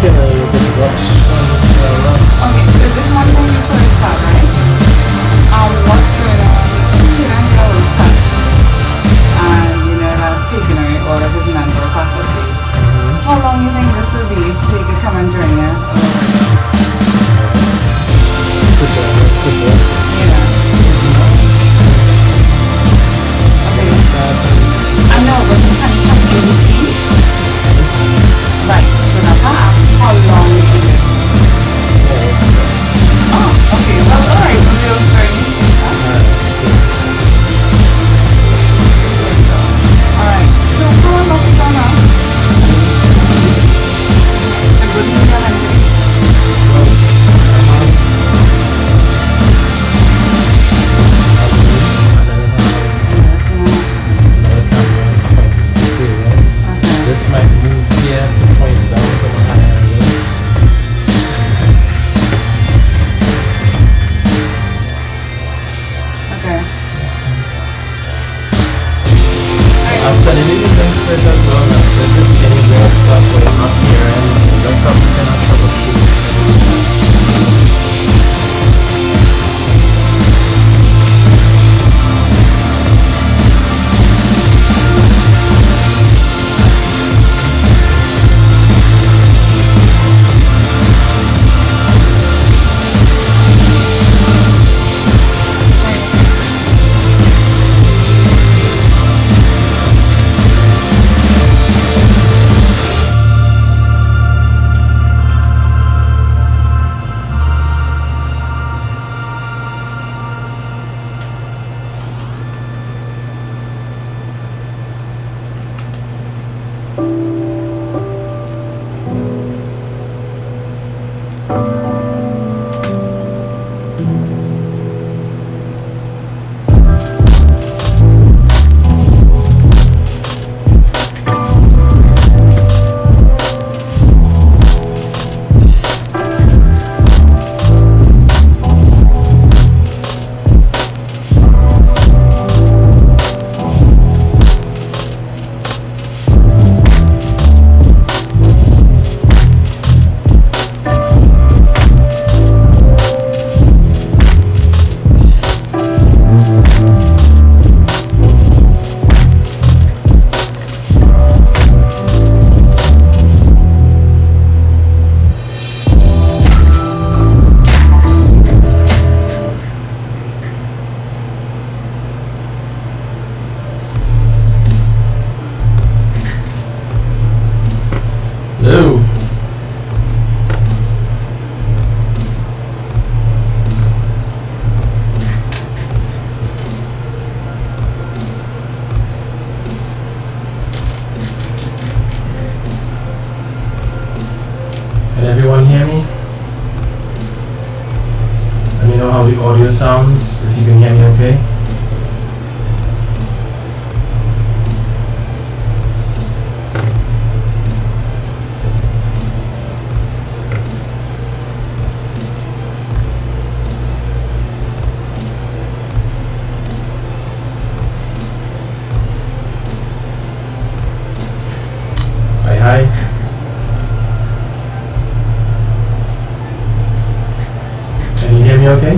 can watch run. Okay, so this one when you first start, right? What's going on? You know, he always cuts. And, you know, I've taken away all of his mental faculties. How long do you think this will be so you could come and join you? Good job. Yeah. Okay. I know, but you can come in between. Right, so now how long is it? Oh, okay, well, alright, we'll start. Alright, so how long is that now? The good news that I'm doing. This might move here to point down from a high angle. Okay. I'll send it in link for it as well now, so if there's any weird stuff going on here and that stuff we cannot troubleshoot. Can everyone hear me? Let me know how the audio sounds, if you can hear me okay. Hi. Can you hear me okay?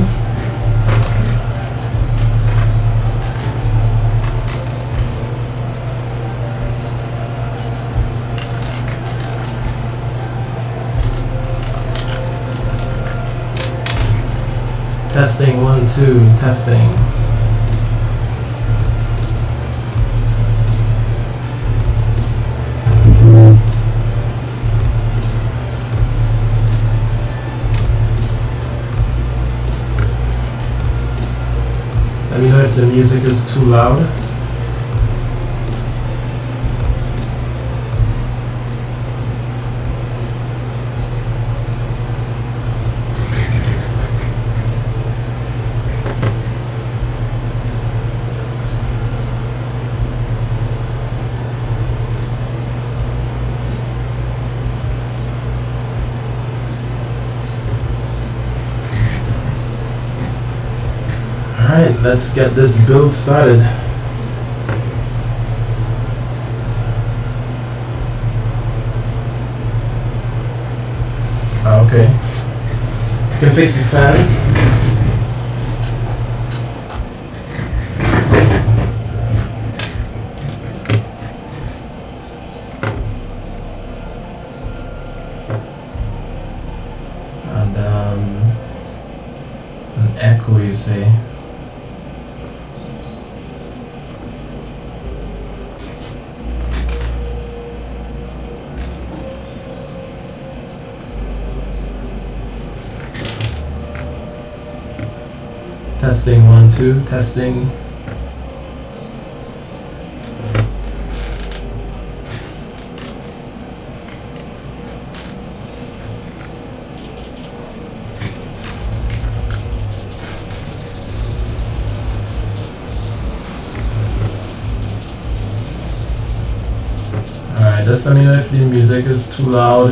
Testing 1 2 testing. Let me know if the music is too loud. Alright, let's get this build started. can fix the fan. Echo, you say? Testing 1 2 testing. Just let me know if the music is too loud,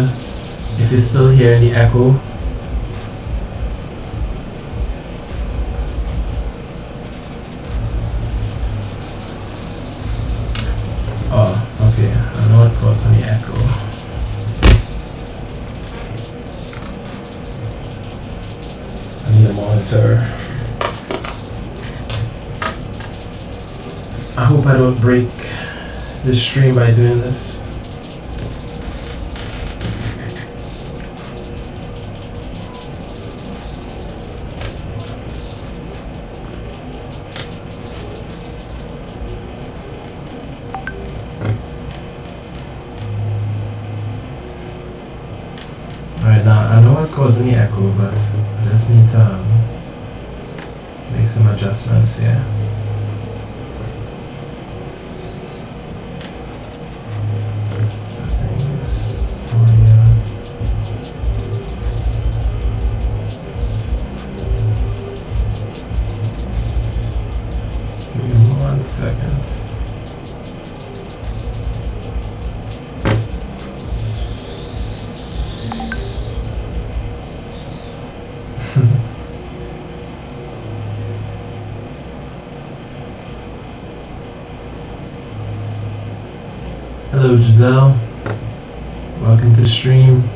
if you're still hearing the echo. Oh, okay, I know what caused the echo. I need a monitor. I hope I don't break the stream by doing this. Right now, I know what caused the echo, but I just need to make some adjustments here. Settings, audio. Just give me 1 second. Hello Giselle, welcome to the stream.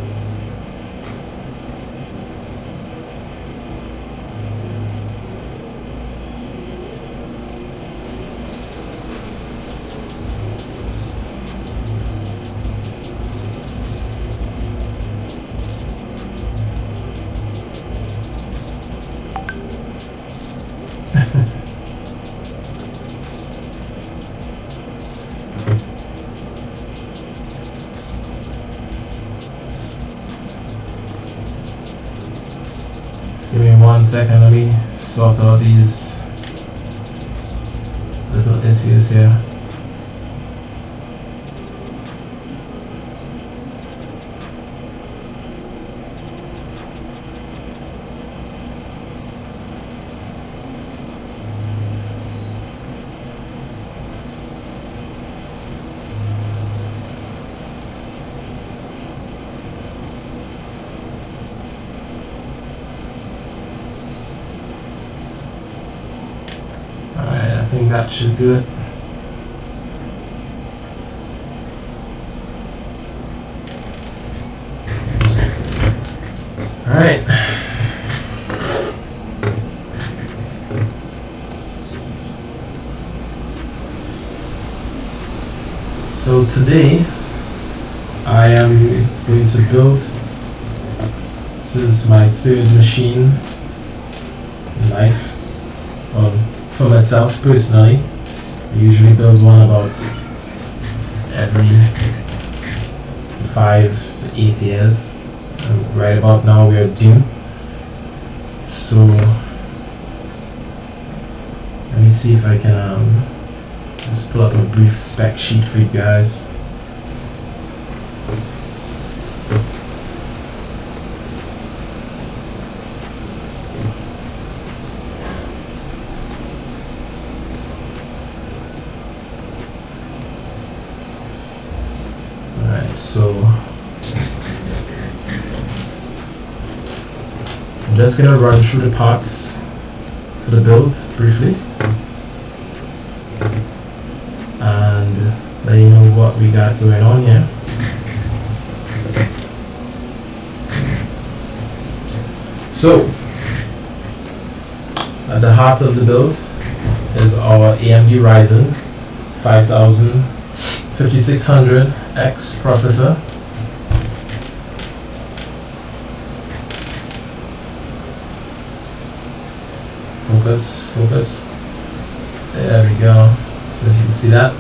Give me 1 second, let me sort out these little issues here. I think that should do it. Alright. So today I am going to build, this is my third machine in life. For myself personally, I usually build one about every 5 to 8 years. And right about now we are due. So let me see if I can just pull up a brief spec sheet for you guys. So I'm just gonna run through the parts for the build briefly and let you know what we got going on here. So So, at the heart of the build is our AMD Ryzen 5600X processor. Focus. There we go. If you can see that.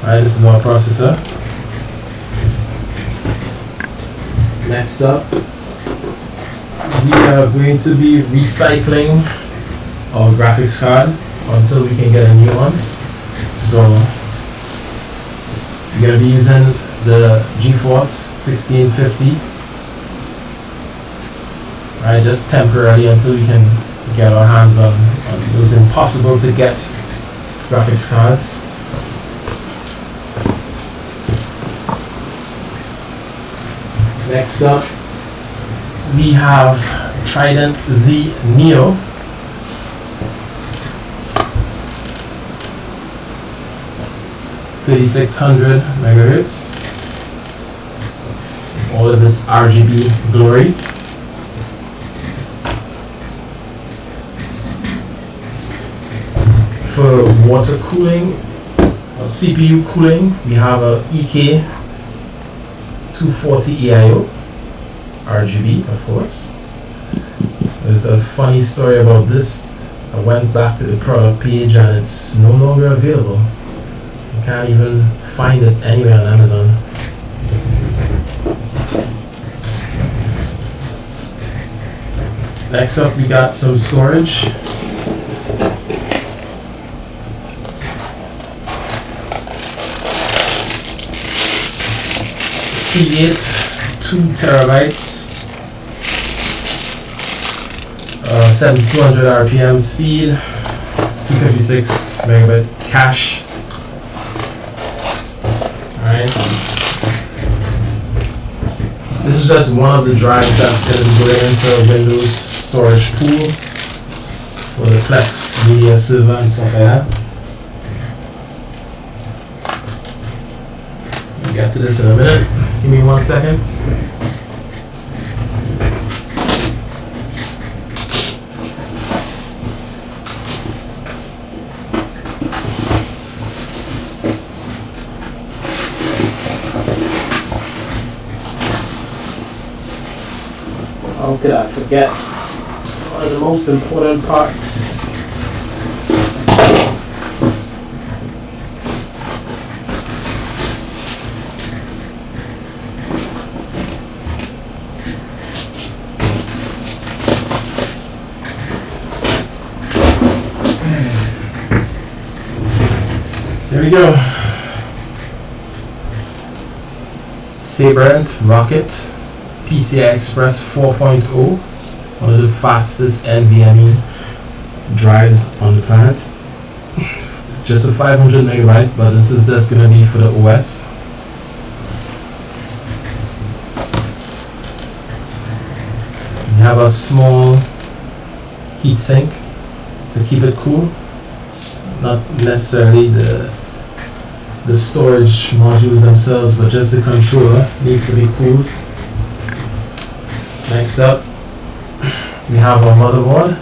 Alright, this is our processor. Next up, we are going to be recycling our graphics card until we can get a new one. So we're going to be using the GeForce 1650, right, just temporarily until we can get our hands on those impossible to get graphics cards. Next up, we have Trident Z Neo. (3600 megahertz). All of its RGB glory. For water cooling or CPU cooling, we have a EK 240 AIO RGB, of course. There's a funny story about this. I went back to the product page and it's no longer available. You can't even find it anywhere on Amazon. Next up, we got some storage. C8 2 terabytes, 7200 RPM speed, 256 megabyte cache. Alright. This is just one of the drives that's going to be going into Windows storage pool for the Plex media server and stuff like that. We'll get to this in a minute. Give me 1 second. How could I forget one of the most important parts? There we go. Sabrent Rocket PCI Express 4.0, one of the fastest NVMe drives on the planet. Just a 500 megabyte, but this is just going to be for the OS. We have a small heatsink to keep it cool. It's not necessarily the storage modules themselves, but just the controller needs to be cooled. Next up, we have our motherboard.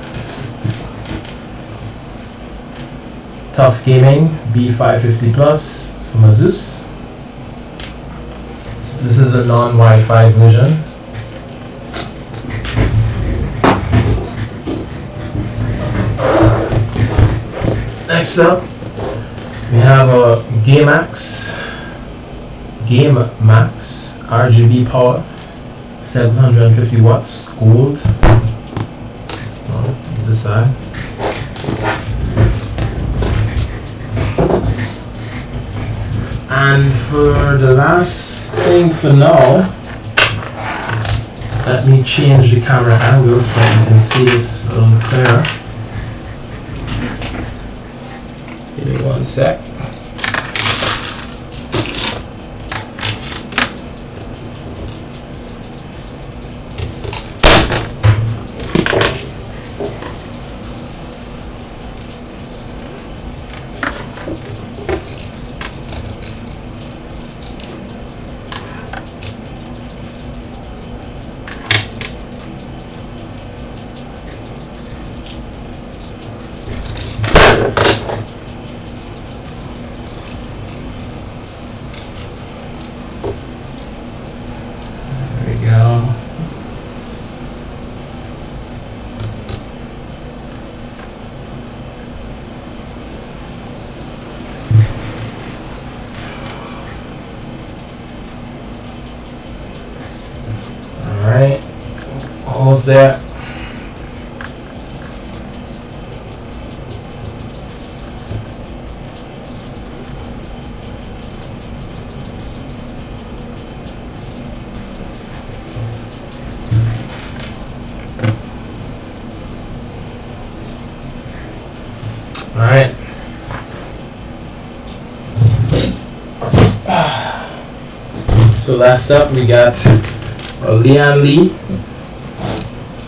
Tough Gaming B550 Plus from ASUS. This is a non-Wi-Fi version. Next up, we have a GameMax RGB power, 750 watts, gold. On this side. And for the last thing for now, let me change the camera angle so you can see this a little clearer. Give me 1 sec. almost there. Alright. So last up we got a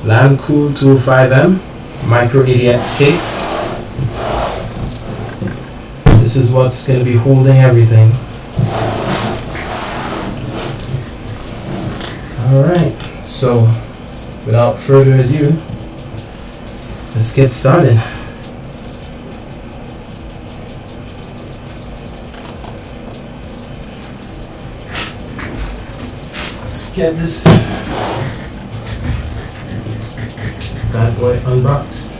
LANCOOL 205M microATX case. This is what's going to be holding everything. Alright, so without further ado, let's get started. Let's get this bad boy unboxed.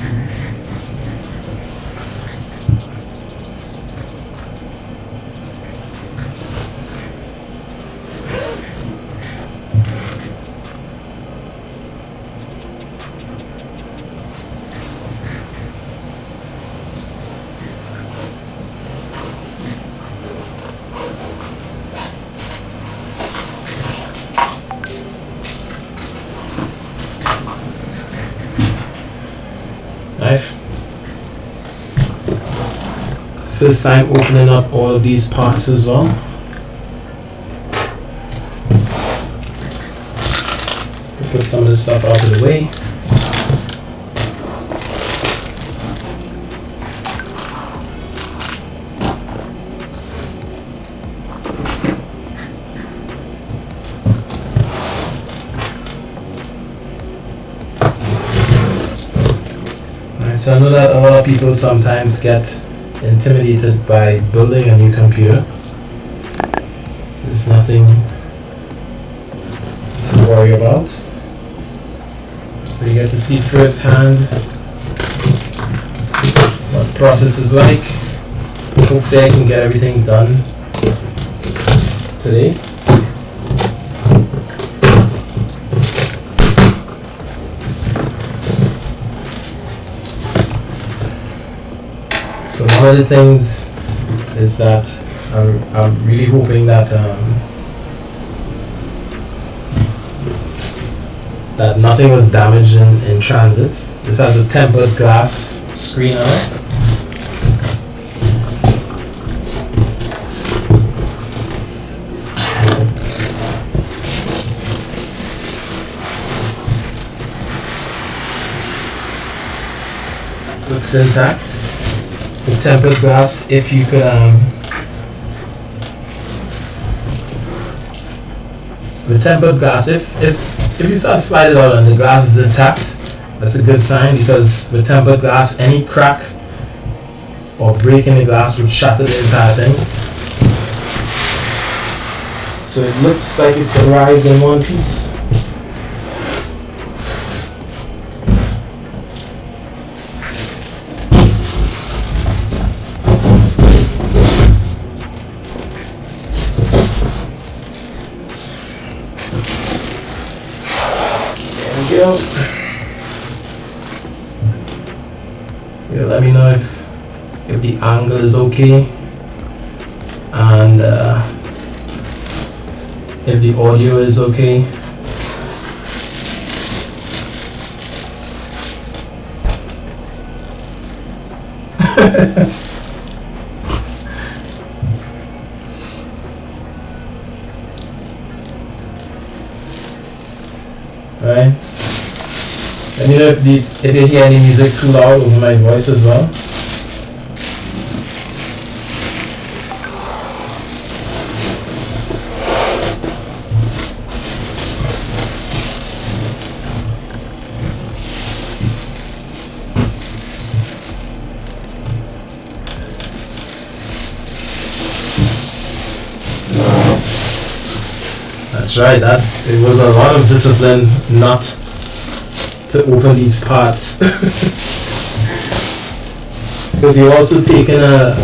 First time opening up all of these parts as well. Put some of this stuff out of the way. Alright, so I know that a lot of people sometimes get intimidated by building a new computer. There's nothing to worry about. So you get to see firsthand what the process is like. Hopefully I can get everything done today. So one of the things is that I'm really hoping that that nothing was damaged in transit. This has a tempered glass screen on it. Looks intact. The tempered glass, if you could the tempered glass, if you start slide it out and the glass is intact, that's a good sign, because with tempered glass, any crack or break in the glass would shatter the entire thing. So it looks like it's arrived in one piece. Yeah, let me know if the angle is okay and if the audio is okay. Right. Let me know if you hear any music too loud over my voice as well. That's right, it was a lot of discipline not to open these parts. Because you're also taking a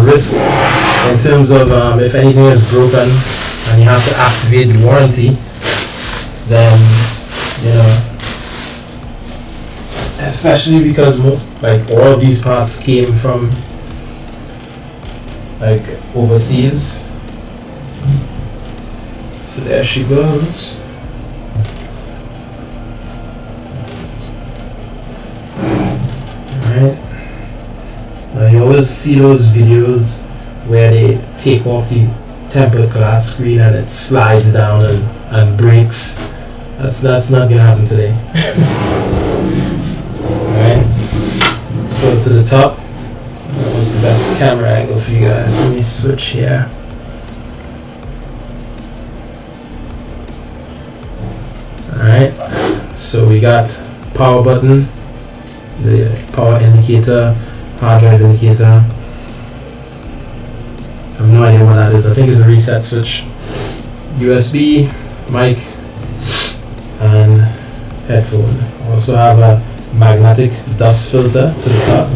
risk in terms of if anything is broken and you have to activate the warranty, then especially because most, like, all of these parts came from like overseas. So there she goes. Alright. Now you always see those videos where they take off the tempered glass screen and it slides down and breaks. That's not gonna happen today. Alright. So to the top. What's the best camera angle for you guys? Let me switch here. Alright. So we got power button, the power indicator, hard drive indicator. I have no idea what that is. I think it's a reset switch. USB, mic, and headphone. Also have a magnetic dust filter to the top.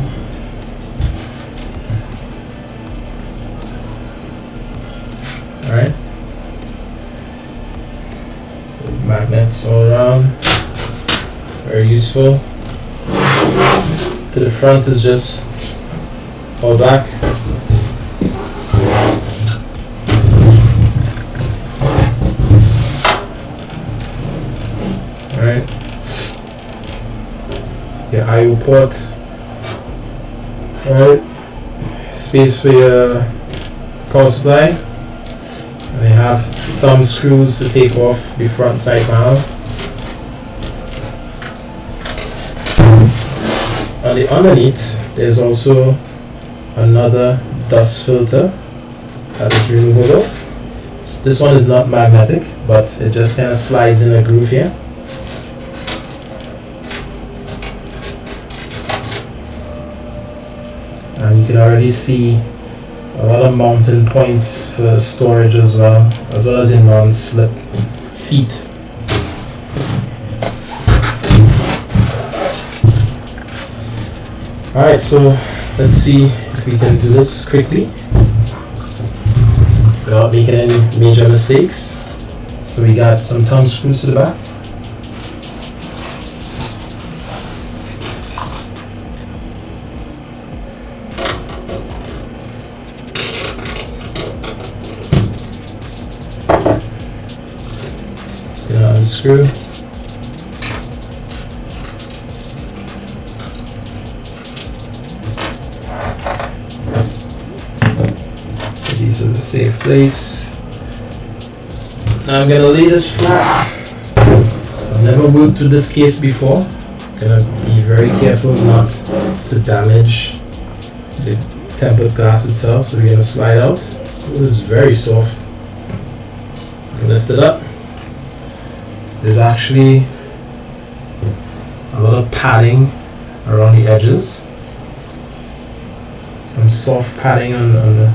Alright. Magnets all around. Very useful. To the front is just all black. Alright. Your I/O port. Alright. Space for your power supply. And they have thumb screws to take off the front side panel. On the underneath, there's also another dust filter that is removable. This one is not magnetic, but it just kind of slides in a groove here. And you can already see a lot of mounting points for storage as well as in non-slip feet. Alright, so let's see if we can do this quickly without making any major mistakes. So we got some thumb screws to the back. Let's get out the screw. These are the safe place. Now I'm gonna lay this flat. I've never worked with this case before. Gonna be very careful not to damage the tempered glass itself. So we're gonna slide out. It was very soft. Lift it up. There's actually a lot of padding around the edges. Some soft padding on the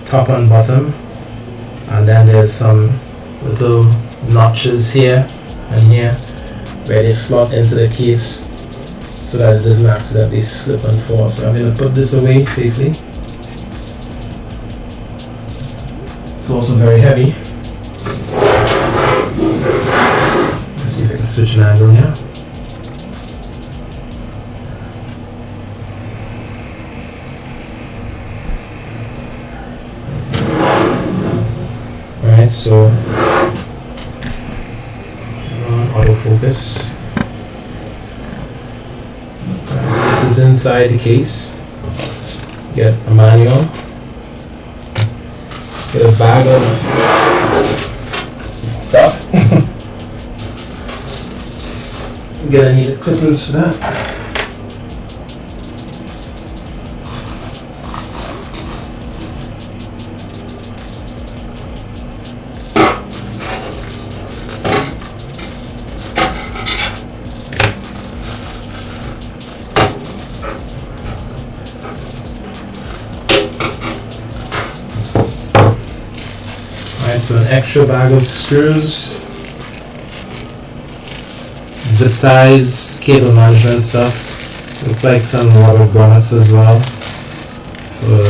top and bottom, and then there's some little notches here and here where they slot into the case so that it doesn't accidentally slip and fall. So I'm going to put this away safely. It's also very heavy. Let's see if I can switch an angle here. Alright, so autofocus. So this is inside the case. Get a manual. Get a bag of stuff. We're gonna need a clippers for that. So an extra bag of screws, zip ties, cable management stuff. Looks like some rubber grommets as well for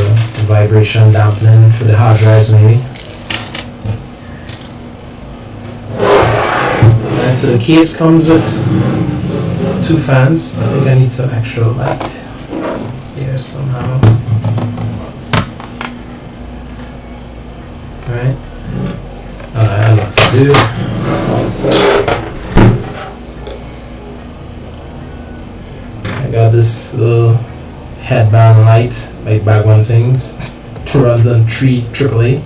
vibration dampening for the hard drives maybe. Alright, so the case comes with 2 fans. I think I need some extra light here somehow. Alright. I have what to do. One second. I got this little headband light, like back one things. It runs on 3 AAA.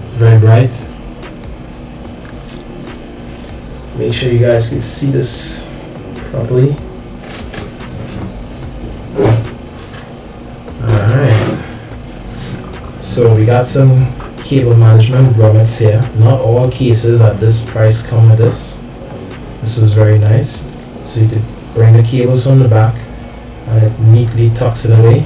It's very bright. Make sure you guys can see this properly. Alright. So we got some cable management grommets here. Not all cases at this price come with this. This was very nice. So you could bring the cables from the back and it neatly tucks it away.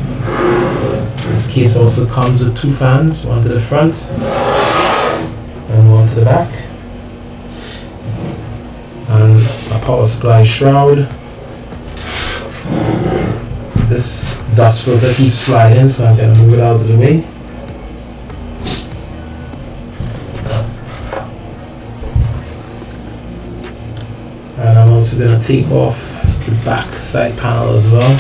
This case also comes with 2 fans, one to the front and one to the back. And a power supply shroud. This dust filter keeps sliding, so I'm going to move it out of the way. And I'm also going to take off the back side panel as well.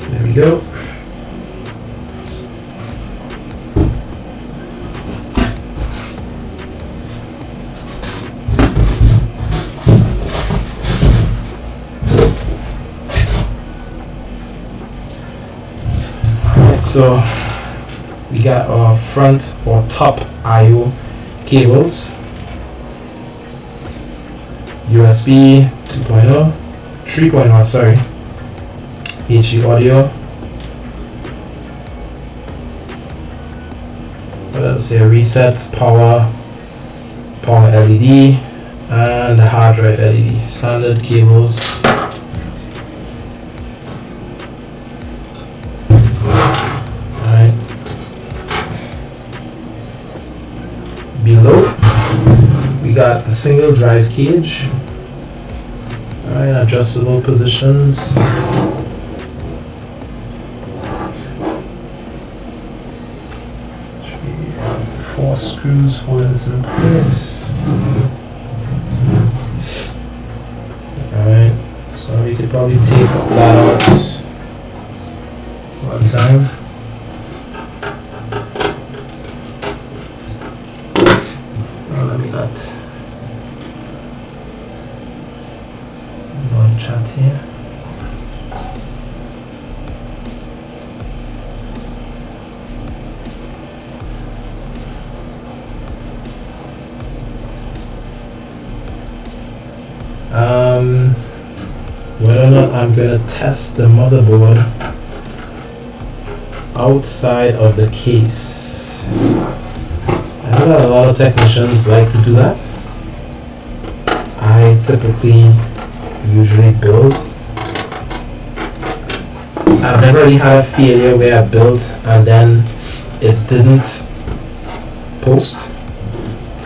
There we go. So we got our front or top I/O cables, USB 2.0, 3.0, sorry, HD audio. What else here? Reset, power LED, and the hard drive LED. Standard cables. Below, we got a single drive cage. Alright, adjustable positions. Should be 4 screws holding it in place. Alright, so we could probably take that out one time. Chat here. Whether or not I'm gonna test the motherboard outside of the case. I know that a lot of technicians like to do that. I typically usually build. I've never really had a failure where I built and then it didn't post.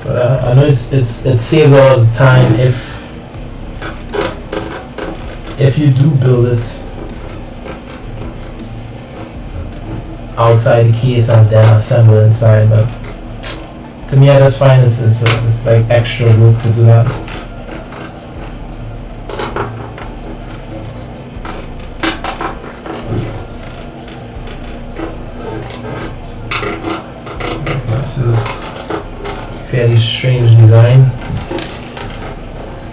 But I know it saves a lot of time if you do build it outside the case and then assemble inside. But to me, I just find it's like extra work to do that. This is fairly strange design.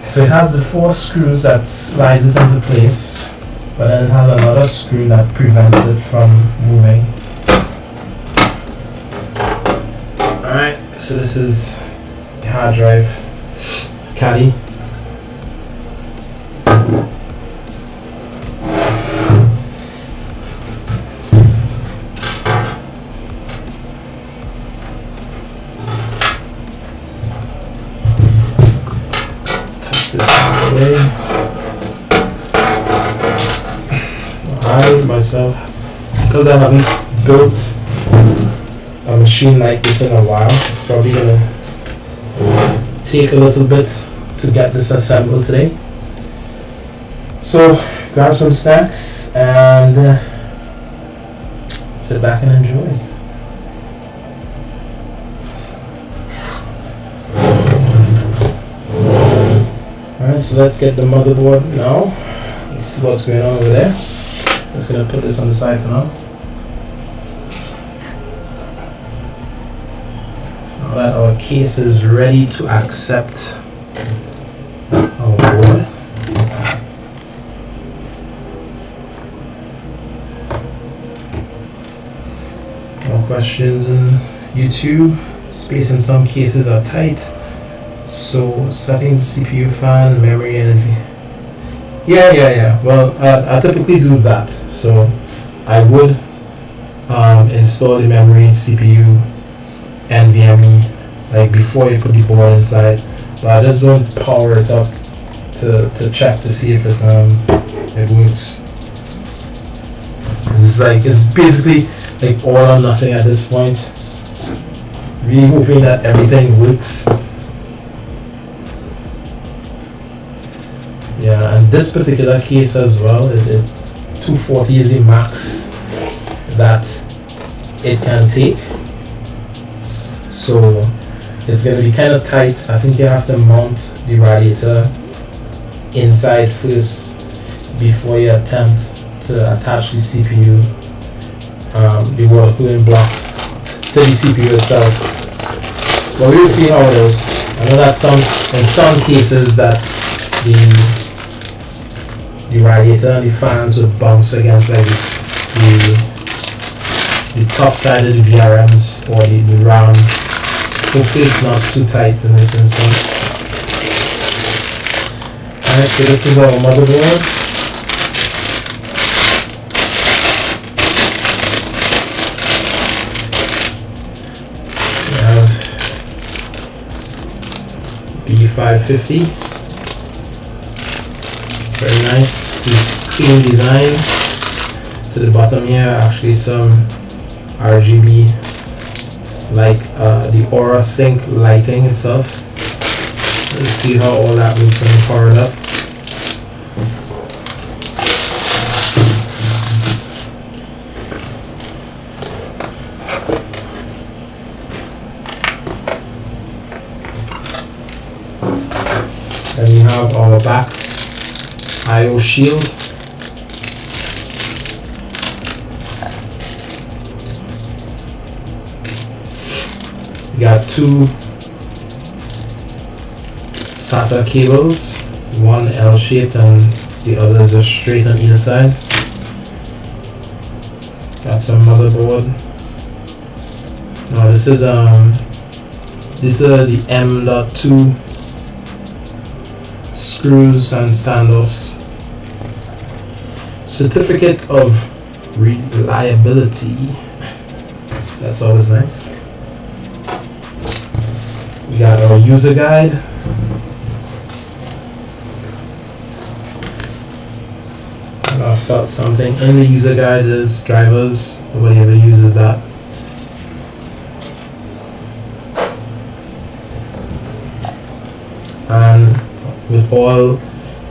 So it has the 4 screws that slides it into place, but then it has another screw that prevents it from moving. Alright, so this is the hard drive caddy. I myself, because I haven't built a machine like this in a while, it's probably gonna take a little bit to get this assembled today. So grab some snacks and sit back and enjoy. Alright, so let's get the motherboard now. Let's see what's going on over there. Just gonna put this on the side for now. Now that our case is ready to accept our board. More questions in YouTube. Space in some cases are tight. So setting the CPU fan, memory, and yeah. Well, I typically do that. So I would install the memory, CPU, NVMe like before you put the board inside. But I just don't power it up to check to see if it works. It's basically like all or nothing at this point. Really hoping that everything works. Yeah, and this particular case as well, 240 is the max that it can take. So it's going to be kind of tight. I think you have to mount the radiator inside first before you attempt to attach the CPU, the water cooling block to the CPU itself. But we'll see how it is. I know that in some cases that the radiator and the fans would bounce against like the top side of the VRMs or the RAM. Hopefully it's not too tight in this instance. Alright, so this is our motherboard. We have B550. Very nice, clean design. To the bottom here, actually some RGB, like the Aura Sync lighting itself. Let's see how all that looks when powered up. Then we have our back IO shield. We got two SATA cables, one L-shaped and the other just straight on either side. Got some motherboard. No, this is the M.2 screws and standoffs. Certificate of reliability. That's always nice. We got our user guide. I felt something in the user guide is drivers. Nobody ever uses that. And with all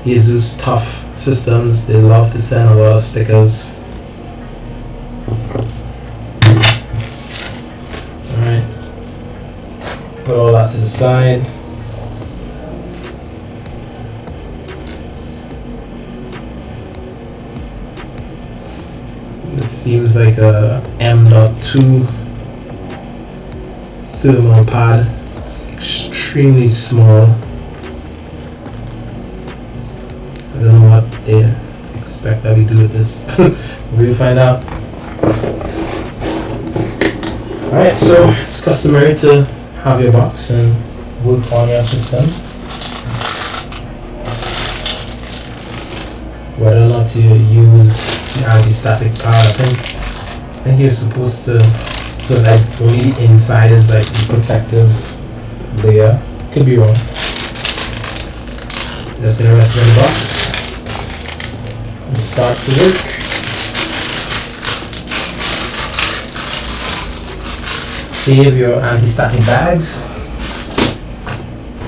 ASUS tough systems, they love to send a lot of stickers. Alright. Put all that to the side. This seems like a M.2 thermal pad. It's extremely small. I don't know what they expect that we do with this. We'll find out. Alright, so it's customary to have your box and work on your system. Whether or not you use the anti-static pad, I think you're supposed to, so like only the inside is like the protective layer. Could be wrong. Just gonna rest it in the box and start to work. Save your anti-static bags.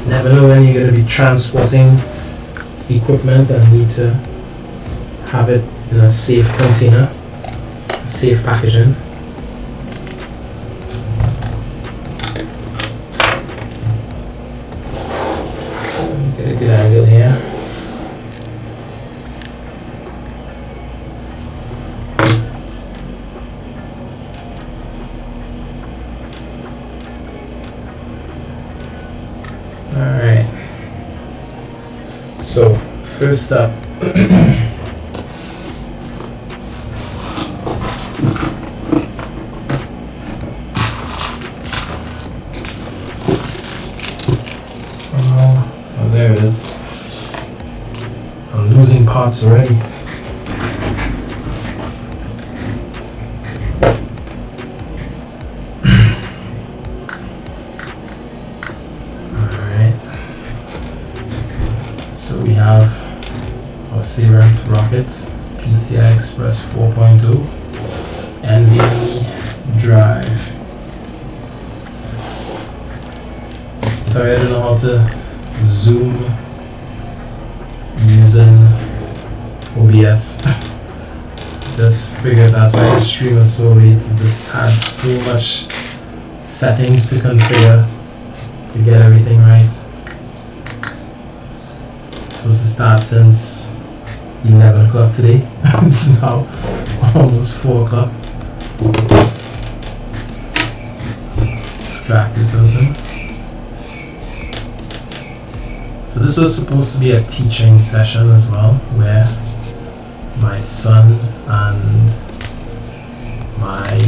Never know when you're gonna be transporting equipment and need to have it in a safe container, safe packaging. Get a good angle here. So first up, oh there it is. I'm losing parts already. So we have our Trident Rocket PCI Express 4.2 NVMe drive. Sorry, I don't know how to zoom using OBS. Just figured that's why the stream was so late. This had so much settings to configure to get everything right. Supposed to start since 11 o'clock today. It's now almost 4 o'clock. Let's crack this open. So this was supposed to be a teaching session as well, where my son and my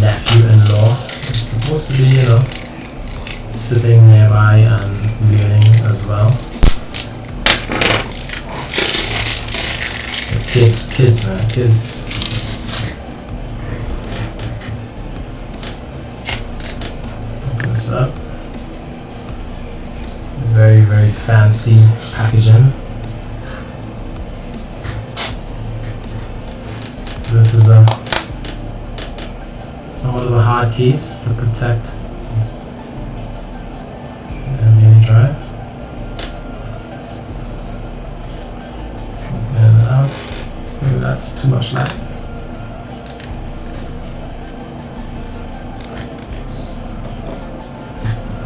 nephew-in-law is supposed to be, you know, sitting nearby and learning as well. The kids, man, kids. Open this up. Very, very fancy packaging. This is somewhat of a hard case to protect drive. Open it out. Maybe that's too much light.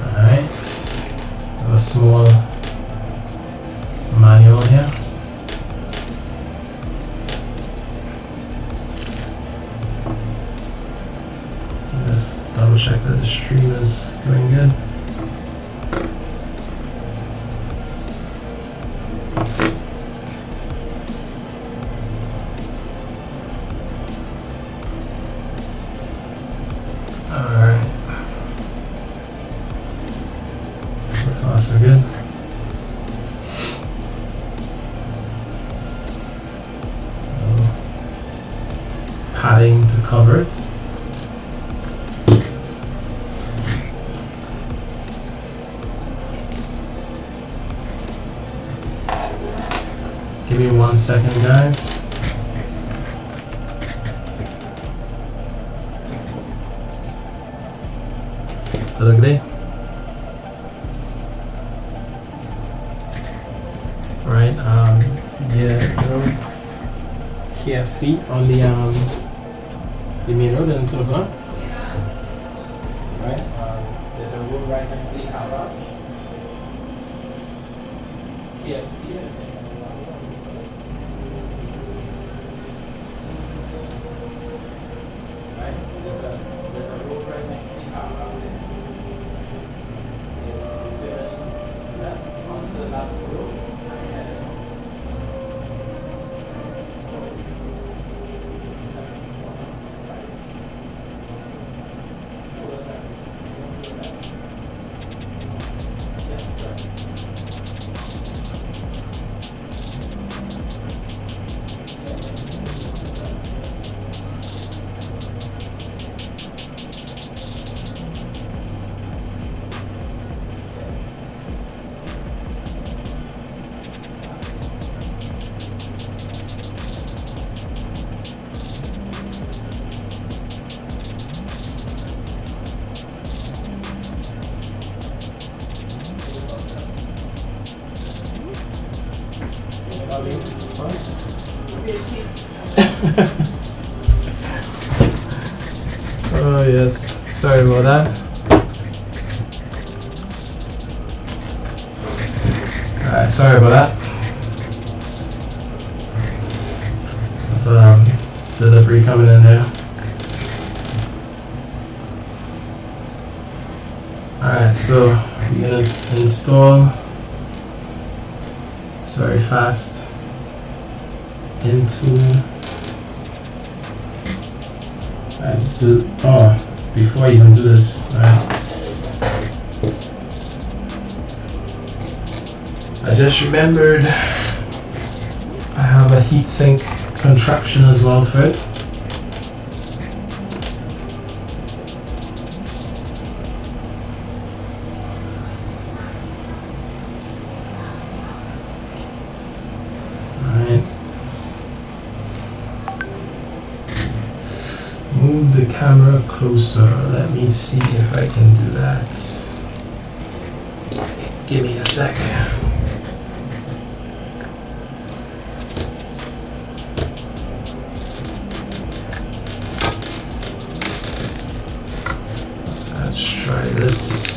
Alright. A small manual here. Just double check that the stream is going good. So good. Padding to cover it. Give me 1 second, guys. Hello, good day. Right, yeah, you know, KFC on the main road in 2 o'clock. Right, there's a road right next to the car park. KFC, right, there's a road right next to the car park. Left onto the left road. Oh yes, sorry about that. Alright, sorry about that. Delivery coming in there. Alright, so we're gonna install It's very fast. Into before I even do this, I just remembered I have a heatsink contraption as well for it. Move the camera closer. Let me see if I can do that. Give me a sec. Let's try this.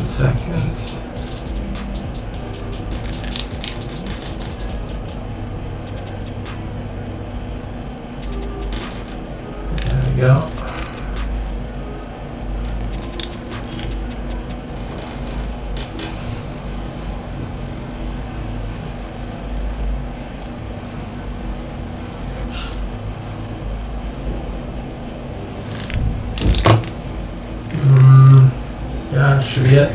Second. There we go. Yeah, should be it.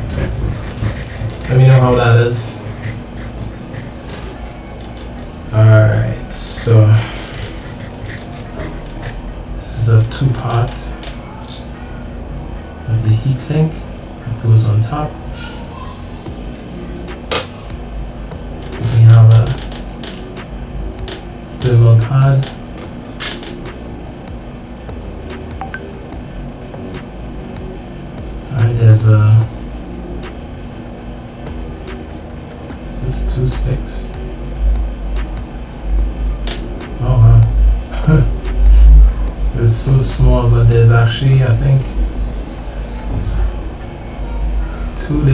Let me know how that is. Alright, so this is a two-part with the heatsink that goes on top. We have a thermal pad. Alright, there's a two sticks. Oh wow. It's so small, but there's actually, I think, two.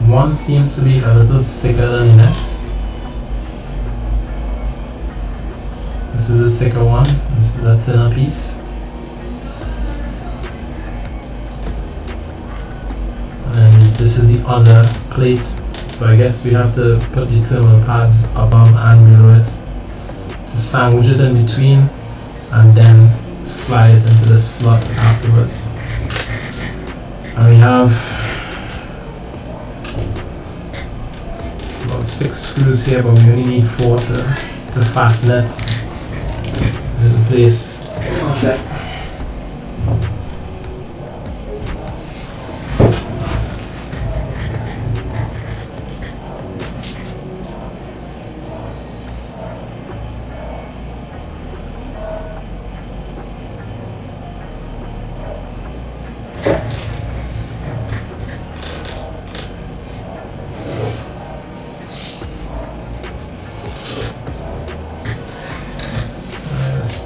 One seems to be a little thicker than the next. This is a thicker one. This is a thinner piece. And this is the other plate. So I guess we have to put the thermal pads above and below it to sandwich it in between and then slide it into the slot afterwards. And we have about 6 screws here, but we only need 4 to fasten it in place. One sec.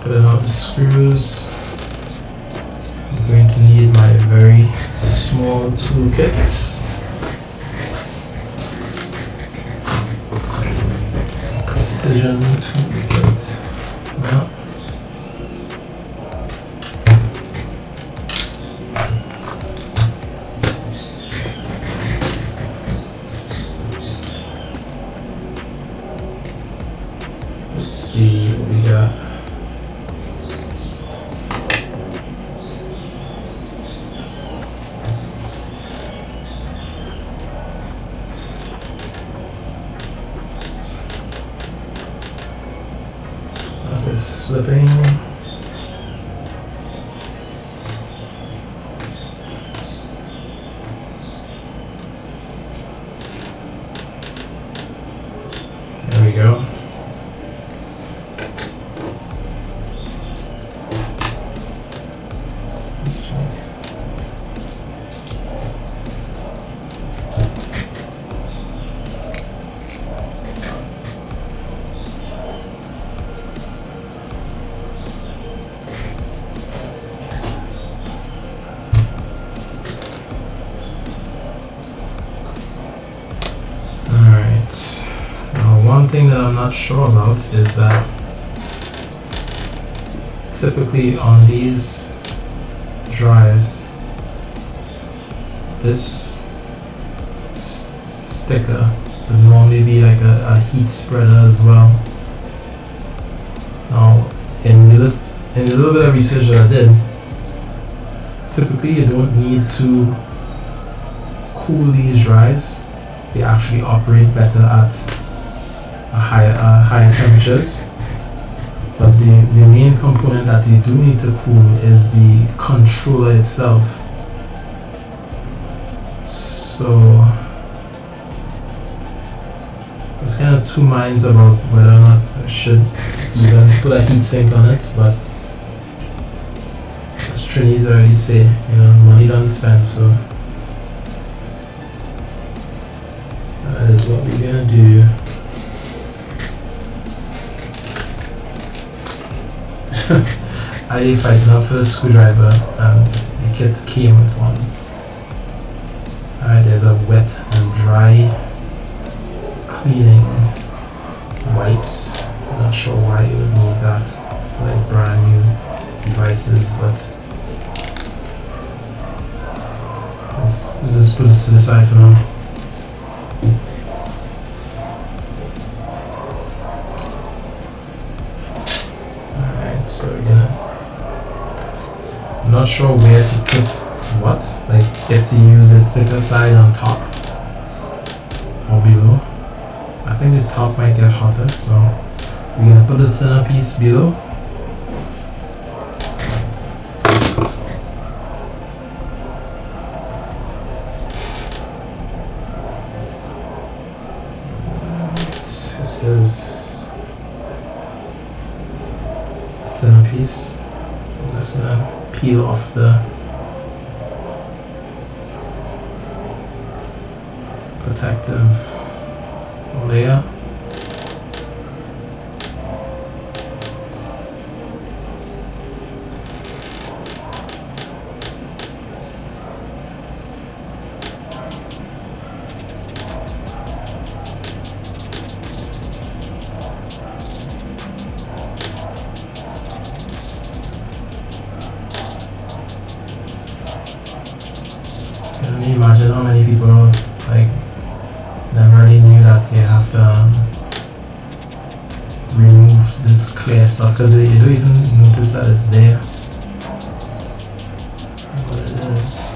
Putting out the screws. I'm going to need my very small toolkit. Precision toolkit. Well, let's see what we got. Slipping. There we go. one thing that I'm not sure about is that typically on these drives, this sticker would normally be like a heat spreader as well. Now, in the little bit of research that I did, typically you don't need to cool these drives. They actually operate better at higher temperatures. But the main component that you do need to cool is the controller itself. So there's kind of two minds about whether or not I should even put a heatsink on it, but as Trinis already say, you know, money done spent, so that is what we're gonna do. I fighting up for a screwdriver and the kit came with one. Alright, there's a wet and dry cleaning wipes. Not sure why you would need that for like brand new devices, but let's just put this to the side for now. So again, I'm not sure where to put what, like if to use the thicker side on top or below. I think the top might get hotter, so we're gonna put the thinner piece below. This is thinner piece. I'm just gonna peel off the protective layer. Can you imagine how many people like never really knew that you have to remove this clear stuff because they don't even notice that it's there. But it is.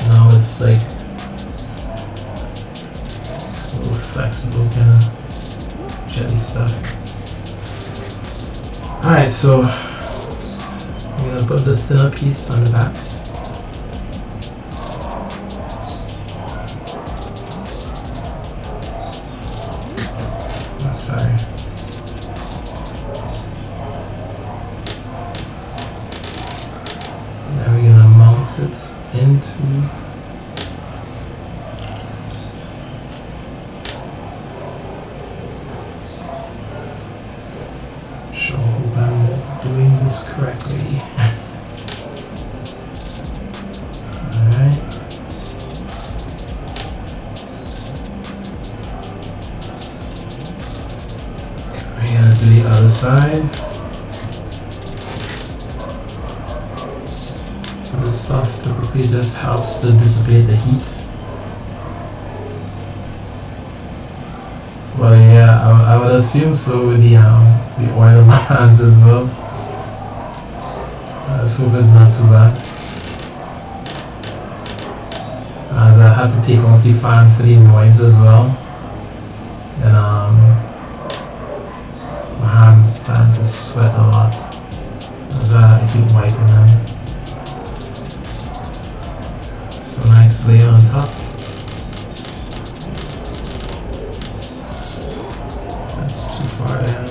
Now it's like a little flexible kind of jelly stuff. Alright, so I'm gonna put the thinner piece on the back. Sorry. Now we're gonna mount it into sure, hope I'm doing this correctly. Alright. To the other side. So this stuff typically just helps to dissipate the heat. Well, yeah, I would assume so with the oil in my hands as well. Let's hope it's not too bad. As I had to take off the fan for the noise as well. And hands starting to sweat a lot as I keep wiping them. So nice layer on top. That's too far down.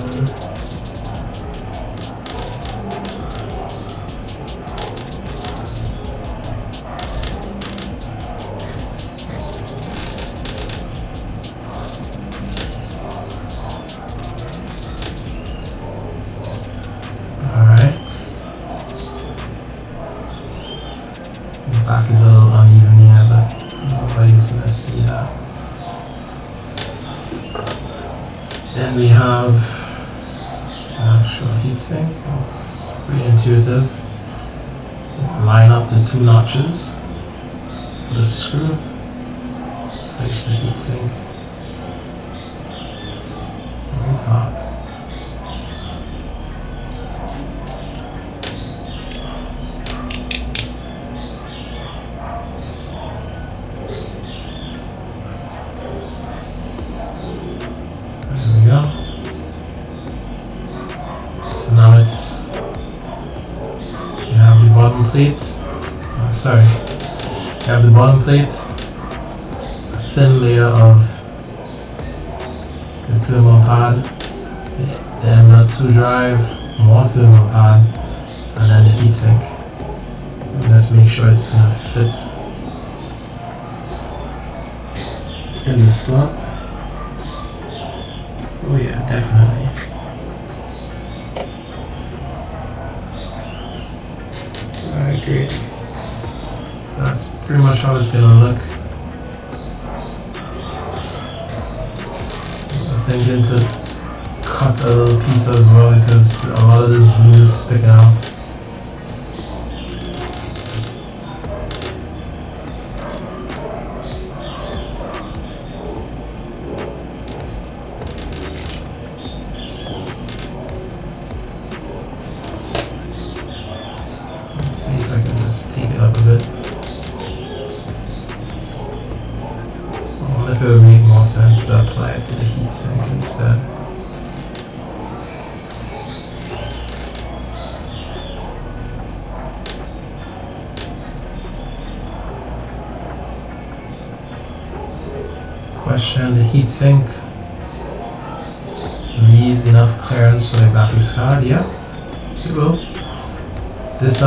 Back is a little uneven here, but nobody's gonna see that. Then we have actual heatsink. It's pretty intuitive. Line up the two notches for the screw. Place the heatsink on top. There we go. So now it's, you have the bottom plate. Sorry, you have the bottom plate, a thin layer of the thermal pad, the M.2 drive, more thermal pad, and then the heatsink. Let's make sure it's gonna fit in the slot. Oh yeah, definitely. Alright, great. So that's pretty much how it's gonna look. I'm thinking to cut a little piece as well because a lot of this blue is sticking out. Let's see if I can just take it up a bit. I wonder if it would make more sense to apply it to the heatsink instead. Question, the heatsink leaves enough clearance for the graphics card? Yeah, it will. This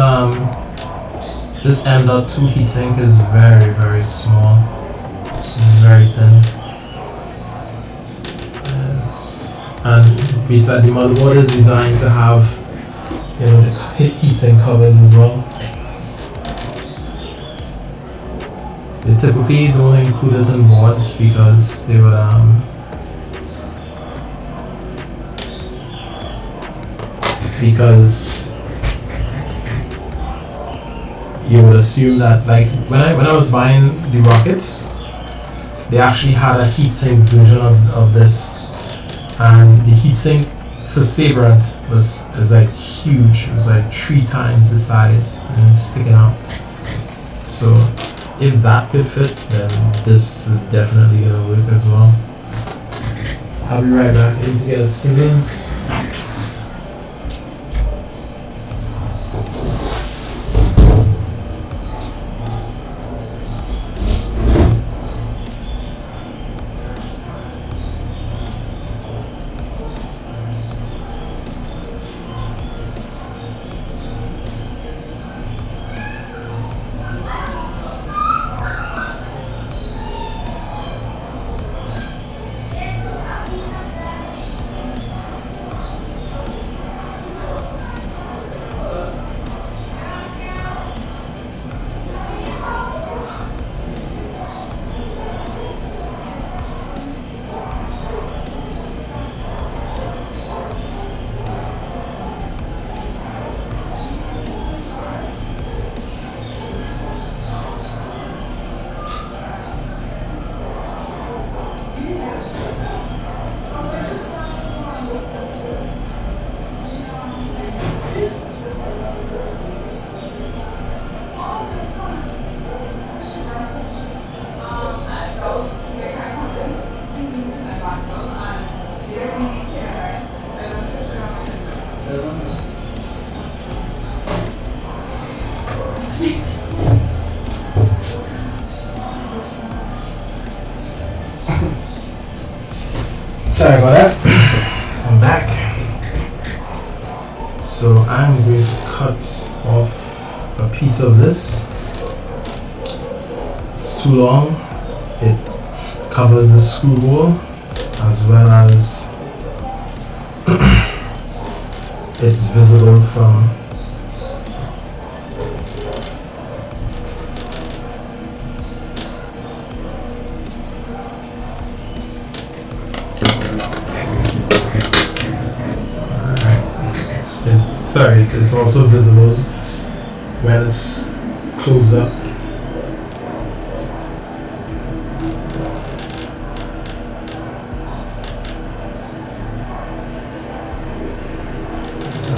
M.2 heatsink is very, very small. It's very thin. And besides, the motherboard is designed to have, you know, the heatsink covers as well. They typically don't include it in boards because they would because you would assume that, like, when I was buying the Rocket, they actually had a heatsink version of this, and the heatsink for Sabrent is like huge. It was like 3 times the size and sticking out. So if that could fit, then this is definitely gonna work as well. I'll be right back. I need to get scissors. Sorry about that. I'm back. So I'm going to cut off a piece of this. It's too long. It covers the screw hole as well as it's visible from sorry, it's also visible when it's closed up.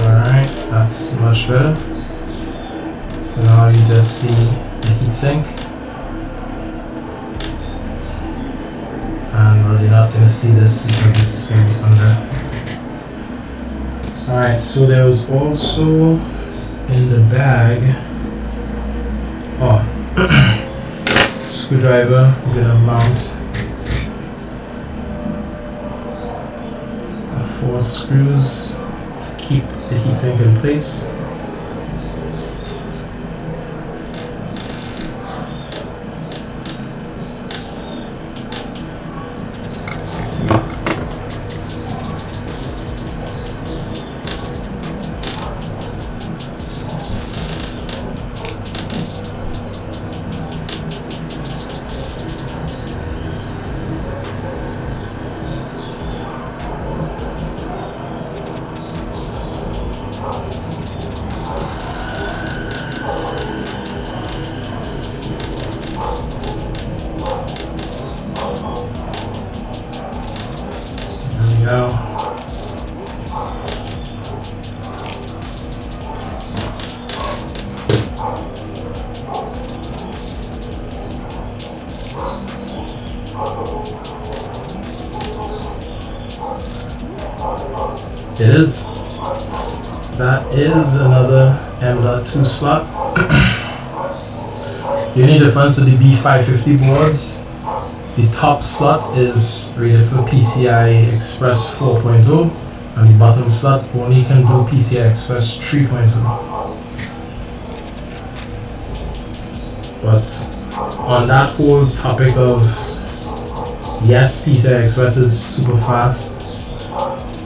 Alright, that's much better. So now you just see the heatsink. And well, you're not going to see this because it's going to be under. Alright, so there was also in the bag, screwdriver. I'm going to mount 4 screws to keep the heatsink in place. It is. That is another M.2 slot. The only difference with the B550 boards, the top slot is rated for PCI Express 4.0 and the bottom slot only can do PCI Express 3.0. But on that whole topic of yes, PCI Express is super fast,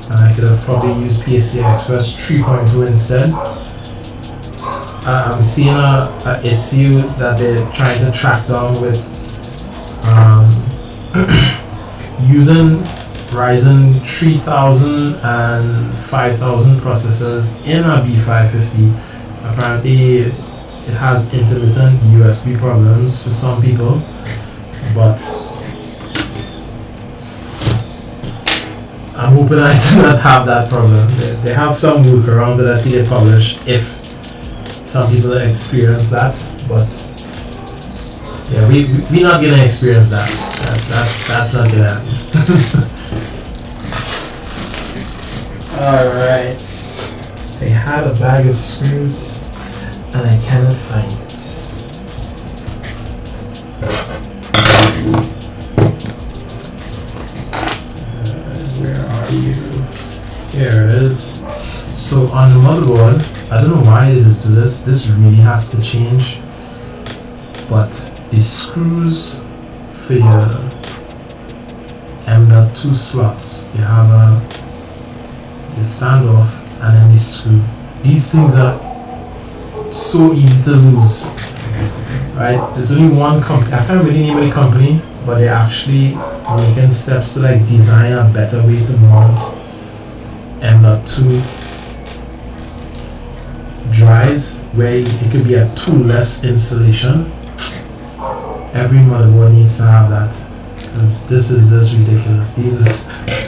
and I could have probably used PCI Express 3.2 instead. I'm seeing a issue that they're trying to track down with using Ryzen 3000 and 5000 processors in a B550. Apparently it has intermittent USB problems for some people, but I'm hoping I do not have that problem. They have some workarounds that I see it published if some people experience that, but yeah, we're not gonna experience that. That's not gonna happen. Alright. I had a bag of screws and I cannot find it. Where are you? Here it is. So on the motherboard, I don't know why it is to this. This really has to change. But the screws for your M.2 slots, you have the standoff and then the screw. These things are so easy to lose, right? There's only one company, I can't really name any company, but they're actually making steps to like design a better way to mount M.2 drives where it could be a toolless installation. Every motherboard needs to have that, because this is just ridiculous. These are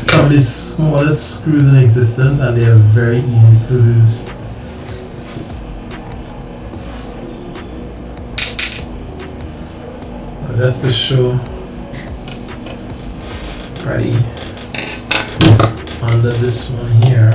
some of the smallest screws in existence and they are very easy to lose. But just to show, ready under this one here.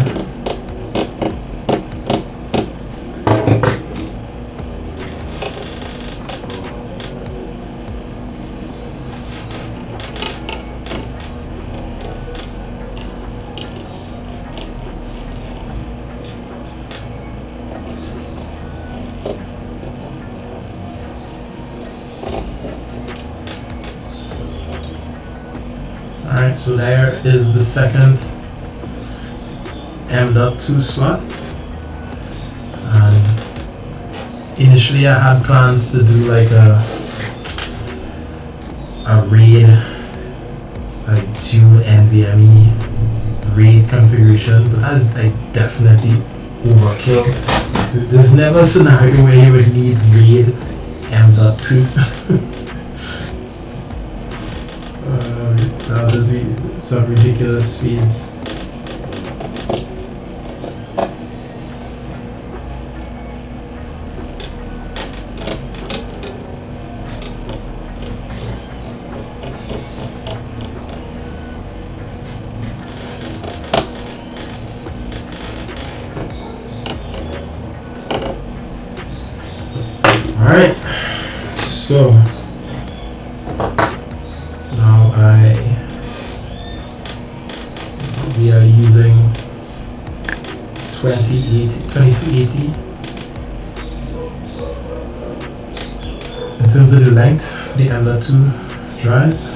Alright, so there is the second M.2 slot. And initially I had plans to do like a RAID, like dual NVMe RAID configuration, but that's like definitely overkill. There's never a scenario where you would need RAID M.2. That would just be some ridiculous speeds. Alright, so now we are using 2280 in terms of the length for the M.2 drives.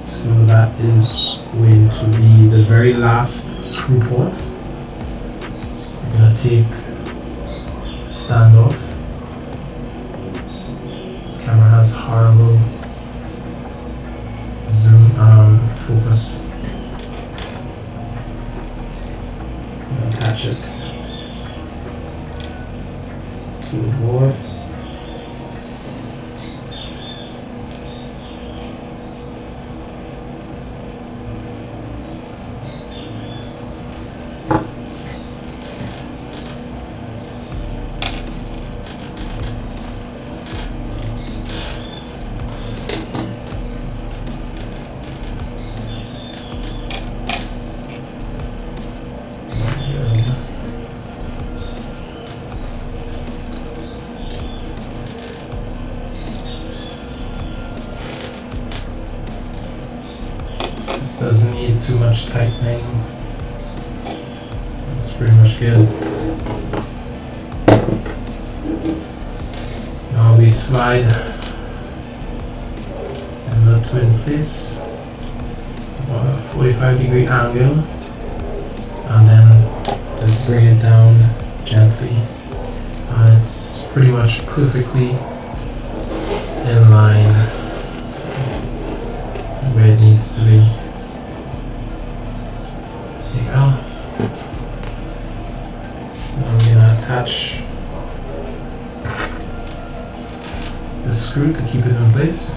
So that is going to be the very last screw port. We're going to take standoff. This camera has horrible zoom focus. Attach it to the board. Doesn't need too much tightening. It's pretty much good. Now we slide M.2 in place about a 45-degree angle, and then just bring it down gently, and it's pretty much perfectly in line where it needs to be. Now we're going to attach the screw to keep it in place.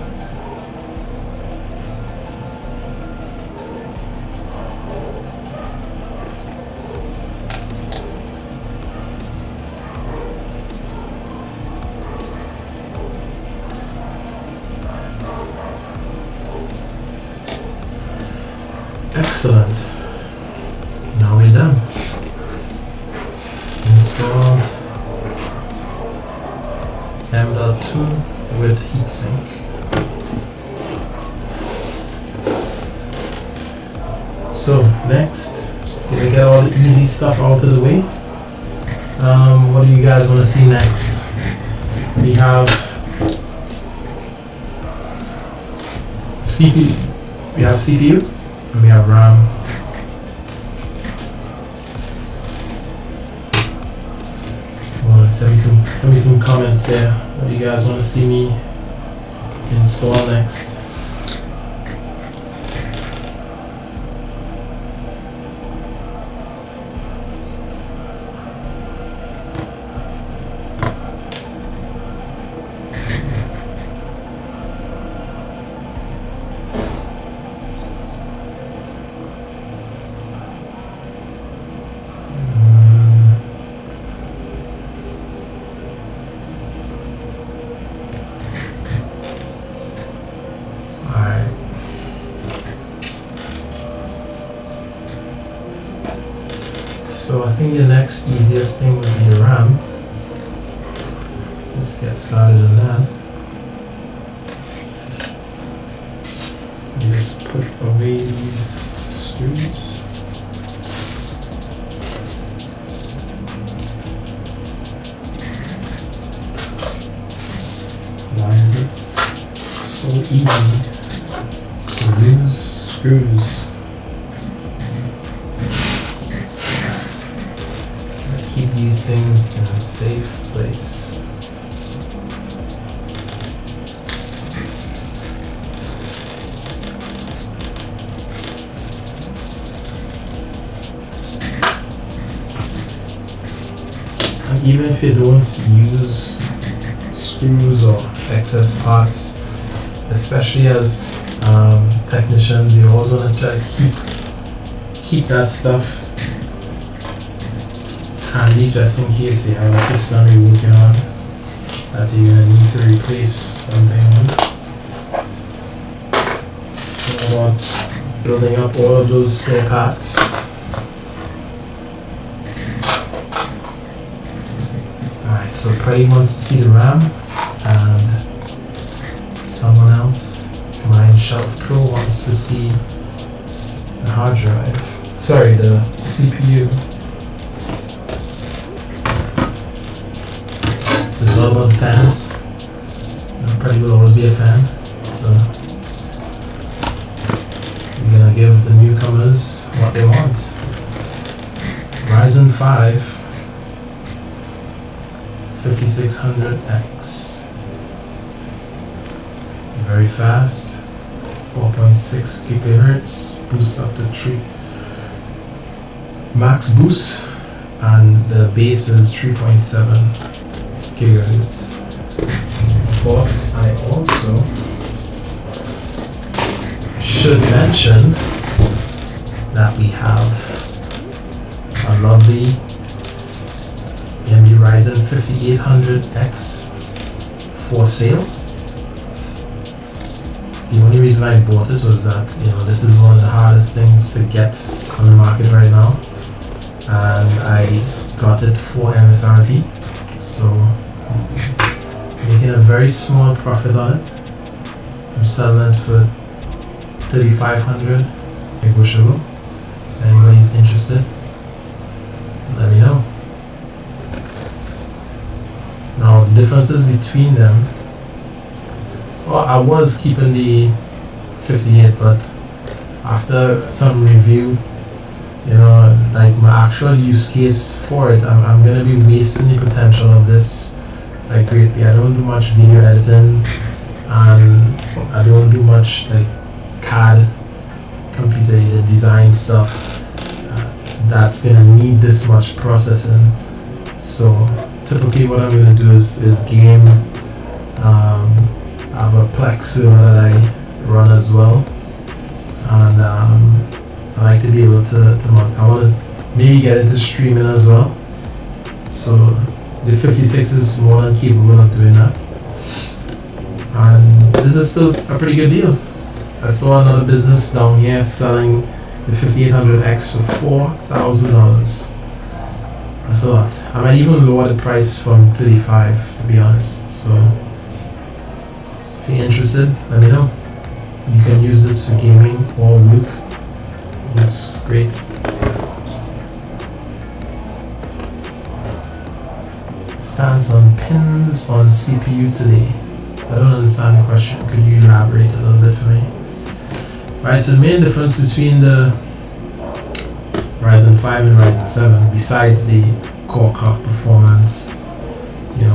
Excellent. Now we're done. Installed M.2 with heatsink. So next, gonna get all the easy stuff out of the way. What do you guys want to see next? We have CPU. We have CPU and we have RAM. Send me some comments there. What do you guys want to see me install next? So I think the next easiest thing would be the RAM. Let's get started on that. Just put away these screws. Why is it so easy to lose screws? Keep these things in a safe place. even if you don't use screws or excess parts, especially as technicians, you always want to try to keep that stuff handy just in case you have a system you're working on that you're going to need to replace something on. So about building up all of those spare parts. Alright, so Freddie wants to see the RAM, and someone else, Mine Shelf Pro, wants to see the hard drive. Sorry, the CPU. So it's all about fans. Freddie will always be a fan, so we're gonna give the newcomers what they want. Ryzen 5 5600X, very fast, 4.6 gigahertz, boost up to 3 max boost, and the base is 3.7 gigahertz. Of course, I also should mention that we have a lovely AMD Ryzen 5800X for sale. The only reason I bought it was that, this is one of the hardest things to get on the market right now, and I got it for MSRP, so making a very small profit on it. I'm selling it for $3,500, negotiable. So anybody's interested, let me know. Now the differences between them, well, I was keeping the 58, but after some review, like my actual use case for it, I'm gonna be wasting the potential of this like greatly. I don't do much video editing, and I don't do much like CAD, computer aided design stuff that's gonna need this much processing. So typically what I'm going to do is game. I have a Plex server that I run as well, and I like to be able to I want to maybe get into streaming as well, so the 56 is more than capable of doing that, and this is still a pretty good deal. I saw another business down here selling the 5800X for $4,000. That's a lot. I might even lower the price from 35, to be honest. So if you're interested, let me know. You can use this for gaming or work. Looks great. Stance on pins on CPU today. I don't understand the question. Could you elaborate a little bit for me? Right, so the main difference between the Ryzen 5 and Ryzen 7, besides the core clock performance, the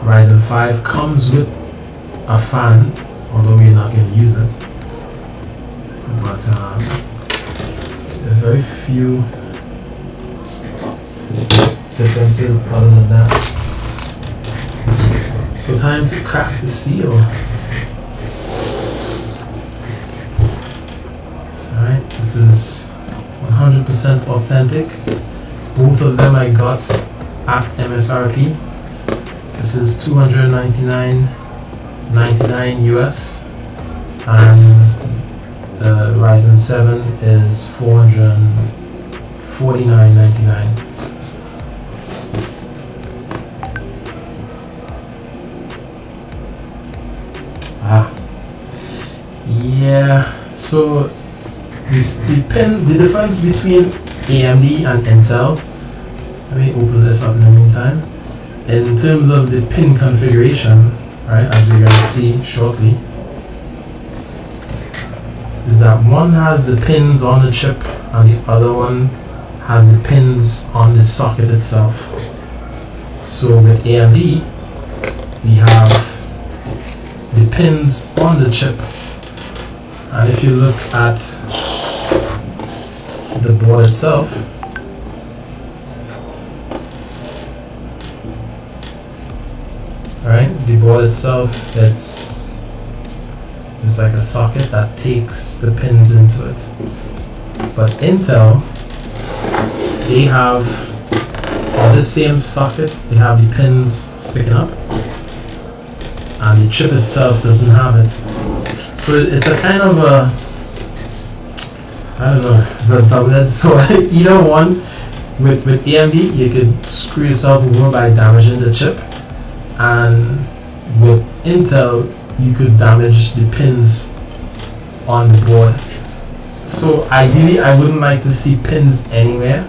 Ryzen 5 comes with a fan, although we're not going to use it. But there are very few differences other than that. So time to crack the seal. Alright, this is 100% authentic. Both of them I got at MSRP. This is $299.99 US, and the Ryzen 7 is $449.99. Yeah, so the difference between AMD and Intel, let me open this up in the meantime, in terms of the pin configuration, right, as we're going to see shortly, is that one has the pins on the chip and the other one has the pins on the socket itself. So with AMD, we have the pins on the chip, and if you look at the board itself, the board itself, it's like a socket that takes the pins into it. But Intel, they have on this same socket, they have the pins sticking up, and the chip itself doesn't have it. So it's a kind of a, I don't know, it's a double-edged sword. Either one, with AMD, you could screw yourself over by damaging the chip, and with Intel, you could damage the pins on the board. So ideally, I wouldn't like to see pins anywhere.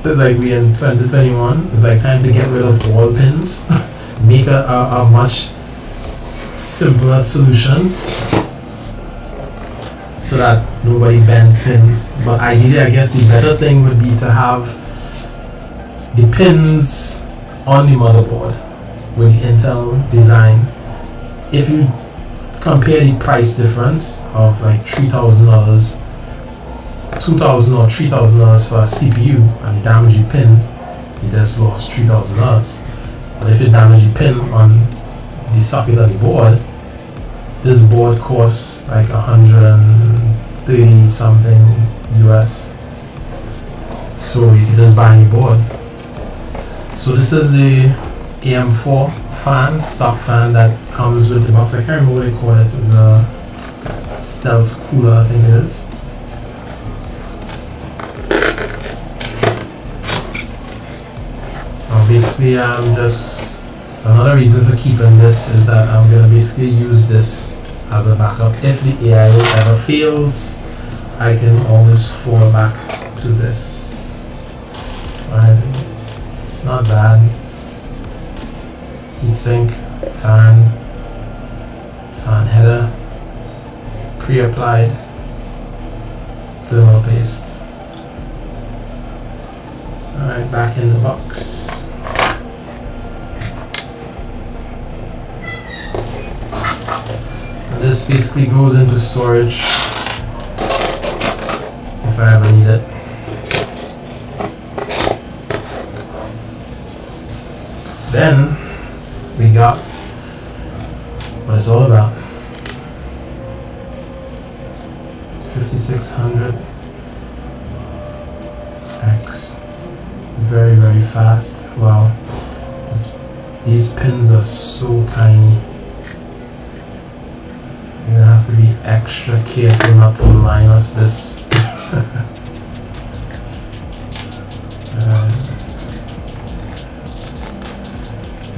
It's like we in 2021. It's like time to get rid of all pins. Make a much simpler solution so that nobody bends pins. But ideally, I guess the better thing would be to have the pins on the motherboard with the Intel design. If you compare the price difference of like $3,000, $2,000 or $3,000 for a CPU, and you damage your pin, you just lost $3,000. But if you damage your pin on the socket of the board, this board costs like 130 something US. So you can just buy a new board. So this is the AM4 fan, stock fan that comes with the box. I can't remember what they call it. It's a stealth cooler, I think it is. Basically, just another reason for keeping this is that I'm gonna basically use this as a backup. If the AIO ever fails, I can always fall back to this. It's not bad. Heatsink, fan header, pre-applied thermal paste. Alright, back in the box. This basically goes into storage if I ever need it. Then we got what it's all about. 5600X. Very, very fast. Wow. These pins are so tiny. You're gonna have to be extra careful not to line us this.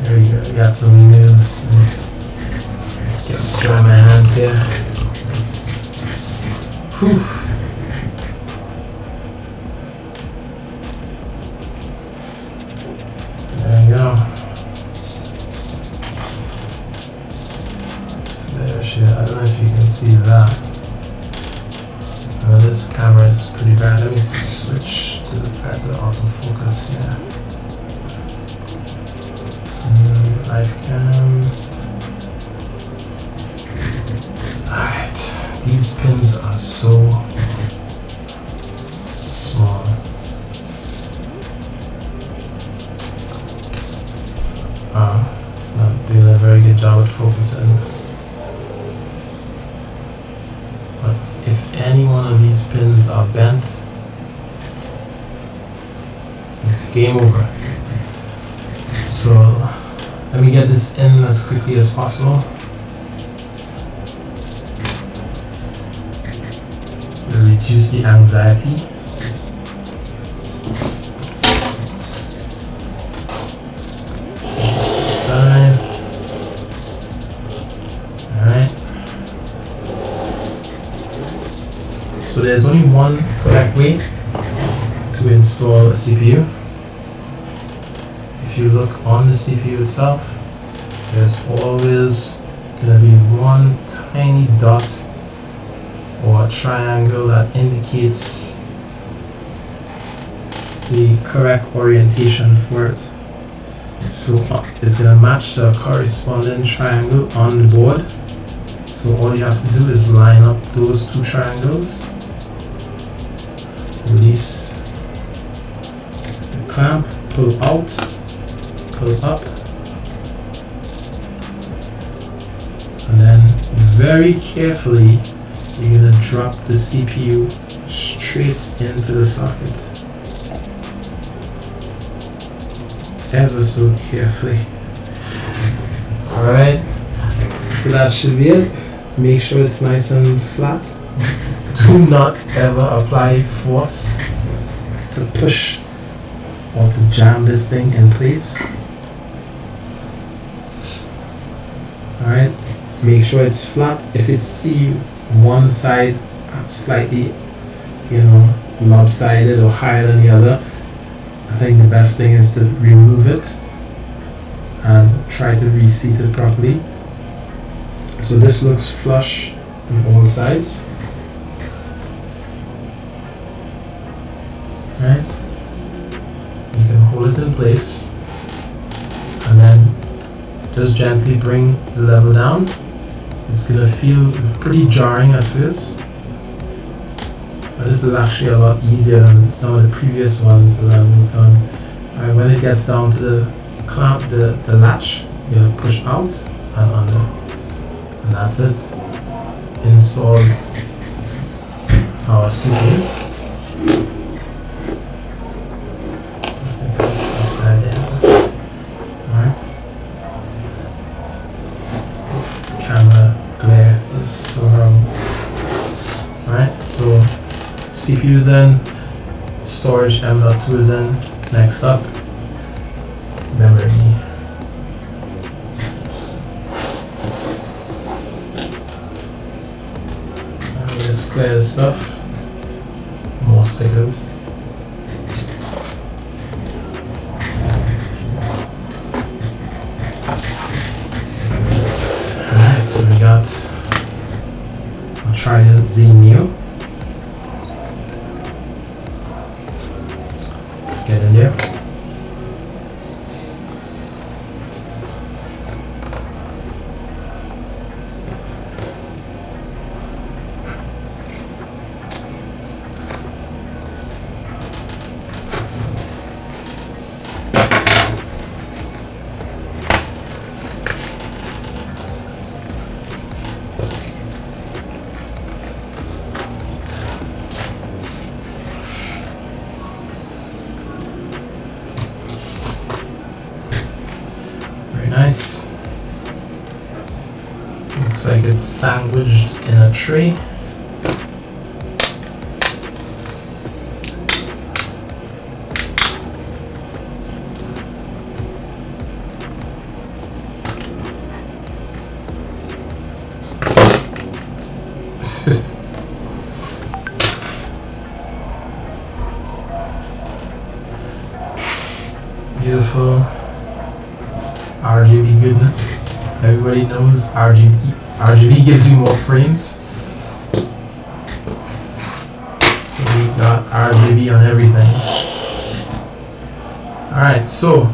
There we go. We got some news. Dry my hands here. Whew. There we go. I don't know if you can see that. This camera is pretty bad. Let me switch to the better autofocus here. Live cam. Alright, these pins are so small. It's not doing a very good job at focusing. If any one of these pins are bent, it's game over. So let me get this in as quickly as possible. So reduce the anxiety. Side. Alright. So there's only one correct way to install a CPU. If you look on the CPU itself, there's always going to be one tiny dot or a triangle that indicates the correct orientation for it. So it's going to match the corresponding triangle on the board. So all you have to do is line up those two triangles. Release the clamp, pull out, pull up, And then very carefully, you're gonna drop the CPU straight into the socket. Ever so carefully. Alright, so that should be it. Make sure it's nice and flat. Do not ever apply force to push or to jam this thing in place. Alright, make sure it's flat. If it's see one side slightly, lopsided or higher than the other, I think the best thing is to remove it and try to reseat it properly. So this looks flush on all sides. Right? You can hold it in place and then just gently bring the level down. It's gonna feel pretty jarring at first, but this is actually a lot easier than some of the previous ones that I've worked on. Alright, when it gets down to the clamp, the latch, you're gonna push out and under, and that's it. Install our CPU. I think it's upside down. Alright. This camera glare is so horrible. Alright, so CPU is in, storage M.2 is in. Next up, memory. Just clear the stuff. More stickers. Alright, so we got a Trident Z Neo. Let's get in there. Nice. Looks like it's sandwiched in a tray. Beautiful. RGB goodness. Everybody knows RGB gives you more frames. So we got RGB on everything. Alright, so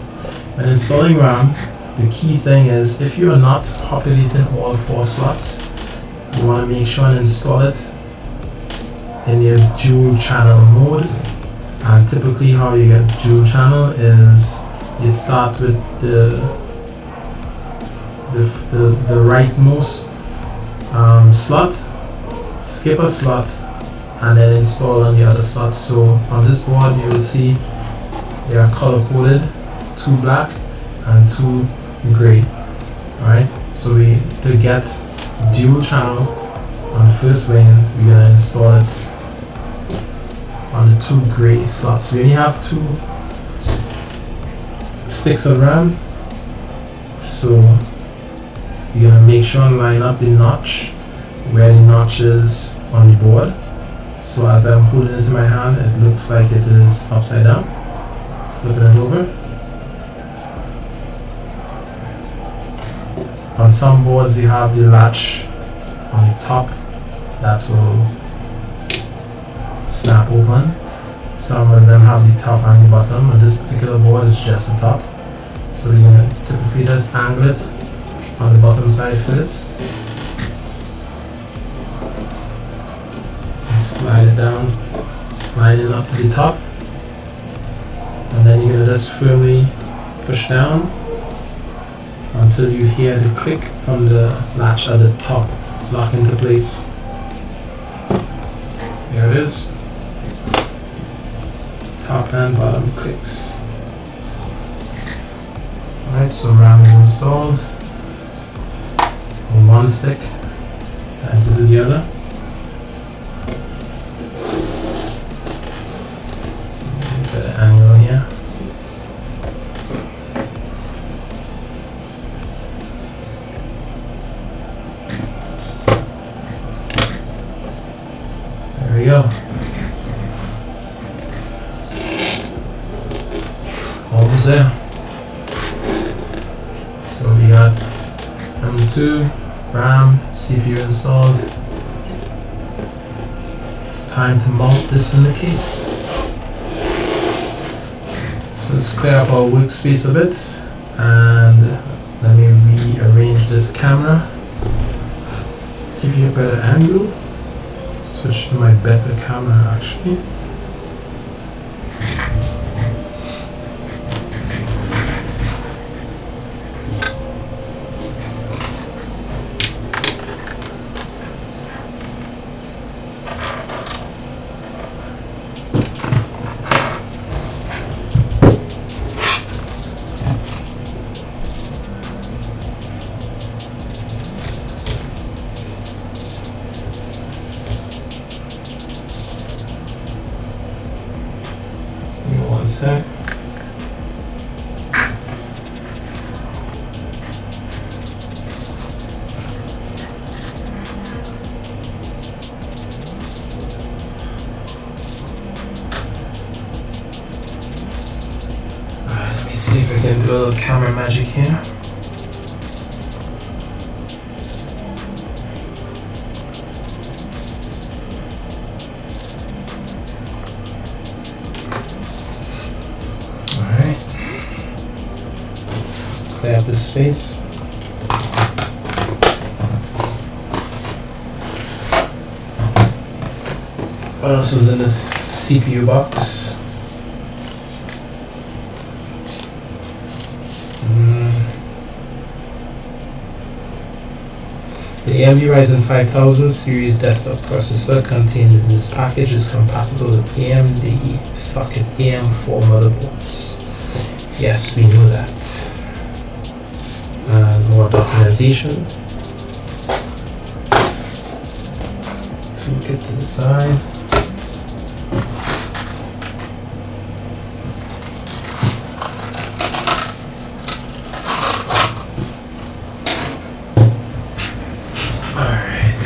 when installing RAM, the key thing is if you are not populating all 4 slots, you want to make sure and install it in your dual channel mode. And typically how you get dual channel is you start with the rightmost slot, skip a slot, and then install on the other slot. So on this board you will see they are color coded, 2 black and 2 gray. Alright, so to get dual channel on the first lane, we're gonna install it on the 2 gray slots. We only have 2 sticks of RAM, so you're gonna make sure and line up the notch where the notch is on the board. So as I'm holding this in my hand, it looks like it is upside down. Flipping it over. On some boards you have the latch on the top that will snap open. Some of them have the top and the bottom. On this particular board it's just the top. So you're gonna typically just angle it on the bottom side first. And slide it down, line it up to the top. And then you're gonna just firmly push down until you hear the click from the latch at the top lock into place. There it is. Top and bottom clicks. Alright, so RAM is installed on one stick. Time to do the other. So a better angle here. There we go. Almost there. So we got M2, RAM, CPU installed. It's time to mount this in the case. So let's clear up our workspace a bit and let me rearrange this camera. Give you a better angle. Switch to my better camera actually. Give me one sec. Alright, let me see if I can do a little camera magic here. Clear up this space. What else was in this CPU box? The AMD Ryzen 5000 series desktop processor contained in this package is compatible with AMD socket AM4 motherboards. Yes, we know that. And more documentation. Toolkit to the side. Alright.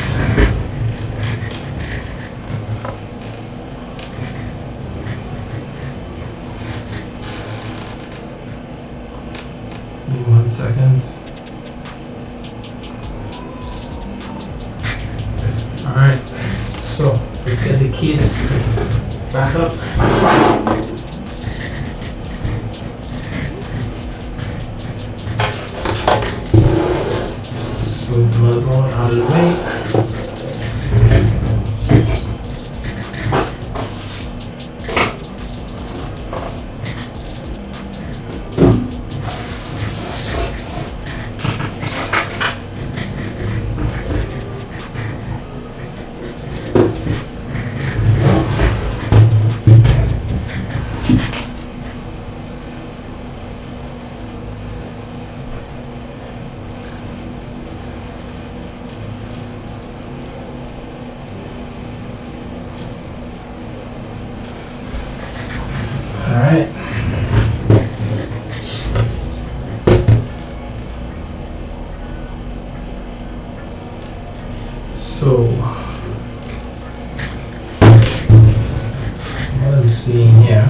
Give me 1 second. Alright, so let's get the case back up. Just move the motherboard out of the way. Alright. So, what I'm seeing here,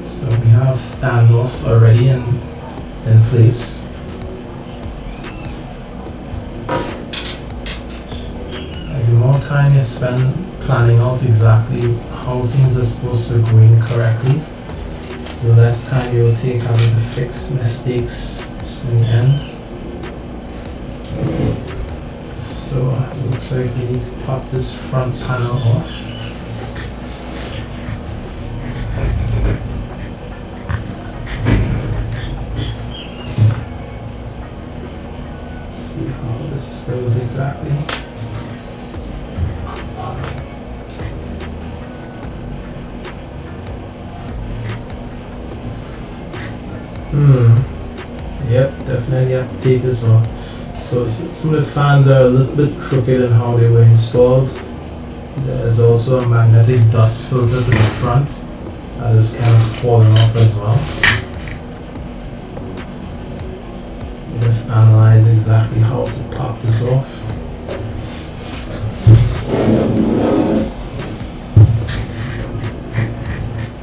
so we have standoffs already in place. The more time you spend planning out exactly how things are supposed to go in correctly, the less time you will take having to fix mistakes in the end. So it looks like we need to pop this front panel off. have to take this off. So some of the fans are a little bit crooked in how they were installed. There's also a magnetic dust filter to the front that is kind of falling off as well. Let's analyze exactly how to pop this off.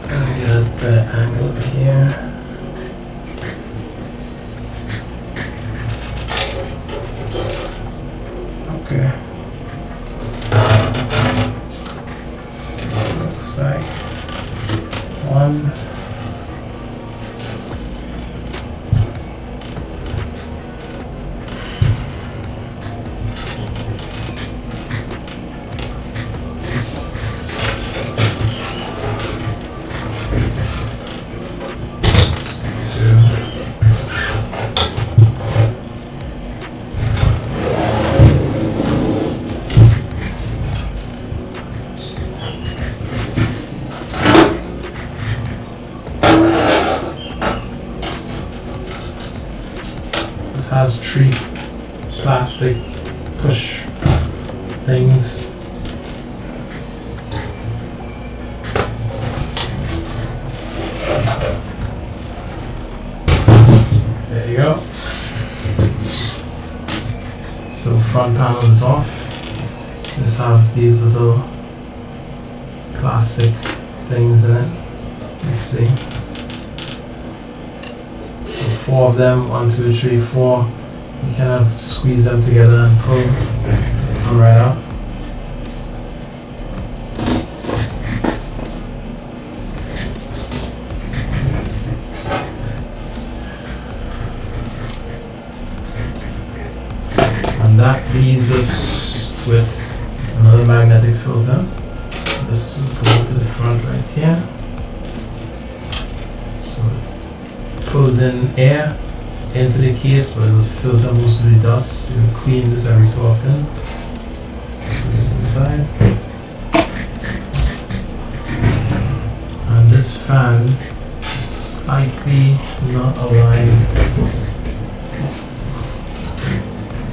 And get a better angle up here. Okay. So it looks like one. Has 3 plastic push things. There you go. So front panel is off. Just have these little plastic things in it. You see. 4 of them, 1, 2, 3, 4. You kind of squeeze them together and pull them right out. And that leaves us with another magnetic filter. This will go to the front right here. So pulls in air into the case, but it will filter most of the dust. You will clean this every so often. Put this inside. And this fan is slightly not aligned.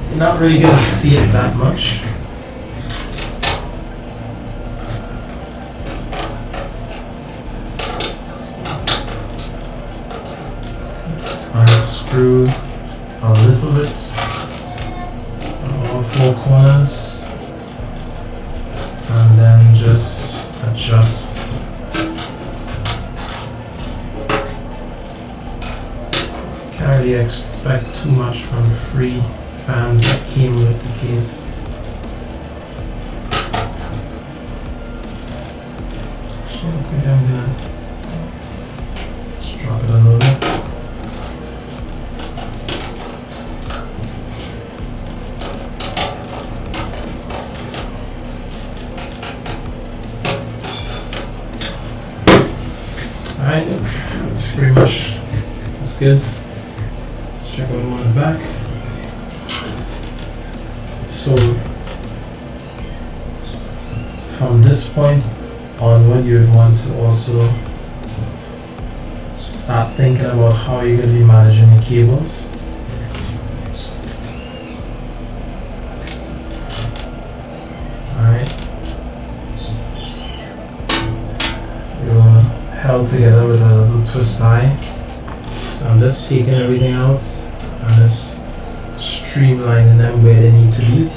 You're not really going to see it that much. Unscrew a little bit on all 4 corners and then just adjust. Can't really expect too much from free fans that came with the case. So I think I'm gonna just drop it a little bit. Alright, that's pretty much, that's good. Check out one in the back. So, from this point onward, you would want to also start thinking about how you're going to be managing your cables. Alright. Held together with a little twist tie. So I'm just taking everything out and just streamlining them where they need to be.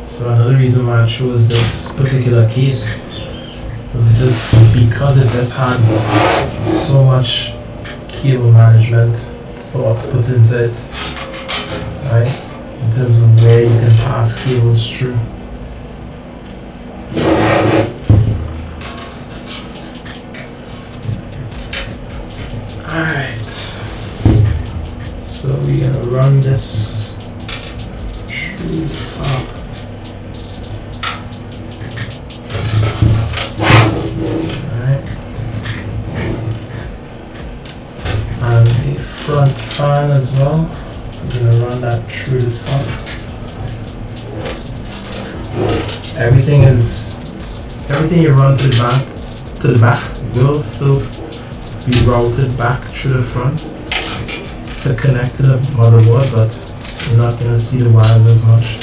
So another reason why I chose this particular case was just because it just had so much cable management thought put into it, right? In terms of where you can pass cables through. Alright, so we're gonna run this through the top. Front fan as well. that through the top. Everything you run to the back will still be routed back through the front to connect to the motherboard, but you're not going to see the wires as much.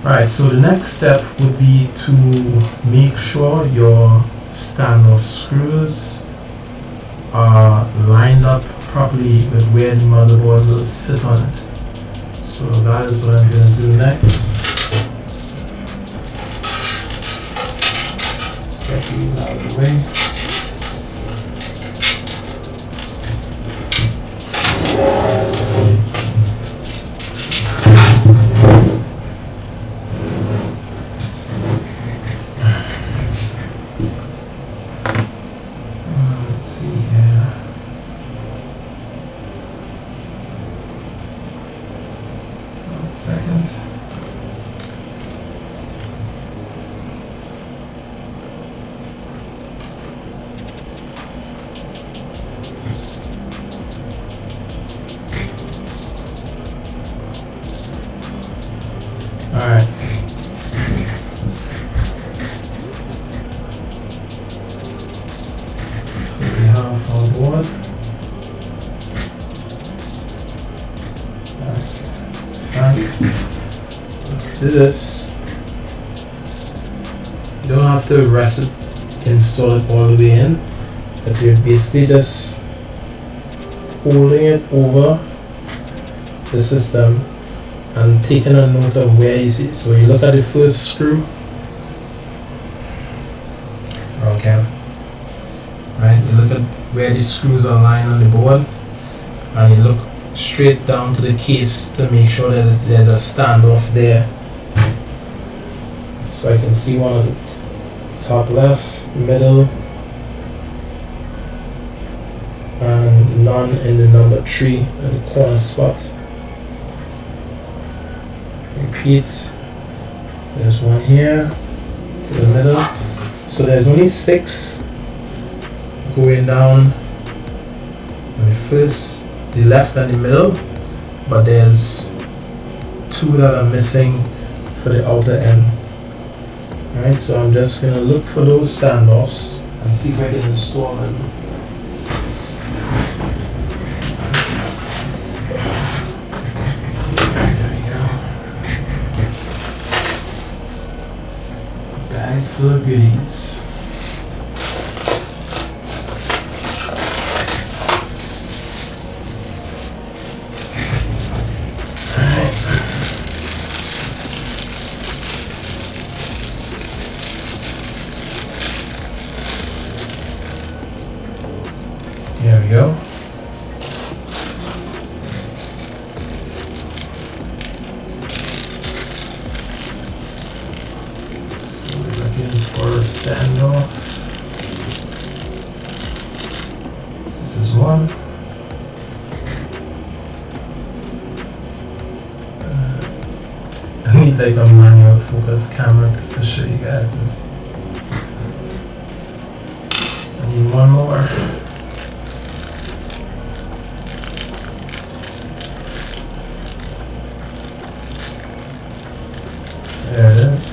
Alright, so the next step would be to make sure your standoff screws are lined up properly with where the motherboard will sit on it. So that is what I'm going to do next. Let's get these out of the way. Alright. So we have our board. Thanks. Let's do this. You don't have to install it all the way in, but you're basically just holding it over the system and taking a note of where you see. So you look at the first screw. Okay. Right, you look at where the screws are lying on the board, and you look straight down to the case to make sure that there's a standoff there. So I can see one on the top left, middle, and none in the number 3 in the corner spot. Repeat. There's one here to the middle. So there's only 6 going down on the first, the left and the middle, but there's 2 that are missing for the outer end. Alright, so I'm just gonna look for those standoffs and see if I can install them. Bag full of goodies. There we go. So we're looking for a standoff. This is one. I need like a manual focus camera to show you guys this. I need one more. There it is.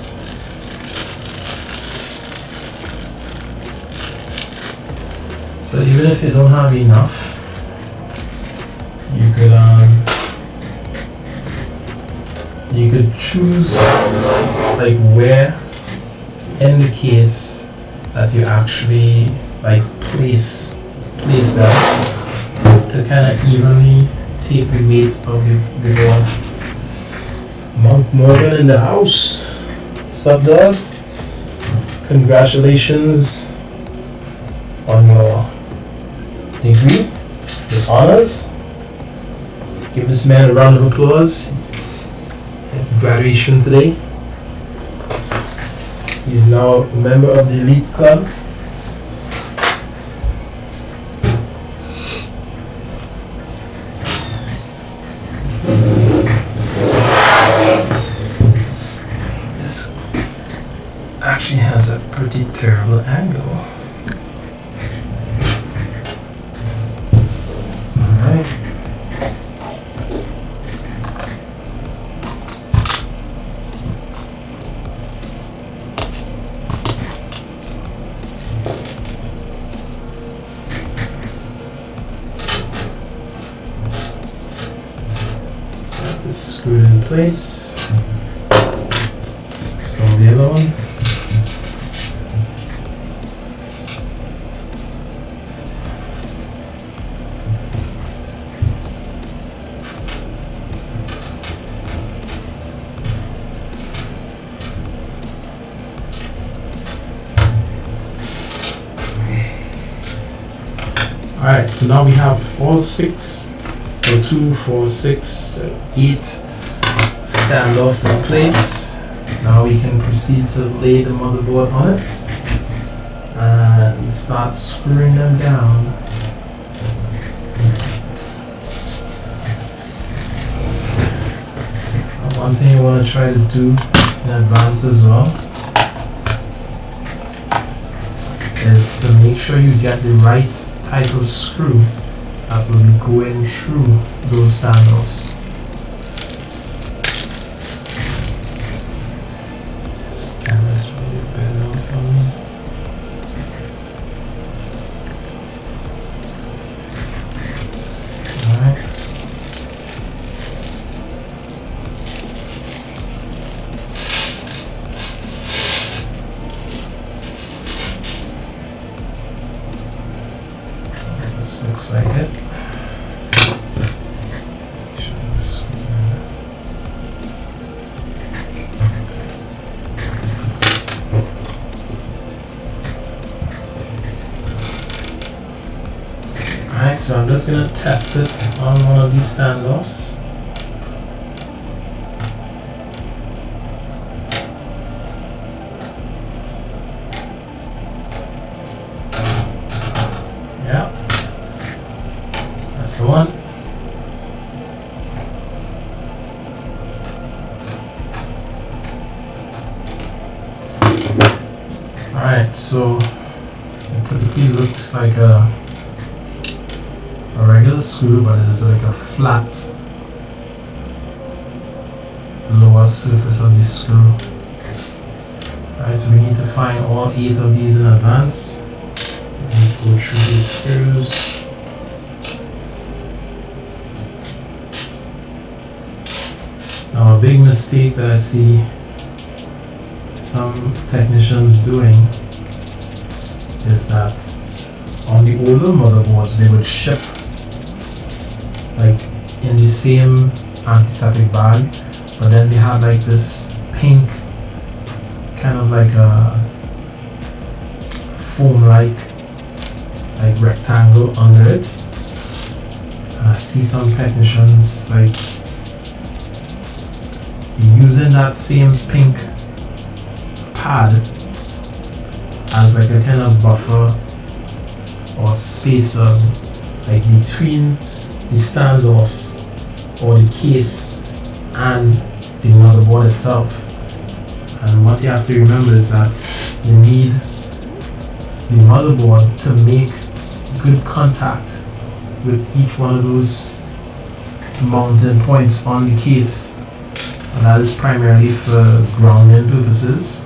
So even if you don't have enough, you could choose like where in the case that you actually like place that to kind of evenly take the weight of the board. Monk Morgan in the house. Sup, dog? Congratulations on your degree with honors. Give this man a round of applause. At graduation today. He's now a member of the elite club. That is screwed in place. Install the other one. Alright, so now we have all 6, or 2, 4, 6, 8 standoffs in place. Now we can proceed to lay the motherboard on it and start screwing them down. One thing you want to try to do in advance as well is to make sure you get the right type of screw that will be going through those standoffs. This camera's really better for me. Alright. Looks like it. Alright, so I'm just going to test it on one of these standoffs. Yeah. That's the one. Alright, so it typically looks like a regular screw, but it is like a flat lower surface of the screw. Alright, so we need to find all 8 of these in advance. Go through these screws. Now a big mistake that I see some technicians doing is that on the older motherboards they would ship like in the same anti-static bag, but then they had like this pink kind of like a foam like rectangle under it. And I see some technicians like using that same pink pad as like a kind of buffer or spacer like between the standoffs or the case and the motherboard itself. And what you have to remember is that you need the motherboard to make good contact with each one of those mounting points on the case, and that is primarily for grounding purposes.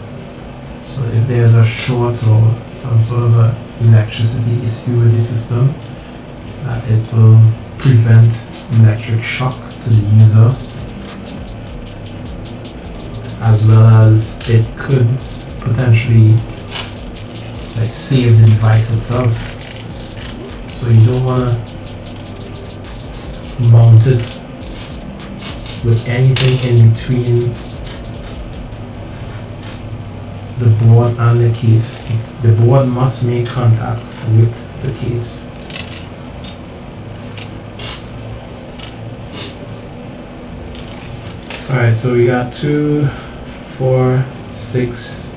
So if there's a short or some sort of a electricity issue with the system, it will prevent electric shock to the user, as well as it could potentially like save the device itself. So you don't want to mount it with anything in between the board and the case. The board must make contact with the case. Alright, so we got 2, 4, 6,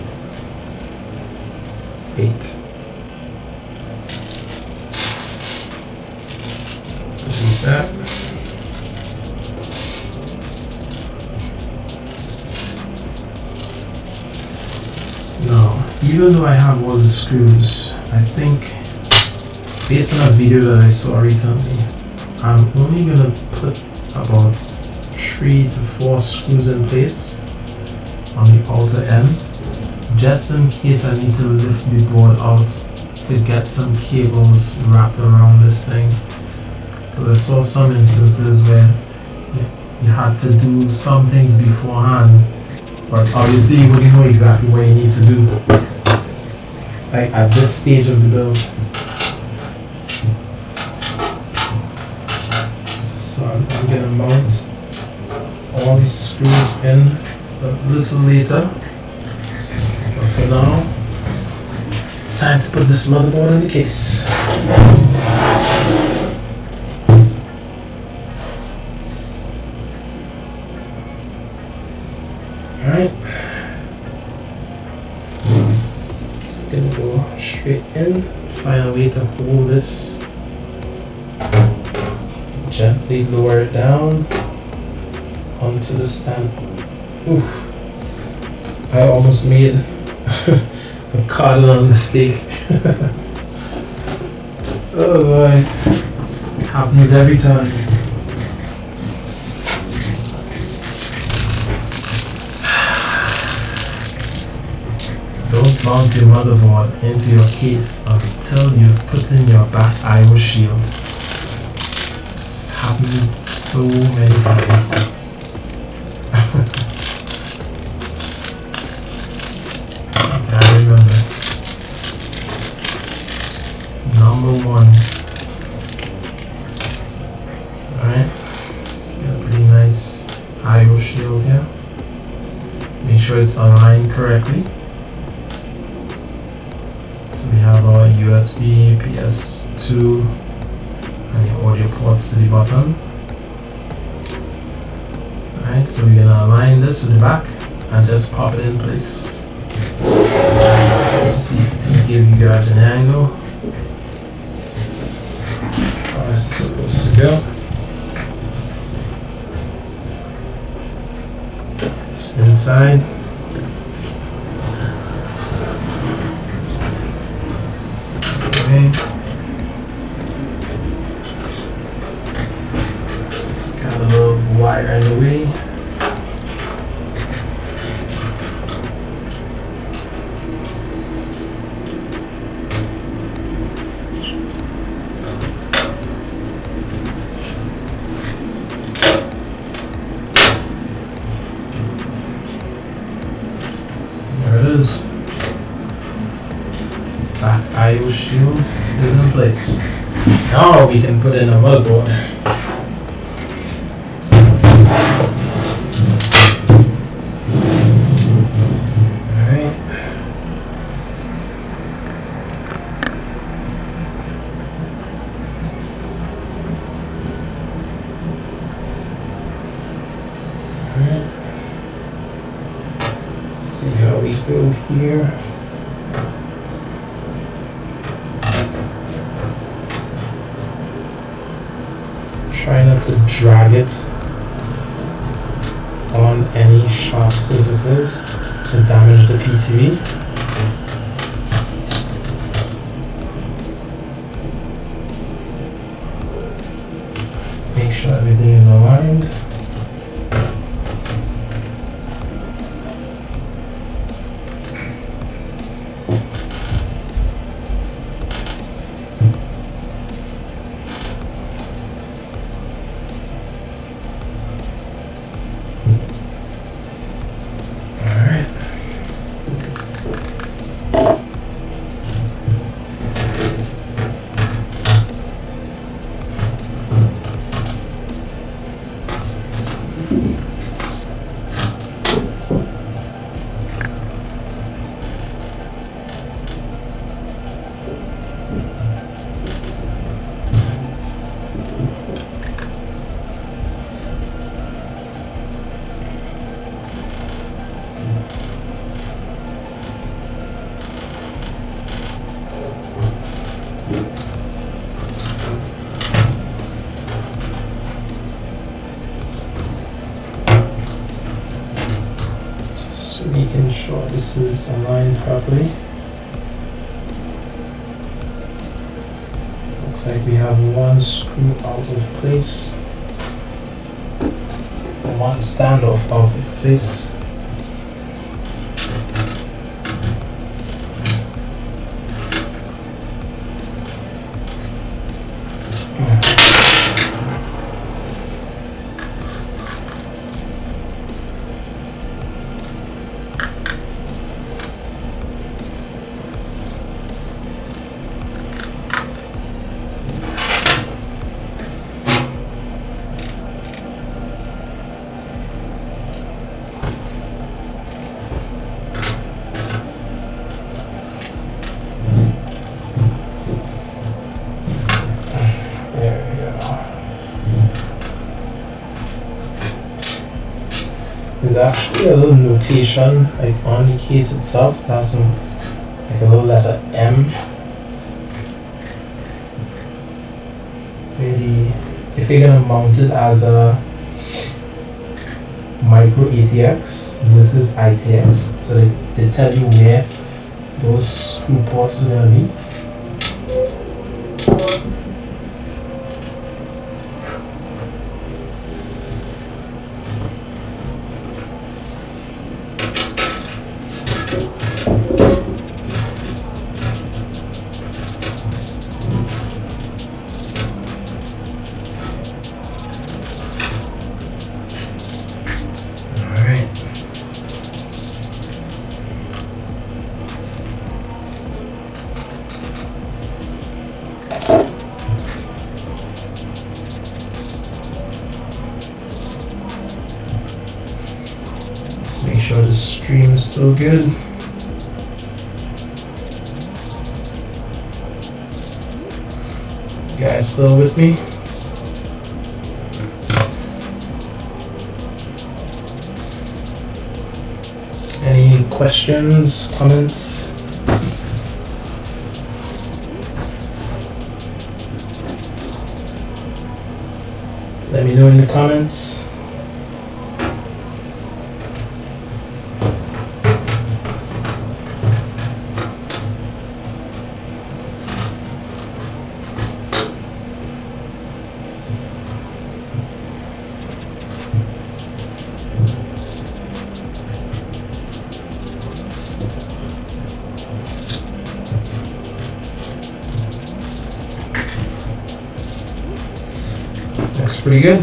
8. Release that. Now, even though I have all the screws, I think based on a video that I saw recently, I'm only gonna put about 3 to 4 screws in place on the outer end, just in case I need to lift the board out to get some cables wrapped around this thing. But I saw some instances where you had to do some things beforehand, but obviously you wouldn't know exactly what you need to do, like at this stage of the build. So I'm gonna mount all these screws in a little later, but for now it's time to put this motherboard in the case. Alright, it's gonna go straight in. Find a way to hold this, gently lower it down onto the stand. Oof, I almost made a cardinal mistake. Oh boy, happens every time. Don't mount your motherboard into your case until you've put in your back IO shield. This happens so many times. Gotta remember. Number one. Alright. Got a pretty nice IO shield here. Make sure it's aligned correctly. We have our USB, PS2, and the audio ports to the bottom. Alright, so we're gonna align this to the back and just pop it in place. Let's see if we can give you guys an angle. How is this supposed to go? It's inside. Got a little wire in the way. There it is. Back IO shield is in place. Now we can put in a motherboard. Alright. Alright. Let's see how we go here. Try not to drag it on any sharp surfaces to damage the PCB. Make sure everything is aligned. Making sure this is aligned properly. Looks like we have one screw out of place, one standoff out of place. There's actually a little notation like on the case itself. It has some like a little letter M. Really, if you're gonna mount it as a microATX versus ITX, so they tell you where those screw ports are gonna be. Make sure the stream is still good. You guys still with me? Any questions, comments? Let me know in the comments. Looks pretty good.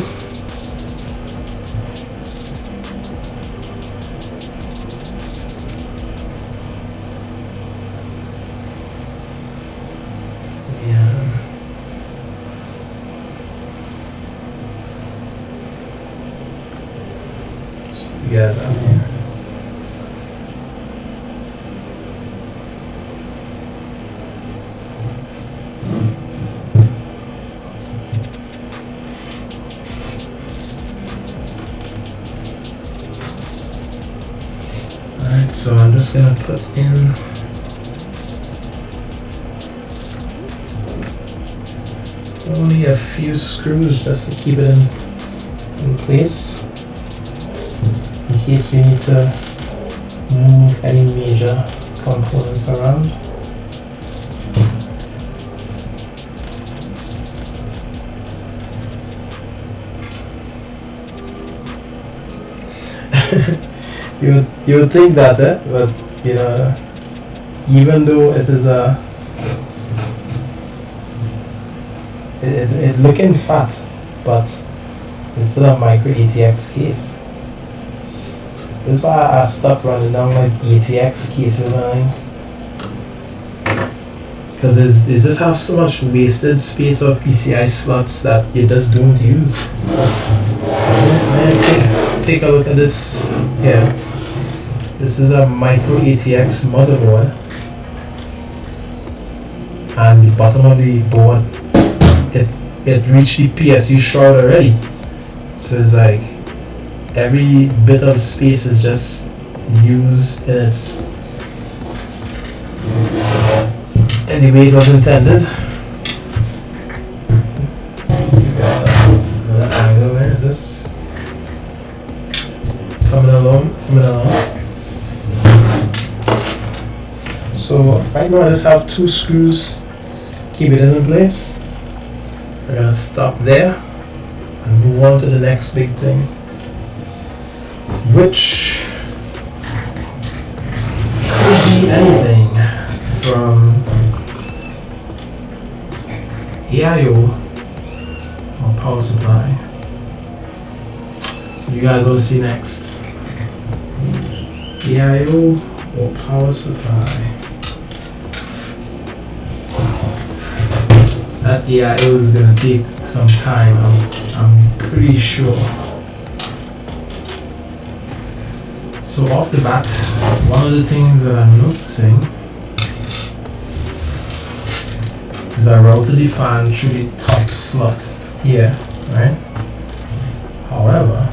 Yeah. So you guys out here. So I'm just gonna put in only a few screws just to keep it in place in case we need to move any major components around. You would think that, but you know, even though it is it looking fat, but it's still a microATX case. This is why I stopped running down like ATX cases and because they just have so much wasted space of PCI slots that you just don't use. So take a look at this here. This is a microATX motherboard, and the bottom of the board, it reached the PSU short already. So it's like every bit of space is just used in its any way it was intended. Another angle there, just coming along. So right now I just have two screws, keep it in place. We're gonna stop there and move on to the next big thing, which could be anything from AIO or power supply. You guys will see next. AIO or power supply. That AIO is gonna take some time, I'm pretty sure. So off the bat, one of the things that I'm noticing is I routed the fan through the top slot here, right? However,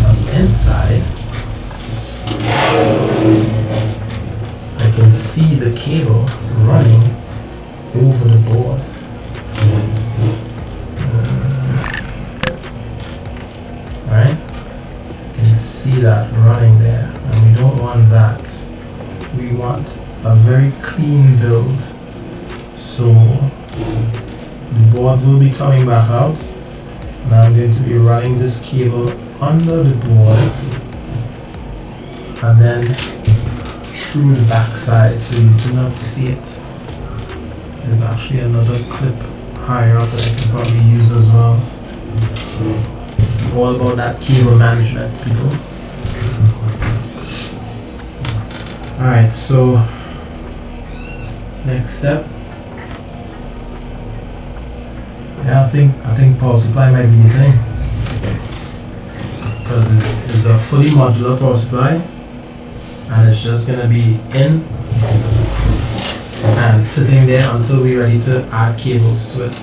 on the inside, I can see the cable running over the board. Right? You can see that running there, and we don't want that. We want a very clean build. So the board will be coming back out, and I'm going to be running this cable under the board and then through the back side so you do not see it. There's actually another clip higher up that I can probably use as well. All about that cable management, people. Alright, so next step. Yeah, I think power supply might be the thing, because it's a fully modular power supply, and it's just gonna be in and sitting there until we're ready to add cables to it.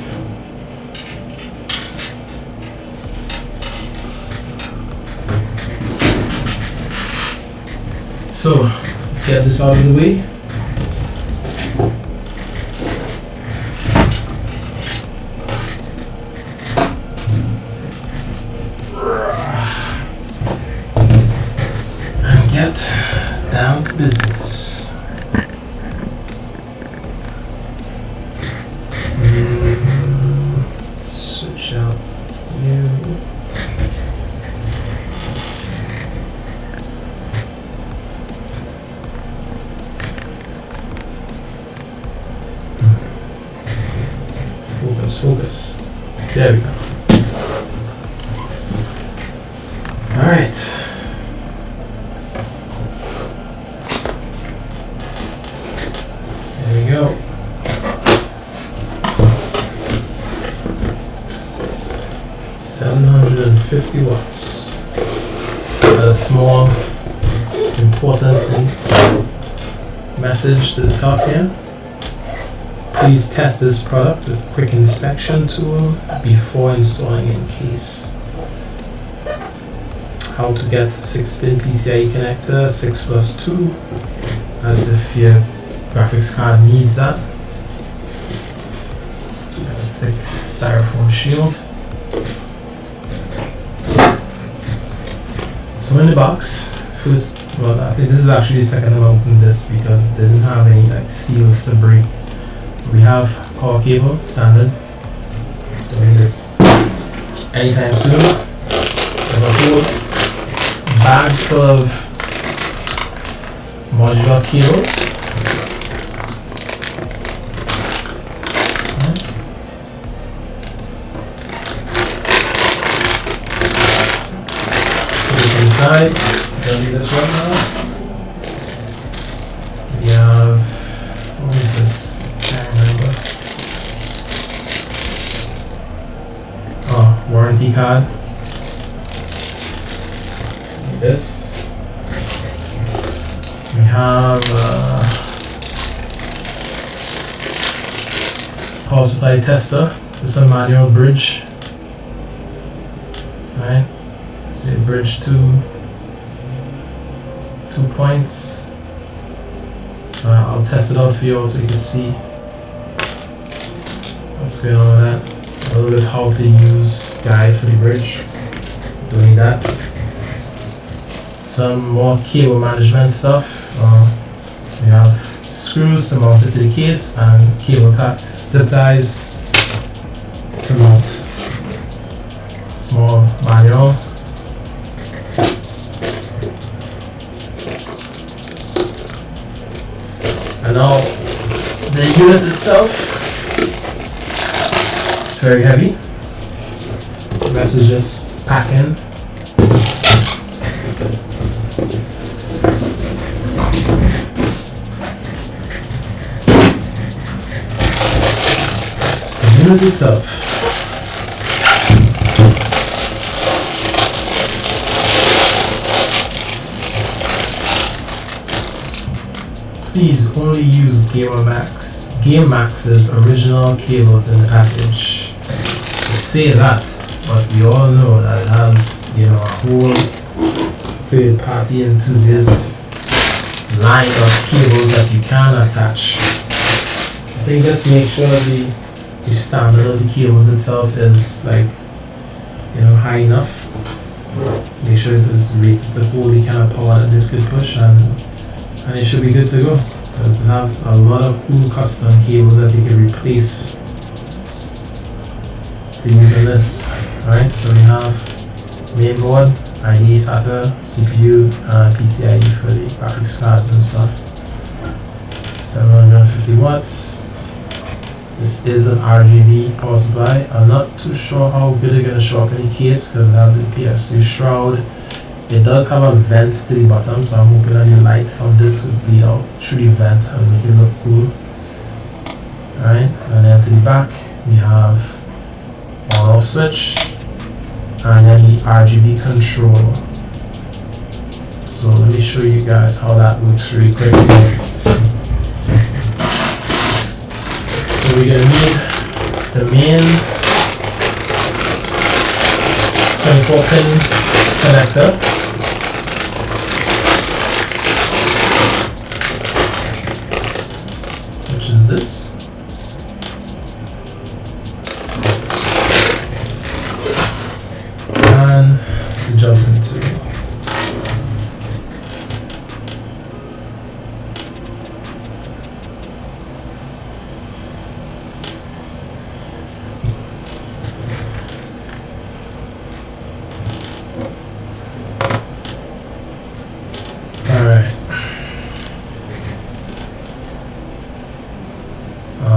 So let's get this out of the way. And get down to business. Switch out you. Focus. There we go. Alright. There we go. $750 watts. A small important message to the top here. Please test this product with a quick inspection tool before installing in case. How to get 6-pin PCIe connector 6+2, as if your graphics card needs that. A thick styrofoam shield. So in the box, first, well, I think this is actually the second time I opened this because it didn't have any like seals to break. We have power cable, standard. Doing this anytime soon. We have a whole bag full of modular cables. Put this inside. Don't need this right now. We have, what is this? Warranty card. This. We have power supply tester. This is a manual bridge. Right. See bridge 2 points. I'll test it out for you all so you can see what's going on with that. A little bit how to use guide for the bridge. Doing that. Some more cable management stuff. We have screws to mount it to the case and cable zip ties to mount. Small manual. And now the unit itself. Very heavy. The rest is just packing. So the unit itself. Please only use GameMax's original cables in the package. Say that, but we all know that it has, a whole third-party enthusiast line of cables that you can attach. I think just make sure the standard of the cables itself is like, you know, high enough. Make sure it is rated to hold the kind of power that this could push, and it should be good to go, because it has a lot of cool custom cables that you can replace to use in this. Alright, so we have mainboard, ID, SATA, CPU, PCIe for the graphics cards and stuff. 750 watts. This is an RGB power supply. I'm not too sure how good it's going to show up in the case because it has the PSU shroud. It does have a vent to the bottom, so I'm hoping that the light from this would bleed out through the vent and make it look cool. Alright, and then to the back we have on off switch and then the RGB control. So let me show you guys how that looks really quick. So we're gonna need the main 24-pin connector. Which is this. And we jump into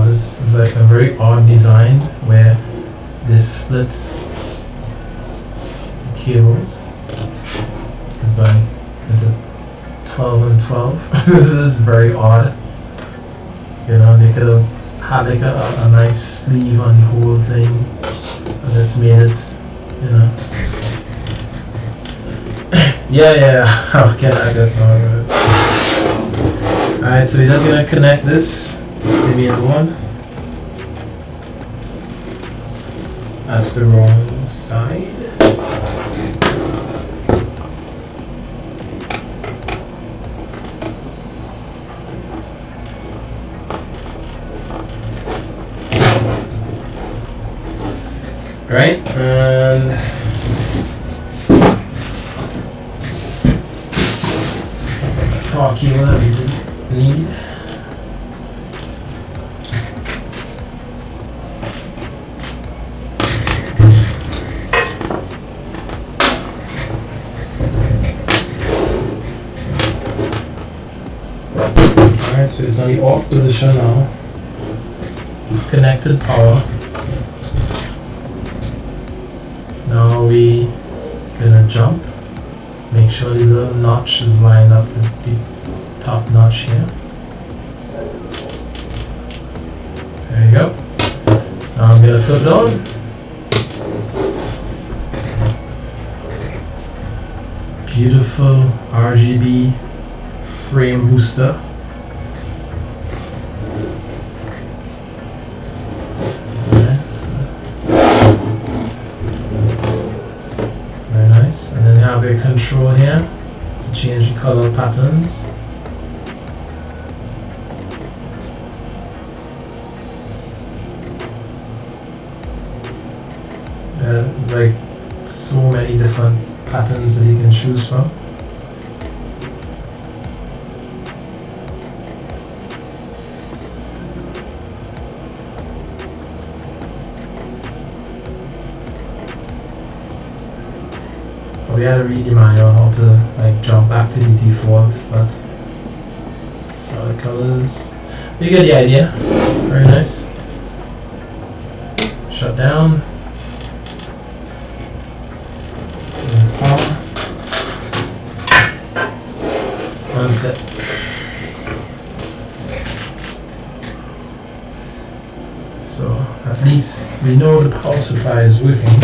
this is like a very odd design where this split cables is like into 12 and 12. This is very odd. You know, they could have had like a nice sleeve on the whole thing and just made it, you know. yeah, okay, I guess not good. Alright, so we're just gonna connect this to the other one. That's the wrong side. Right, and power cable that we didn't need. Alright, so it's on the off position now. Connected power. Now we gonna jump. Make sure the little notch is lined up with the top notch here. There you go. Now I'm gonna flip it on. Beautiful RGB frame booster. And then you have a control here to change the color patterns. There are like so many different patterns that you can choose from. We had to read the manual how to like jump back to the default, but solid colors. You get the idea. Very nice. Shut down. Move power. Unclip. So at least we know the power supply is working.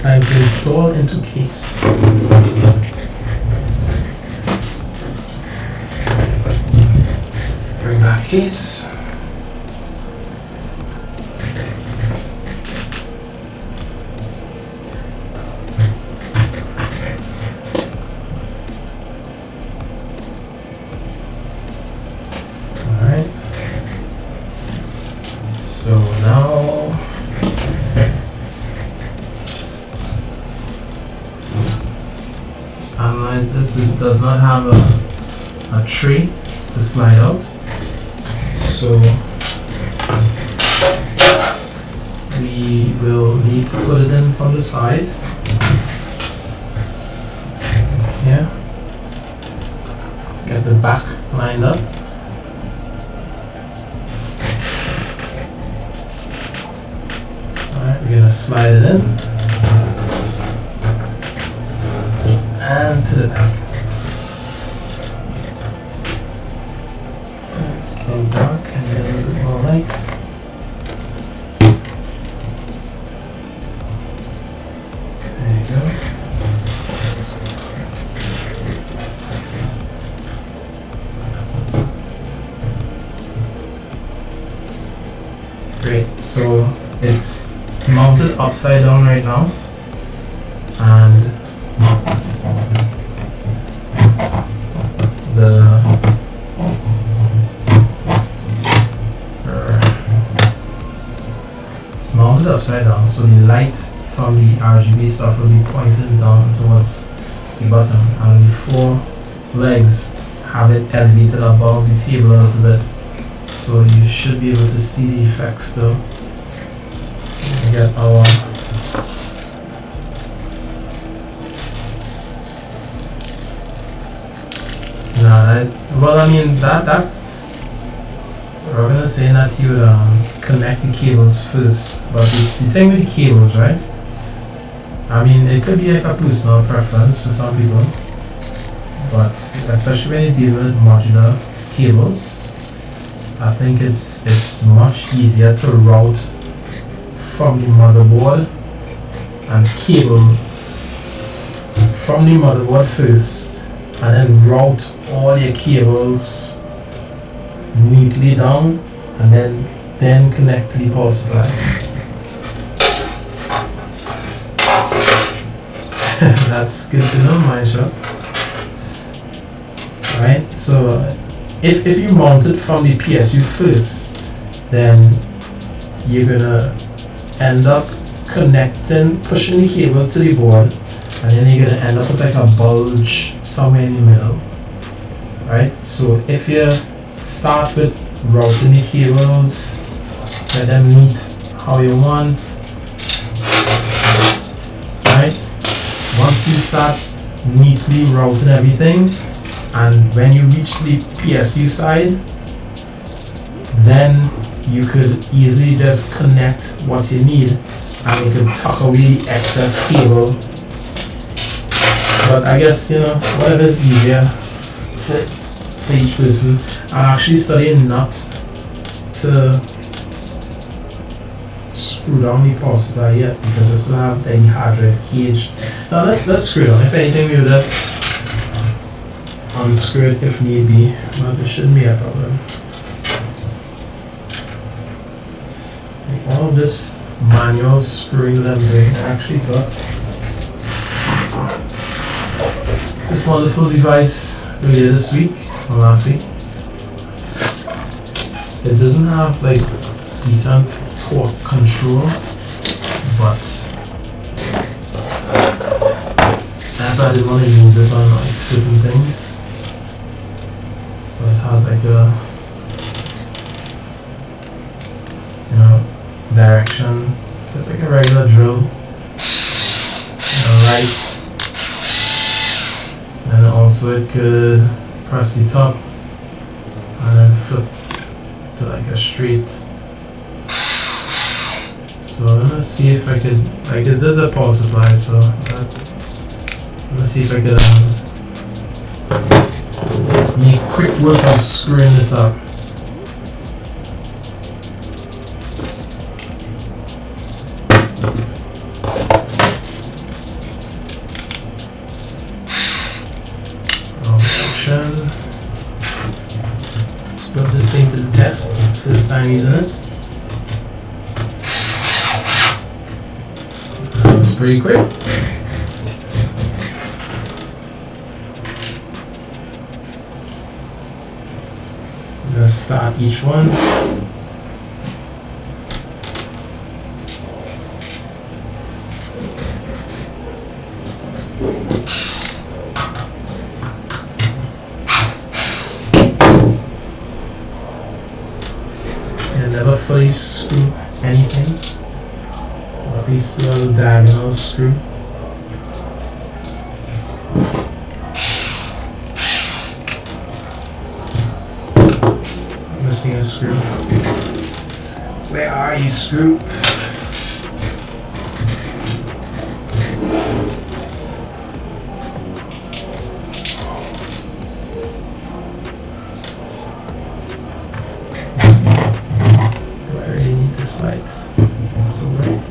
Time to install into case. Bring back case. does not have a tray to slide out, so we will need to put it in from the side. Here, get the back lined up. Alright, we're gonna slide it in and to the back. It's getting dark and get a little bit more light. There you go. Great, so it's mounted upside down right now, and it's mounted upside down, so the light from the RGB stuff will be pointing down towards the bottom, and the 4 legs have it elevated above the table a little bit, so you should be able to see the effects though. We get our well, I mean that we're gonna say that you would connect the cables first, but the thing with the cables, right? I mean, it could be like a personal preference for some people, but especially when you're dealing with modular cables, I think it's much easier to route from the motherboard and cable from the motherboard first, and then route all your cables neatly down, and then connect to the power supply. That's good to know, my shop. Alright, so if you mount it from the PSU first, then you're gonna end up pushing the cable to the board, and then you're gonna end up with like a bulge somewhere in the middle. Right? So if you start with routing the cables, let them meet how you want. Right? Once you start neatly routing everything, and when you reach the PSU side, then you could easily just connect what you need, and you could tuck away the excess cable. But I guess, you know, whatever is easier for each person. I'm actually studying not to screw down the power supply yet, because this will have any hard drive cage. Now let's screw down. If anything, we'll just unscrew it if need be, but it shouldn't be a problem. Like all of this manual screwing them doing, I actually got this wonderful device earlier this week or last week. It doesn't have like decent torque control, but that's why I didn't want to use it on like certain things. But it has like a, you know, direction, just like a regular drill, right, and also it could press the top and then flip to like a straight. So let's see if I could, like, this is a power supply, so let's see if I could make quick work of screwing this up. Let's put this thing to the test, first time using it. It's pretty quick. I'm gonna start each one. anything. Or at least a little diagonal screw. Missing a screw. Where are you, screw? Light. So right.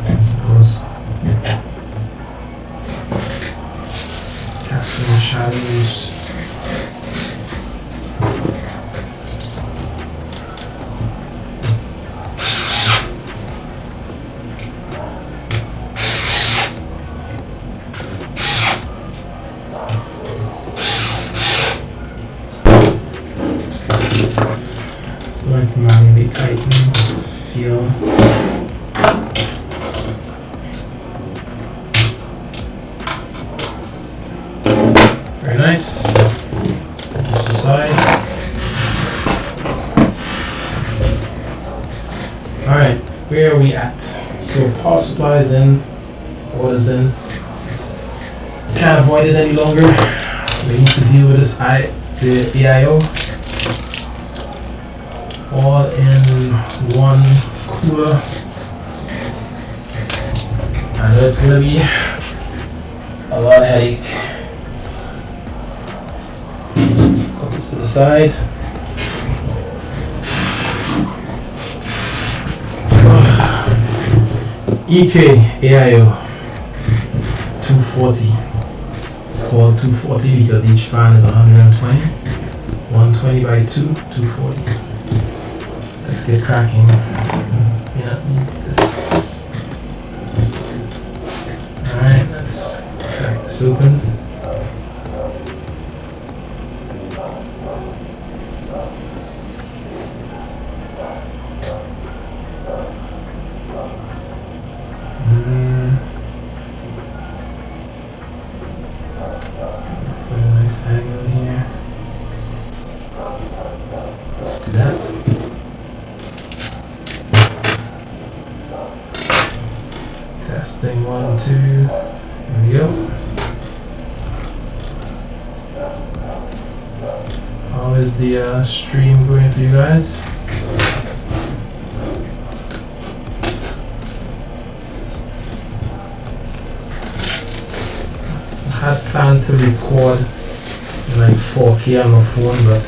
I suppose casting the shadows. Going to manually tighten the feel. Very nice. Let's put this aside. Alright, where are we at? So power supply is in, orders in. Can't avoid it any longer. We need to deal with this the AIO. All in one cooler. I know it's gonna be a lot of headache. Put this to the side. EK AIO 240. It's called 240 because each fan is 120. 120 by 2, 240. Let's get cracking. Yeah, need this. Alright, let's crack this open. Put a nice angle here. Let's do that. Testing 1, 2, there we go. How is the stream going for you guys? I had planned to record in like 4K on my phone, but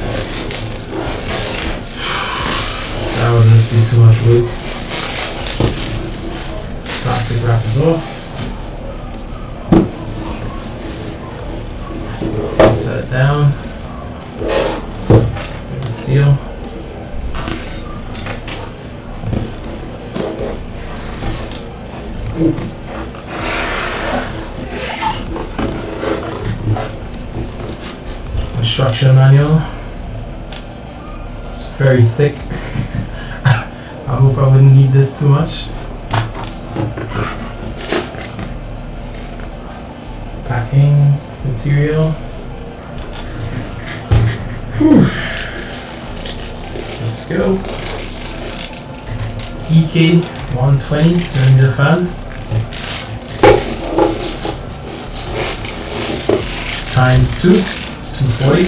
that would just be too much work. Plastic wrap is off. Set it down. Get the seal. Instruction manual. It's very thick. I hope I wouldn't need this too much. Packing material. Whew. Let's go. EK 120 millimeter fan. Times 2. It's 240.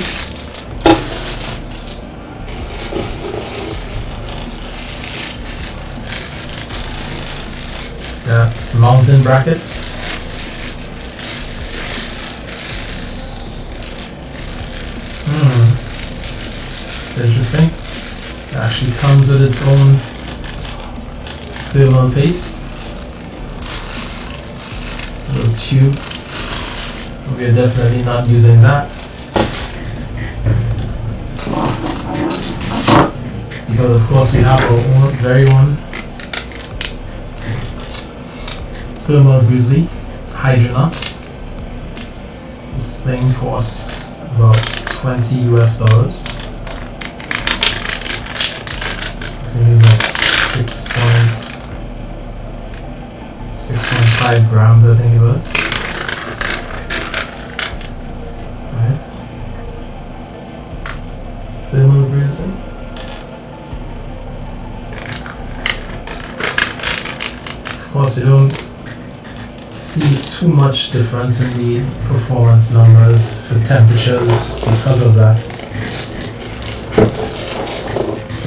Got mounting brackets. It's interesting. It actually comes with its own thermal paste. A little tube. We are definitely not using that. Because of course we have our own very own thermal grizzly hydronaut. This thing costs about $20 US. I think it's like 6.5 grams, I think it was. course you don't see too much difference in the performance numbers for temperatures because of that.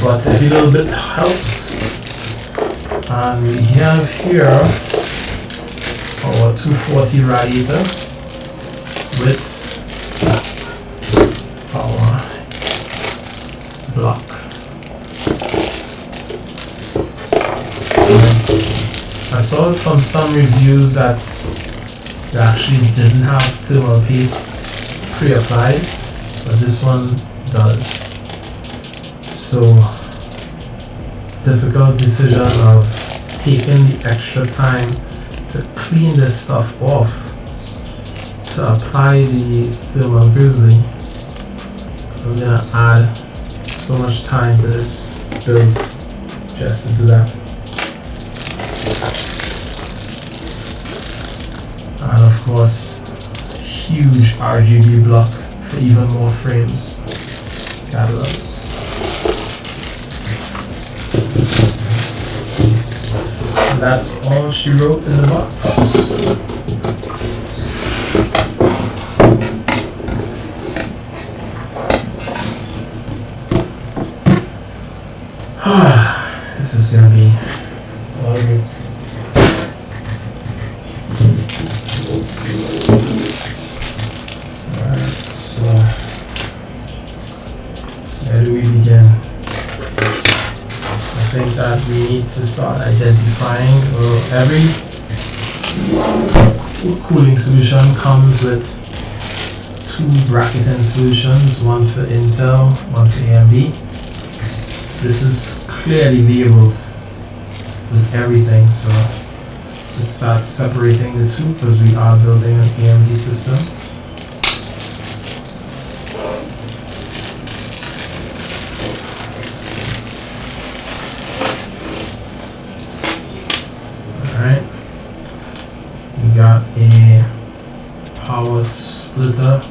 But every little bit helps. And we have here our 240 radiator with our block. I saw from some reviews that they actually didn't have thermal paste pre-applied, but this one does. So, difficult decision of taking the extra time to clean this stuff off to apply the thermal grizzly. I was gonna add so much time to this build just to do that. And of course, huge RGB block for even more frames. Gotta love it. And that's all she wrote in the box. This is gonna be a lot of work. Alright, so where do we begin? I think that we need to start identifying every cooling solution comes with two bracketing solutions, one for Intel, one for AMD. This is clearly labeled with everything, so let's start separating the two because we are building an AMD system. Alright, we got a power splitter.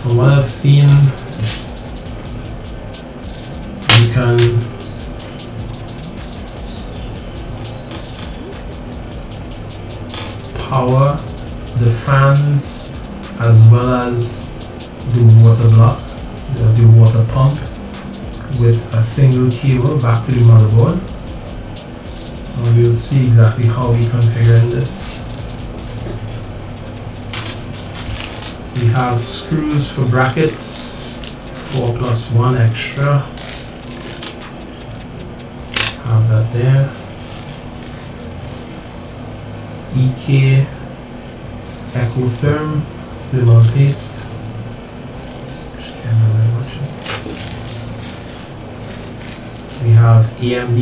From what I've seen, you can power the fans as well as the water block, the water pump, with a single cable back to the motherboard. And we'll see exactly how we configure this. We have screws for brackets, 4 plus 1 extra. Have that there. EK Ecotherm thermal paste. We have AMD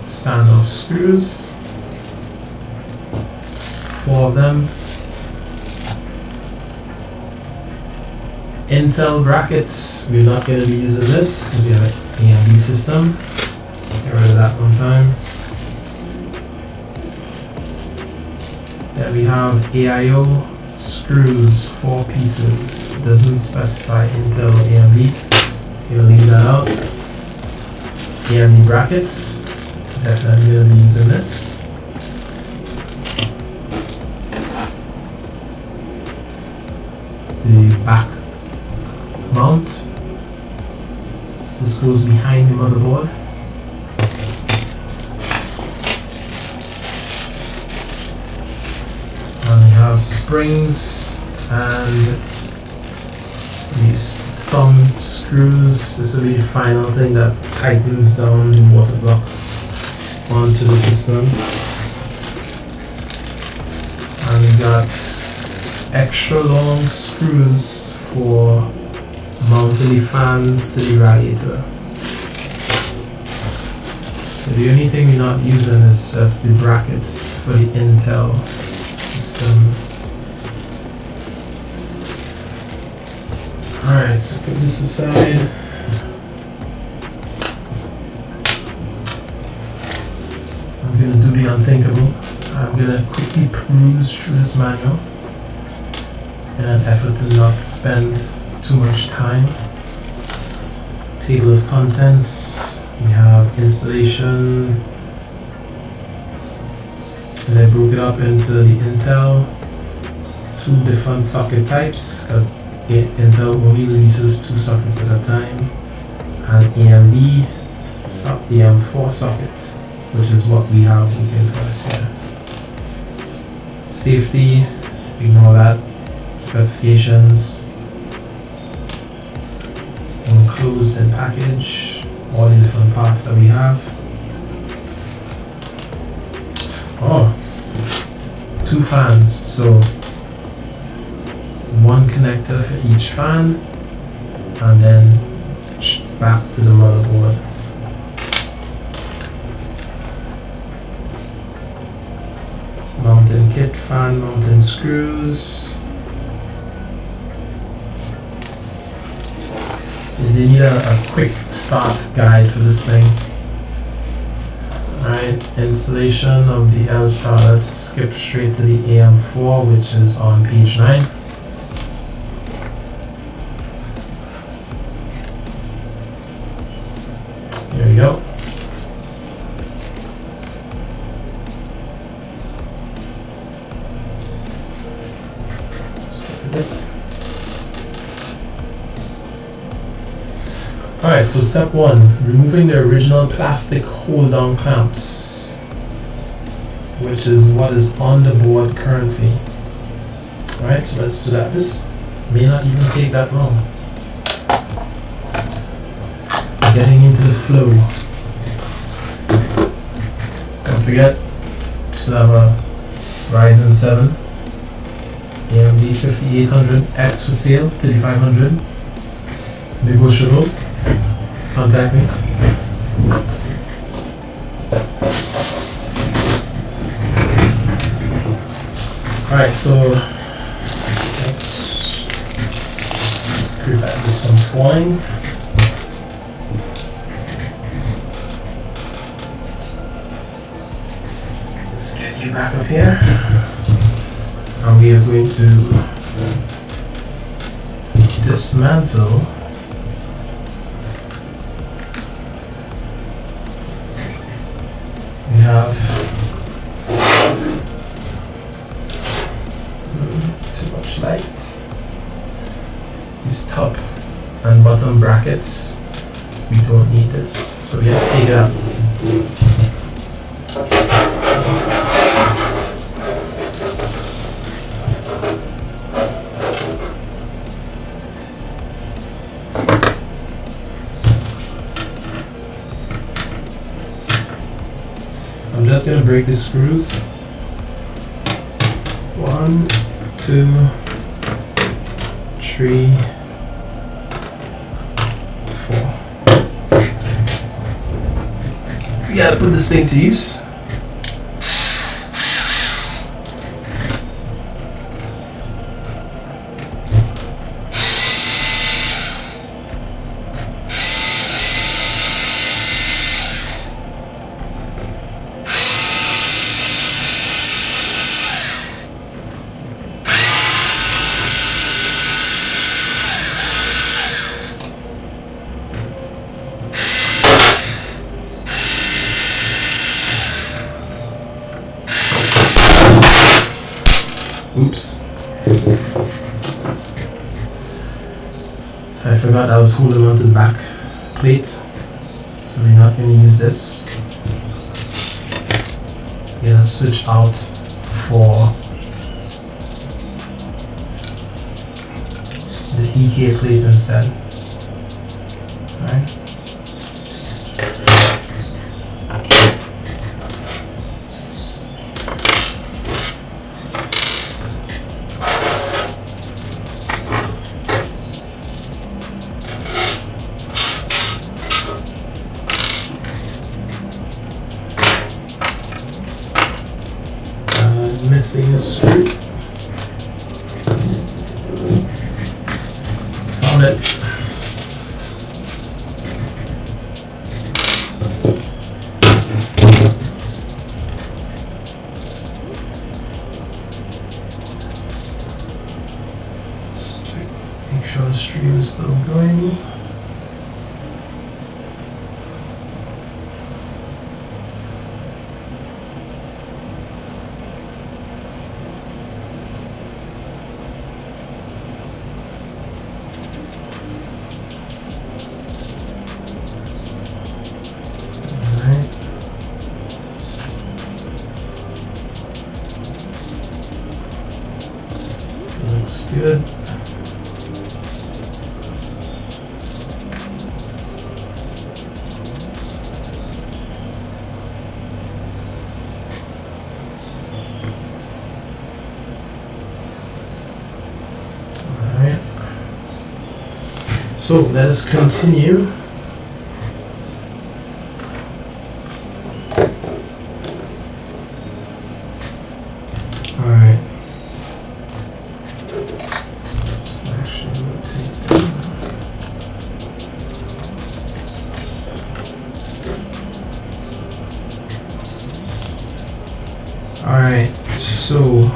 standoff screws, 4 of them. Intel brackets, we're not going to be using this because we have an AMD system. Get rid of that one time. Then we have AIO screws, 4 pieces. It doesn't specify Intel or AMD. We'll leave that out. AMD brackets, definitely going to be using this. The back mount. This goes behind the motherboard. And we have springs and these thumb screws. This will be the final thing that tightens down the water block onto the system. And we got extra long screws for mounting the fans to the radiator. So the only thing we're not using is just the brackets for the Intel system. Alright, so put this aside. I'm gonna do the unthinkable. I'm gonna quickly peruse through this manual in an effort to not spend too much time. Table of contents. We have installation, And I broke it up into the Intel, 2 different socket types, because Intel only releases 2 sockets at a time, and AMD AM4 socket, which is what we have working for us here. Safety, ignore that. Specifications, enclosed in package, all the different parts that we have. Oh, 2 fans, so 1 connector for each fan, and then back to the motherboard. Mounting kit, fan mounting screws. They need a quick start guide for this thing. Alright, installation of the let's skip straight to the AM4, which is on page 9. There we go. Alright, so step 1, removing the original plastic hold-down clamps, which is what is on the board currently. Alright, so let's do that. This may not even take that long. Getting into the flow. Don't forget, still have a Ryzen 7, AMD 5800X for sale, 3500, negotiable. Contact me. Alright, so let's prevent this from falling. Let's get you back up here. And we are going to dismantle have too much light. These top and bottom brackets, we don't need this, so we have to take it out. I'm just gonna break the screws. 1, 2, 3, 4. We gotta put this thing to use. Oops. So I forgot I was holding on to the back plate. So we're not going to use this. We're going to switch out for the EK plate instead. Alright. Missing a screw. Found it. Let's check, make sure the stream is still going. looks good. Alright. So let us continue. Alright. Let's actually rotate that. Alright, so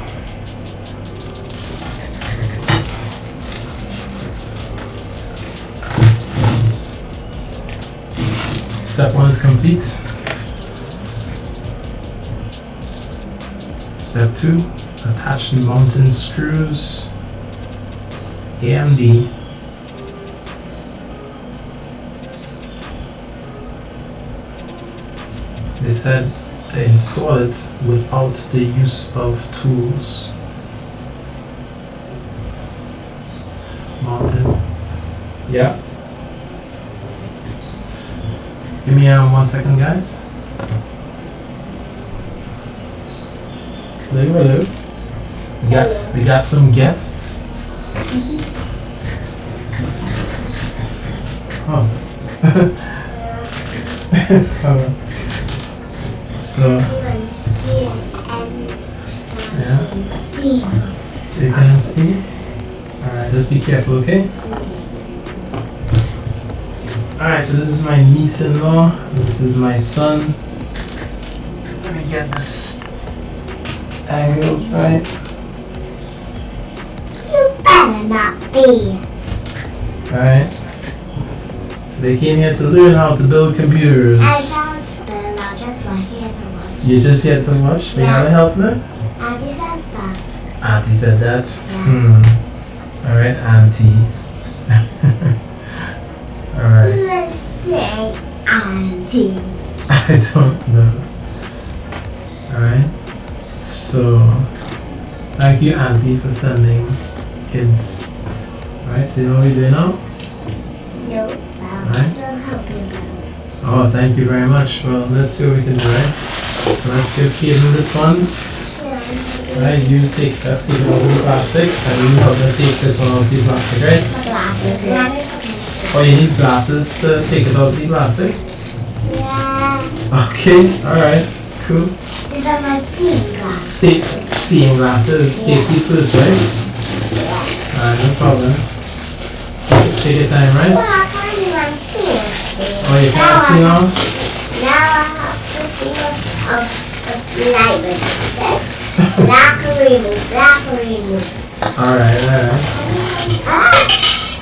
step 1 is complete. Step 2, attach the mounting screws. AMD. They said to install it without the use of tools. Mounted. Yeah. Give me 1 second, guys. Hello, hello. We got some guests. Oh. Come on. So. Yeah. You can see. All right. Just be careful, okay? All right. So this is my niece-in-law. This is my son. Let me get this angle right. You better not be. Alright. So they came here to learn how to build computers. I don't spell, I'm just like here to watch. You're just here to watch? May I help me? Auntie said that. Auntie said that? Yeah. Alright, Auntie. Alright. Let's say Auntie. I don't know. Alright. So, thank you, Auntie, for sending kids. Alright, so you know what we're doing now? No, but I'll Right. still help you build. Oh, thank you very much. Well, let's see what we can do, right? So let's give Caitlin this one. Right, you take, let's take it out of the plastic, and you help me take this one out of the plastic, right? Glasses. Yeah. Oh, you need glasses to take it out of the plastic? Yeah. Okay, alright, cool. These are my seeing glasses. Seeing glasses, safety first, right? Alright, no problem. Take your time, right? Well, I can't even see it. Oh, you can't see now? Now I have to see of light with this. Black remove. Alright. Ah!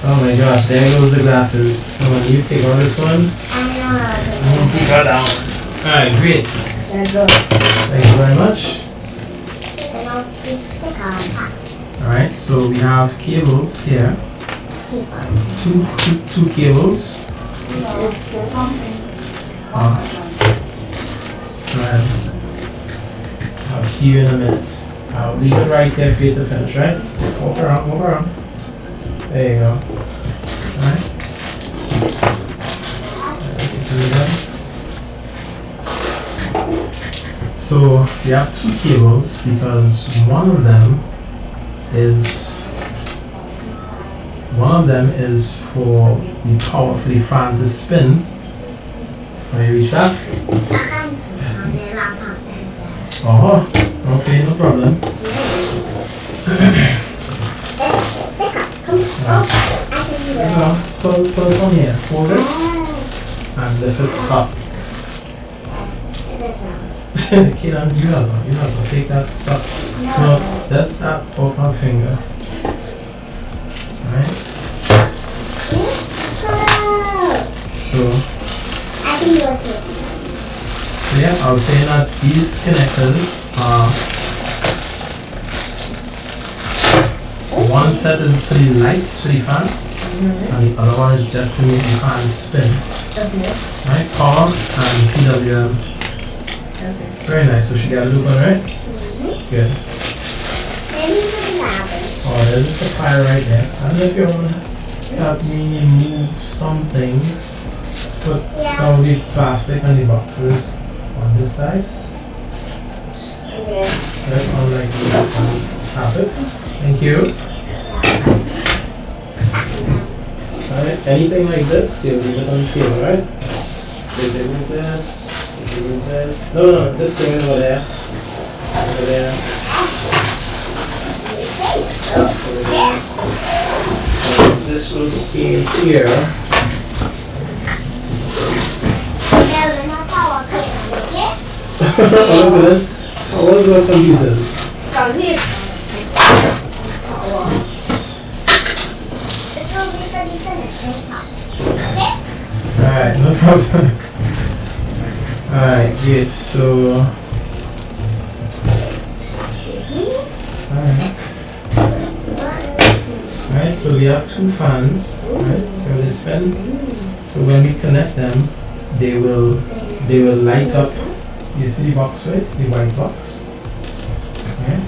Oh my gosh, there goes the glasses. Come on, you take on this one. I know. You take her down. Alright, great. There you go. Thank you very much. Then I'll just stick on top. Alright, so we have cables here. Keep on. Two cables. Right. I'll see you in a minute. I'll leave it right there for you to finish, right? Walk around. There you go. Alright. So we have two cables because one of them is for the power for the fan to spin. Can you reach that? Oh, okay, no problem. Pull it on here. Hold this and lift it up. Kayla, you have to take that stuff. No, that's that off my finger. Alright? So yeah, I was saying that these connectors are one set is for the lights for the fan, and the other one is just to make the fan spin. Right? Power and PWM. Very nice. So she got a loop on, right? Good. Oh, it there's just a fire right there. I don't know if you want to help me move some things. Put some of the plastic and the boxes on this side. Okay. That's unlike the carpet. Thank you. Alright, anything like this, you leave it on the table, right? They move this, move this. No, this going over there. Over there. Over there. And this will stay here. All of it. All of the computers. Alright, no problem. Alright, good. So Alright, so we have two fans, right? So they spin. So when we connect them, they will light up. You see the box, right? The white box. Okay.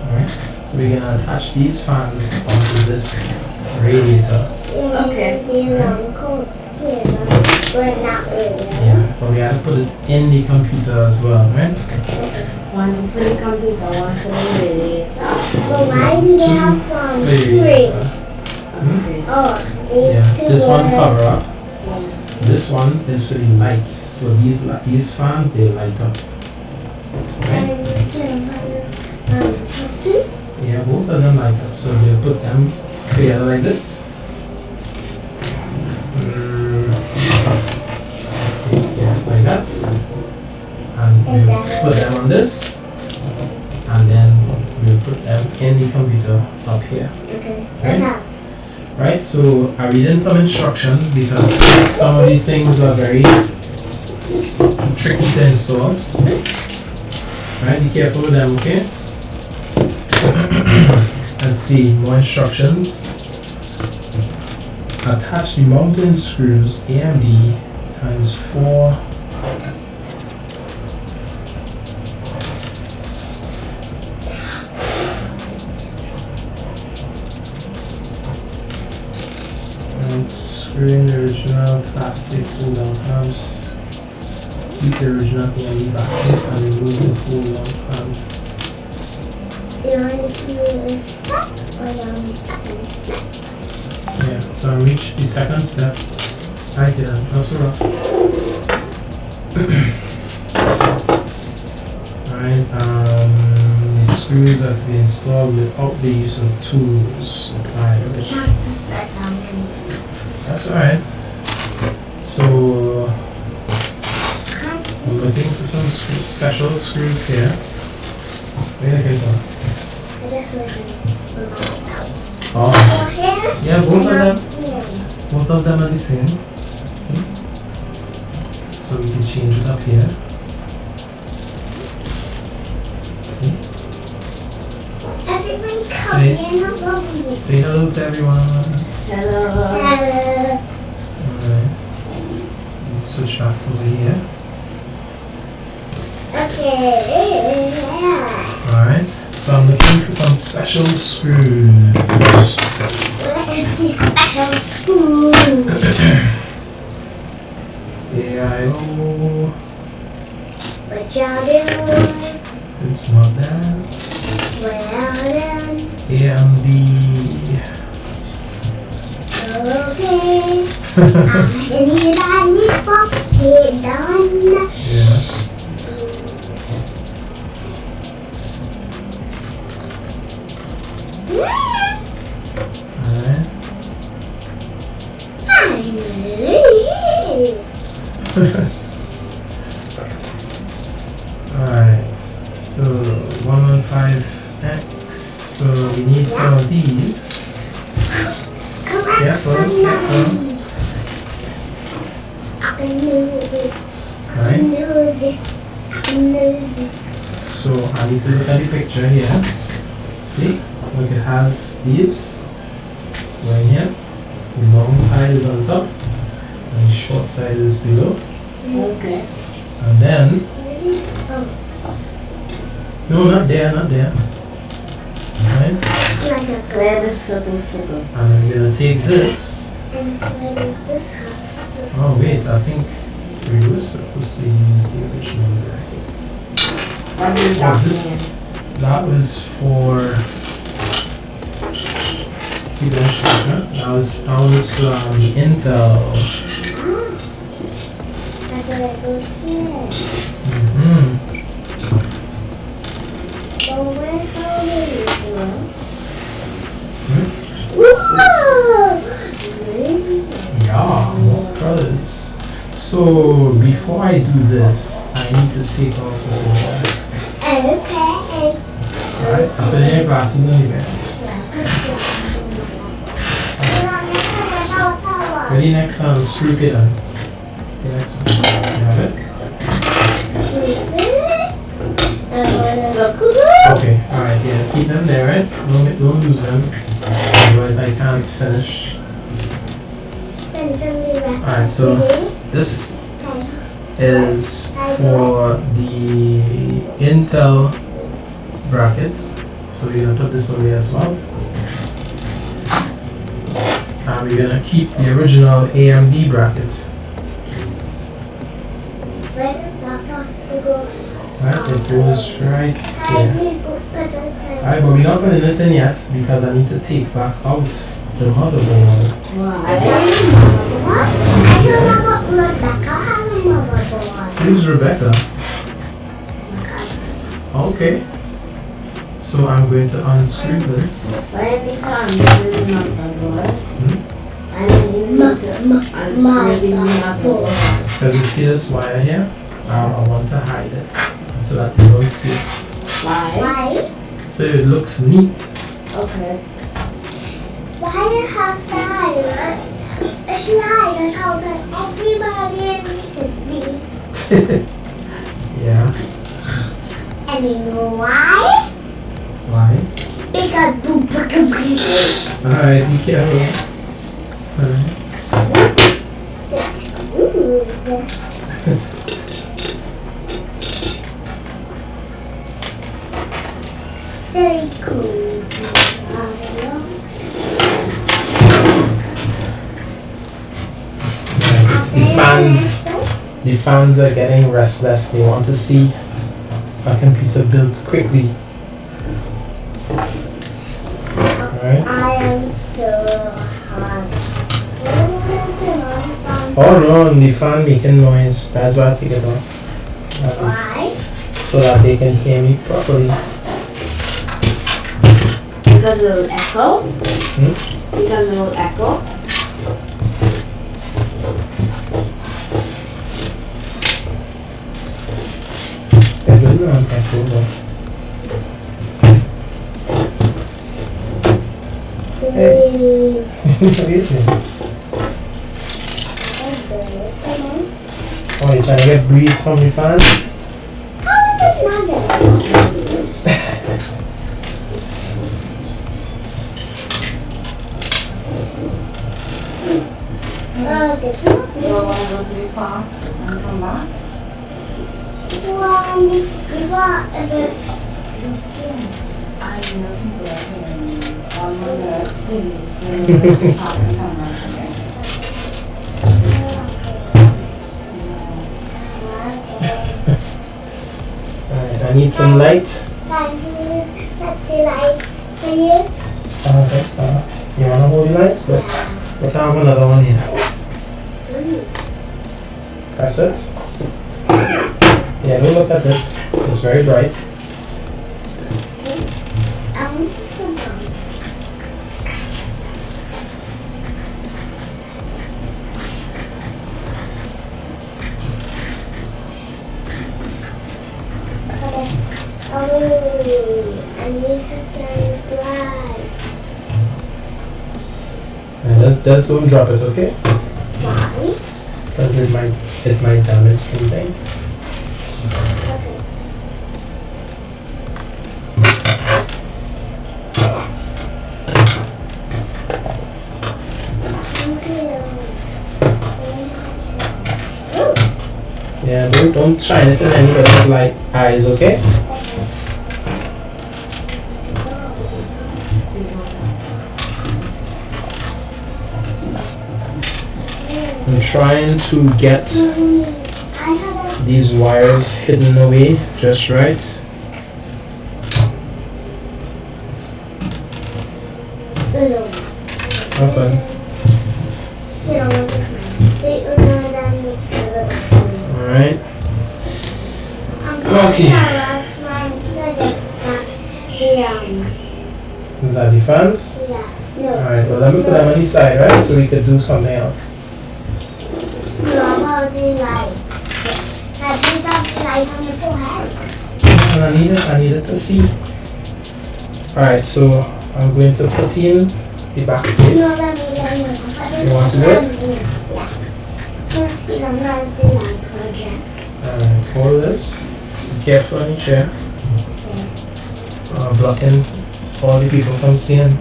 Alright. So we're gonna attach these fans onto this radiator. Okay. Yeah, but we have to put it in the computer as well, right? One for the computer, one for the radiator. But why do they have three? Okay. Oh, This one cover up. This one is for the lights. So these fans, they light up. Right? Yeah, both of them light up. So we'll put them together like this. Let's see, yeah, like that. And we'll put them on this. And then we'll put them in the computer up here. Okay. Right? Right, so I read in some instructions because some of these things are very tricky to install. Right, be careful with them, okay? Let's see, more instructions. Attach the mounting screws AMD times 4. Screw in the original plastic pull-down clamps. Keep the original AMD backplate and remove the pull-down clamp. You want to do a step or you want the second step? Yeah, so I reached the second step. Right there, that's rough. Alright, the screws have to be installed without the use of tools. You have to set them in. That's alright. So I'm looking for some special screws here. Where did I get them? I just looking for myself. Oh, Here? yeah, both of them. them. Both of them are the same. See? So we can change it up here. See? Everybody come in the room. Say hello to everyone. Hello. Alright. Let's switch back over here. Okay. Alright. So I'm looking for some special screws. What is the special screw? AIO. What y'all doing? It's not that. Well then. AMD. Okay. I need a pop it done. Yeah. Alright. Finally. Alright. So 115X. So we need some of these. Correct. Careful, careful. I can do this. I Right? can do this. I can do this. So I need to look at the picture here. See? Look, it has these right here. The long side is on top and the short side is below. Okay. And then No, not there, not there. Right? It's like a Where the circle. And I'm gonna take this. And where is this one? Oh wait, I think we were supposed to use the original brackets. What is Oh, that? this, that was for keep that straight, huh? That was from Intel. That's what it goes here. Mm-hmm. So where how do you go? Hmm? Whoa! Yeah, more colors. So before I do this, I need to take off all that. Okay. Alright, put in your glasses anyway. Ready next time, screw it on. The next one. You have it? Okay, alright, yeah, keep them there, right? Don't lose them. Otherwise I can't finish. Alright, so this is for the Intel brackets. So we're gonna put this away as well. And we're gonna keep the original AMD brackets. Where does that supposed to go? Right, it goes right Can I there. please go put it? Alright, but we're not putting it in yet because I need to take back out the motherboard. I don't know what Rebecca has a motherboard. Who's Rebecca? Okay. So I'm going to unscrew this. But anytime you really not motherboard, and then you need to unscrew the motherboard. Because you see this wire here? I want to hide it so that you don't see it. Why? Why? So it looks neat. Okay. Why you have to hide it? It's like that's how everybody recently. Yeah. And you know why? Why? Because Alright, be careful. Alright. the screws. Silly cool. The fans are getting restless. They want to see a computer built quickly. Alright. I am so hot. Oh no, the fan making noise. That's why I take it off. Why? So that they can hear me properly. Because it will echo? Hmm? Because it will echo? It will not echo, but Hey. what are you doing? Oh, you're trying to get breeze from the fan? How is it not You want to go to the park and come back? before it was I know people are saying, I'm going to see the park and come back again. Alright, I need some light. Can you set the light for you? Okay, so you wanna hold the light? But I have another one here. Press it. Yeah, don't look at it. It's very bright. I want some. Oh, I need to shine bright. And just don't drop it, okay? Why? Because it might damage something. Okay. Yeah, don't Don't shine it in anybody's light eyes, okay? I'm trying to get these wires hidden away just right. Okay. Alright. Okay. Is that the fans? Yeah. No. Alright, well let me put them on the side, right? So we could do something else. No, about the light. Have you some light on your forehead? And I need it to see. Alright, so I'm going to put in the back plate. No, let me. You want to do it? Yeah. Since the has the light project. Alright, hold this. Be careful on your chair. Okay. Blocking all the people from seeing.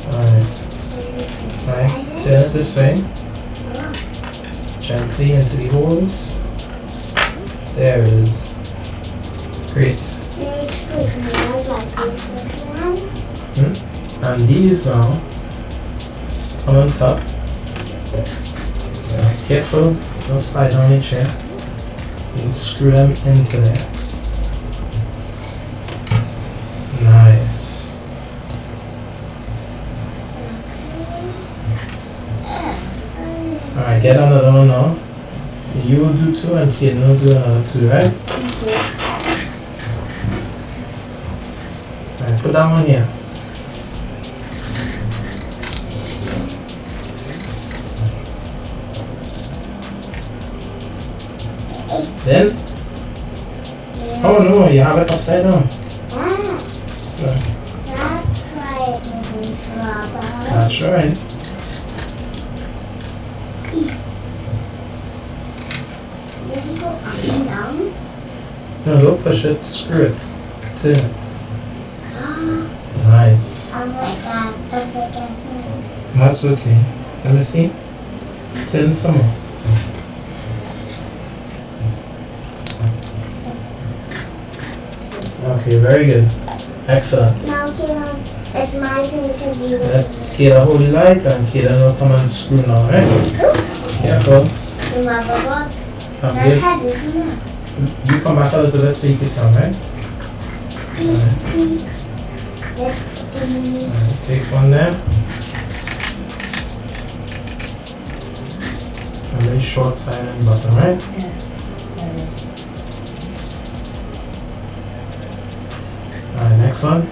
Alright. Right, turn it this way. Gently into the holes. There it is. Great. Make screwdrivers like these little ones. And these now come on top. Careful, don't slide down your chair. You can screw them into there. Nice. Alright, get another one now. You will do two and Kid will do another two, right? Alright, put that one here. Then? Oh no, you have it upside down. That's why it didn't drop out. That's right. Did you go up and down? No, don't push it, screw it. Turn it. Ah, Nice. oh my god, I forgot to. That's okay. Let me see. Turn some more. Okay, very good. Excellent. Now, Kayla, it's my turn because you Let Kayla hold the light and Kayla will come and screw now, right? Oops. Careful. The motherboard. Come Let's here. have this one. You come back a little bit so you can come, right? Alright, take one there. A very short side and bottom, right? Yes. Alright, next one.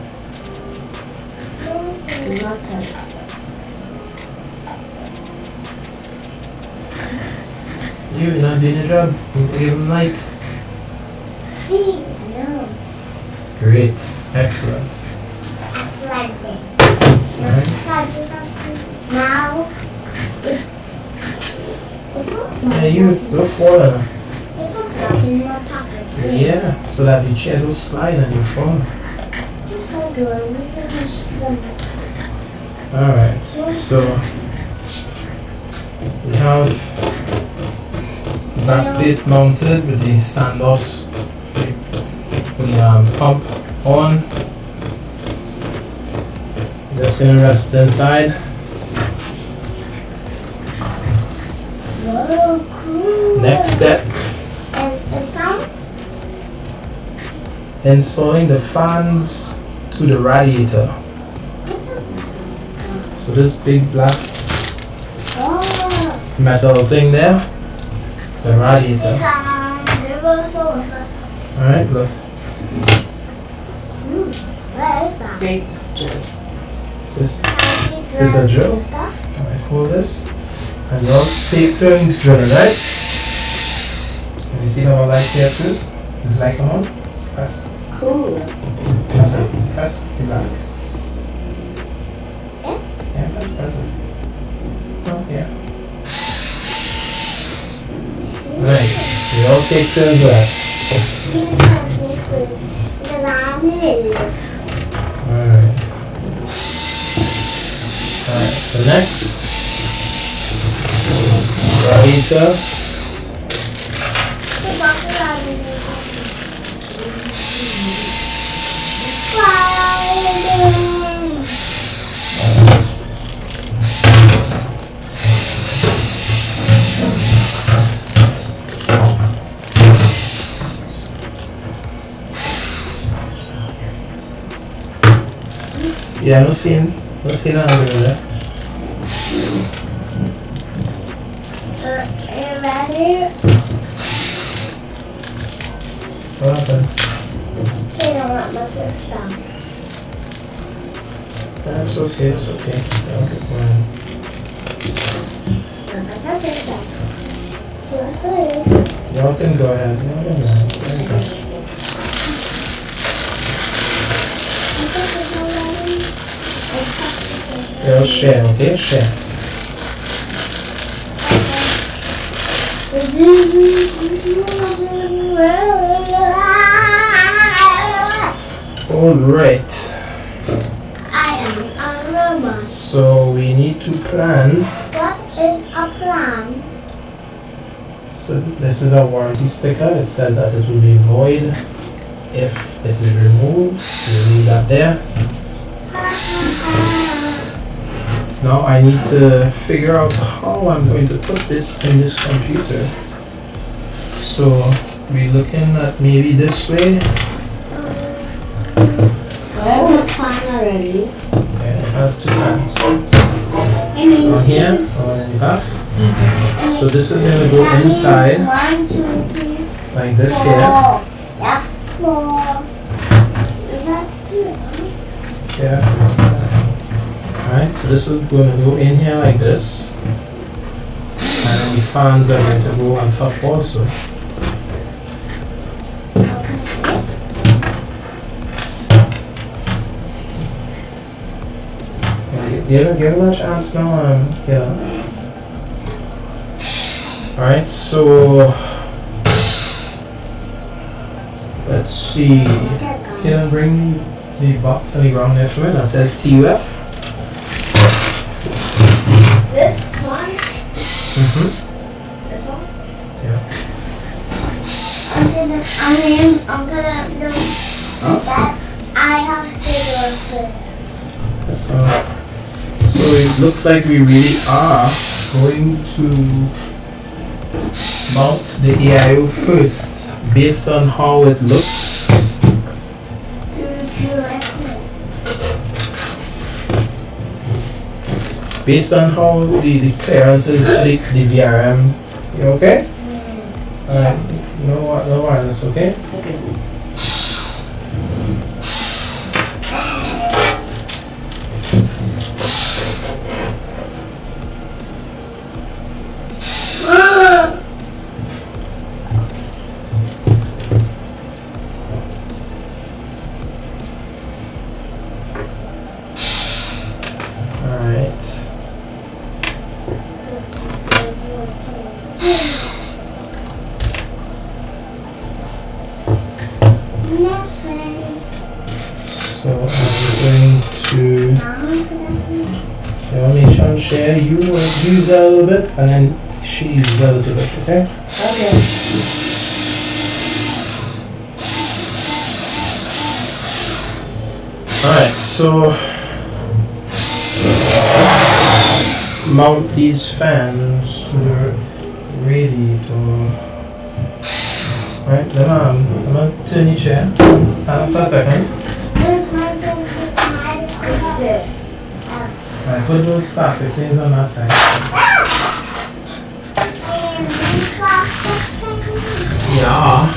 It's not tight. You're not doing your job. You can give them light. See, no. Great. Excellent. Excellent. Alright. Now, Yeah, you're falling. if I'm blocking my passage, Yeah, so that the chair will slide on your phone. just like going with the Alright, so we have the back plate mounted with the standoffs with the pump on. Just gonna rest inside. Whoa, cool. Next step, Is the fans? installing the fans to the radiator. So this big black Oh. metal thing there, the radiator. Alright, look. Where is that? Big. This Is a drill? Alright, hold this. And you all take turns drilling, right? Can you see how I like here too? Just like them on. Press. Cool. Press it. Press the back. Yeah, press it. Oh, yeah. Right. We all take turns with that. Can you pass me, please? Because I'm religious. Alright. Alright, so next. Radiator. Yeah, no scene that over there. Ready? What happened? They don't want me to stop. That's okay, it's okay. I'll get mine. I think that's do it please. Y'all can go ahead. Y'all can go ahead. There you go. I think it's already. Y'all share, okay? Share. Alright. I am a robot. So we need to plan. What is a plan? So this is a warranty sticker. It says that it will be void if it is removed. We'll leave that there. Now I need to figure out how I'm going to put this in this computer. So we're looking at maybe this way. I have a fan already. Okay, it has two fans. I mean, One here, one in the back. So this is going to go inside 1, 2, 3, like this 4. here. Yeah, 4. Is that clear? Yeah. Alright, so this is going to go in here like this. And then the fans are going to go on top also. Give him a chance now, yeah. Alright, so let's see. Can I bring the box on the ground there for me that says TUF? This one? Mm-hmm. This one? Yeah. I'm gonna do that. I have to do it first. So it looks like we really are going to mount the AIO first based on how it looks. Based on how the clearance is for the VRM. You okay? Alright, no wireless, okay? Okay. Share, you use that a little bit and then she uses that a little bit, okay? Okay. Alright, so let's mount these fans to the radiator. Alright, then I'm gonna turn your chair. Stand up for a second. Alright, put those plastic things on that side. Yeah.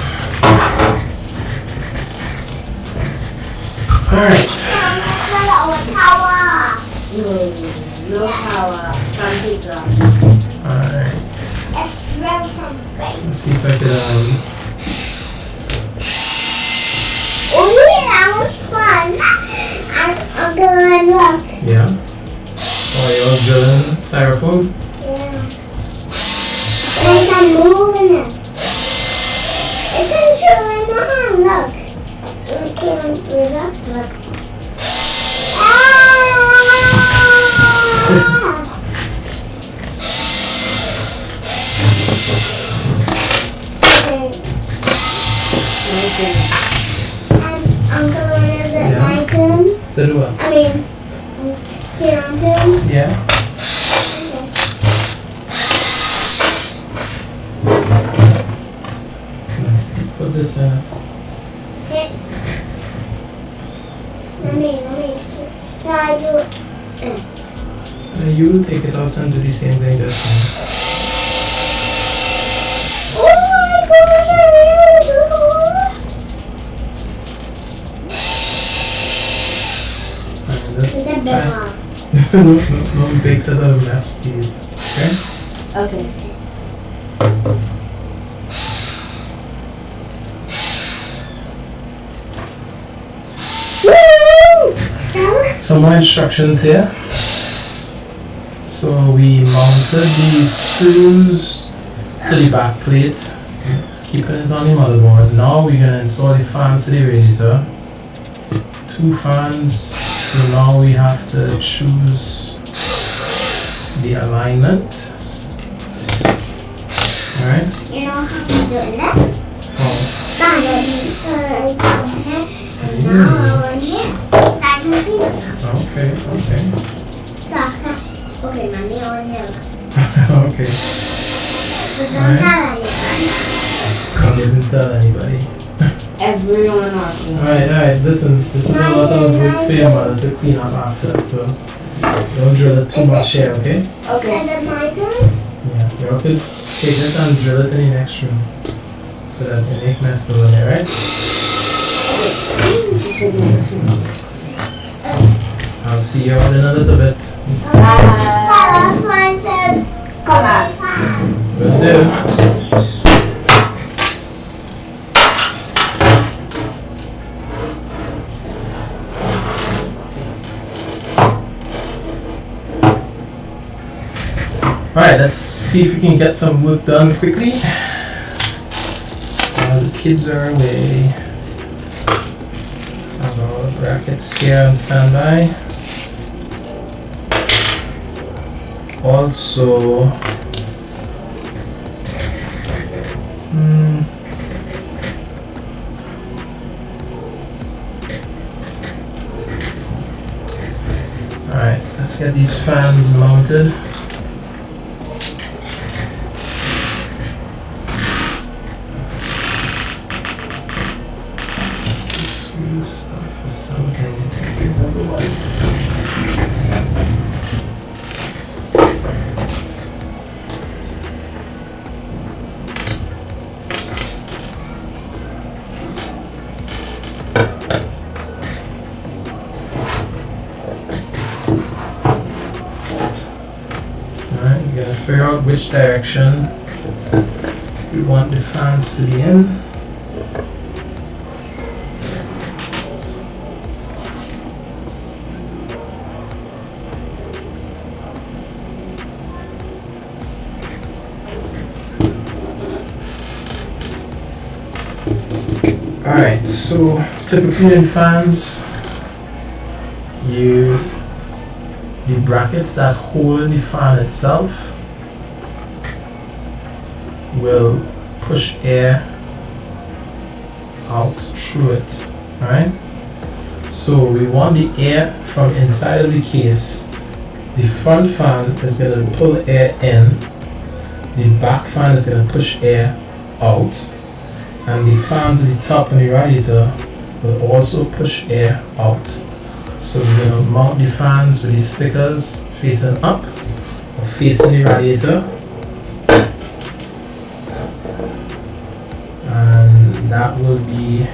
Alright. No power. Can't take that. Alright. Let's see if I can Oh yeah, that was fun. I'm gonna look. yeah. Oh, you're drilling styrofoam? Yeah. There's a move in it. It's a drill in the hand, look. It can't move up, look. Okay. Uncle, when is it Yeah. my turn? To do what? I mean, Kieran's turn? Yeah. Put this in it. Okay. Mommy. Can I do it? And you will take it out and do the same thing this time. Oh my gosh, I really do. And this Is it time- better? no big set of mess, please. Okay? Okay. Some more instructions here. So we mounted the screws to the back plate, keeping it on the motherboard. Now we're gonna install the fans to the radiator. 2 fans. So now we have to choose the alignment. Alright. You know how to do this? Oh. Stand on here. And now on here. So I can see this. Okay. So I can. Okay, money on here. Okay. But don't tell anybody. Can't even tell anybody. Everyone watching. Alright, listen, this is a lot of work for your mother to clean up after, so don't drill it too much here, okay? Okay. Is it my turn? Yeah, you could take it and drill it in the next room so that it ain't messed over there, right? She said next. I'll see you all in a little bit. Tell us when to Come on. Will do. Alright, let's see if we can get some work done quickly while the kids are away. Have our brackets here on standby. Also, alright, let's get these fans mounted. For something. Alright, we gotta figure out which direction we want the fans to be in. Alright, so typically in fans, the brackets that hold the fan itself will push air out through it. Alright? So we want the air from inside of the case. The front fan is going to pull air in, the back fan is going to push air out, and the fans at the top and the radiator will also push air out. So we're going to mount the fans with these stickers facing up or facing the radiator, and that will be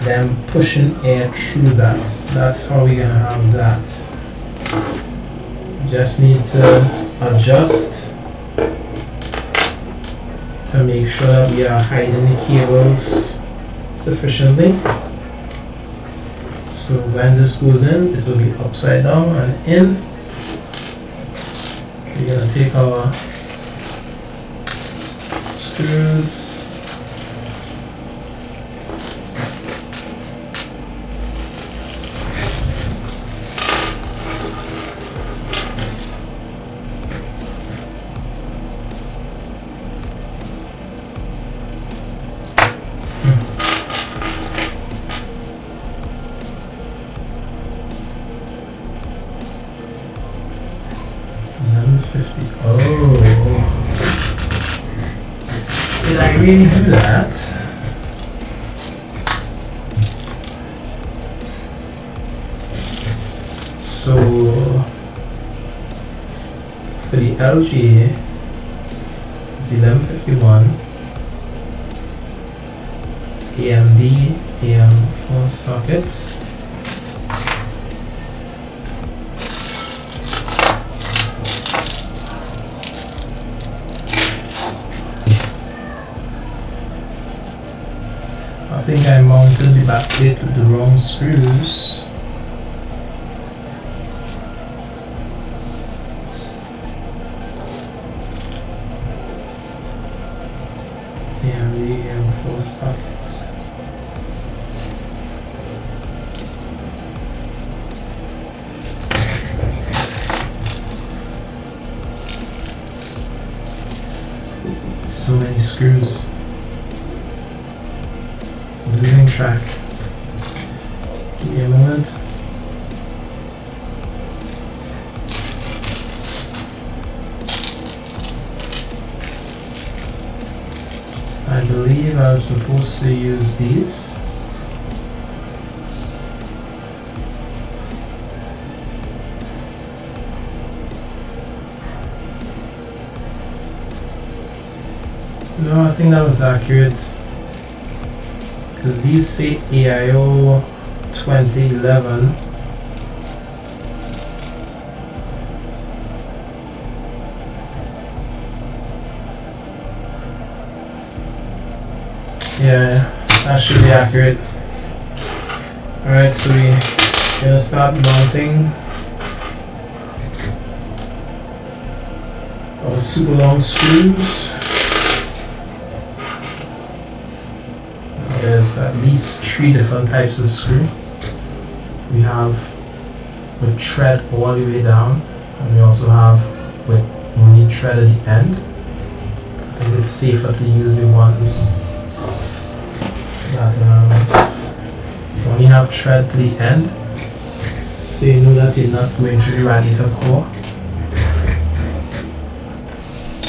them pushing air through that. That's how we're going to have that. Just need to adjust to make sure that we are hiding the cables sufficiently. So when this goes in, it will be upside down and in. We're going to take our screws, really do that. So for the LG, it's 1151 AMD AM4 sockets. I think I mounted the back plate with the wrong screws. AMD AM4 sockets. So many screws. Losing track. Give me a moment. I believe I was supposed to use these. No, I think that was accurate. Because these say AIO 2011. Yeah, that should be accurate. Alright, so we're gonna start mounting our super long screws. There's at least 3 different types of screw. We have with thread all the way down, and we also have with only thread at the end. I think it's safer to use the ones that only have thread to the end, so you know that you're not going through the radiator core.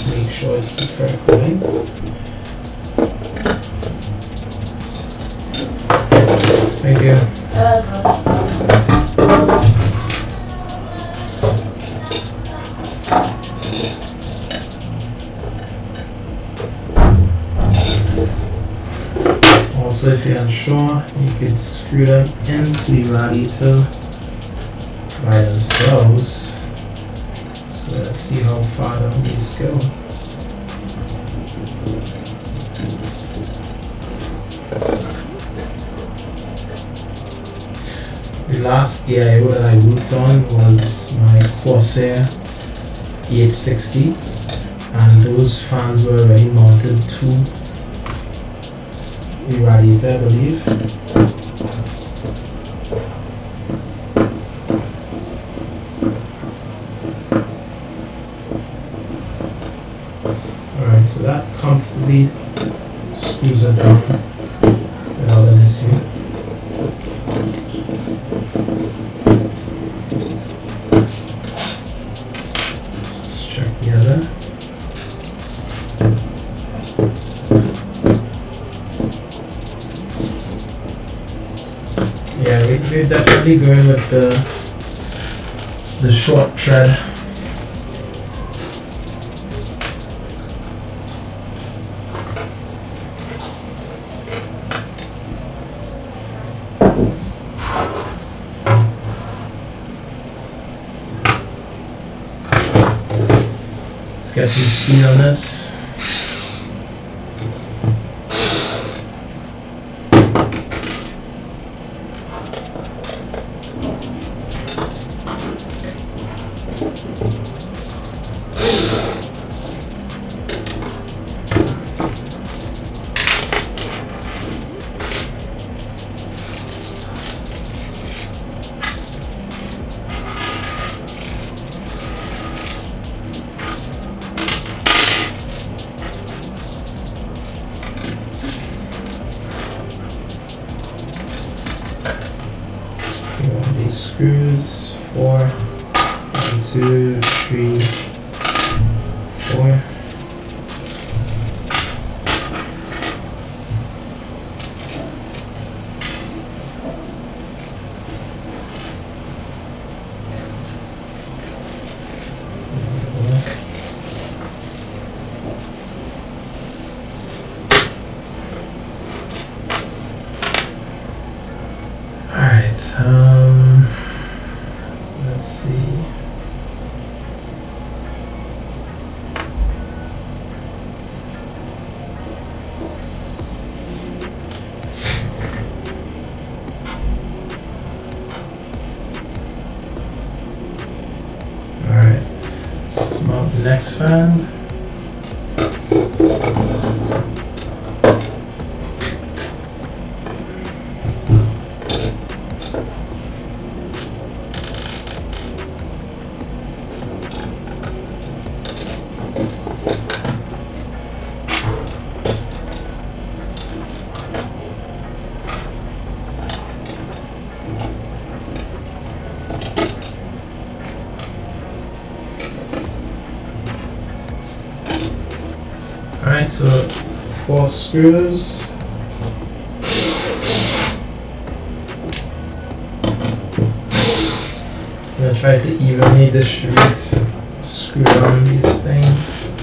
Make sure it's the correct length. Thank you. Also, if you're unsure, you could screw them into the radiator by themselves. So let's see how far down these go. The last AIO that I worked on was my Corsair 860, and those fans were already mounted to the radiator, I believe. Alright, so that comfortably screws it down without an issue. We're definitely going with the short thread. Let's get some speed on this. Screws 4, 1, 2, 3, 4. let's see. Alright, let's mount the next fan. Alright, so 4 screws. I'm gonna try to evenly distribute screw on these things.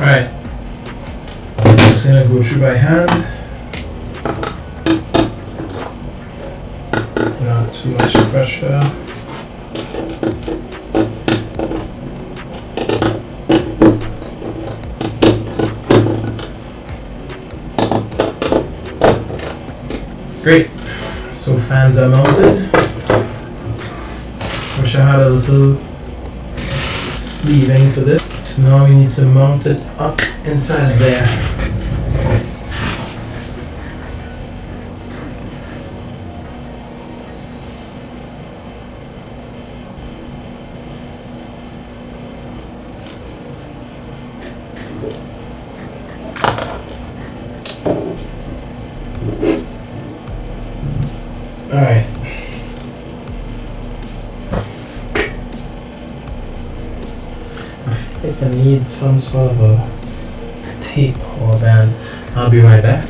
Alright, just gonna go through by hand. Not too much pressure. Great, so fans are mounted. Wish I had a little sleeving for this. So now we need to mount it up inside of there. Alright. I think I need some sort of a tape or band. I'll be right back.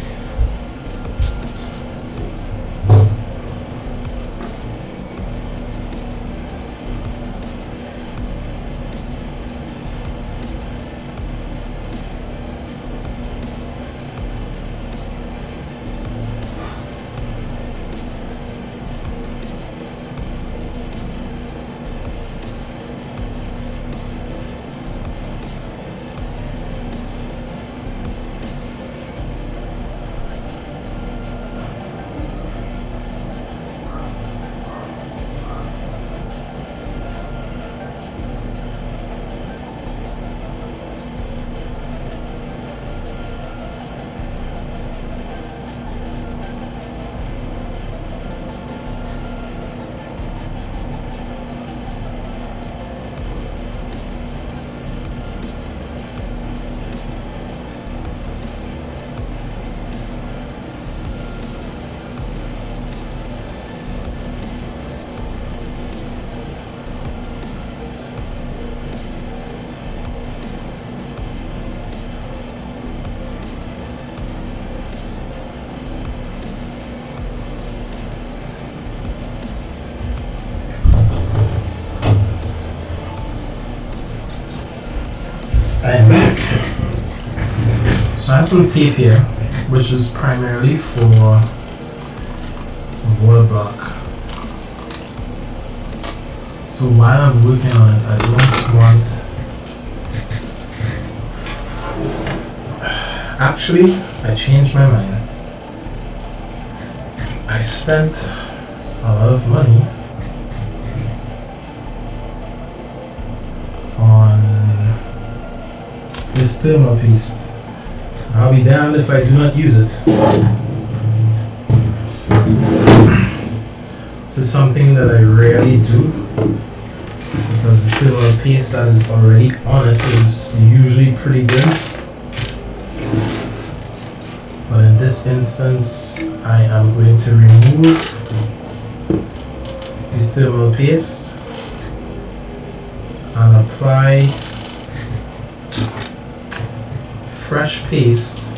I am back. So I have some tape here, which is primarily for a water block. So while I'm working on it, I don't want... Actually, I changed my mind. I spent a lot of money on this thermal paste. I'll be damned if I do not use it. This is something that I rarely do. because the thermal paste that is already on it is usually pretty good. But in this instance, I am going to remove the thermal paste and apply fresh paste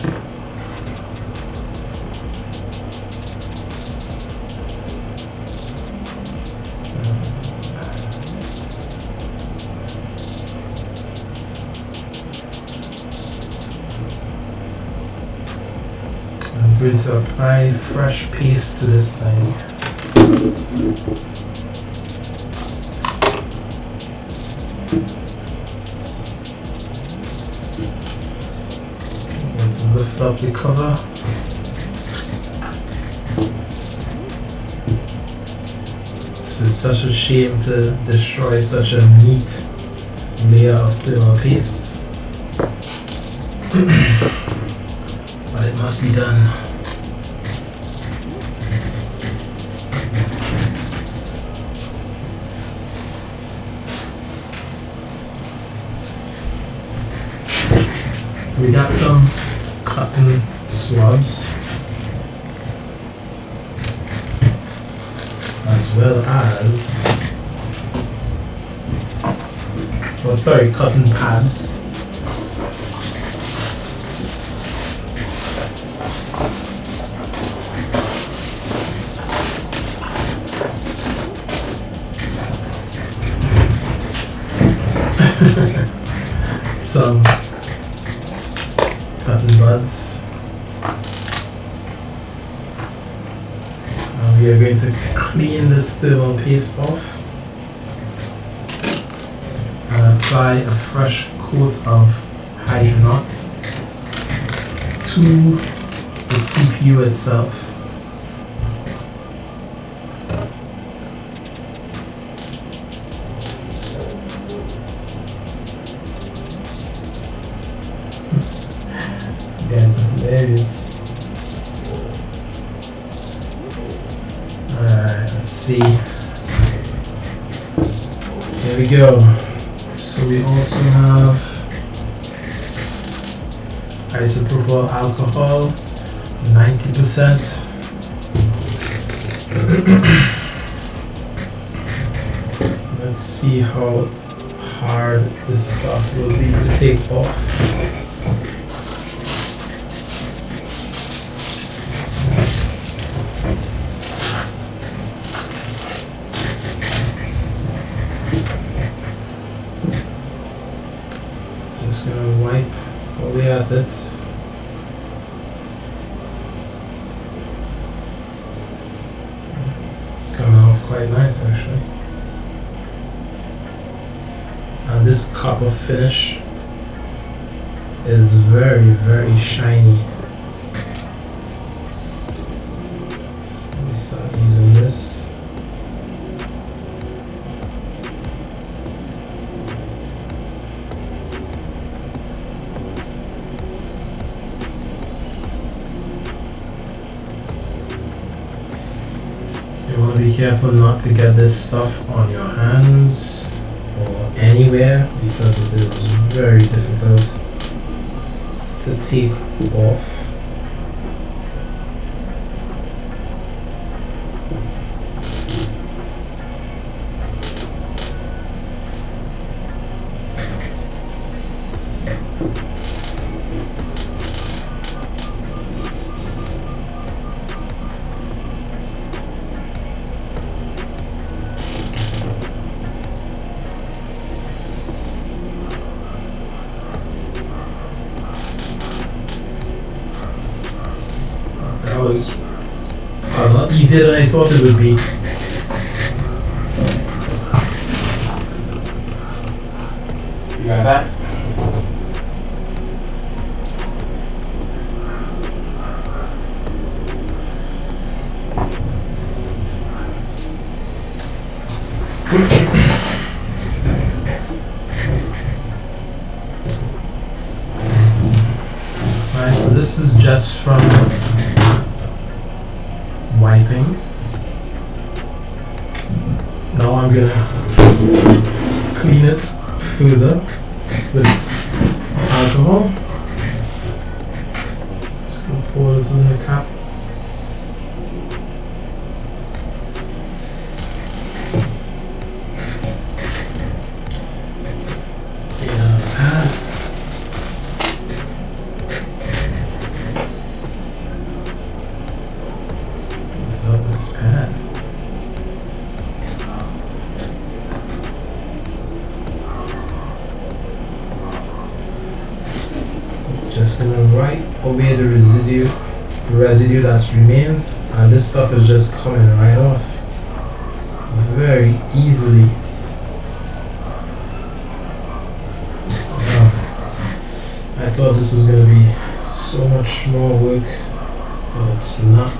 I'm going to apply fresh paste to this thing. Lift up the cover. It's such a shame to destroy such a neat layer of thermal paste. But it must be done. So we got some cotton swabs, as well as, cotton pads. Some cotton buds. We are going to clean this thermal paste off and apply a fresh coat of hydronaut to the CPU itself. Guys, hilarious. Alright, let's see. Here we go. So we also have isopropyl alcohol, 90%. Let's see how hard this stuff will be to take off. Just gonna wipe away at it. It's coming off quite nice actually. And this copper finish is very, very shiny. So let me start using this. You want to be careful not to get this stuff on your hands or anywhere because it is very difficult to take off. That was a lot easier than I thought it would be. You got that? Alright, so this is just from wiping. Now I'm gonna clean it further with alcohol. Just gonna pour it in the cap. Just gonna wipe away the residue that's remained, and this stuff is just coming right off very easily. Wow. I thought this was gonna be so much more work, but it's not.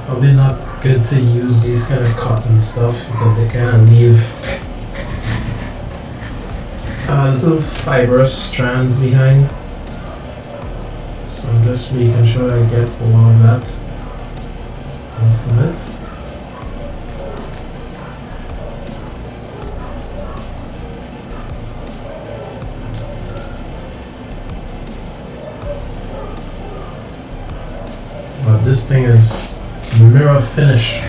Probably not good to use these kind of cotton stuff because they kind of leave little fibrous strands behind. So I'm just making sure I get all of that off of it. But this thing is mirror finish.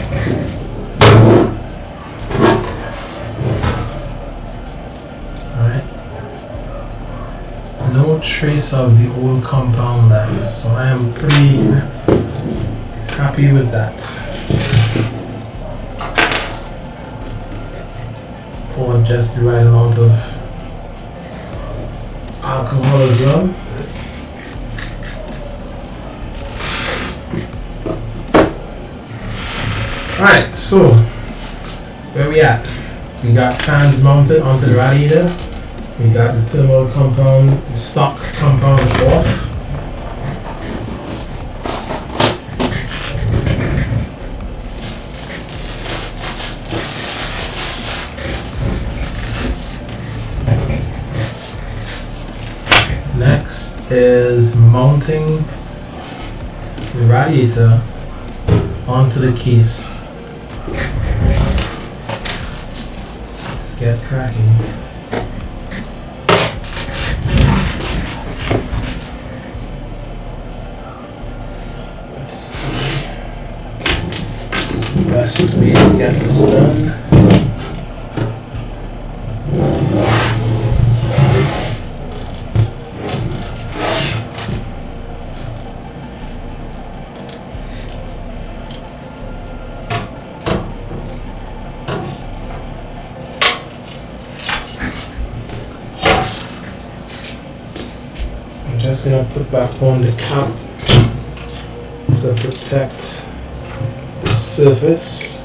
Alright. No trace of the old compound left, so I am pretty happy with that. Pour just the right amount of alcohol as well. Alright, so where we at? We got fans mounted onto the radiator. We got the thermal compound, the stock compound off. Next is mounting the radiator onto the case. Let's get cracking. Let's see. Best way to get this done. Just gonna put back on the cap to protect the surface.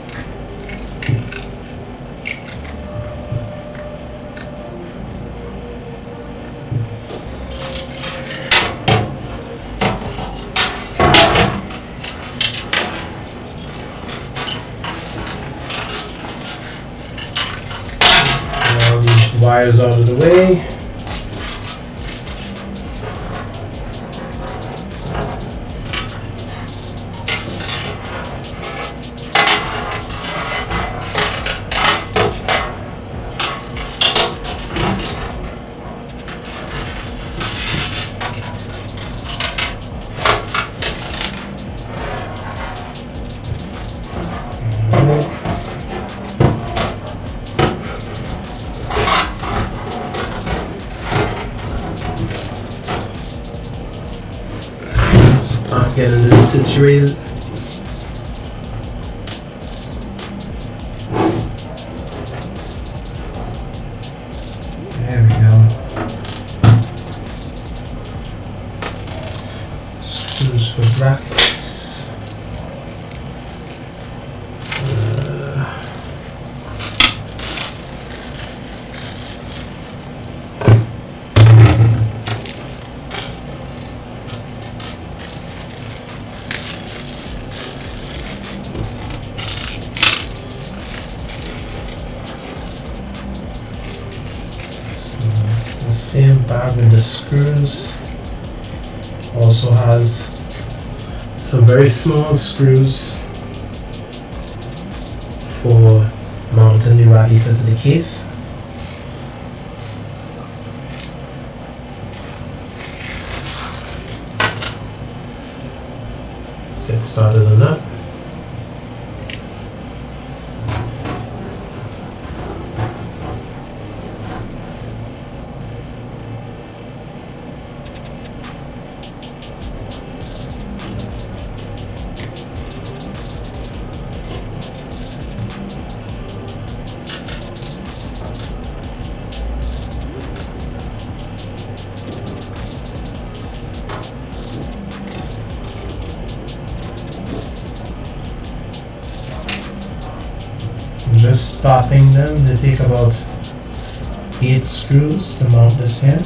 All these wires out of the way. Getting this situated. There we go. Screws for brackets. bag with the screws. Also has some very small screws for mounting the radiator to the case. Let's get started on that. Just starting them, they take about 8 screws to mount this here.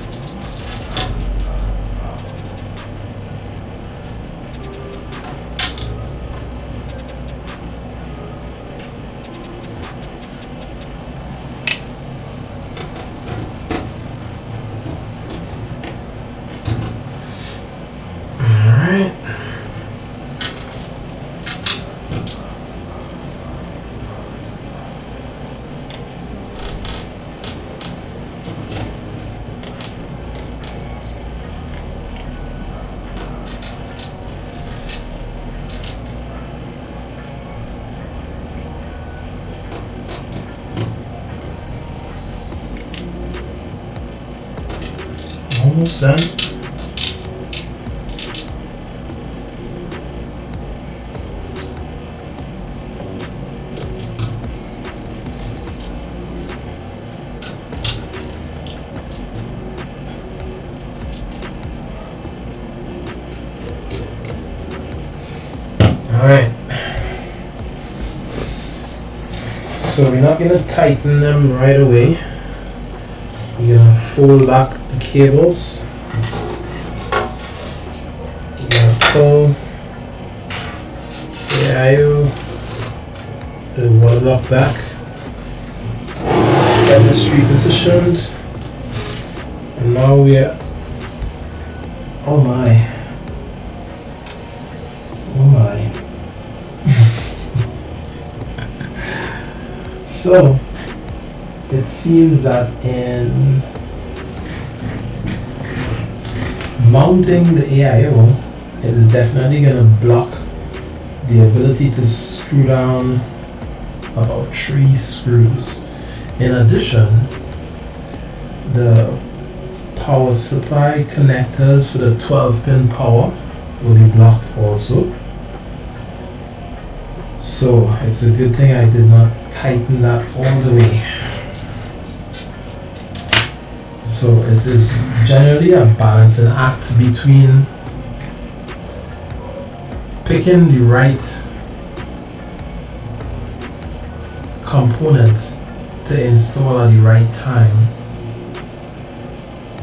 Alright. Almost done. Alright. So we're not gonna tighten them right away. You're gonna fold back the cables. You're gonna pull the IO, the water lock back. Get this repositioned. And now we're, oh my. Oh my. So, it seems that in mounting the AIO, it is definitely going to block the ability to screw down about 3 screws. In addition, the power supply connectors for the 12-pin power will be blocked also. So it's a good thing I did not tighten that all the way. So it is generally a balancing act between picking the right components to install at the right time.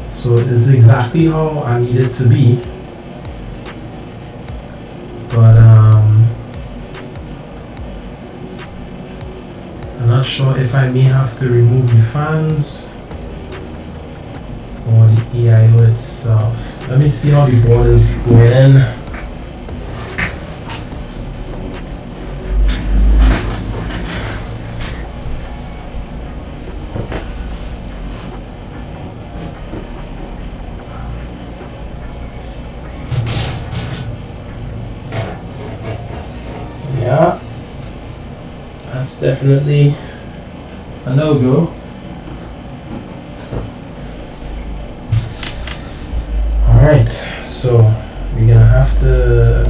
So it is exactly how I need it to be. But I'm not sure if I may have to remove the fans or the AIO itself. Let me see how the board is going in. Yeah, that's definitely a no-go. Alright, so we're gonna have to,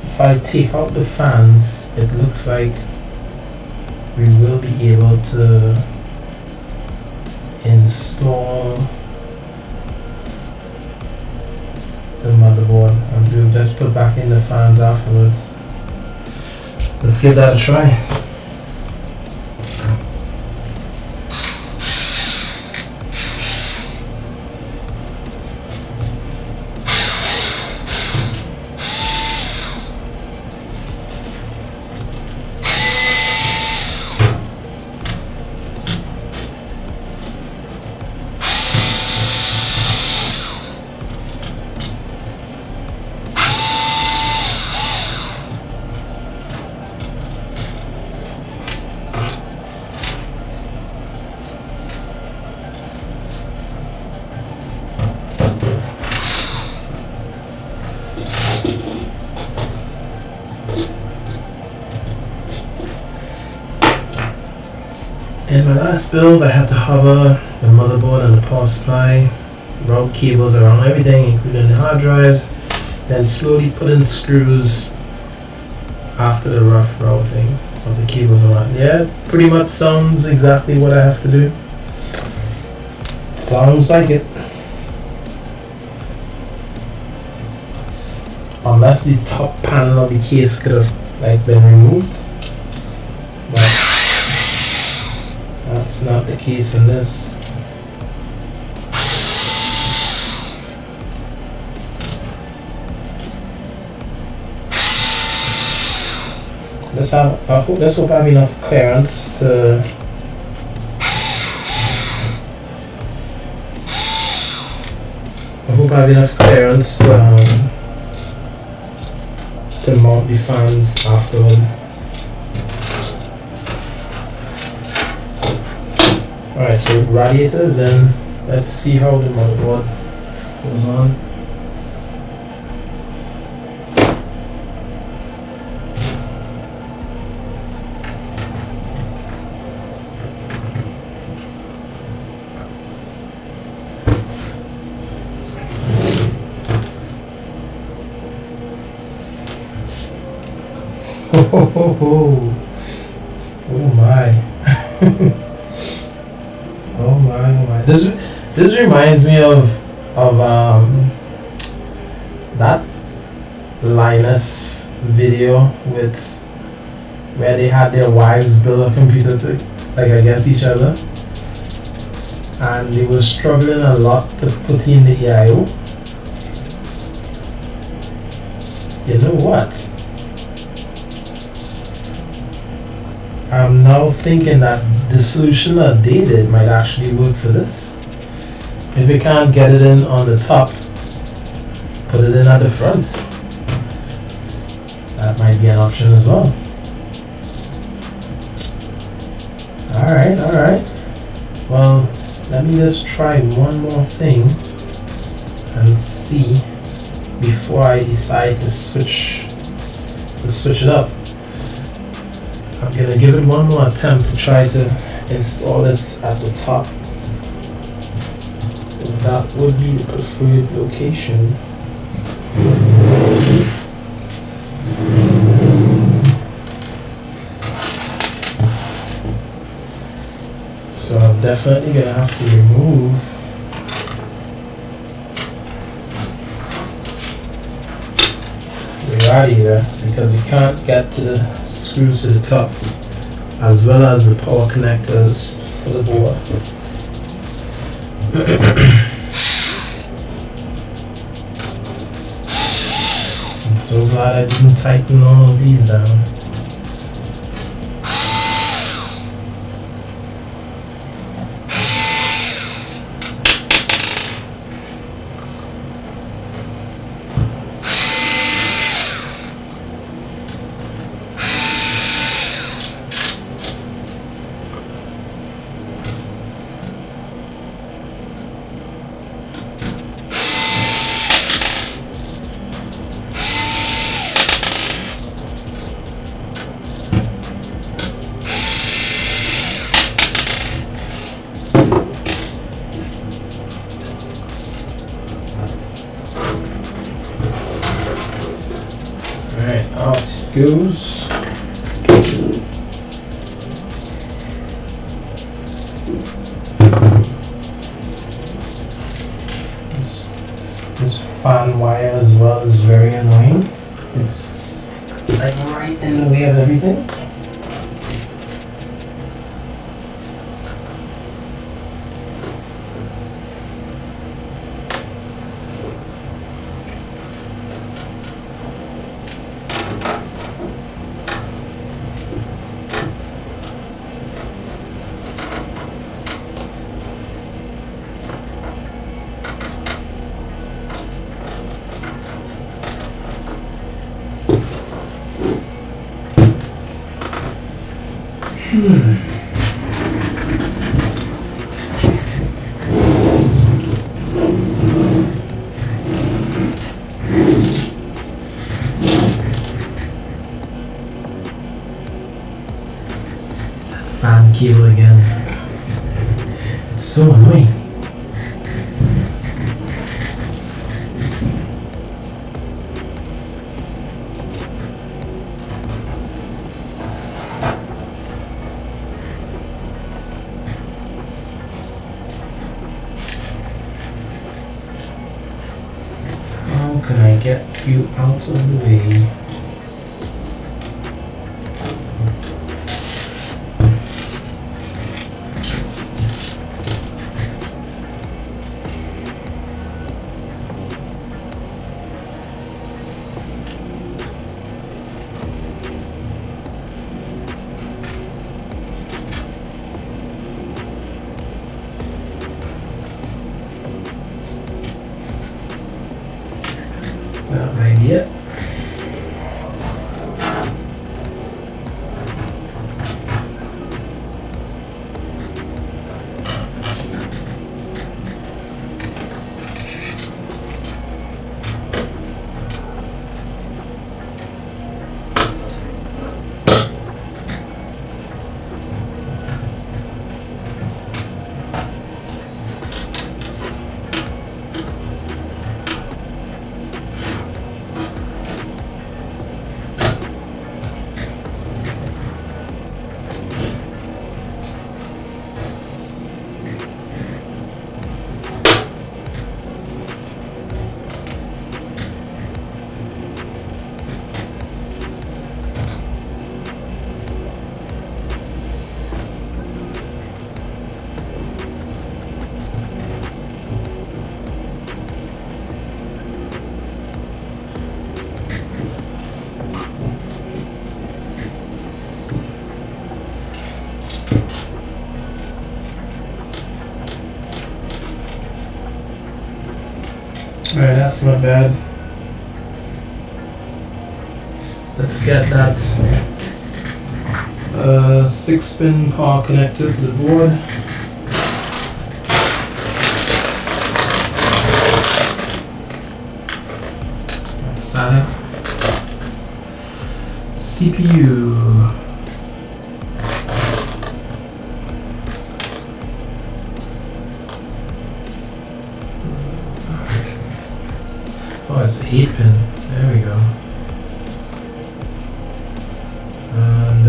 if I take out the fans, it looks like we will be able to install the motherboard, and we'll just put back in the fans afterwards. Let's give that a try. In my last build, I had to hover the motherboard and the power supply, route cables around everything, including the hard drives, then slowly put in screws after the rough routing of the cables around. Yeah, pretty much sounds exactly what I have to do. Sounds like it. Unless the top panel of the case could have been removed. But that's not the case in this. Let's hope I have enough clearance to to mount the fans afterward. Alright, so radiators, and let's see how the motherboard goes on. Oh my. Oh my. This reminds me of that Linus video with where they had their wives build a computer against each other, and they were struggling a lot to put in the EIO. You know what? I'm now thinking that the solution that they did might actually work for this. If you can't get it in on the top, put it in at the front. That might be an option as well. Alright. Well, let me just try one more thing and see before I decide to switch it up. I'm gonna give it one more attempt to try to install this at the top. That would be the preferred location. So I'm definitely gonna have to remove the radiator because you can't get to the screws to the top, as well as the power connectors for the board. I'm so glad I didn't tighten all of these down. Off it goes. This fan wire as well is very annoying. It's like right in the way of everything. Fan cable again. so annoying. How can I get you out of the way? That might be it. Alright, that's not bad. Let's get that 6-pin power connected to the board. That's SATA. CPU. Oh, it's 8-pin. There we go. And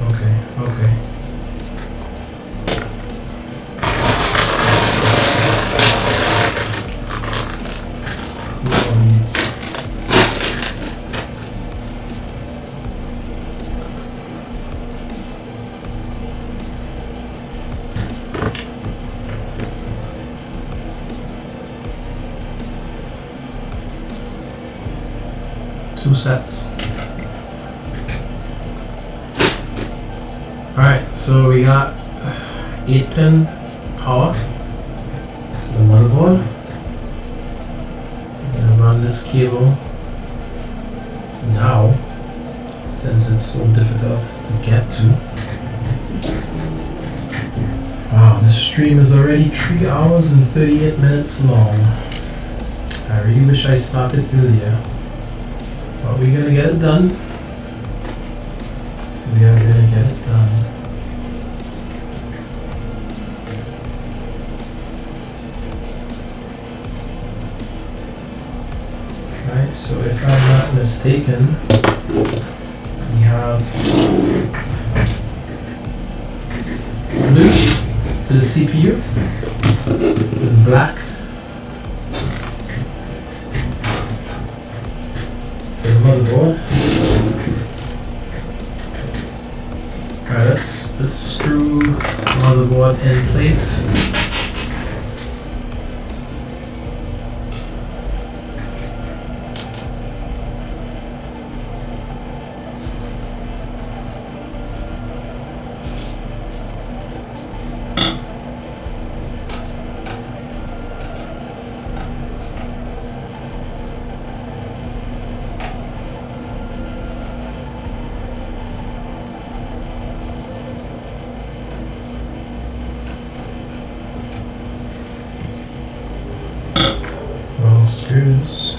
okay. Let's glue on these. Two sets. Alright, so we got 8-pin power to the motherboard. I'm gonna run this cable now, since it's so difficult to get to. Wow, this stream is already 3 hours and 38 minutes long. I really wish I started earlier. But we're gonna get it done. We are gonna get it done. Right, so if I'm not mistaken, we have blue to the CPU with black to the motherboard. Alright, let's screw the motherboard in place. Screws.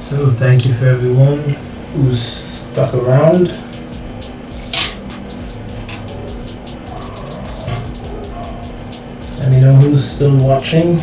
So thank you for everyone who's stuck around. Let me know who's still watching.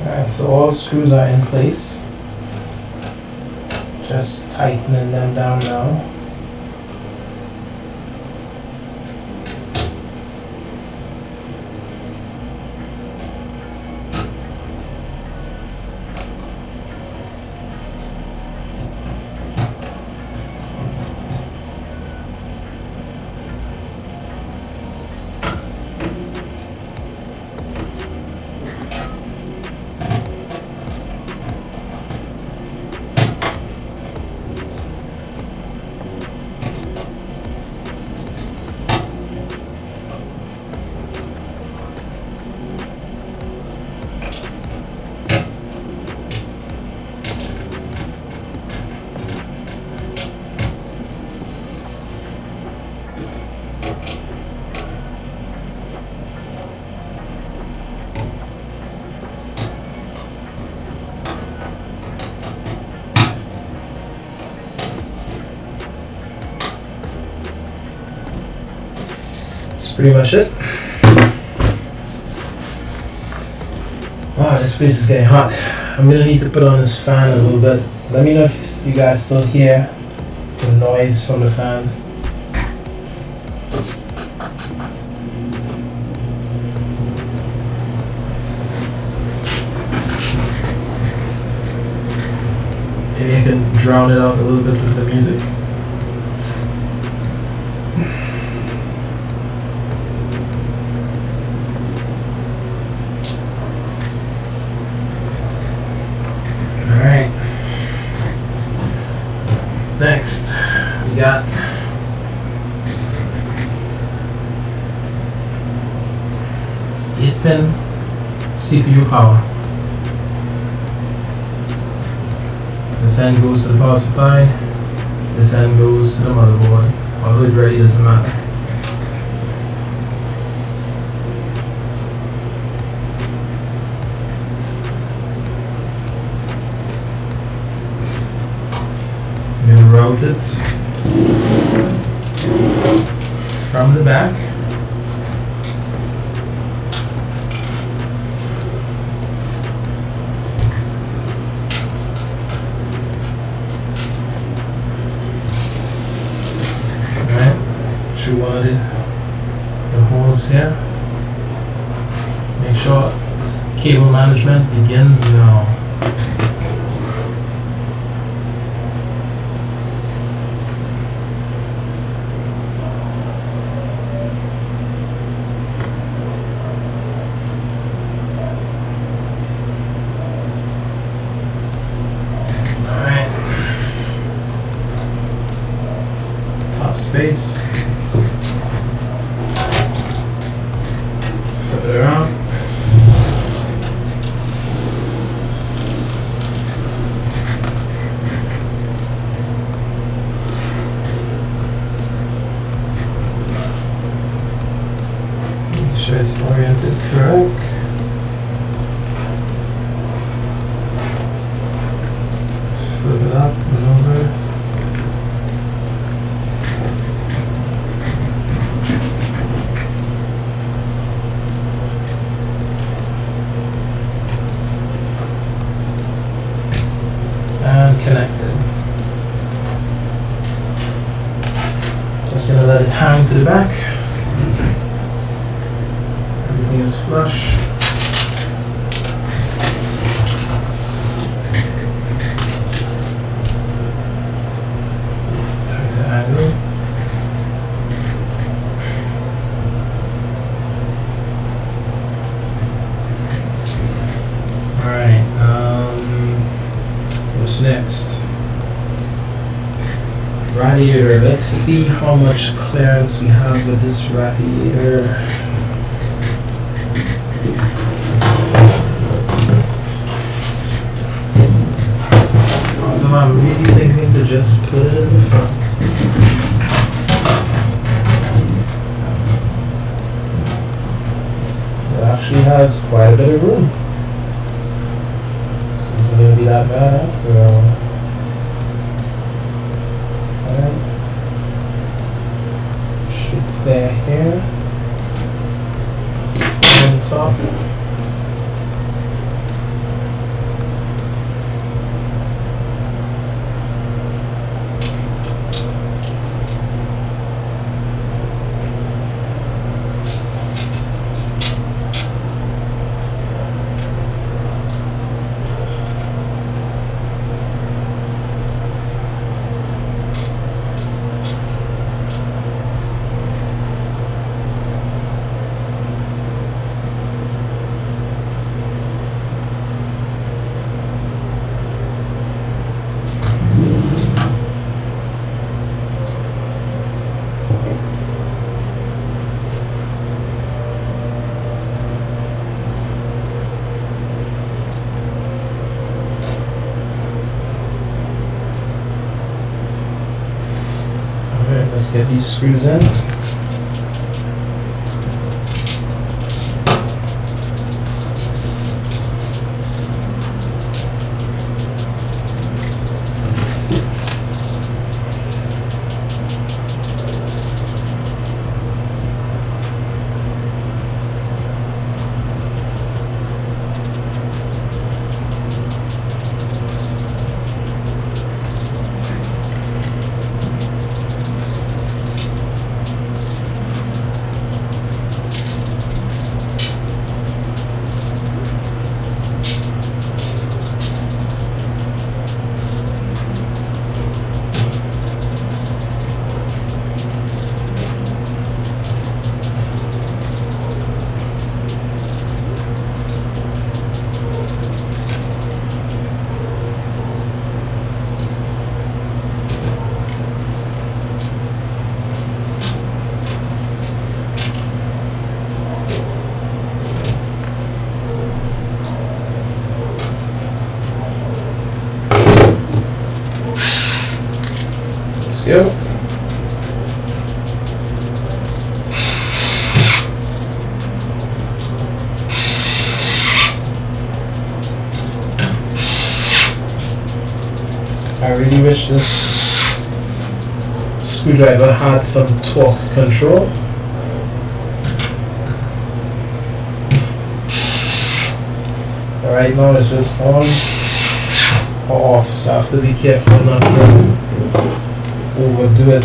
Alright, so all screws are in place. Just tightening them down now. That's pretty much it. Oh, this place is getting hot. I'm gonna need to put on this fan a little bit. Let me know if you guys still hear the noise from the fan. Maybe I can drown it out a little bit with the music. Alright. Next, we got eight-pin CPU power. This end goes to the power supply, this end goes to the motherboard. Although it really doesn't matter. I'm going to route it from the back. Through one of the holes here. Make sure cable management begins now. Alright. Top space. Flip it around. Make sure it's oriented correct. let it hang to the back. Everything is flush. Let's tighten the angle. Alright, what's next? Radiator. Let's see how much clearance we have with this radiator. Although I'm really thinking to just put it in the front. It actually has quite a bit of room. This isn't going to be that bad after all. Should clear here on top. Let's get these screws in. Let's go. I really wish this screwdriver had some torque control. Right now it's just on or off, so I have to be careful not to overdo it.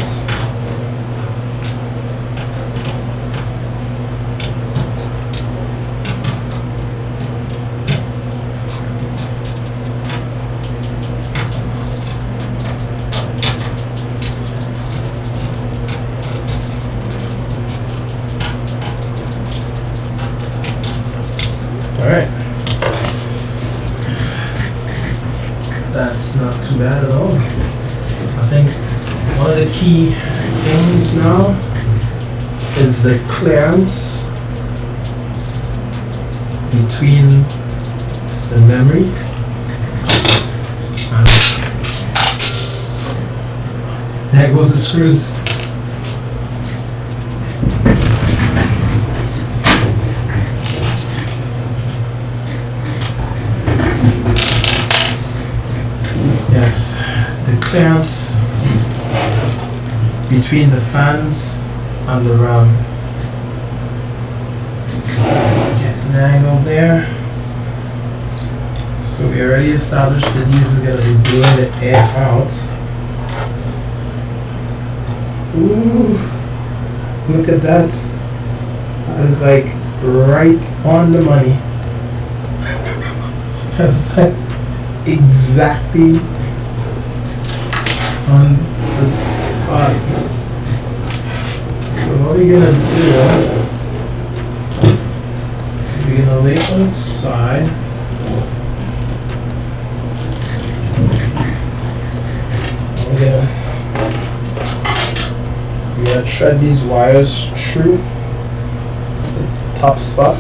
Alright. That's not too bad at all. I think one of the key things now is the clearance between the memory and there goes the screws. Yes, the clearance between the fans and the RAM. Let's get an angle there. So we already established that these are going to be blowing the air out. Ooh. Look at that. That's like right on the money. That's like exactly on the spot. So what we're gonna do, we're gonna lay it on its side. We're gonna thread these wires through the top spot.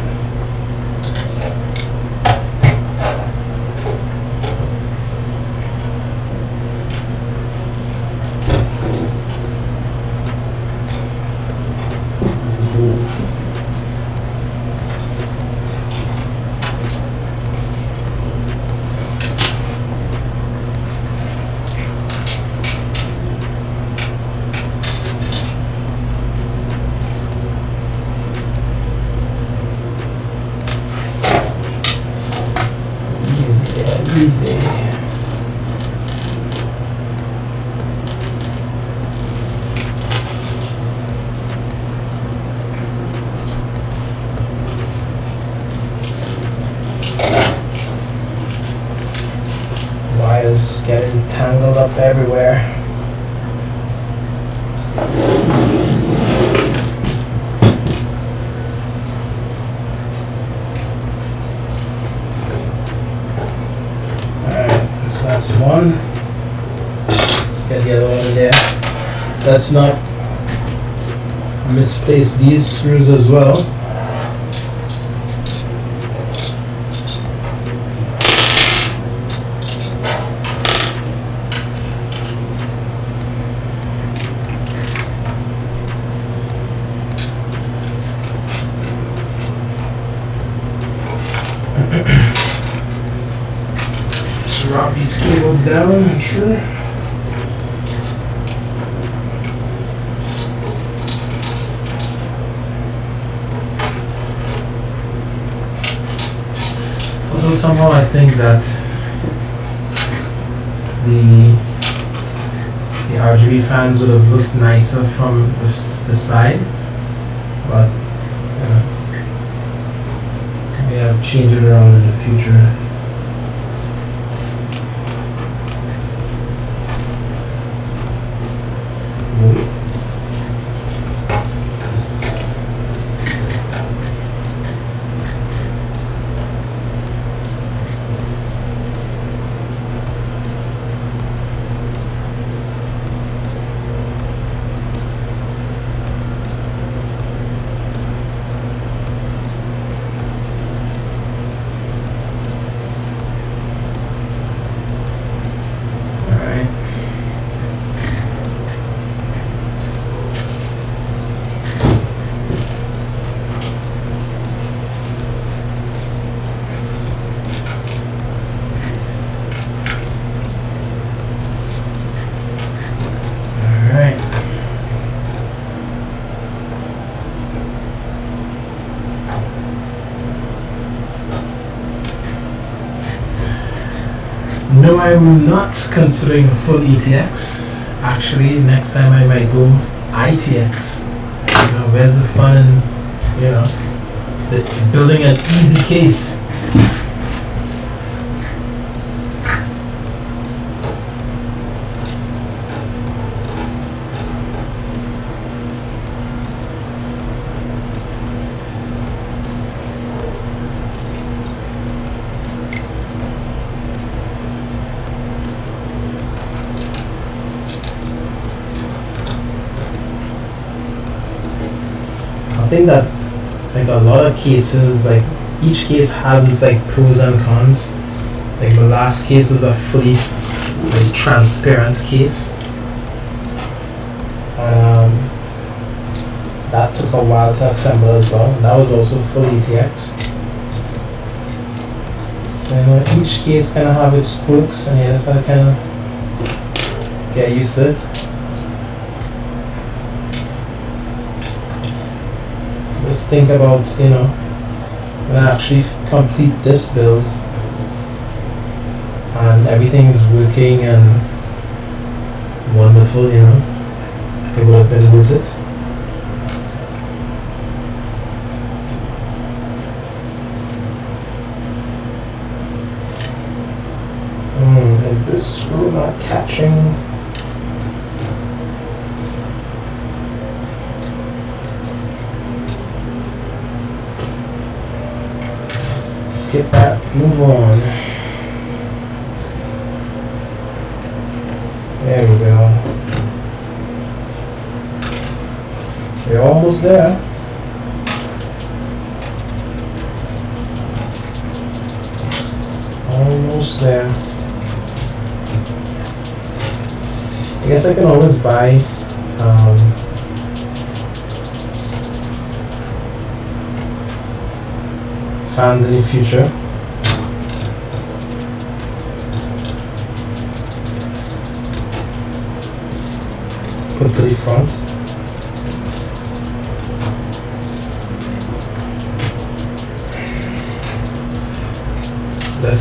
Easy. Wires getting tangled up everywhere. That's one. Let's get the other one in there. Let's not misplace these screws as well. Drop these cables down, sure. Although somehow I think that the RGB fans would have looked nicer from the side, but maybe I'll change it around in the future. No, I'm not considering full ATX. Actually, next time I might go ITX. Where's the fun in, building an easy case? I think that like a lot of cases, like each case has its like pros and cons. Like the last case was a fully like transparent case. That took a while to assemble as well. That was also full ATX. So each case kind of have its quirks, and you just gotta kind of get used to it. Just think about, when I actually complete this build and everything is working and wonderful, it would have been worth it. not catching. Skip that, move on. There we go. We're almost there. Almost there. I guess I can always buy fans in the future. Put to the front.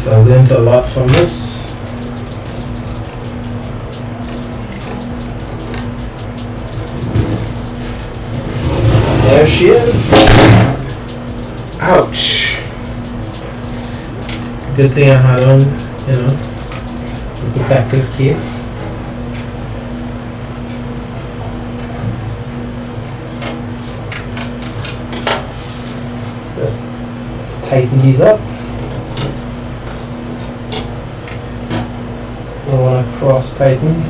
I learned a lot from this. There she is. Ouch. Good thing I had on, the protective case. Let's tighten these up. Still want to cross tighten.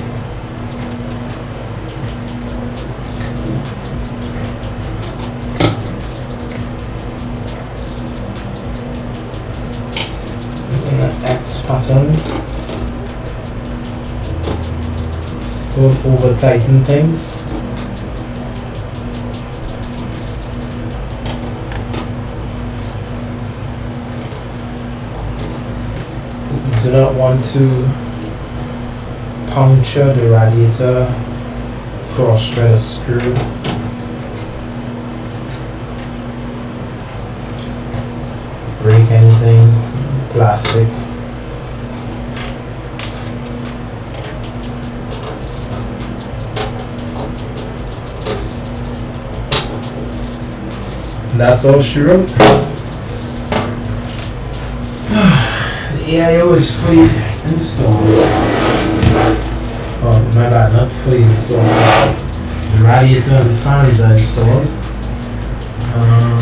X pattern. Don't over tighten things. You do not want to puncture the radiator, cross-thread a screw. Break anything, plastic. And that's all she wrote. The AIO is fully installed. Oh, my bad, not fully installed. The radiator and the fans are installed.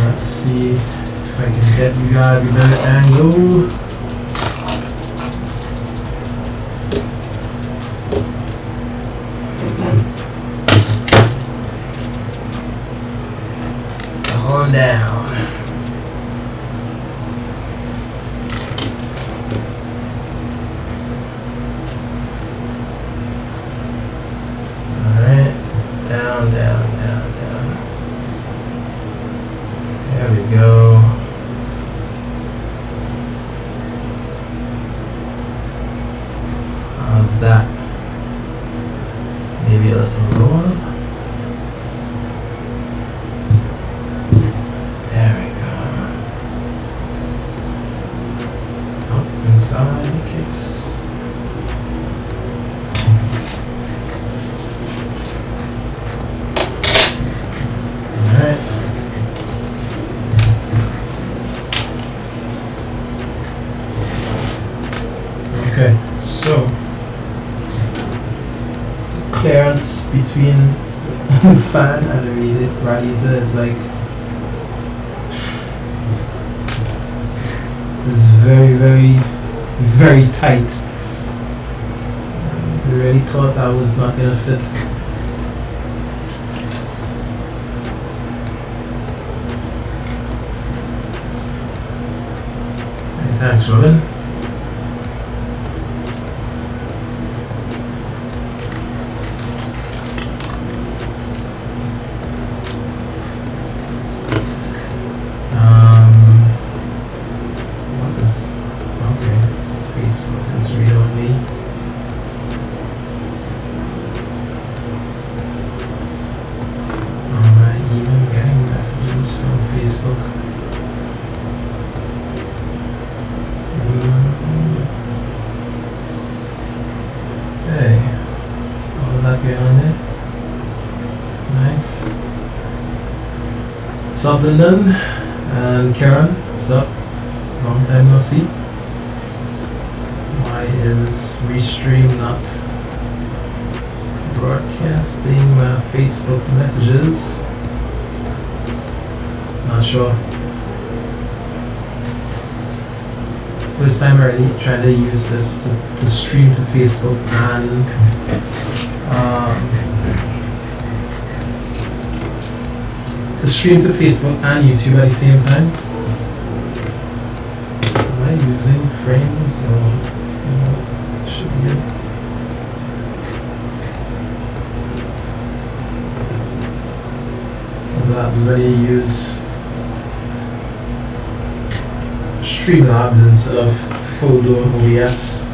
Let's see if I can get you guys a better angle. Hold down. Down. There we go. How's that? Maybe a little lower. There we go. Up inside the case. Okay, so clearance between the fan and the radiator is like very tight. I really thought that was not gonna fit. Hey, thanks, Robin. What's up, Lyndon? And Karen, what's up? Long time no see. Why is Restream not broadcasting my Facebook messages? Not sure. First time already trying to use this to stream to Facebook and YouTube at the same time. Am I using frames or should be good? So I'm going to use Streamlabs instead of full-blown OBS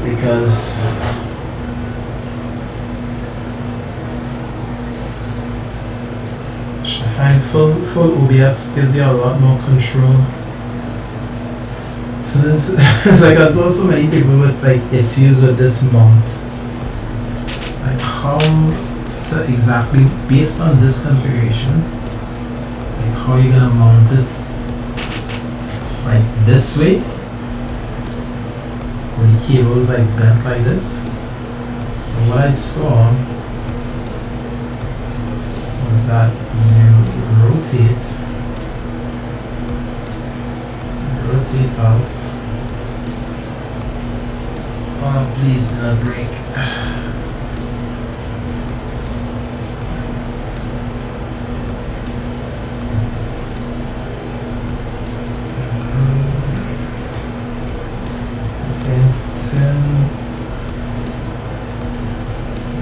because I find full OBS gives you a lot more control. So this it's like I saw so many people with like issues with this mount. Like how to exactly based on this configuration, like how you gonna mount it like this way where the cable is like bent like this. So what I saw was that you rotate out. Oh, please do not break. Same to turn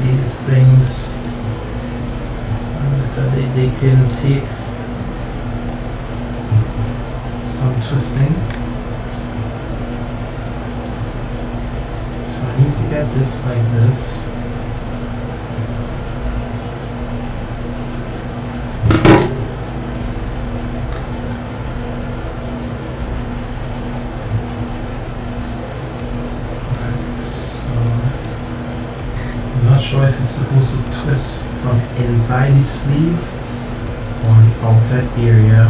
these things. So they can take some twisting. So I need to get this like this. Alright, so I'm not sure if it's supposed to twist from inside the sleeve or the outer area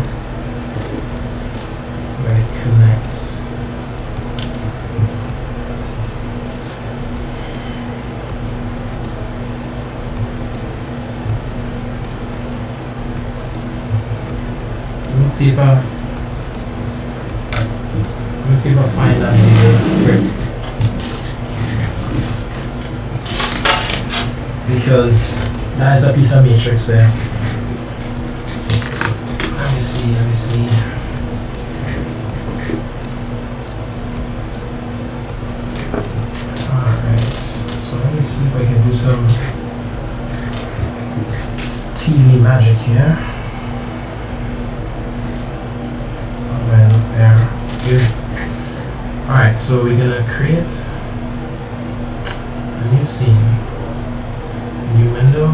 where it connects. Let me see if I find that needle quick. Because that is a piece of matrix there. Let me see. Alright, so let me see if I can do some TV magic here. There. Good. Alright, so we're gonna create a new scene. New window.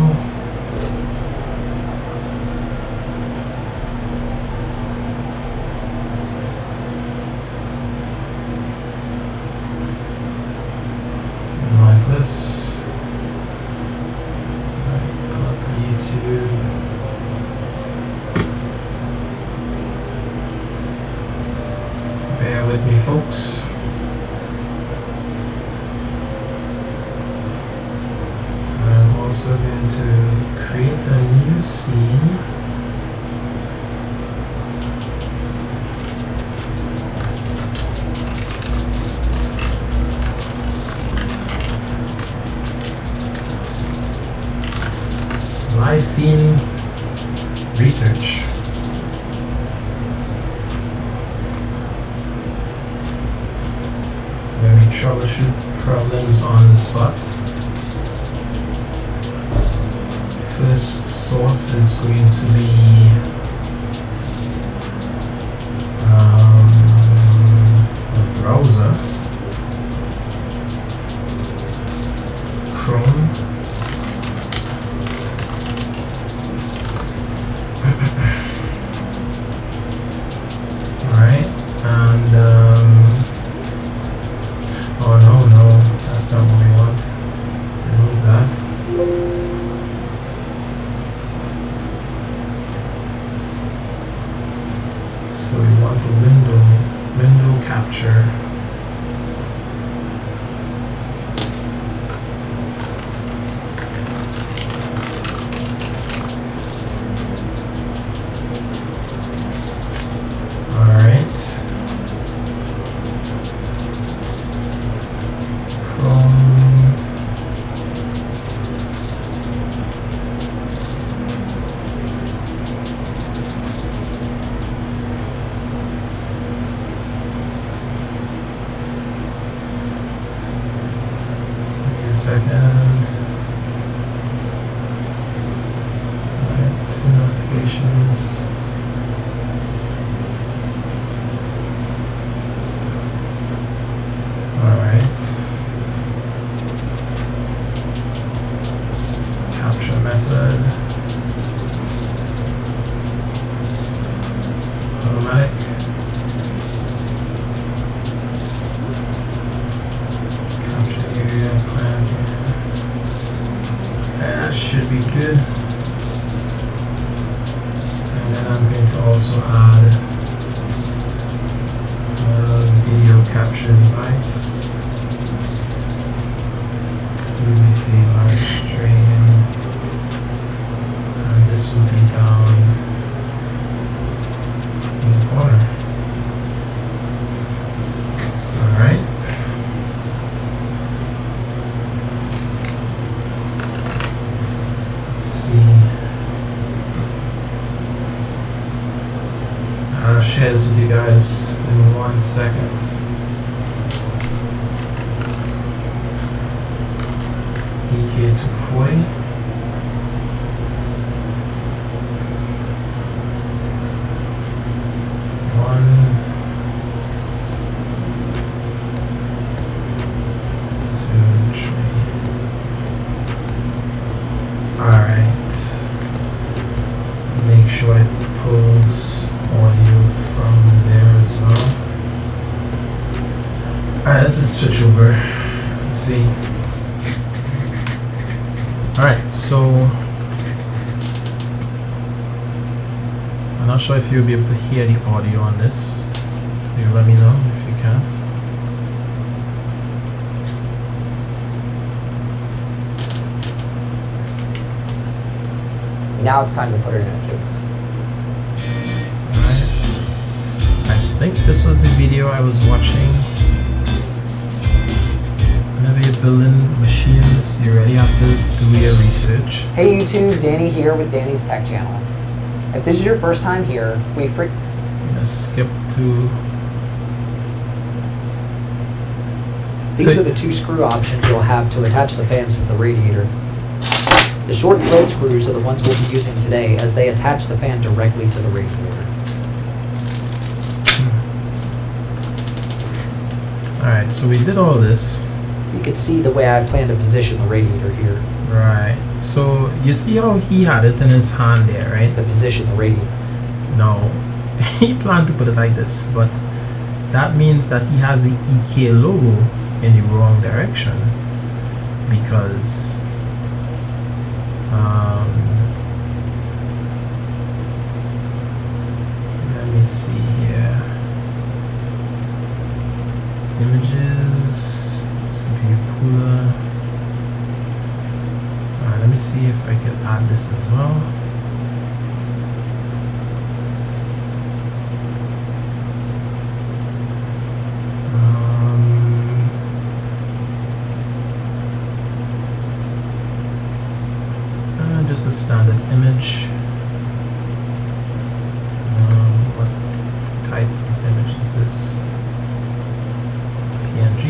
Minimize this. Right, pull up YouTube. Bear with me, folks. Also going to create a new scene. Live scene research. Where we troubleshoot problems on the spot. First source is going to be a browser, Chrome. Alright, and oh no, that's not what we want. Remove that. So we want a window capture. second. Alright, 2 notifications. Alright. Capture method. Automatic. Capture area, plans area. That should be good. And then I'm going to also add a video capture device. BBC large stream. And this will be down in the corner. Alright. Let's see. I'll share this with you guys in 1 second. EK 240. Alright. Make sure it pulls audio from there as well. Alright, this is switch over. Let's see. Alright, so I'm not sure if you'll be able to hear the audio on this. You let me know if you can't. Now it's time to put it in kids. Alright. I think this was the video I was watching. Whenever you're building machines, you really have to do your research. Hey YouTube, Danny here with Danny's Tech Channel. If this is your first time here, I'm gonna skip to. These are the 2 screw options you'll have to attach the fans to the radiator. The short thread screws are the ones we'll be using today as they attach the fan directly to the radiator. Alright, so we did all this. You can see the way I plan to position the radiator here. Right. So you see how he had it in his hand there, right? To position the radiator. No. He planned to put it like this, but that means that he has the EK logo in the wrong direction because let me see here. Images, CPU cooler. Alright, let me see if I can add this as well. Just a standard image. What type of image is this? PNG.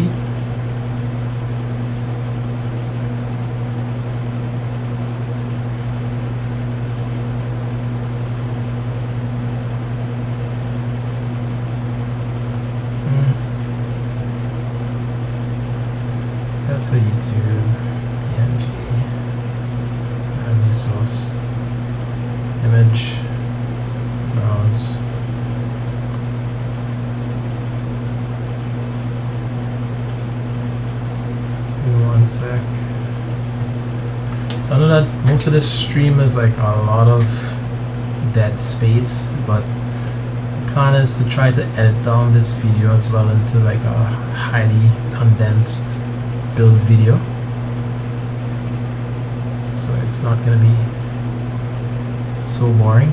That's a YouTube PNG. New source. Image. Browse. Give me 1 sec. So I know that most of this stream is like a lot of dead space, but the plan is to try to edit down this video as well into like a highly condensed build video. So it's not going to be so boring.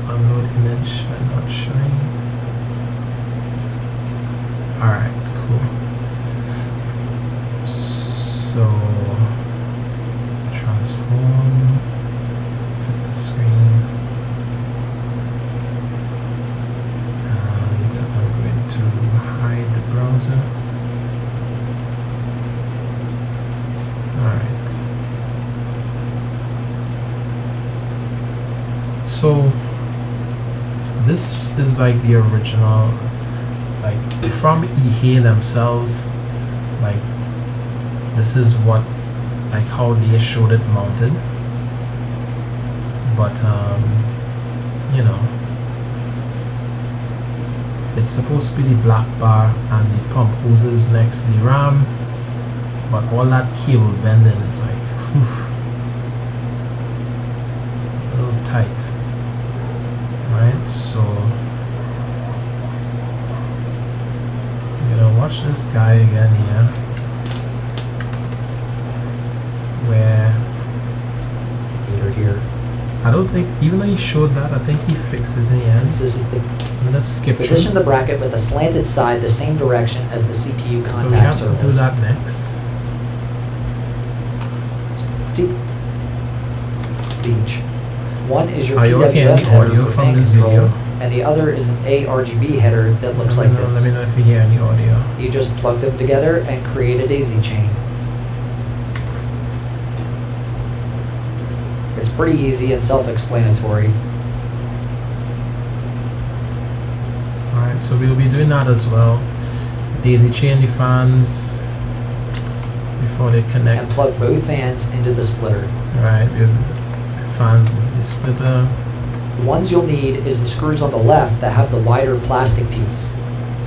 Upload image, I'm not showing. Alright, cool. So transform, fit the screen, and I'm going to hide the browser. So this is like the original, like from EA themselves. Like this is what, like how they showed it mounted. But you know, it's supposed to be the black bar and the pump hoses next to the RAM. But all that cable bending is like, whew, a little tight, right? So I'm gonna watch this guy again here, where Here. I don't think, even though he showed that, I think he fixed it in the end. This is the Let's skip position through. the bracket with the slanted side the same direction as the CPU contact So we have surface. to do that next. See? Each. One is your Are you hearing PWM the header audio for from fan this control, video? and the other is an ARGB header that looks like Let this. me know if you hear any audio. You just plug them together and create a daisy chain. It's pretty easy and self-explanatory. Alright, so we'll be doing that as well. Daisy chain the fans before they connect. And plug both fans into the splitter. Right, we have fans into the splitter. The ones you'll need is the screws on the left that have the wider plastic piece.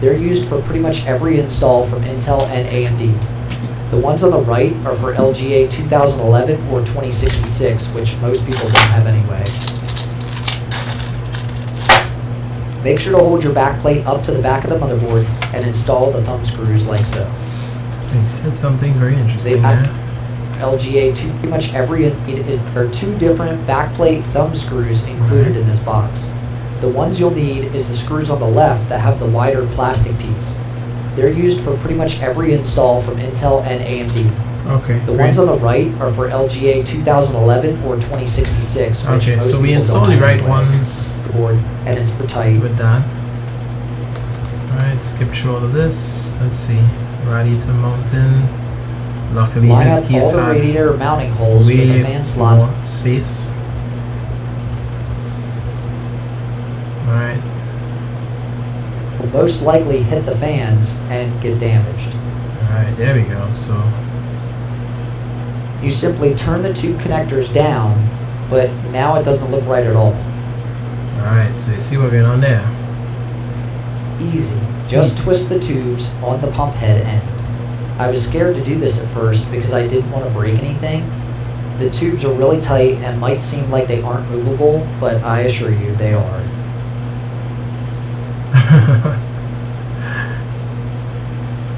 They're used for pretty much every install from Intel and AMD. The ones on the right are for LGA 2011 or 2066, which most people don't have anyway. Make sure to hold your back plate up to the back of the motherboard and install the thumb screws like so. They said something very interesting have there. LGA pretty much every there are two different backplate thumb screws included in this box. The ones you'll need is the screws on the left that have the wider plastic piece. They're used for pretty much every install from Intel and AMD. Okay, The great. ones on the right are for LGA 2011 or 2066. Which Okay, most so we people install don't the have right anyway. ones Board, and it's for tight. with that. Alright, skip through all of this. Let's see. Ready to mount in. Luckily Line this up case all the had radiator mounting holes with the way fan slot. more space. Alright, Will most likely hit the fans and get damaged. alright, there we go. So, You simply turn the tube connectors down, but now it doesn't look right at all. alright, so you see what's going on there. Easy. Just twist the tubes on the pump head end. I was scared to do this at first because I didn't want to break anything. The tubes are really tight and might seem like they aren't movable, but I assure you they are.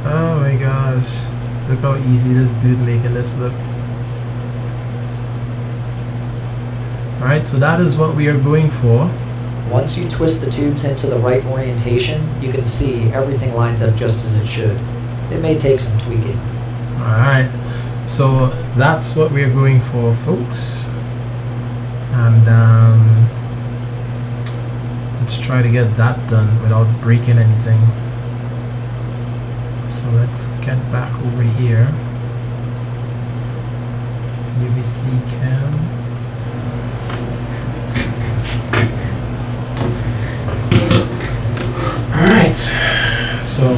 Oh my gosh. Look how easy this dude making this look. Alright, so that is what we are going for. Once you twist the tubes into the right orientation, you can see everything lines up just as it should. It may take some tweaking. Alright, so that's what we're going for, folks. And let's try to get that done without breaking anything. So let's get back over here. UVC cam. Alright, so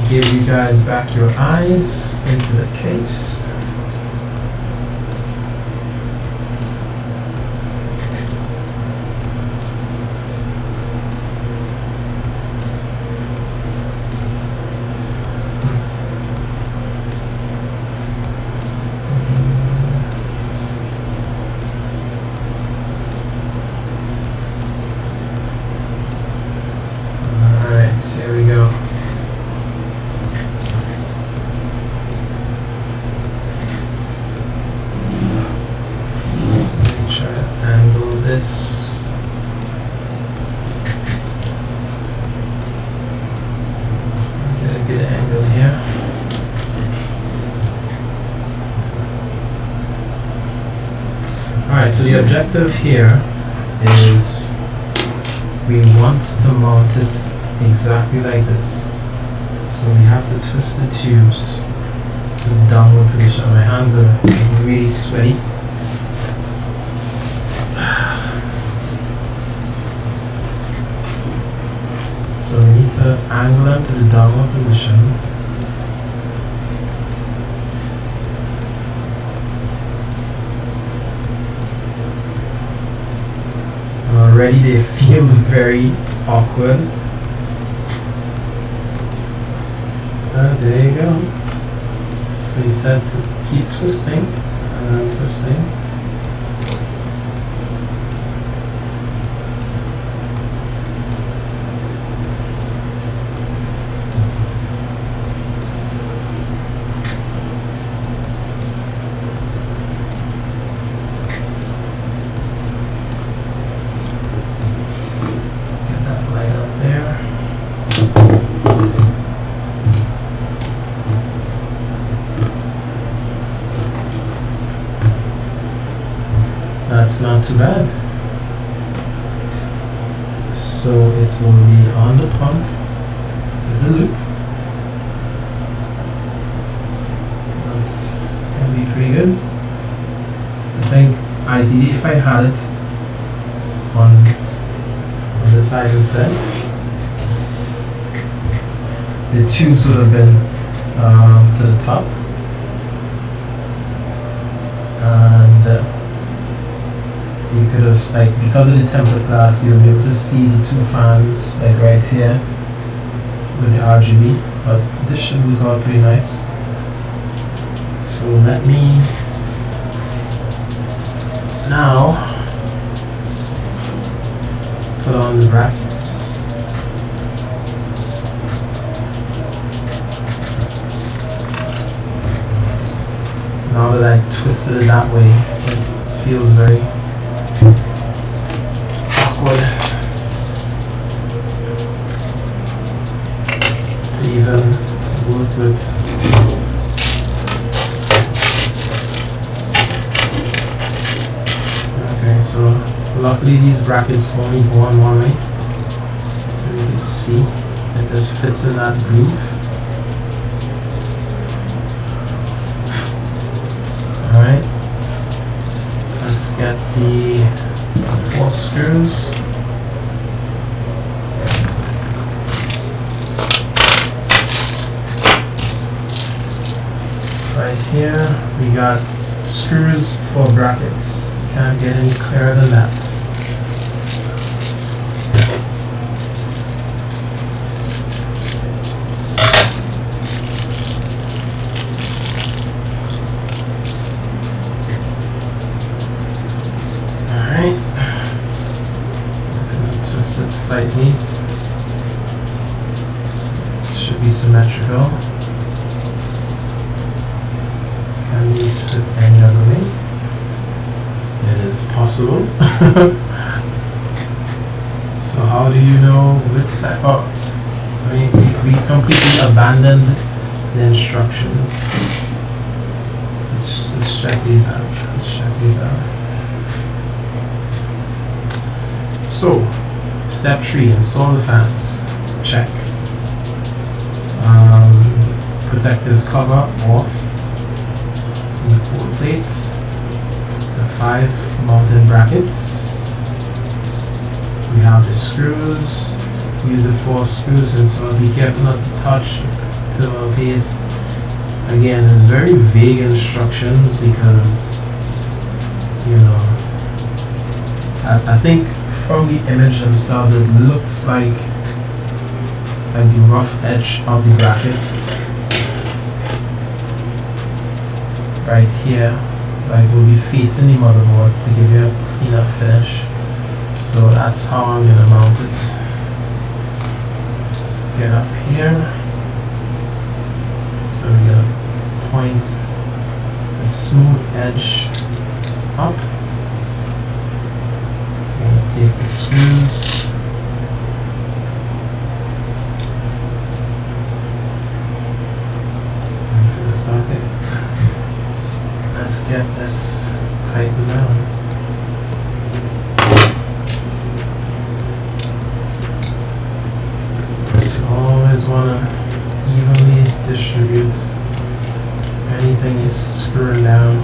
give you guys back your eyes into the case. Alright, here we go. Try to angle this. Get a good angle here. Alright, so the objective here is we want to mount it exactly like this. So we have to twist the tubes to the downward position. My hands are really sweaty. to angle them to the downward position. Already they feel very awkward. There you go. So you said to keep twisting and twisting. Let's get that light up there. That's not too bad. So it will be on the pump with the loop. That's gonna be pretty good. I think ideally if I had it on the side instead, the tubes would have been to the top, and you could have, like, because of the tempered glass, you'll be able to see the two fans, like right here with the RGB, but this should look out pretty nice. So let me now put on the brackets. Now that I twisted it that way, it feels very awkward to even work with. Okay, so luckily these brackets only go on one way, and you can see it just fits in that groove. Alright, let's get the 4 screws. Right here we got screws for brackets. Can't get any clearer than that. Slightly. It should be symmetrical. Can these fit any other way? It is possible. So how do you know which side? Oh, I mean, we completely abandoned the instructions. Let's check these out. Let's check these out. So, step 3, install the fans. Check. Protective cover off from the cold plates. So 5 mounting brackets. We have the screws. Use the 4 screws, so be careful not to touch the thermal paste. Again, it's very vague instructions because, you know, I think from the image themselves, it looks like the rough edge of the bracket right here, like, will be facing the motherboard to give you a cleaner finish. So that's how I'm gonna mount it. Let's get up here. So we're gonna point a smooth edge up. Take the screws, into the socket. Let's get this tightened down. So you always want to evenly distribute anything is screwing down.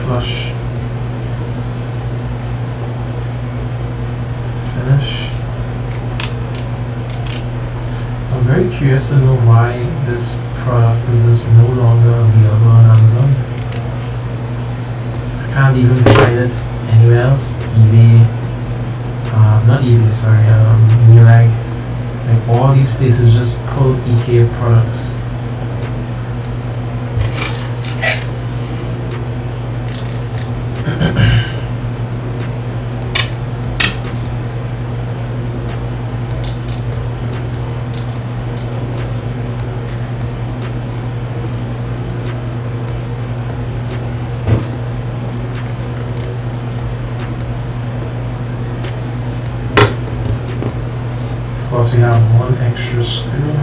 flush. Finish. I'm very curious to know why this product is no longer available on Amazon. I can't even find it anywhere else. eBay, not eBay, sorry, Newegg. Like all these places just pull EK products. We have one extra screw.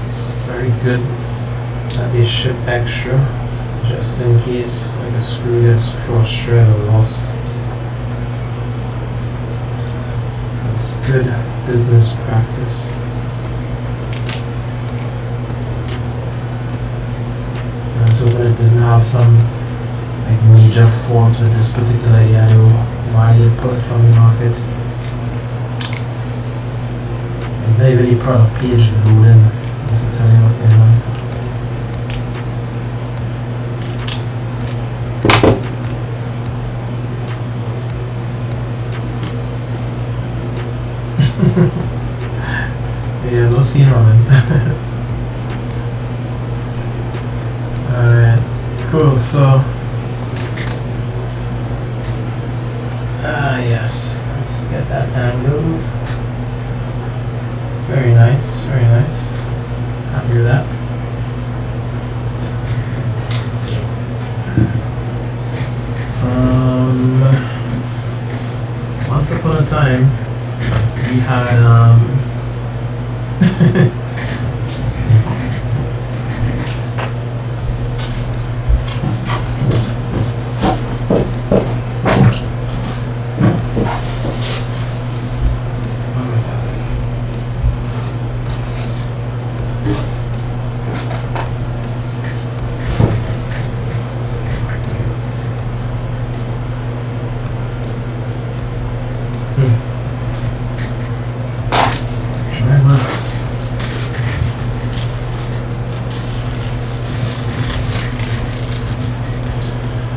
It's very good that they ship extra just in case like a screw gets cross-thread or lost. That's good business practice. And so that it didn't have some like major fault with this particular AIO, why they pull it from the market. Not even a product page loading, just to tell you what's going on. Yeah, no scene running. Alright, cool, so yes, let's get that angled. Very nice, very nice. Happy with that. Once upon a time, we had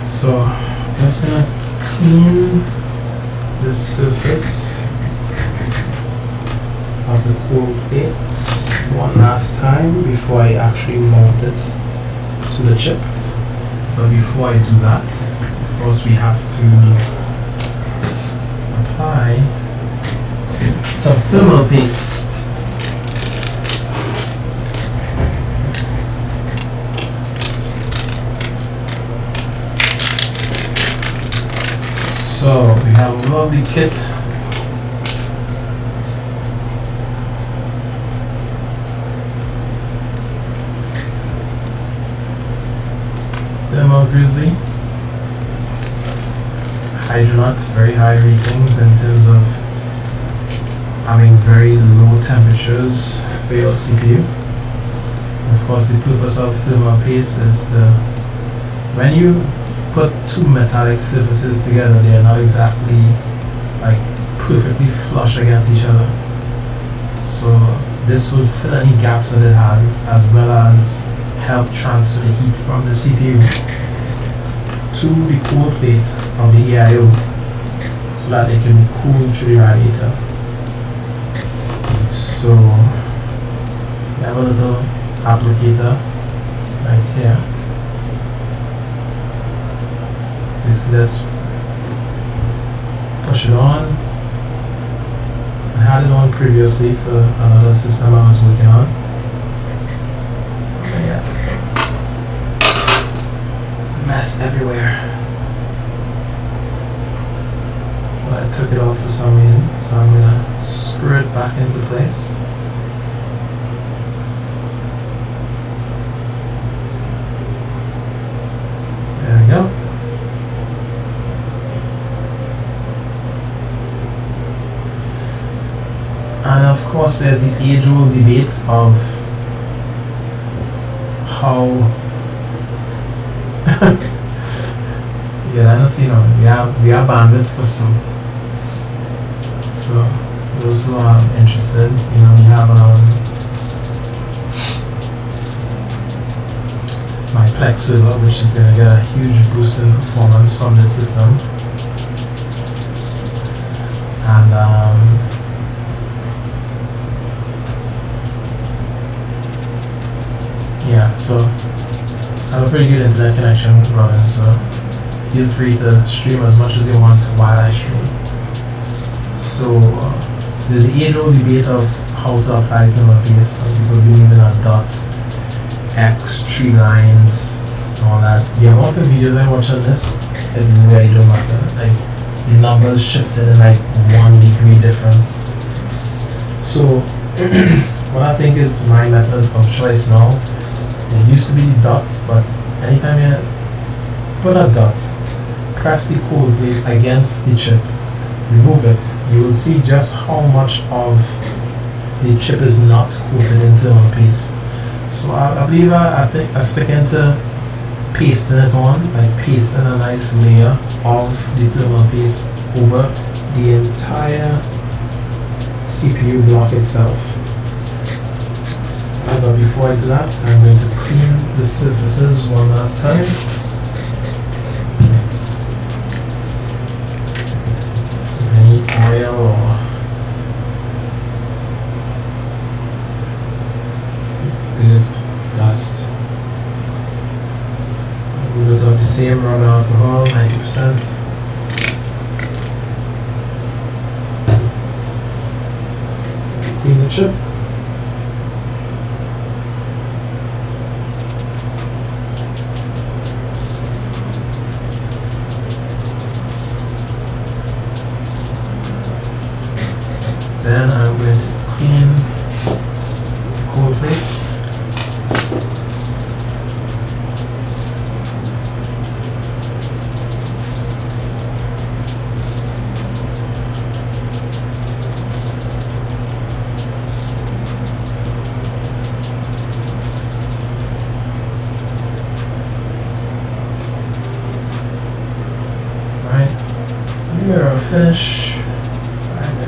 so I'm just gonna clean the surface of the cold plate one last time before I actually mount it to the chip. But before I do that, of course we have to apply some thermal paste. So we have a lovely kit. Thermal Grizzly. Hydronaut, very high ratings in terms of having very low temperatures for your CPU. Of course, the purpose of thermal paste is to, when you put two metallic surfaces together, they are not exactly like perfectly flush against each other. So this will fill any gaps that it has, as well as help transfer the heat from the CPU to the cold plate from the AIO, so that it can be cooled through the radiator. So we have a little applicator right here. Let's push it on. I had it on previously for another system I was working on. Yeah. Mess everywhere. But I took it off for some reason, so I'm gonna screw it back into place. There we go. And of course there's the age-old debate of how us, we have bandwidth for some. So those who are interested, we have my Plex server, which is going to get a huge boost in performance from this system. And yeah, so I have a pretty good internet connection running, so feel free to stream as much as you want while I stream. So there's the age-old debate of how to apply thermal paste. Some people believe in a dot, X, 3 lines, and all that. The amount of videos I watch on this, it really don't matter. Like, the numbers shifted in like 1 degree difference. So what I think is my method of choice now, it used to be the dot, but anytime you put a dot, press the cold plate against the chip, remove it, you will see just how much of the chip is not coated in thermal paste. So I believe I stick into pasting it on, like pasting a nice layer of the thermal paste over the entire CPU block itself. But before I do that, I'm going to clean the surfaces one last time. Any oil or dirt, dust. A little bit of the same rubbing alcohol, 90%. Clean the chip. Then I'm going to clean the cold plates. Alright, we're finished.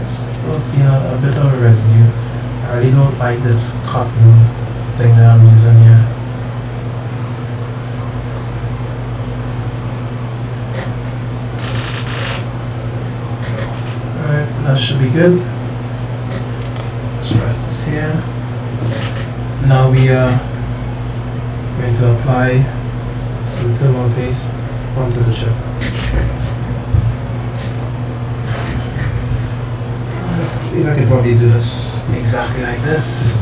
Still seeing a bit of a residue. I really don't like this cotton thing that I'm using here. Alright, that should be good. Let's press this here. Now we are going to apply some thermal paste onto the chip. I think I could probably do this exactly like this.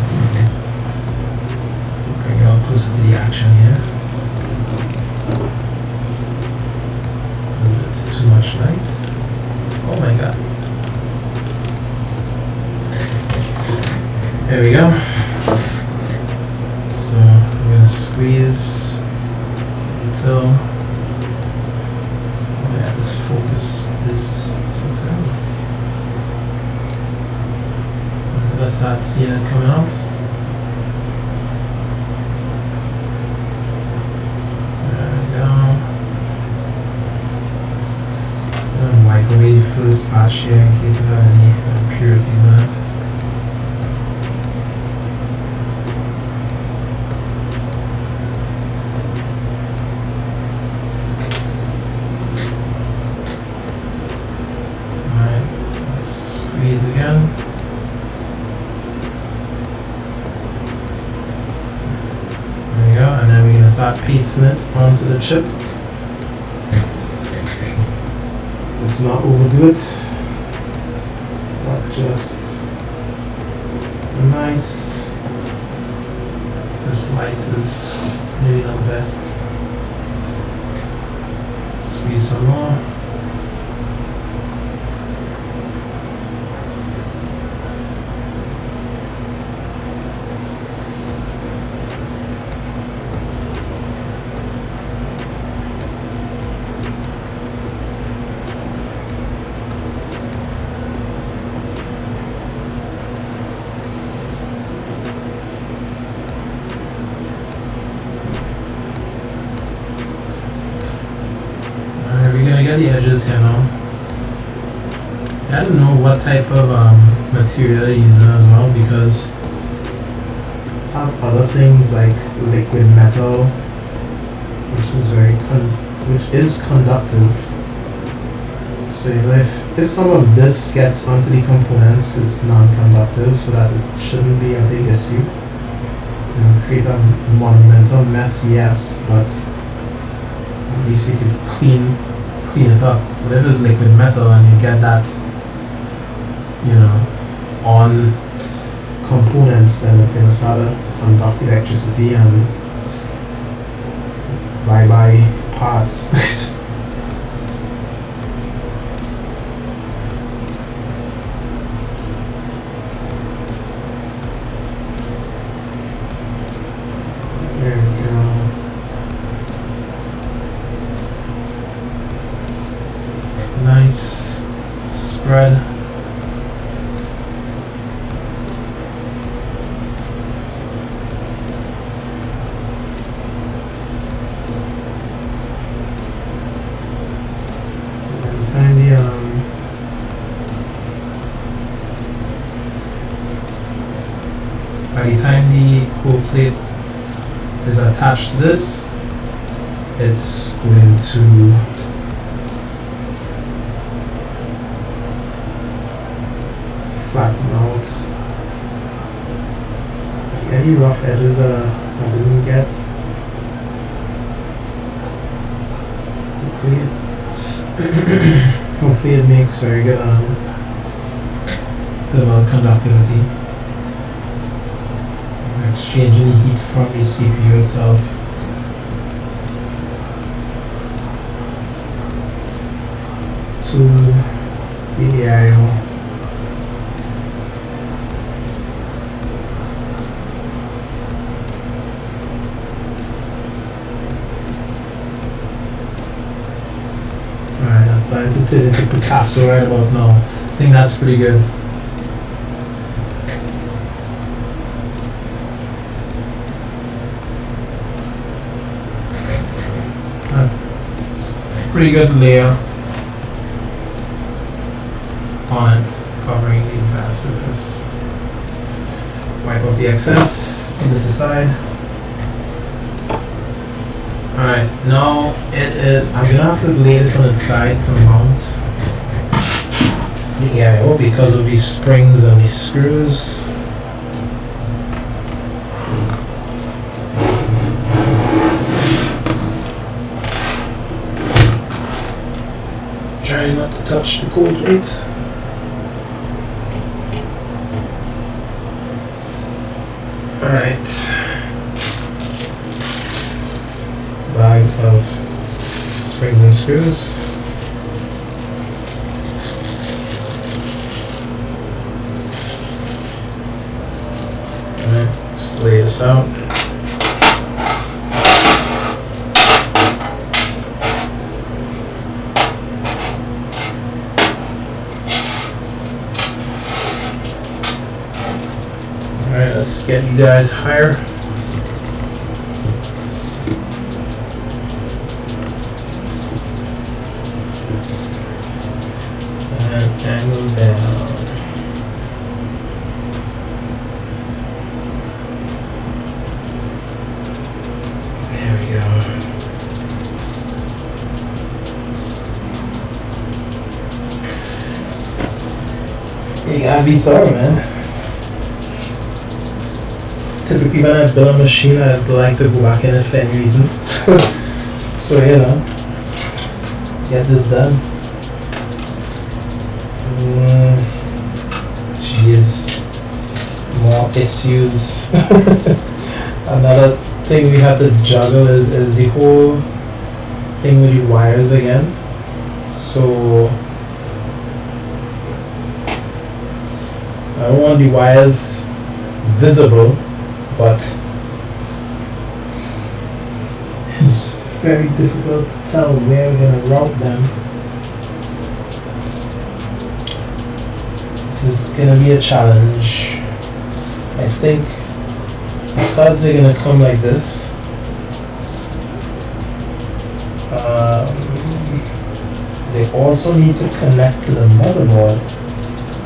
Bring it all closer to the action here. It's too much light. Oh my god. There we go. So I'm going to squeeze until this focus is so terrible. Until I start seeing it coming out. There we go. So I'm wipe away the first batch here in case it had any impurities in it. Again. There we go, and then we're going to start pasting it onto the chip. Let's not overdo it, but just nice. This light is maybe not the best. Squeeze some more. edges here now. I don't know what type of material they're using as well, because I have other things like liquid metal, which is conductive. So if some of this gets onto the components, it's non-conductive, so that it shouldn't be a big issue. You know, create a monumental mess, yes, but at least you could clean it up. But if it's liquid metal and you get that, you know, on components, then it can start to conduct electricity and bye-bye parts. There we go. Nice spread. By the time the cool plate is attached to this, it's going to flatten out any rough edges I didn't get. Hopefully it makes very good thermal conductivity. Exchanging the heat from the CPU itself. To the I/O. Alright, that's starting to turn into Picasso right about now. I think that's pretty good. Pretty good layer on it, covering the entire surface. Wipe off the excess, put this aside. Alright, now it is, I'm gonna have to lay this on its side to mount the I/O because of these springs and these screws. Try not to touch the cold plate. Alright. Bag of springs and screws. Alright, just lay this out. Alright, let's get you guys higher. And angle down. There we go. You gotta be thorough, man. Typically when I build a machine, I'd like to go back in it for any reason. So you know, get this done. Jeez, more issues. Another thing we have to juggle is the whole thing with the wires again. So I don't want the wires visible, but it's very difficult to tell where we're going to route them. This is going to be a challenge. I think because they're going to come like this, they also need to connect to the motherboard,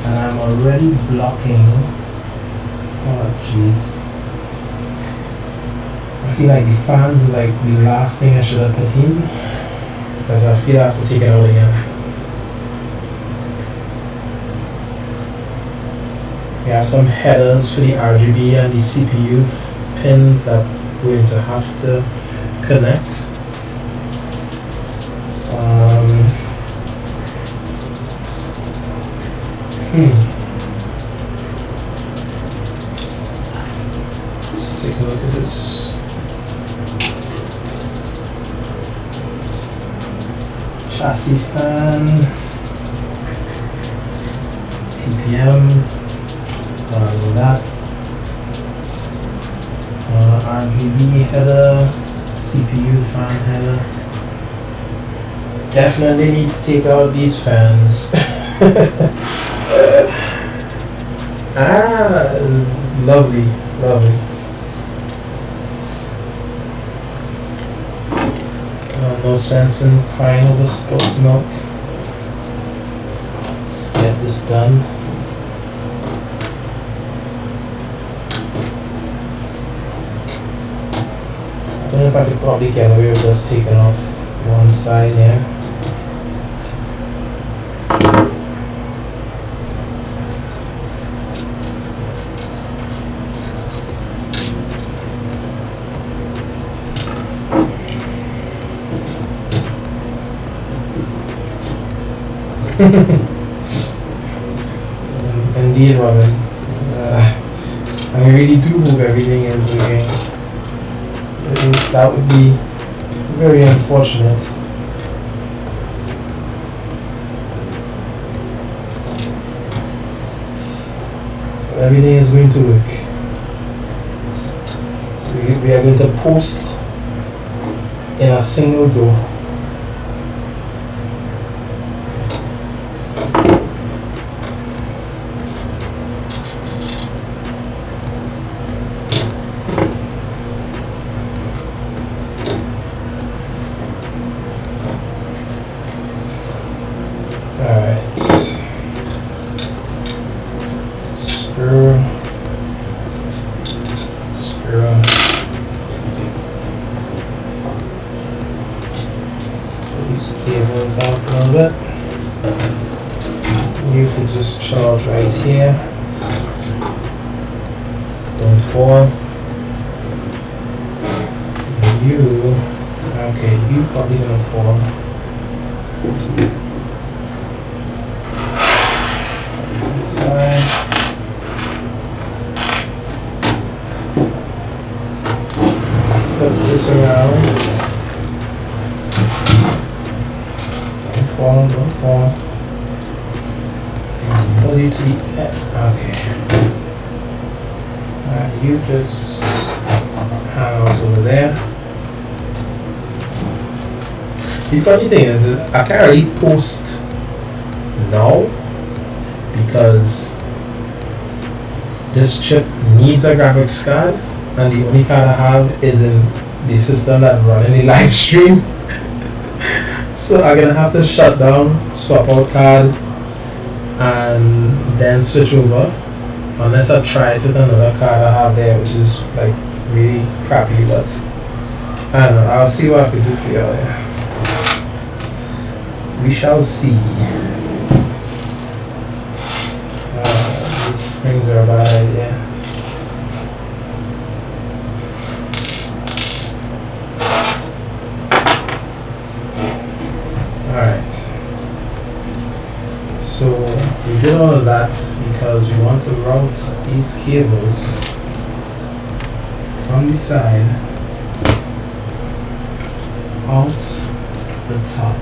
and I'm already blocking. Oh jeez. I feel like the fans like the last thing I should have put in, because I feel I have to take it out again. We have some headers for the RGB and the CPU pins that we're going to have to connect. Let's take a look at this. Chassis fan, TPM, that, RGB header, CPU fan header. Definitely need to take out these fans. Lovely, lovely. No sense in crying over spilt milk. Let's get this done. I don't know if I could probably get away with just taking off one side here. Indeed, Robin. I really do hope everything is okay. That would be very unfortunate. But everything is going to work. We are going to post in a single go. Cables out a little bit. You could just charge right here. Don't fall. Okay, you probably gonna fall. This inside. Flip this around. Don't fall. What do you see? Okay. You just hang out over there. The funny thing is, I can't really post now because this chip needs a graphics card, and the only card I have is in the system that runs any live stream. So I'm gonna have to shut down, swap out card, and then switch over. Unless I try it with another card I have there, which is like really crappy, but I don't know. I'll see what I can do for you. We shall see. These springs are a bad idea. Alright, so we did all of that because we want to route these cables from the side out the top.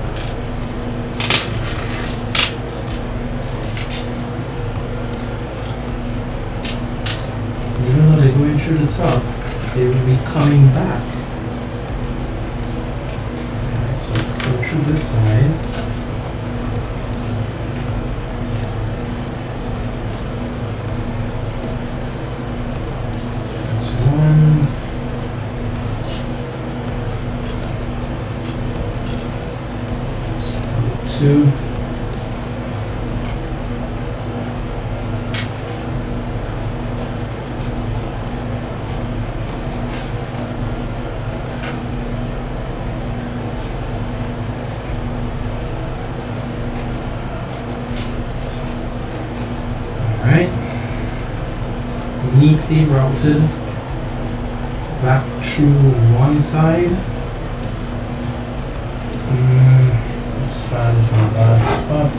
Even though they're going through the top, they will be coming back. Through this side. That's one. That's number 2. Alright. Neatly routed back through one side. This fan is in a bad spot.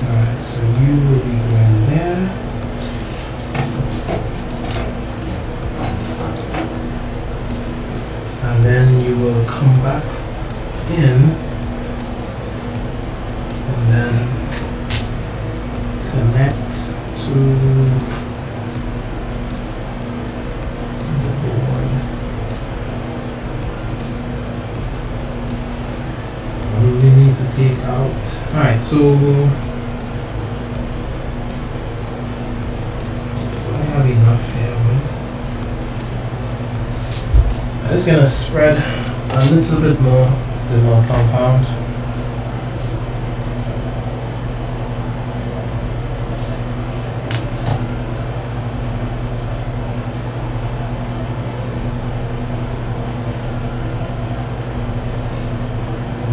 Alright, so you will be going there. And then you will come back in and then connect to the board. What do we need to take out? Alright, so do I have enough here? I'm just gonna spread a little bit more compound.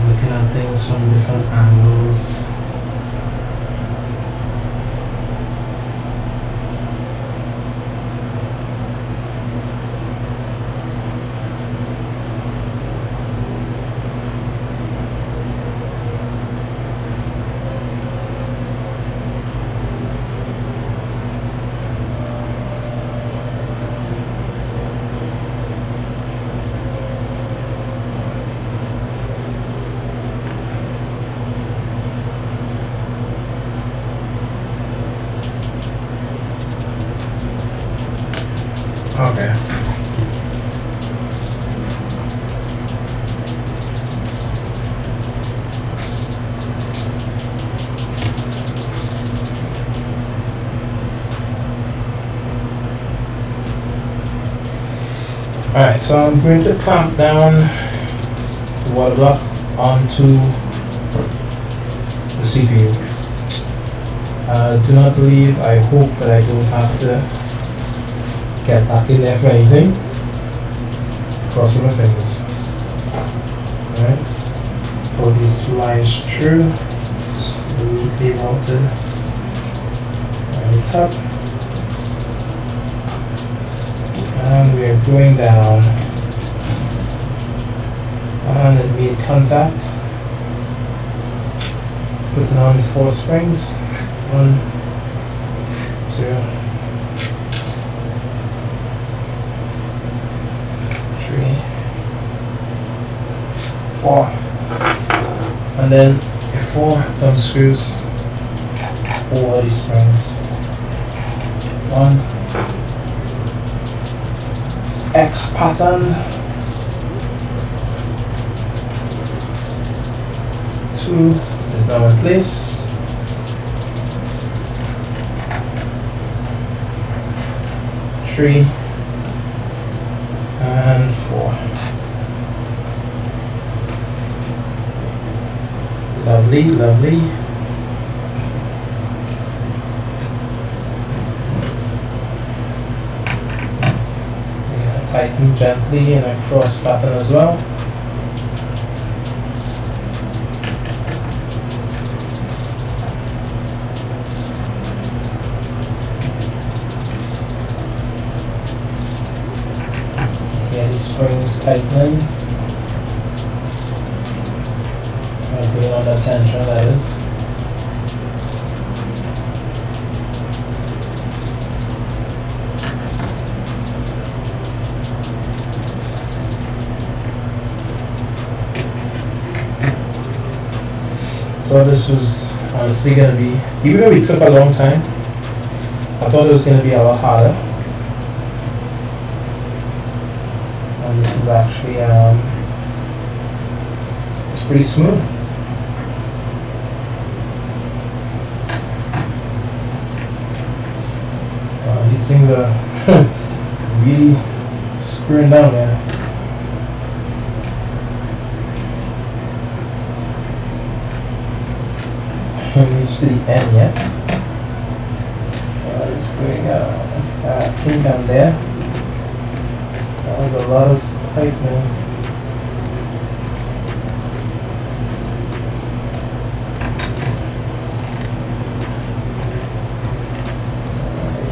Looking at things from different angles. Okay. Alright, so I'm going to clamp down the water block onto the CPU. Do not believe, I hope that I don't have to get back in there for anything. Crossing my fingers. Alright. Pull these two lines through. So neatly routed. Right up. And we are going down. And it made contact. Putting on 4 springs. 1, 2, 4, and then your 4 thumb screws over these springs. 1 X pattern, 2 is now in place. 3 and 4. Lovely, lovely. We're going to tighten gently in a cross pattern as well. Here the springs tightening. Going under tension, that is. Thought this was honestly going to be, even though it took a long time, I thought it was going to be a lot harder. And this is actually, it's pretty smooth. These things are really screwing down there. even reached to the end yet. What is going on? I think I'm there. That was a lot of tightening.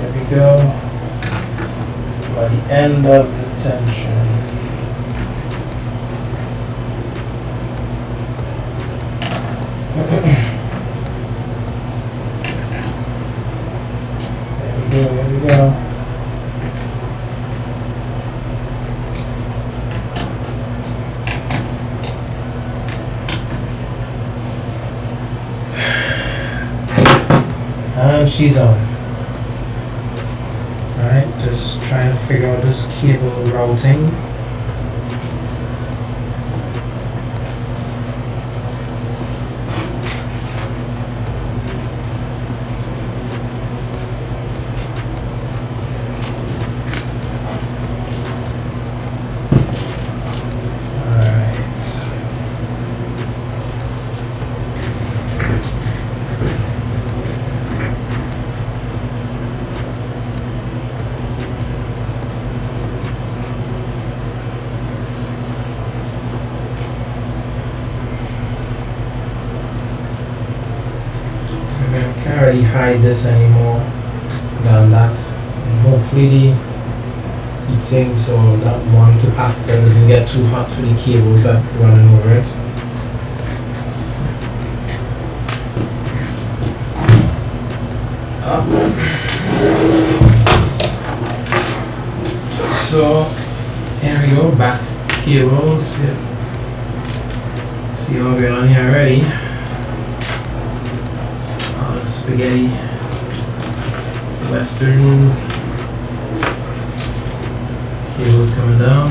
Here we go. By the end of the tension. There we go. And she's on. Alright, just trying to figure out this cable routing. Can't really hide this anymore than that. And hopefully the heatsink, so that one capacitor doesn't get too hot for the cables that are running over it. So here we go, back cables. See what we're on here already. Spaghetti Western cables coming down.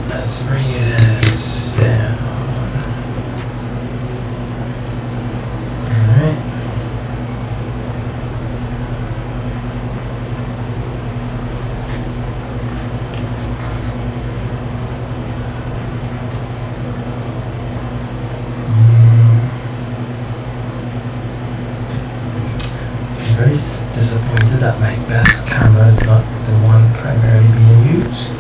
Let's bring it down. Alright. Very disappointed that my best camera is not the one primarily being used.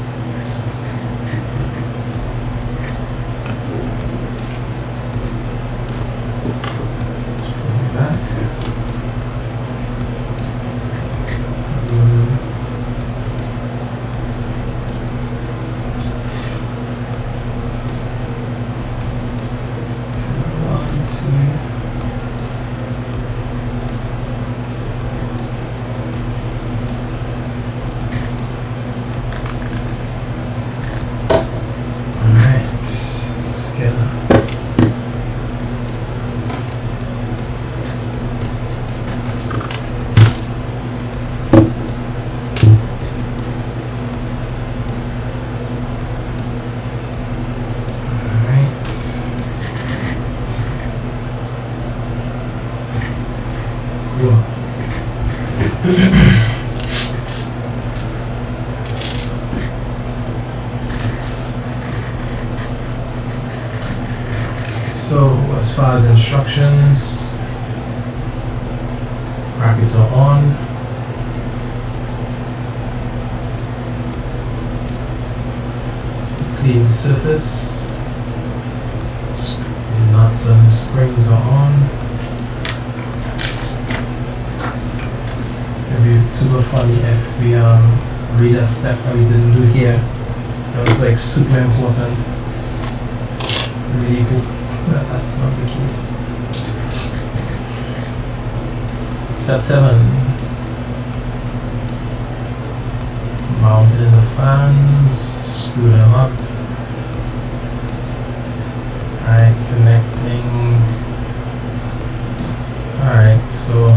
Let's bring it back. One, two. So as far as instructions, brackets are on. Clean the surface. Nuts and springs are on. Maybe it's super funny if we read a step that we didn't do here. That was like super important. It's really cool. But that's not the case. Step 7. Mounting the fans, screw them up. Alright, connecting. Alright, so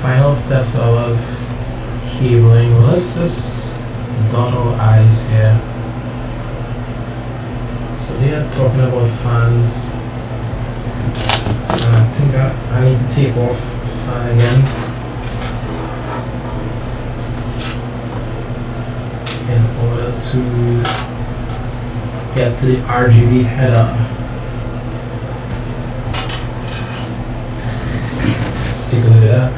final steps of cabling. Well, let's just dot our I's here. So they are talking about fans. I think I need to take off fan again in order to get to the RGB header. Let's take a look at that.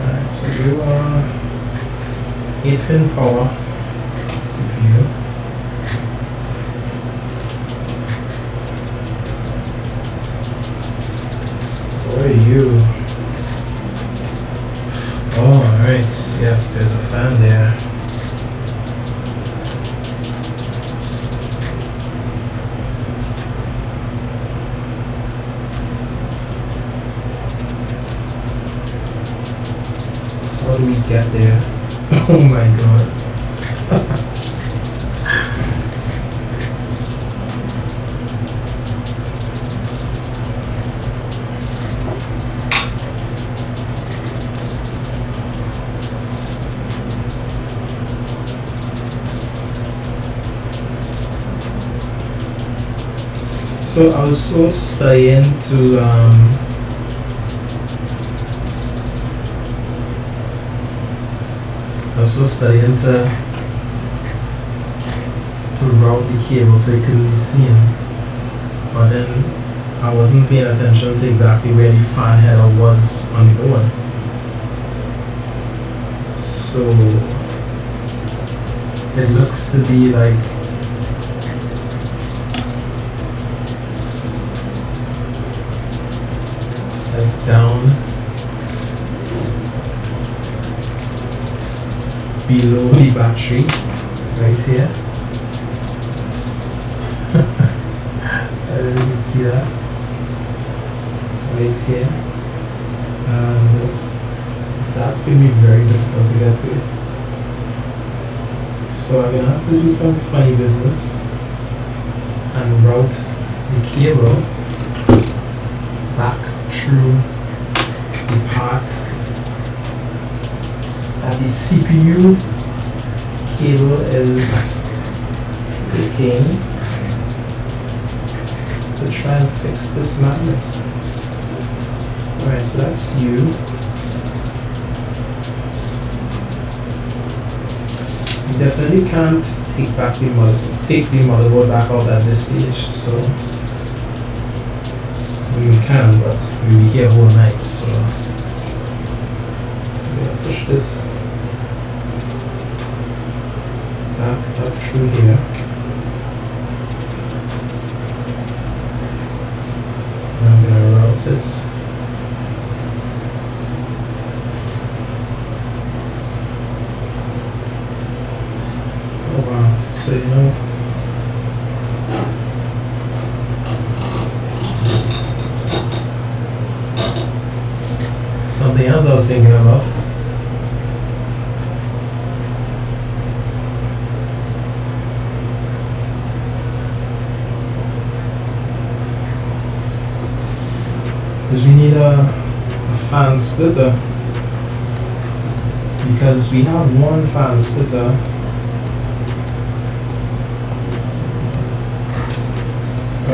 Alright, so you are 8-pin power CPU. Where are you? Oh, alright. Yes, there's a fan there. How do we get there? Oh my god. So I was so studying to route the cable so it couldn't be seen, but then I wasn't paying attention to exactly where the fan header was on the board. So it looks to be like down below the battery right here. I don't know if you can see that right here, and that's going to be very difficult to get to. So I'm going to have to do some funny business and route the cable back through the part that the CPU cable is taking to try and fix this madness. Alright, so that's you. You definitely can't take the motherboard back out at this stage, so we can, but we'll be here all night, so I'm gonna push this back up through here. And I'm gonna route it. Oh wow, so you know, something else I was thinking about. Is we need a fan splitter, because we have one fan splitter.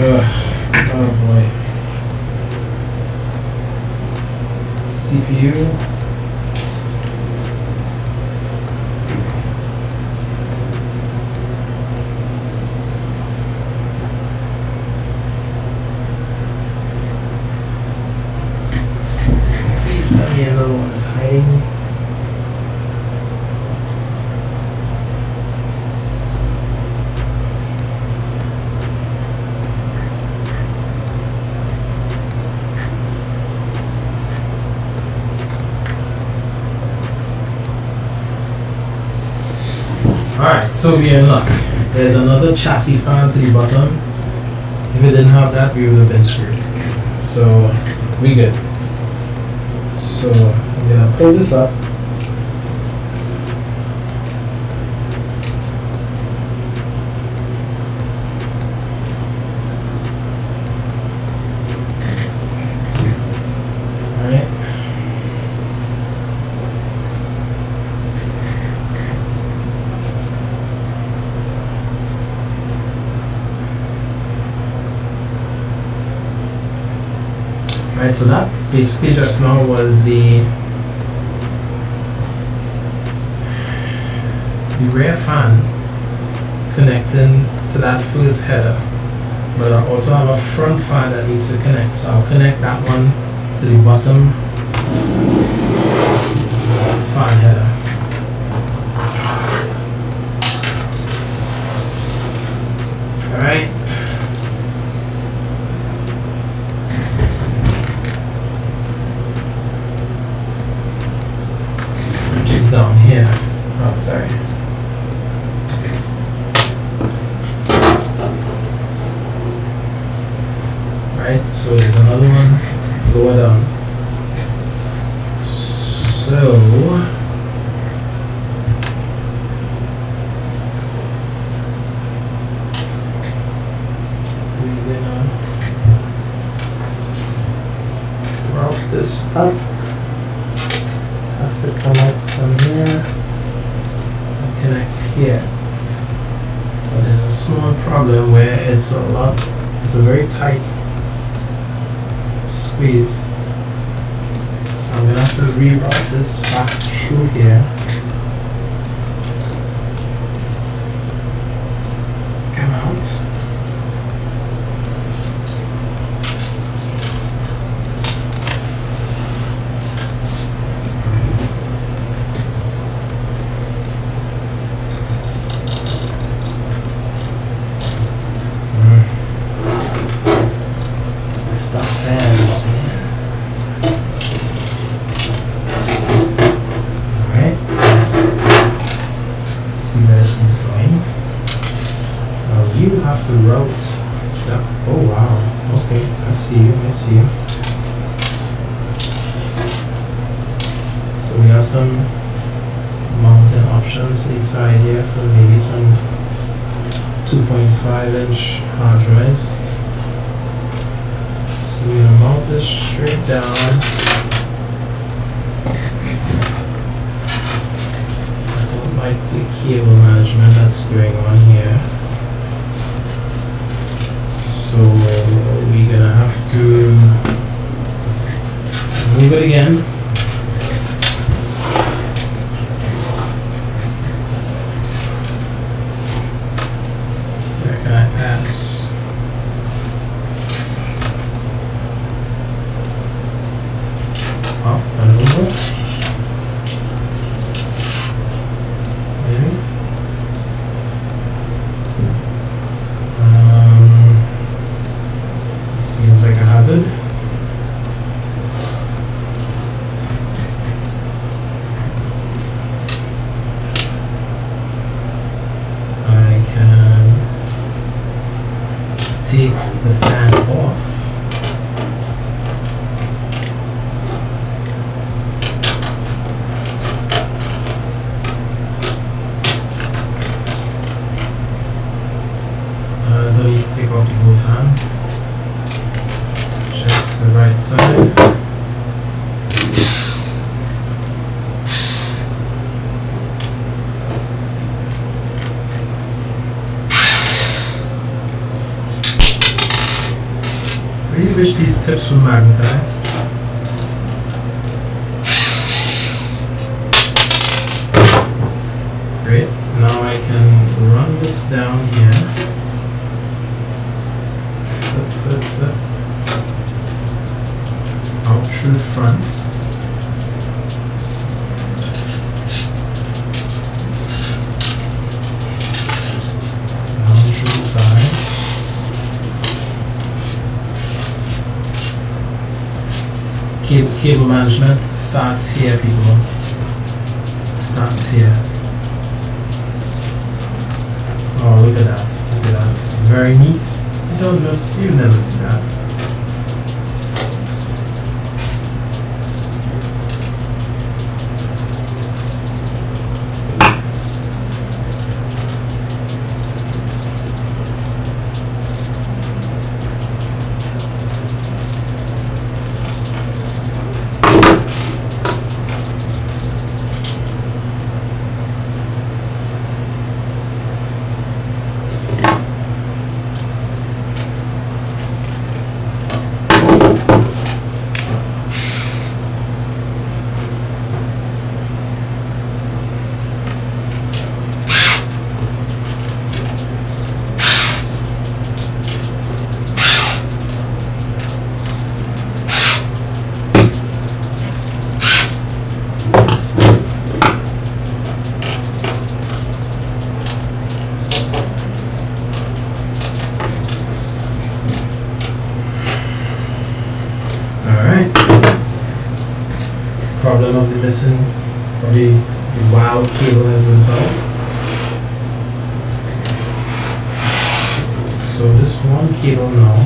Oh boy. CPU. Please tell me another one is hiding. Alright, so we're in luck. There's another chassis fan to the bottom. If it didn't have that, we would have been screwed. So, we good. So, I'm gonna pull this up. Right, so that basically just now was the rear fan connecting to that first header. But I also have a front fan that needs to connect, so I'll connect that one to the bottom fan header. Alright. Which is down here. Oh, sorry. Right, so there's another one lower down. So we're gonna route this up. Has to come up from here and connect here. But there's a small problem where it's a very tight squeeze. So I'm gonna have to reroute this back through here. Come out. Stop fans, man. Alright. See where this is going. Now you have to route that. Oh wow. Okay, I see you, I see you. So we have some mounting options inside here for maybe some 2.5-inch hard drives. So we're gonna mount this straight down. I don't like the cable management that's going on here. So we're gonna have to move it again. Where can I pass? Up and over. Maybe. Seems like a hazard. I can take the fan off. Don't need to take off the whole fan, just the right side. I really wish these tips were magnetized. Great, now I can run this down here. Flip. Out through the front. Down through the side. Cable management starts here, people. Starts here. Oh, look at that. Look at that. Very neat. Don't look, you never see that. problem of the missing or the wild cable has been solved. So this one cable now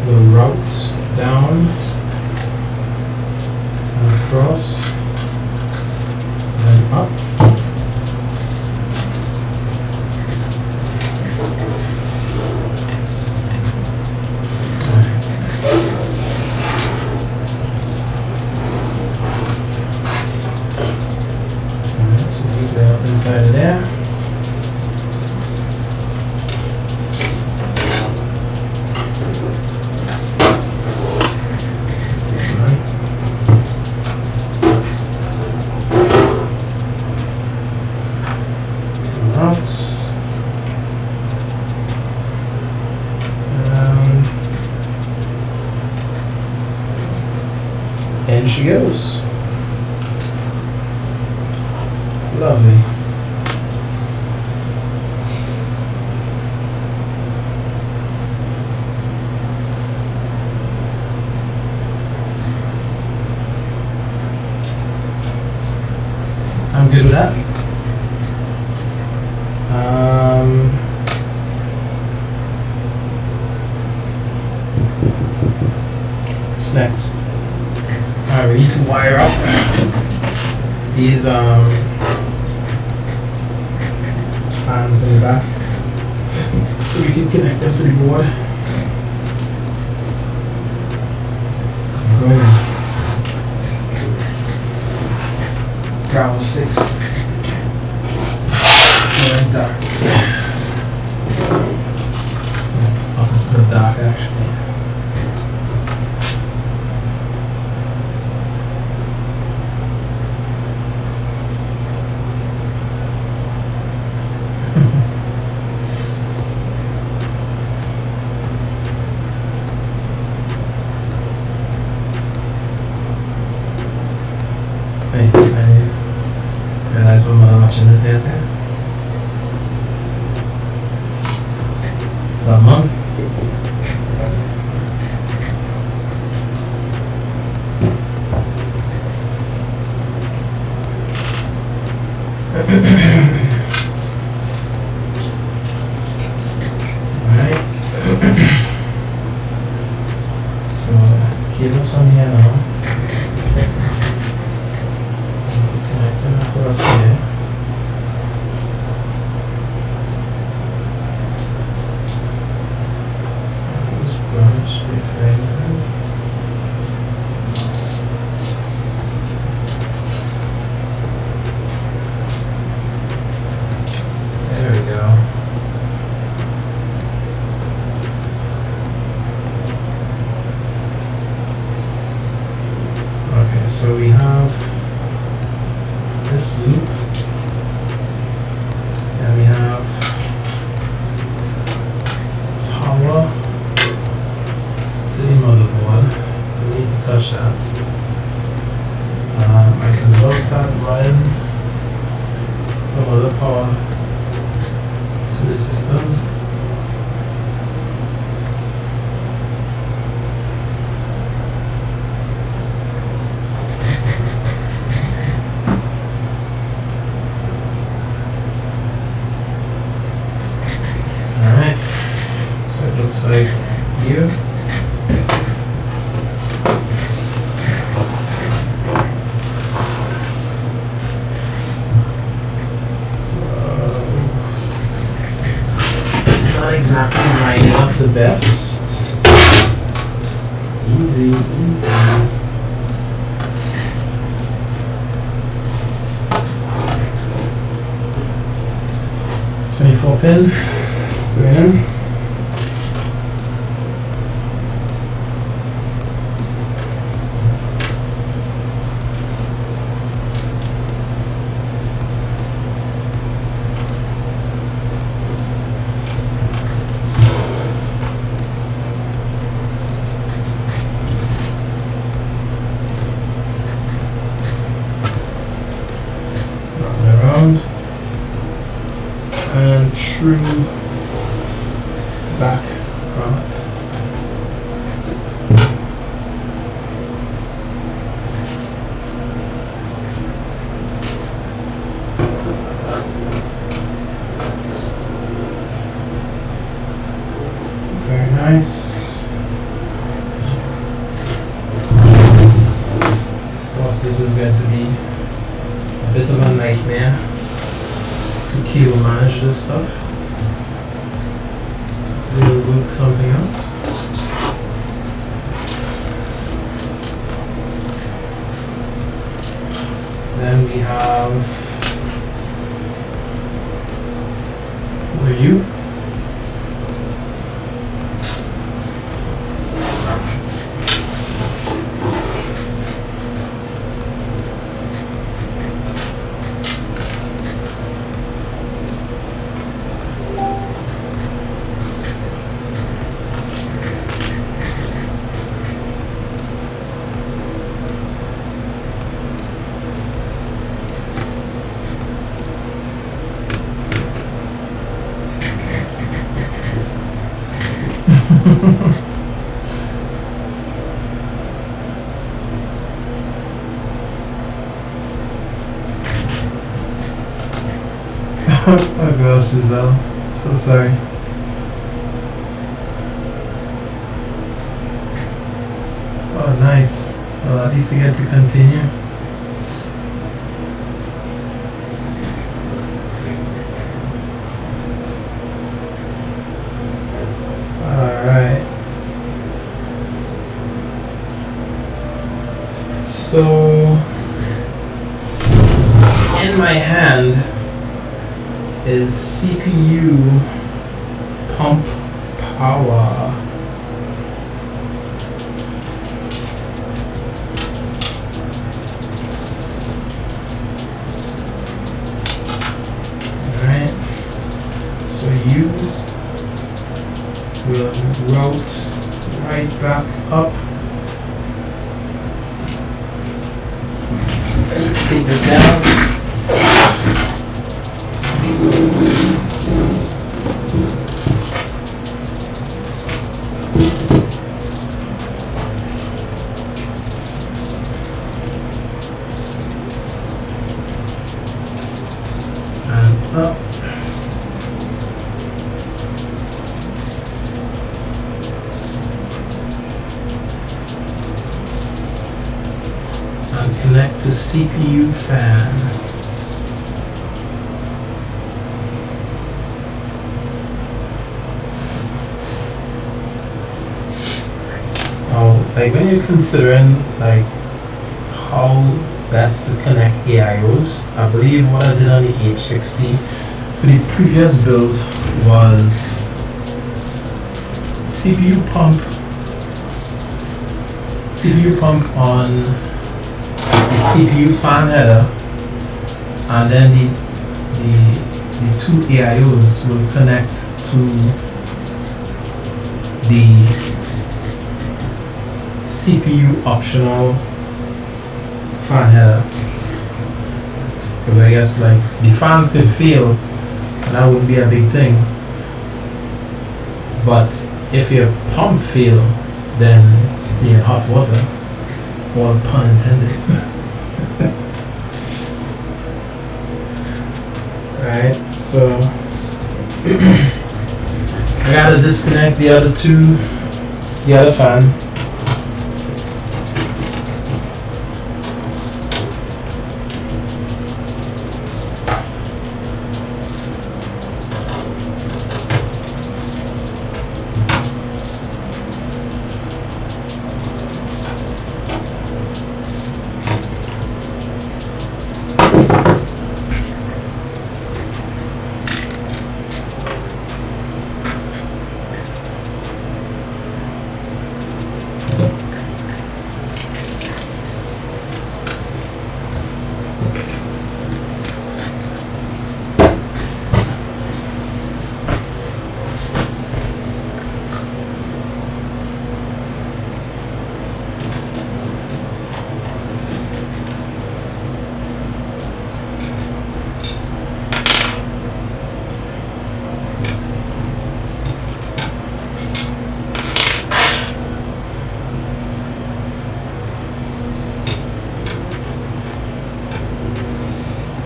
will route down and across and up. Alright, so keep that up inside of there. And she goes. Lovely. I'm good with that. What's next? Alright, we need to wire up these fans in the back so we can connect them to the board. Go in. Bravo 6. Going dark. Opposite of dark, actually. Hey, I realized I'm watching this answer. What's up, Mom? Alright. So, cables on here now. Across here. This brown straight frame. There we go. Okay, so we have this loop, and we have power to the motherboard. We need to touch that. I can as well start running some other power to the system. Looks like you. It's not exactly lining up the best. Easy, easy. 24 pin. Go in. And true this is going to be a bit of a nightmare to cable manage this stuff. We'll work something out. Then we have who are you? Oh gosh, Giselle. So sorry. Oh, nice. Well, at least you get to continue. Alright. So, in my hand is CPU pump power. Alright, so you will route right back up. I need to take this down. And up. And connect to CPU fan. Like when you're considering like how best to connect AIOs, I believe what I did on the H60 for the previous build was CPU pump on the CPU fan header, and then the two AIOs will connect to the CPU optional fan header, because I guess like the fans could fail and that wouldn't be a big thing, but if your pump fail, then you're in hot water, all pun intended. Alright, so I gotta disconnect the other fan.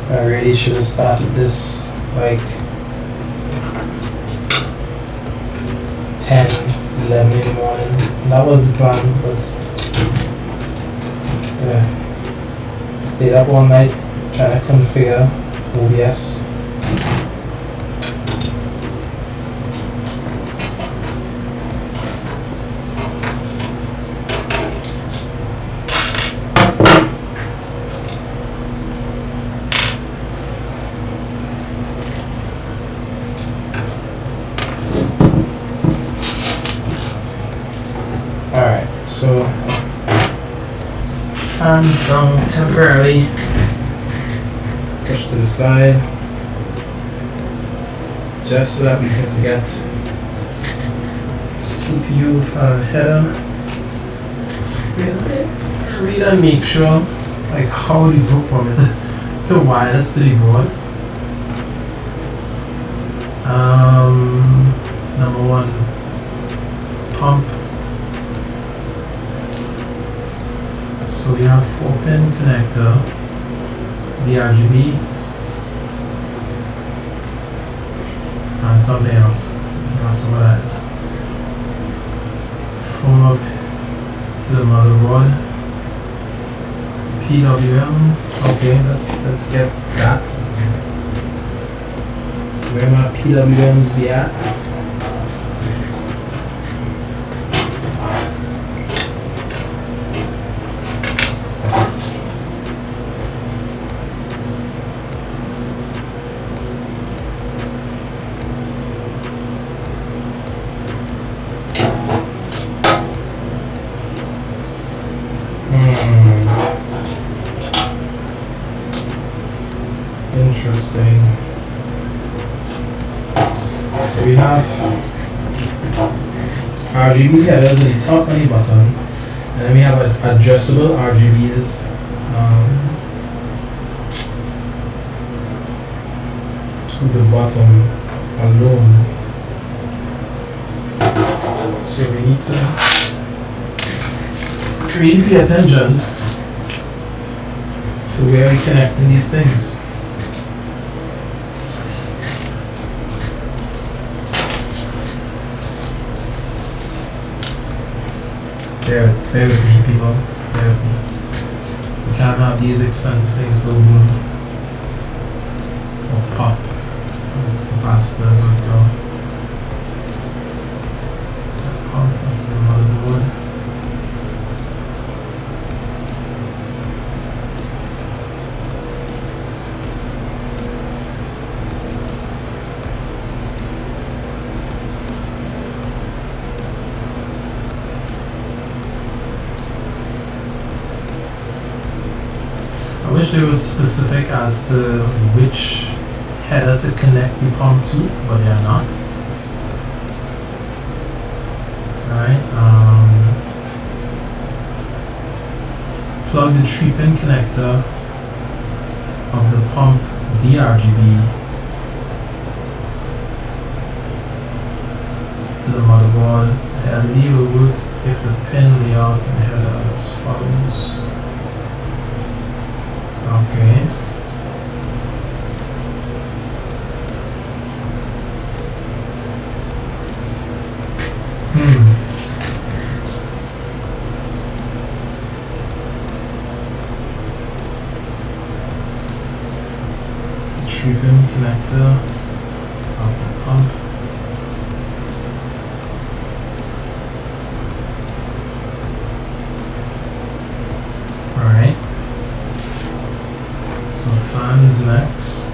I really should have started this like 10, 11 in the morning. That was the plan, but yeah. stayed up all night trying to configure OBS. Alright, so fans down temporarily, push to the side, just so that we can get CPU fan header. Read and make sure like how the book permitted to wireless to the board. Number one, pump. So we have 4-pin connector, D-RGB, and something else. Not sure what that is. Phone up to the motherboard. PWM. Okay, let's get that. Where my PWMs be at? Interesting. So we have RGB headers in the top and the bottom, and then we have adjustable RGBs. To the bottom alone. So we need to really pay attention to where we connecting these things. Bear with me, people. Bear with me. We can't have these expensive things go boom or pop. These capacitors would go. Pump into the motherboard. I wish it was specific as to which header to connect the pump to, but they are not. Alright, plug the 3-pin connector of the pump D-RGB to the motherboard. The LED will work if the pin layout and header as follows. Okay. Trident connector of the pump. Alright. So fans next.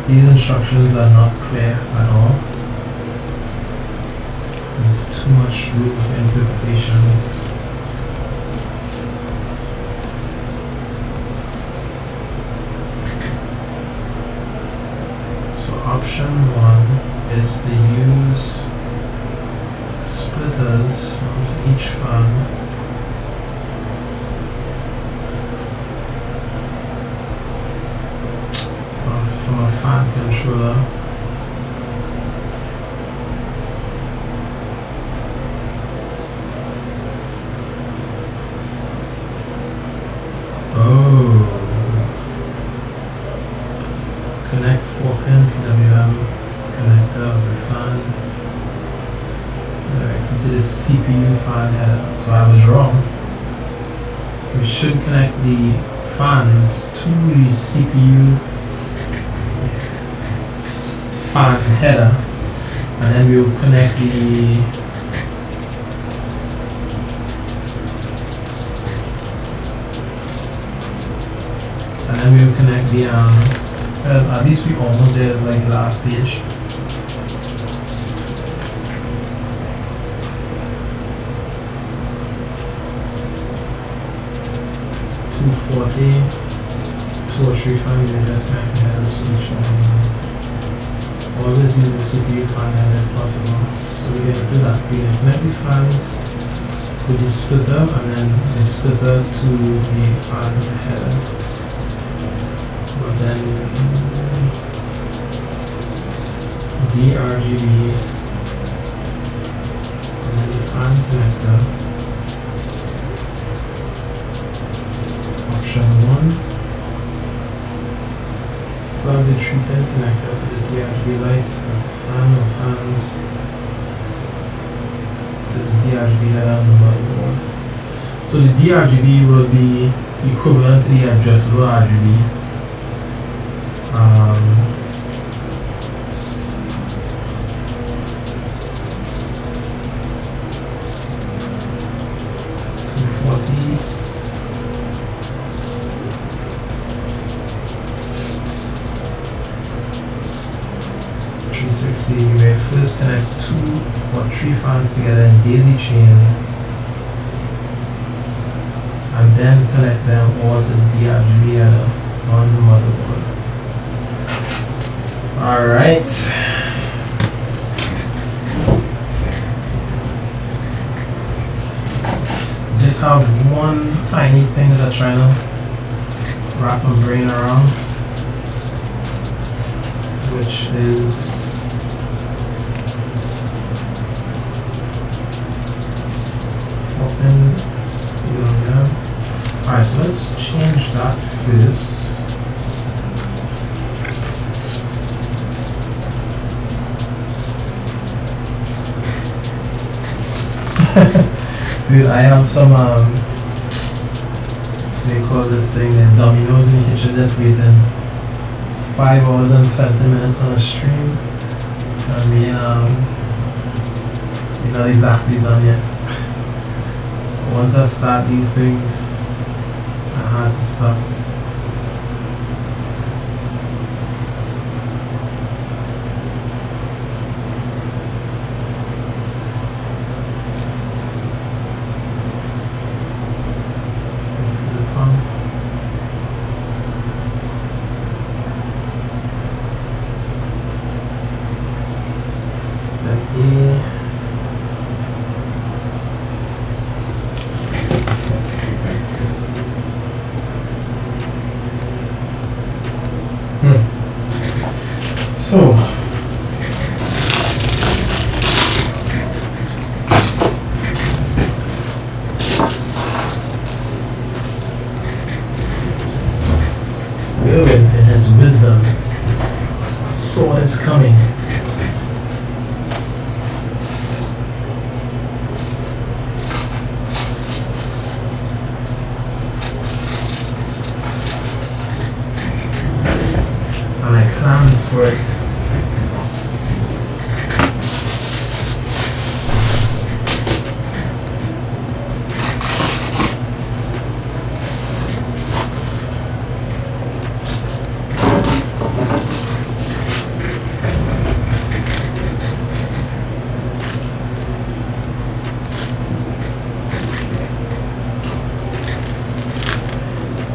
These instructions are not clear at all. There's too much room for interpretation. So option 1 is to use splitters of each fan. From a fan controller. Connect 4-pin PWM connector of the fan directly to the CPU fan header. So I was wrong. We should connect the fans to the CPU fan header, and then we'll connect the at least we almost there. It's like the last page. $240, 235 million disconnect headers to each one. Always use the CPU fan header if possible. So we're going to do that. We're going to connect the fans with the splitter and then the splitter to the fan header. But then D-RGB and then the fan connector. Option 1. Plug the 3-pin connector for the D-RGB light, fan or fans to the D-RGB header on the motherboard. So the D-RGB will be equivalent to the addressable RGB. We may first connect 2 or 3 fans together in daisy chain and then connect them all to the D-RGB header on the motherboard. Alright. Just have one tiny thing that I'm trying to wrap my brain around, which is alright, so let's change that first. Dude, I have some they call this thing dominoes in the kitchen, just waiting 5 hours and 20 minutes on a stream. I mean, you're not exactly done yet. Once I start these things, I had to stop. Let's get the pump. Step A. So, William in his wisdom saw this coming. And I planned for it.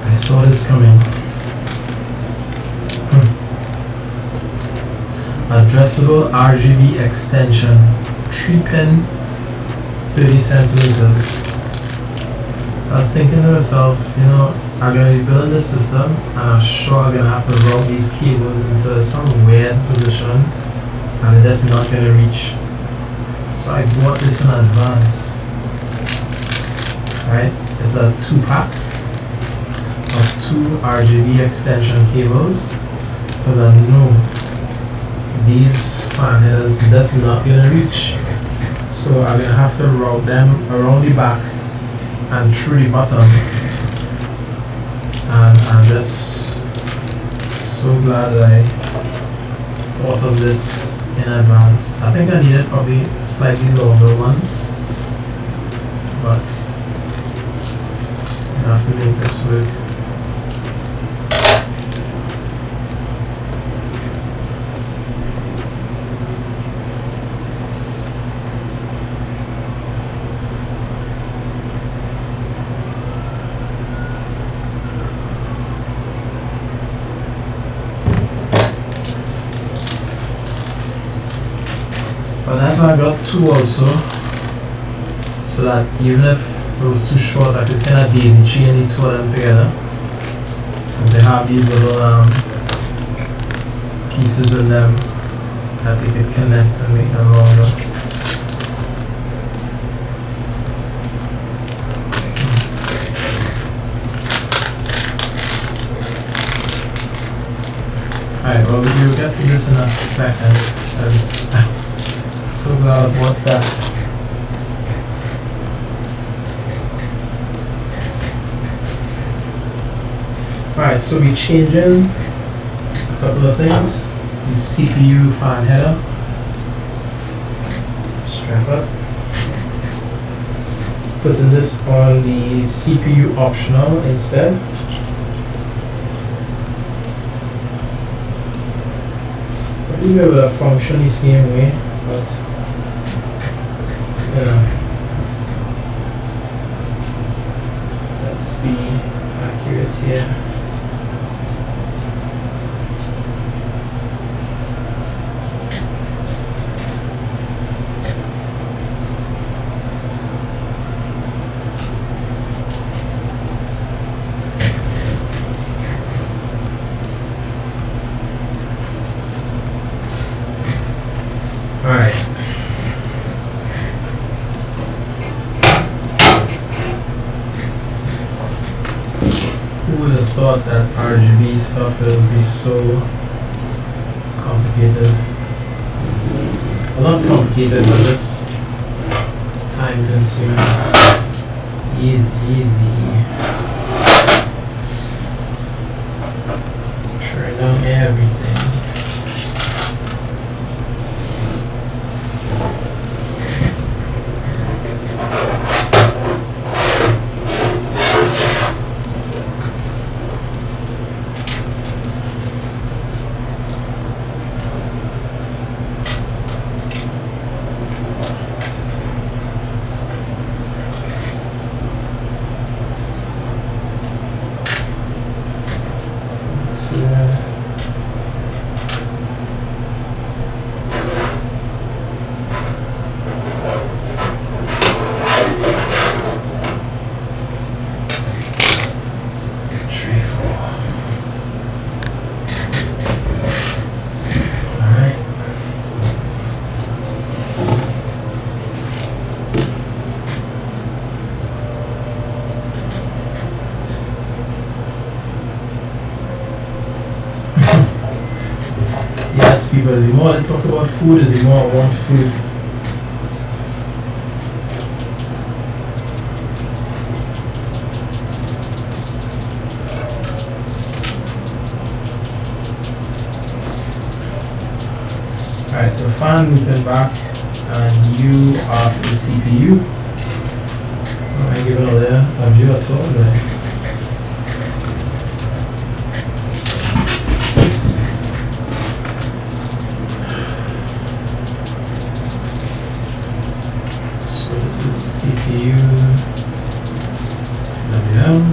I saw this coming. Addressable RGB extension, 3-pin, 30 centimeters. So I was thinking to myself, you know, I'm going to be building this system and I'm sure I'm going to have to route these cables into some weird position and it's just not going to reach. So I bought this in advance. Right? It's a 2-pack of 2 RGB extension cables because I know these fan headers that's not gonna reach. So So I'm gonna have to route them around the back and through the bottom. And I'm just so glad that I thought of this in advance. I think I needed probably slightly longer ones, but I have to make this work. But that's why I got two also, so that even if it was too short, I could kind of daisy chain the two of them together, because they have these little pieces in them that they could connect and make them longer. Alright, well we'll get to this in a second. I just so glad about that. Alright, so we're changing a couple of things. The CPU fan header. Strap up. Putting this on the CPU optional instead. Probably it will function the same way, but let's be accurate here. Alright. Who would have thought that RGB stuff will be so complicated? Well, not complicated, but just time consuming. Easy. Turn down everything. Yes, people, the more I talk about food is the more I want food. Alright, so fan looping back and U off the CPU. Am I giving over there a view at all? Right? CPU WM.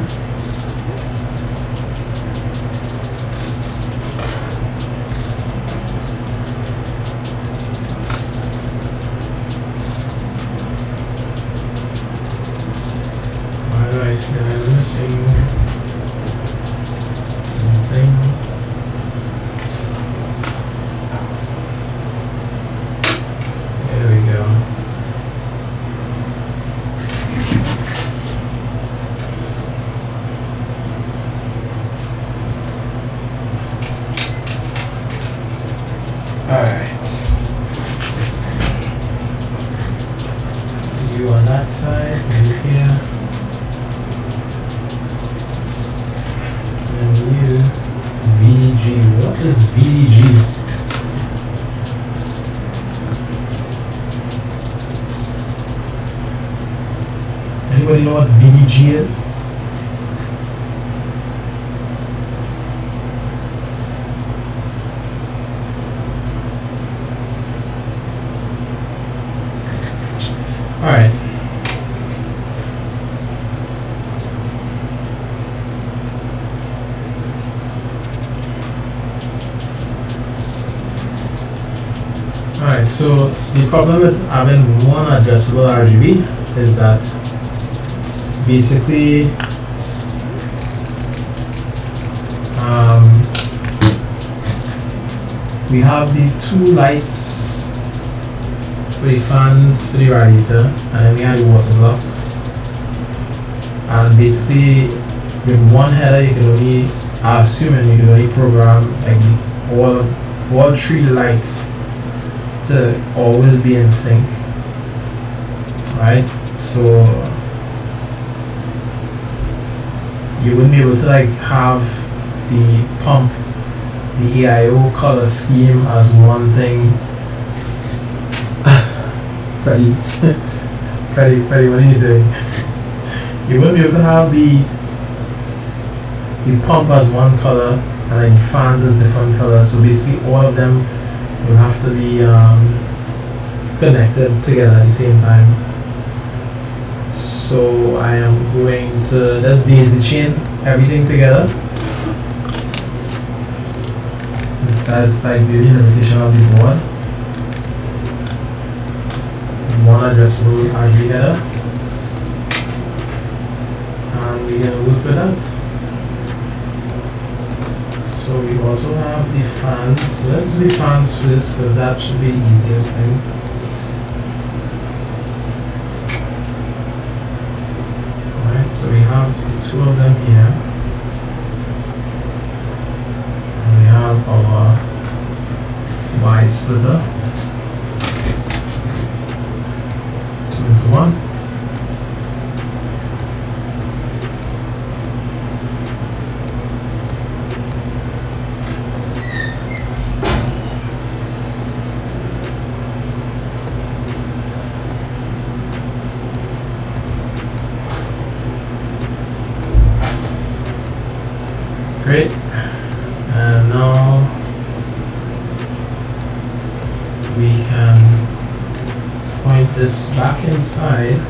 Alright, then I'm missing something. There we go. Alright. you on that side, you here. And you VDG. What is VDG? Anybody know what VDG is? Alright. Alright, so the problem with having one adjustable RGB is that basically we have the two lights for the fans, for the radiator, and then we have the water block. And basically with one header you can only, assuming you can only program like all three lights to always be in sync, right? So you wouldn't be able to like have the pump, the AIO color scheme as one thing. Freddie, what are you doing? You wouldn't be able to have the pump as one color and then fans as different colors. So basically all of them will have to be connected together at the same time. So I am going to just daisy chain everything together. That's like the limitation of the board. One addressable RGB header. And we're gonna work with that. So we also have the fans. So let's do the fans first because that should be the easiest thing. Alright, so we have the two of them here. And we have our Y splitter. 2 into 1. Great. And now we can point this back inside.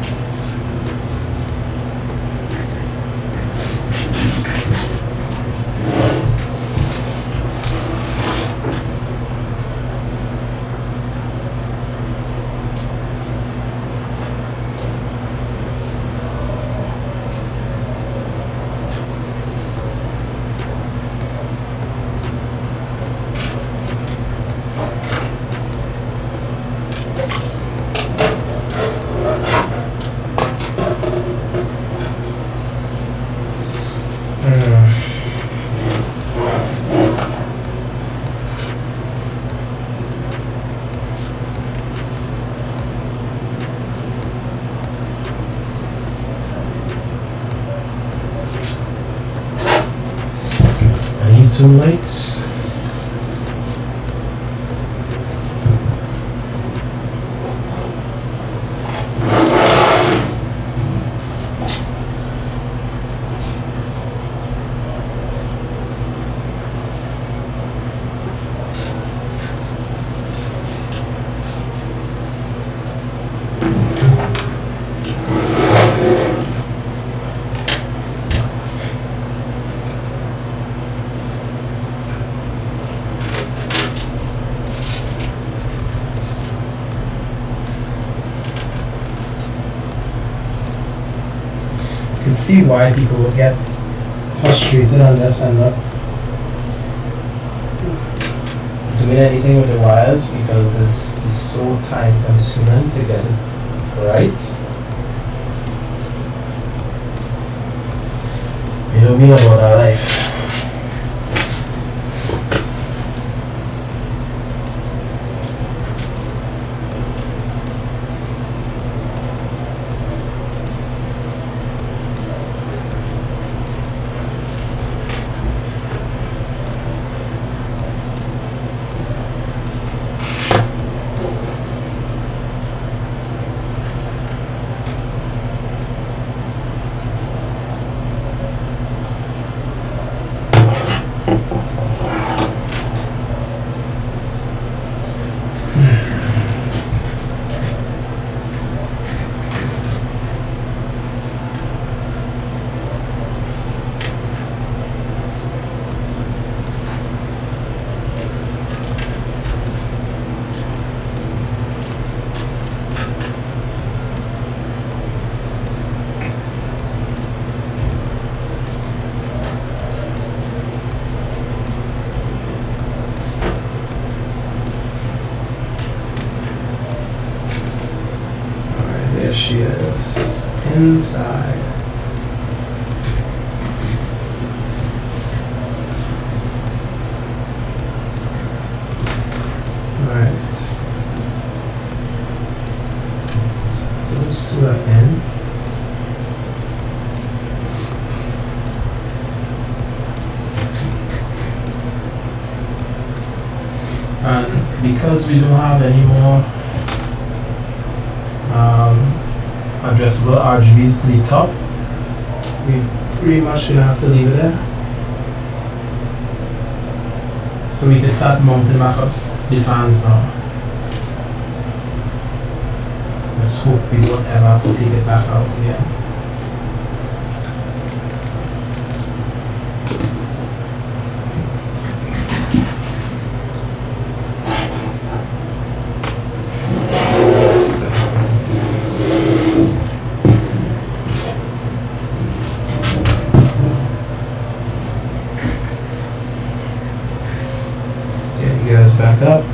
Some lights. See why people will get frustrated on this and not doing anything with the wires because it's so time consuming to get it right. You know me about our life. There she is. Inside. Alright. So those two are in. And because we don't have any more addressable RGBs to the top, we pretty much gonna have to leave it there. So we can start mounting back up the fans now. Let's hope we don't ever have to take it back out again. Back up.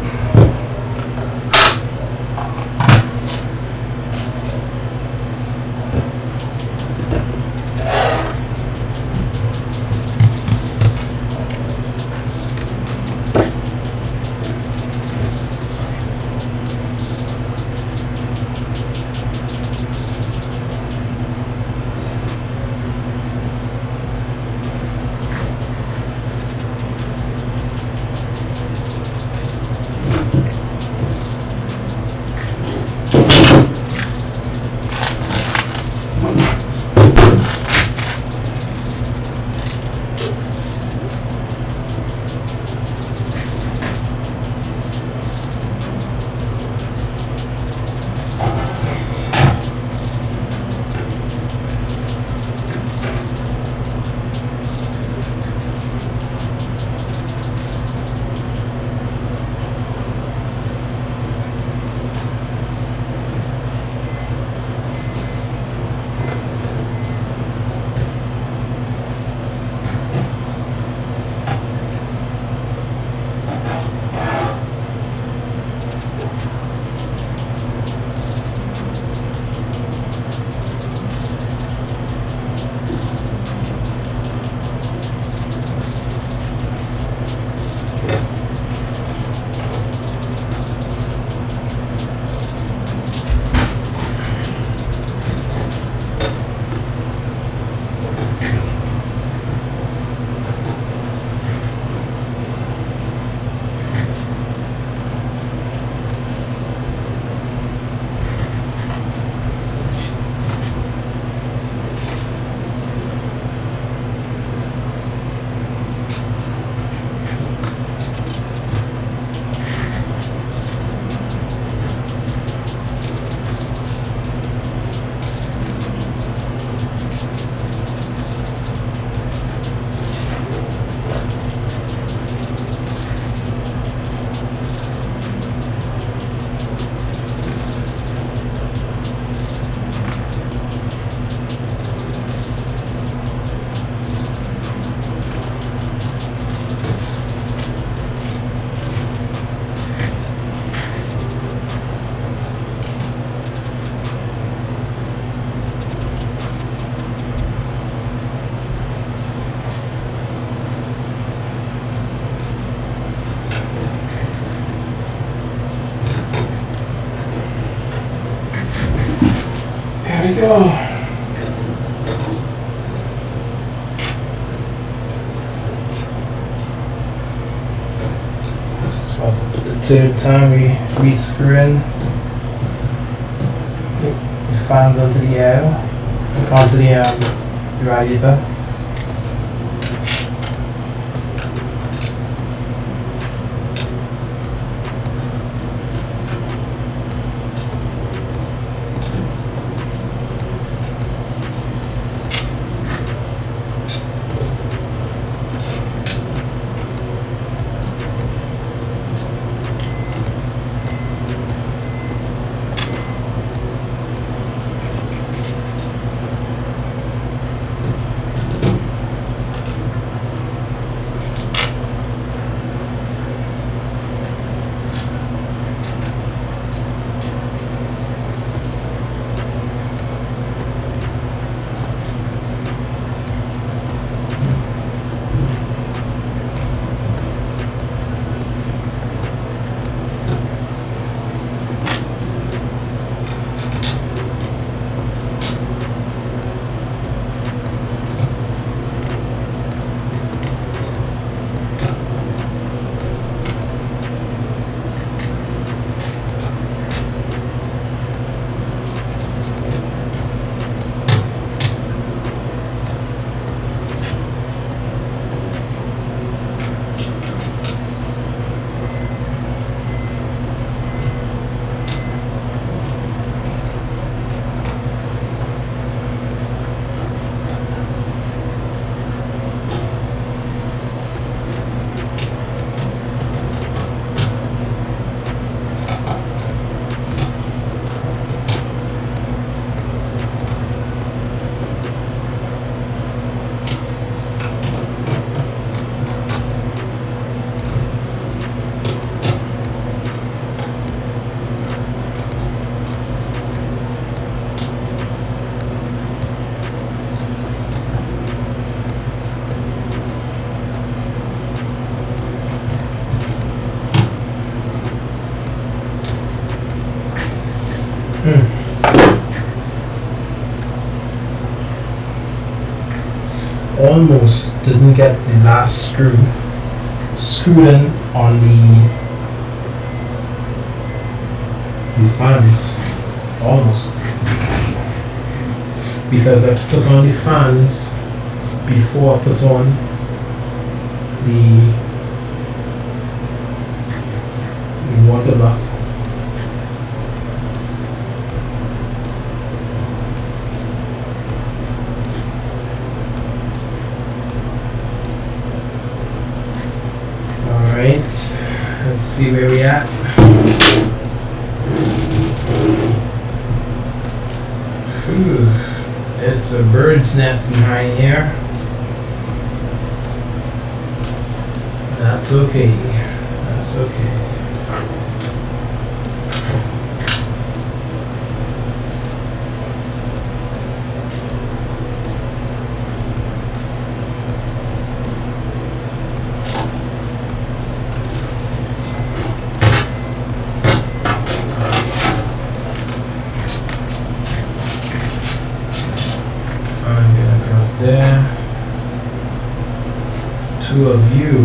There we go. This is what the third time we screw in the fans onto the air, onto the radiator. almost didn't get the last screw screwed in on the fans. Almost. Because I put on the fans before I put on the water block. Alright, let's see where we at. Whew, it's a bird's nest behind here. That's okay. That's okay. There, two of you.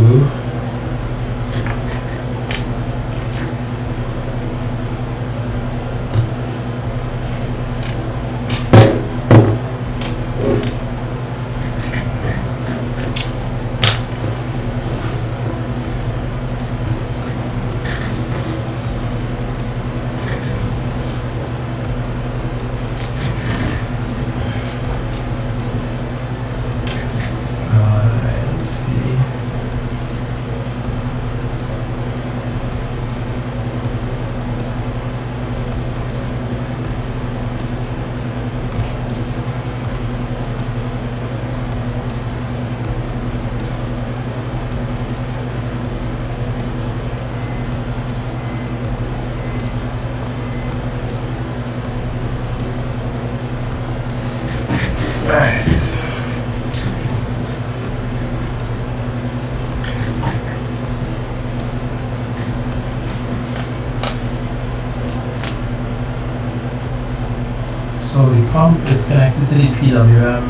So the pump is connected to the PWM.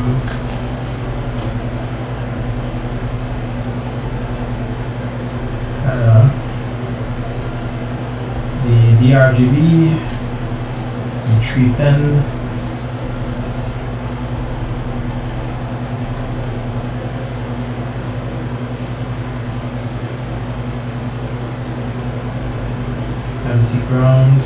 The D-RGB is the 3-pin. Empty ground.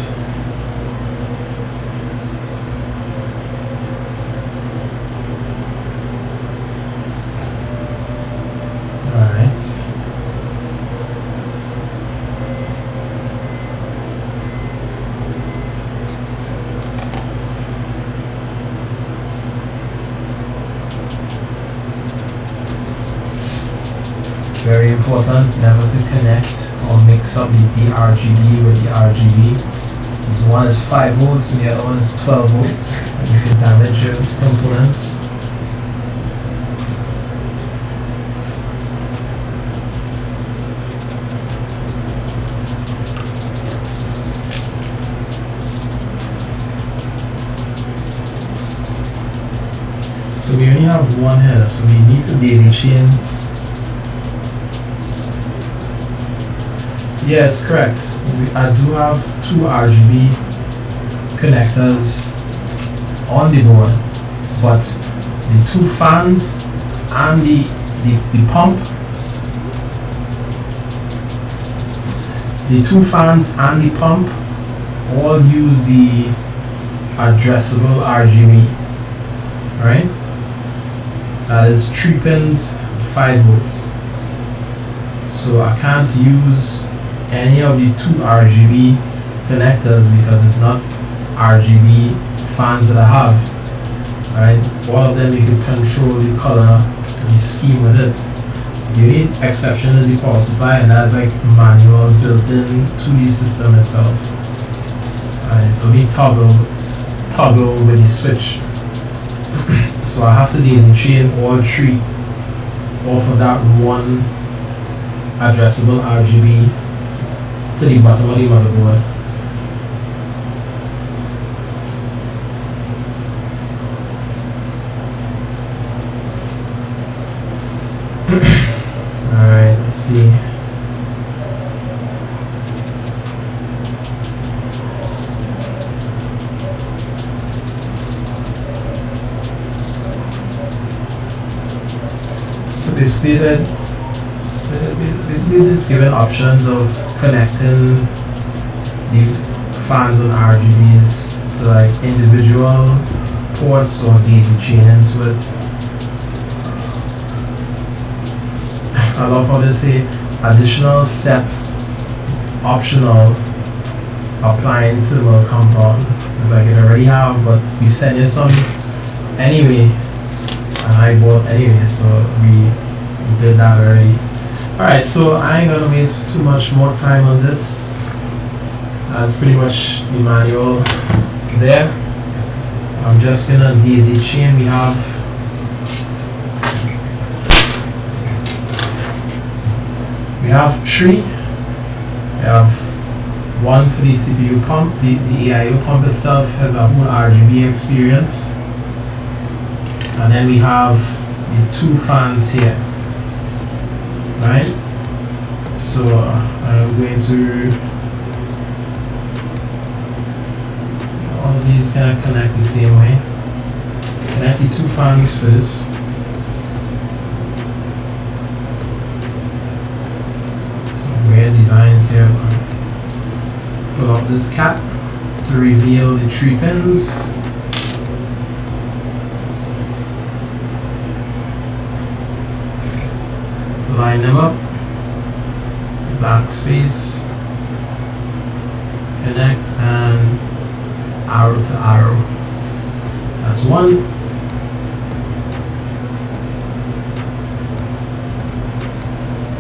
Very important never to connect or mix up the D-RGB with the RGB. Because one is 5 volts and the other one is 12 volts, and you can damage your components. So we only have one header, so we need to daisy chain. Yes, correct. I do have 2 RGB connectors on the board, but the 2 fans and the pump, the 2 fans and the pump all use the addressable RGB, right? That is 3 pins, 5 volts. So I can't use any of the 2 RGB connectors because it's not RGB fans that I have. Alright, one of them you can control the color and the scheme with it. The only exception is the power supply, and that's like manual built in to the system itself. Alright, so we toggle with the switch. So I have to daisy chain all 3 off of that one addressable RGB to the bottom of the motherboard. basically it's given options of connecting the fans and RGBs to like individual ports or daisy chain into it. I love how they say additional step optional applying thermal compound. It's like it already have, but we send you some anyway, and I bought anyway, so we did that already. Alright, so I ain't gonna waste too much more time on this. That's pretty much the manual there. I'm just gonna daisy chain. We have three. We have one for the CPU pump. The AIO pump itself has a whole RGB experience. And then we have the two fans here. Right? So I'm going to all of these kind of connect the same way. Connect the two fans first. Some weird designs here. Pull out this cap to reveal the 3 pins. Line them up. Backspace. Connect and arrow to arrow. That's one.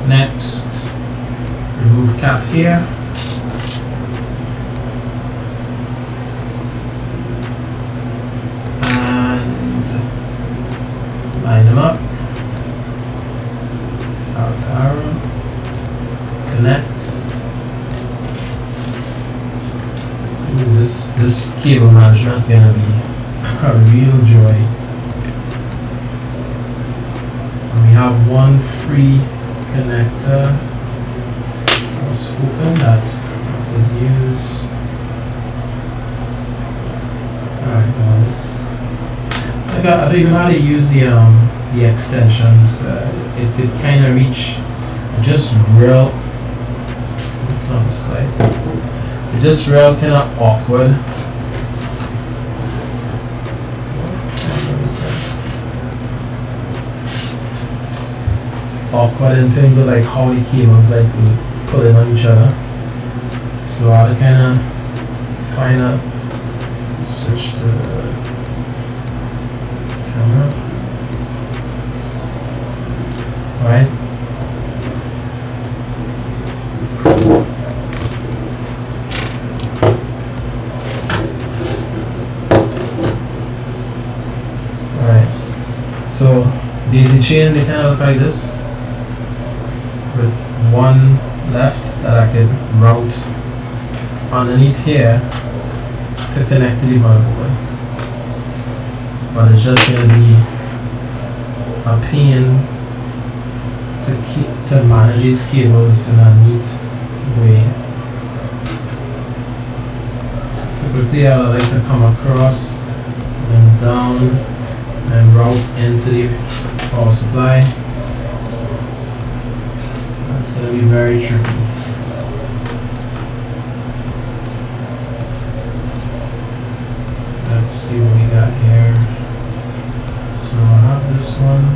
Next, remove cap here. And line them up. Arrow to arrow. Connect. This cable management is gonna be a real joy. And we have one free connector. Let's open that. I could use. Alright, now this. I don't even know how to use the extensions. It could kind of reach just real. On the slide. It just real kind of awkward. Awkward in terms of like how the cables like pull in on each other. So I kind of find a switch to the camera. Alright. So daisy chain, they kind of look like this, with one left that I could route underneath here to connect to the motherboard. But it's just going to be a pain to manage these cables in a neat way. Typically I would like to come across and down and route into the power supply. That's going to be very tricky. Let's see what we got here. So I have this one.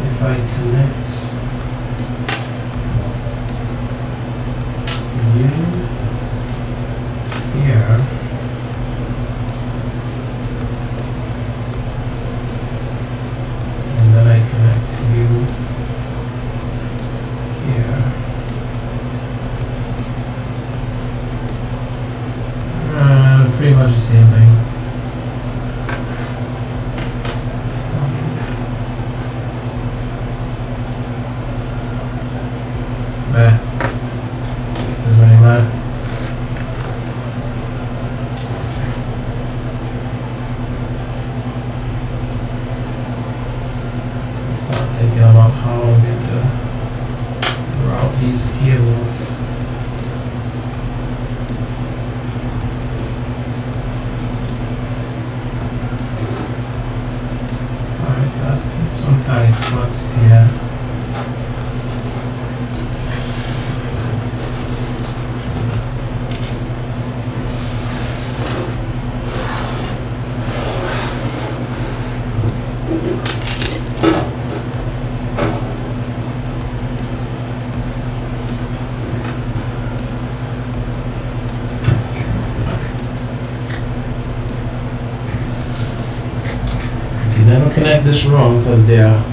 If I connect you here, and then I connect you here. Pretty much the same thing. Doesn't really matter. Start thinking about how I'm going to route these cables. spots here. You never connect this wrong because there are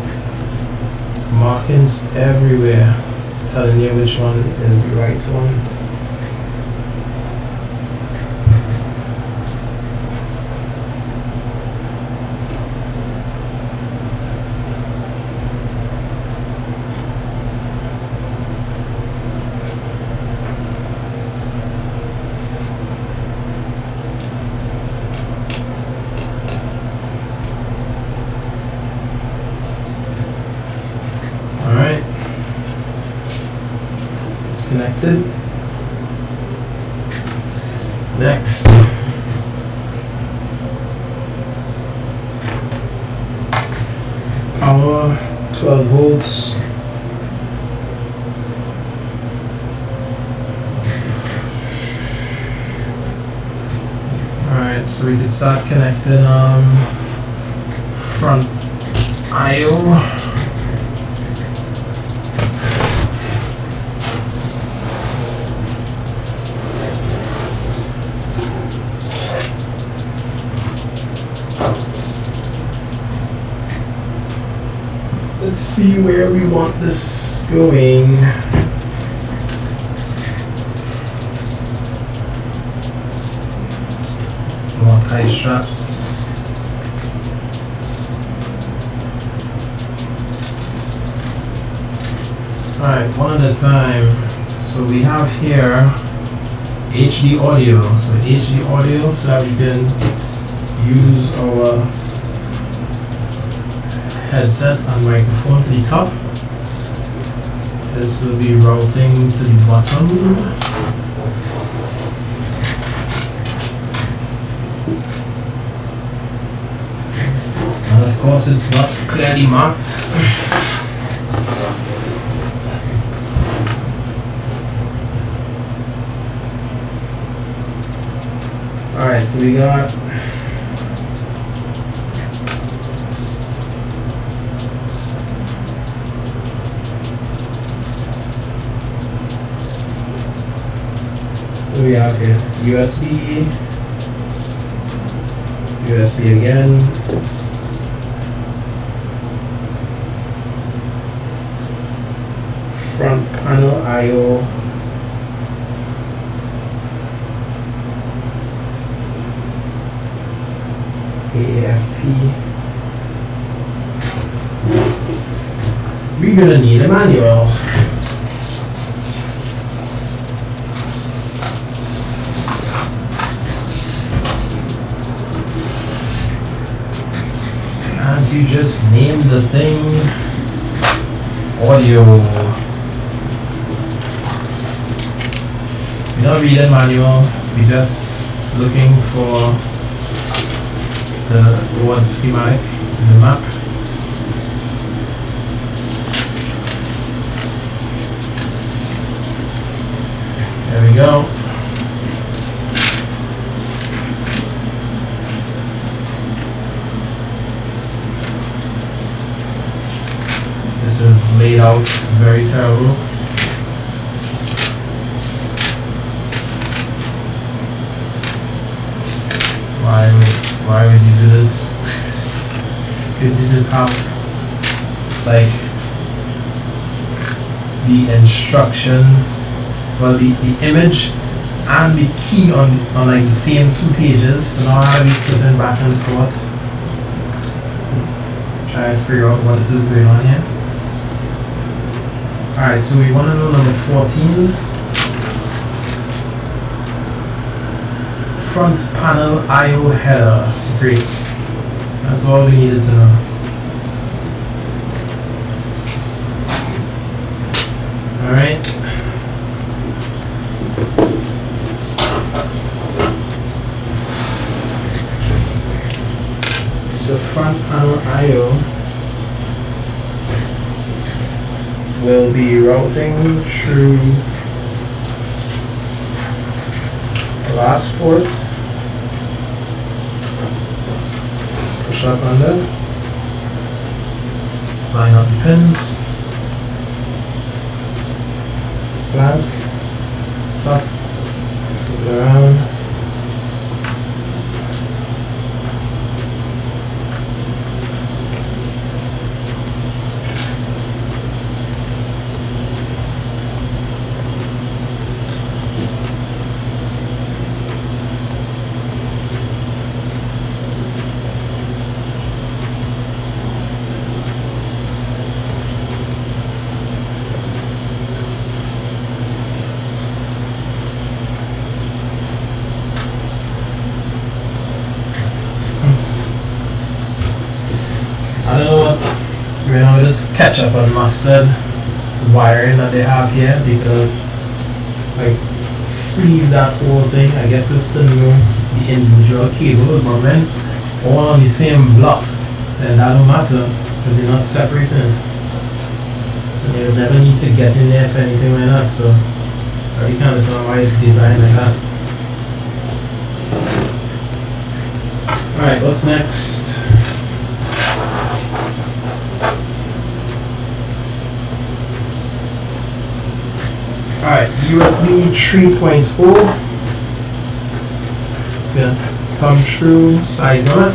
markings everywhere telling you which one is the right one. Alright, it's connected. Next, power 12 volts. Alright, so we can start connecting front I/O. Let's see where we want this going. More tie straps. Alright, one at a time. So we have here HD audio. So HD audio so that we can use our headset and microphone to the top. This will be routing to the bottom. And of course it's not clearly marked. Alright, so we got what do we have here? USB, USB again, front panel I/O, AFP. We're gonna need a manual. You just name the thing audio. We're not reading manual, we're just looking for the word schematic in the map. There we go. This is laid out very terrible. Why would you do this? Could you just have like the instructions, well the image and the key on like the same 2 pages, so now I have to be flipping back and forth. Try to figure out what is going on here. Alright, so we want to know number 14. Front panel I/O header. Great. That's all we needed to know. Alright. So front panel I/O. we'll be routing through the last port. Push up under. Line up the pins. Blank. Top. Flip it around. I don't know what, you know, just ketchup and mustard wiring that they have here because like sleeve that whole thing. I guess it's to know the individual cable, but when all on the same block, then that don't matter because they're not separating it. And you never need to get in there for anything like that, so I really can't understand why it's designed like that. Alright, what's next? Alright, USB 3.0. Gonna come through side on it.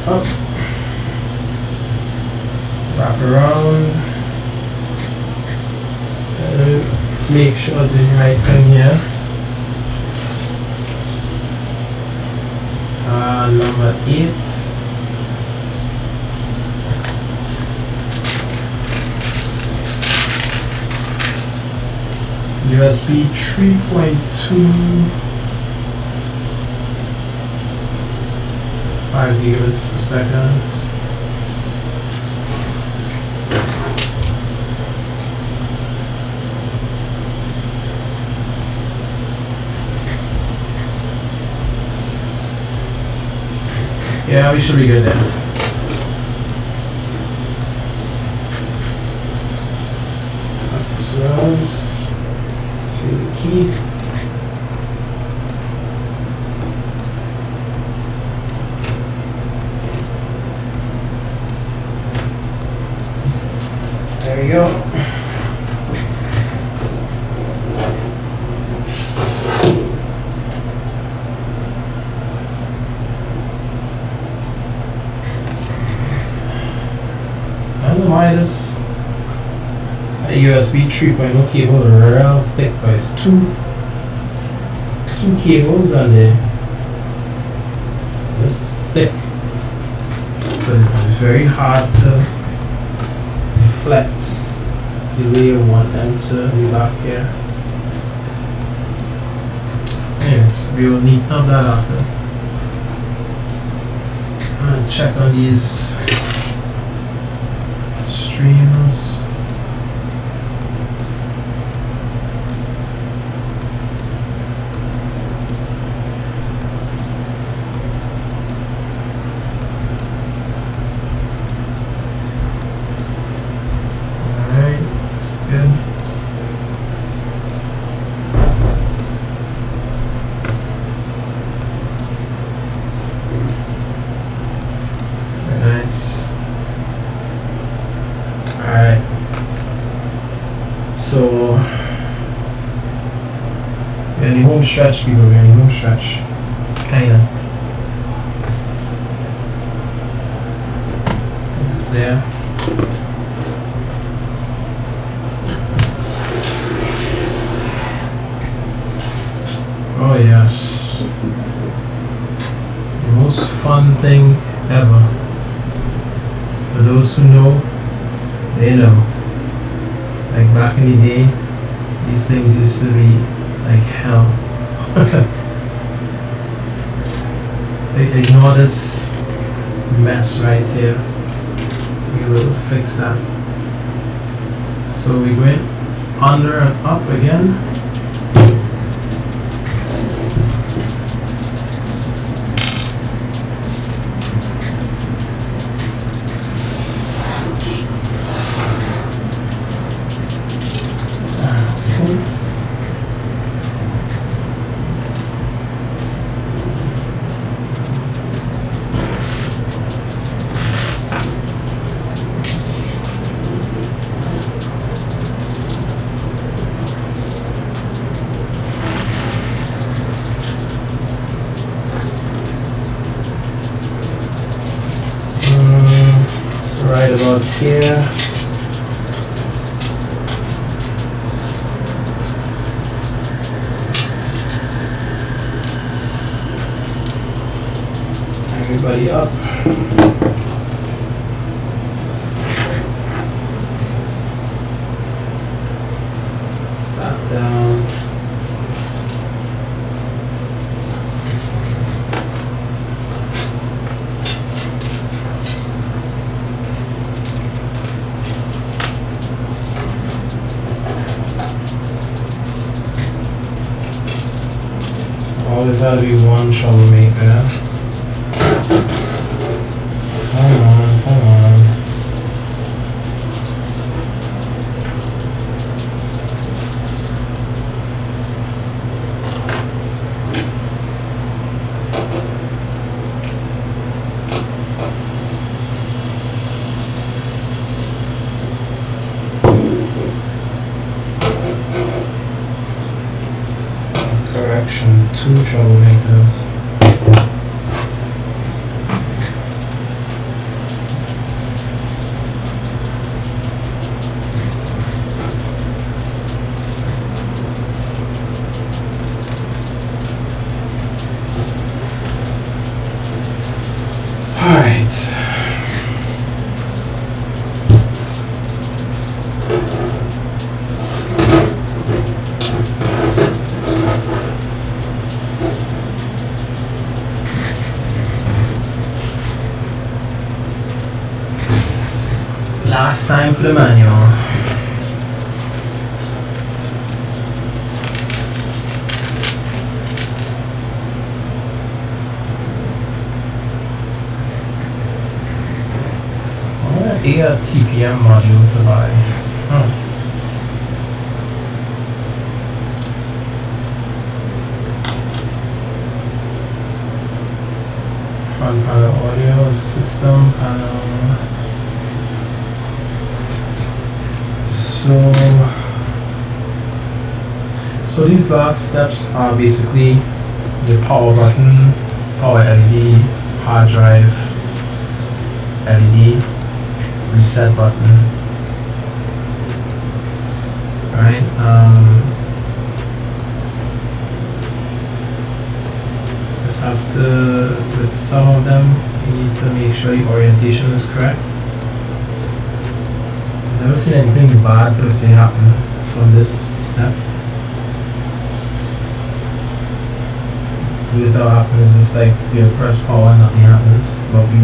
Up. Wrap around. Make sure I do the right thing here. Number 8. USB 3.2. 5 gigabits per second. Yeah, we should be good there. Up this around. See the key. There we go. Why this USB 3.0 cable is real thick, but it's two cables and they're this thick, so it's very hard to flex the way you want them to be back here. Anyways, we'll need to have that after. And check on these streams. Alright, that's good. Very nice. Alright, so we're in the home stretch, people, we're in the home stretch, kinda. It's there. Oh yes, the most fun thing ever. For those who know, they know. Like back in the day, these things used to be like hell. Ignore this mess right here. We will fix that. So we went under and up again. motherboard here. Everybody up. Back down. Always gotta be one troublemaker. Come on, come on. Correction, 2 troublemakers. Alright. Last time for the manual. A TPM module to buy. Front panel audio, system panel. So these last steps are basically the power button, power LED, hard drive, LED, reset button. Right. Just have to, with some of them, you need to make sure your orientation is correct. I've never seen anything bad per se happen from this step. Because what happens is just like you press power and nothing happens. But we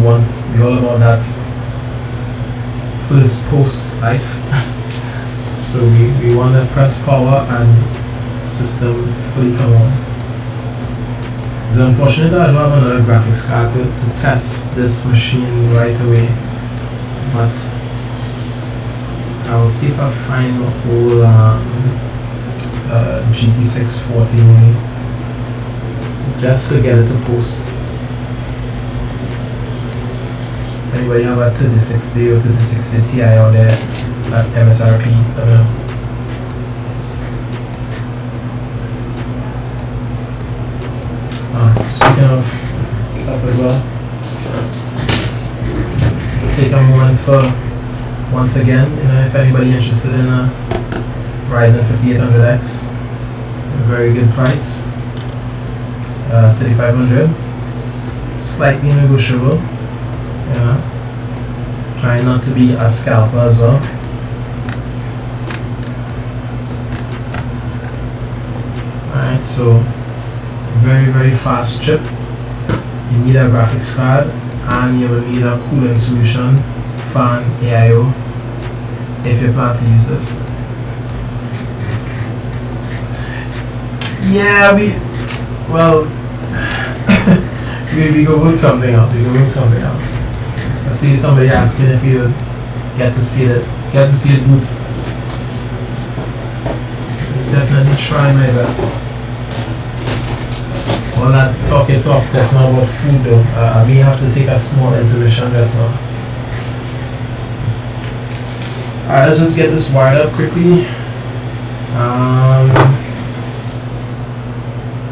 all about that first post life. So we want to press power and system fully come on. It's unfortunate that I don't have another graphics card to test this machine right away. But I'll see if I find a whole GT640 just to get it to post. Anybody have a 3060 or 3060 Ti out there at MSRP? I don't know. Speaking of stuff as well, take a moment for, once again, if anybody interested in a Ryzen 5800X, a very good price, 3500, slightly negotiable, trying not to be a scalper as well. Alright, so very fast chip. You need a graphics card and you will need a cooling solution, fan, AIO, if you plan to use this. Yeah, we go work something out. I see somebody asking if you get to see the boots. Definitely try my best. All that talk, that's not about food though. I may have to take a small intermission just now. Alright, let's just get this wired up quickly.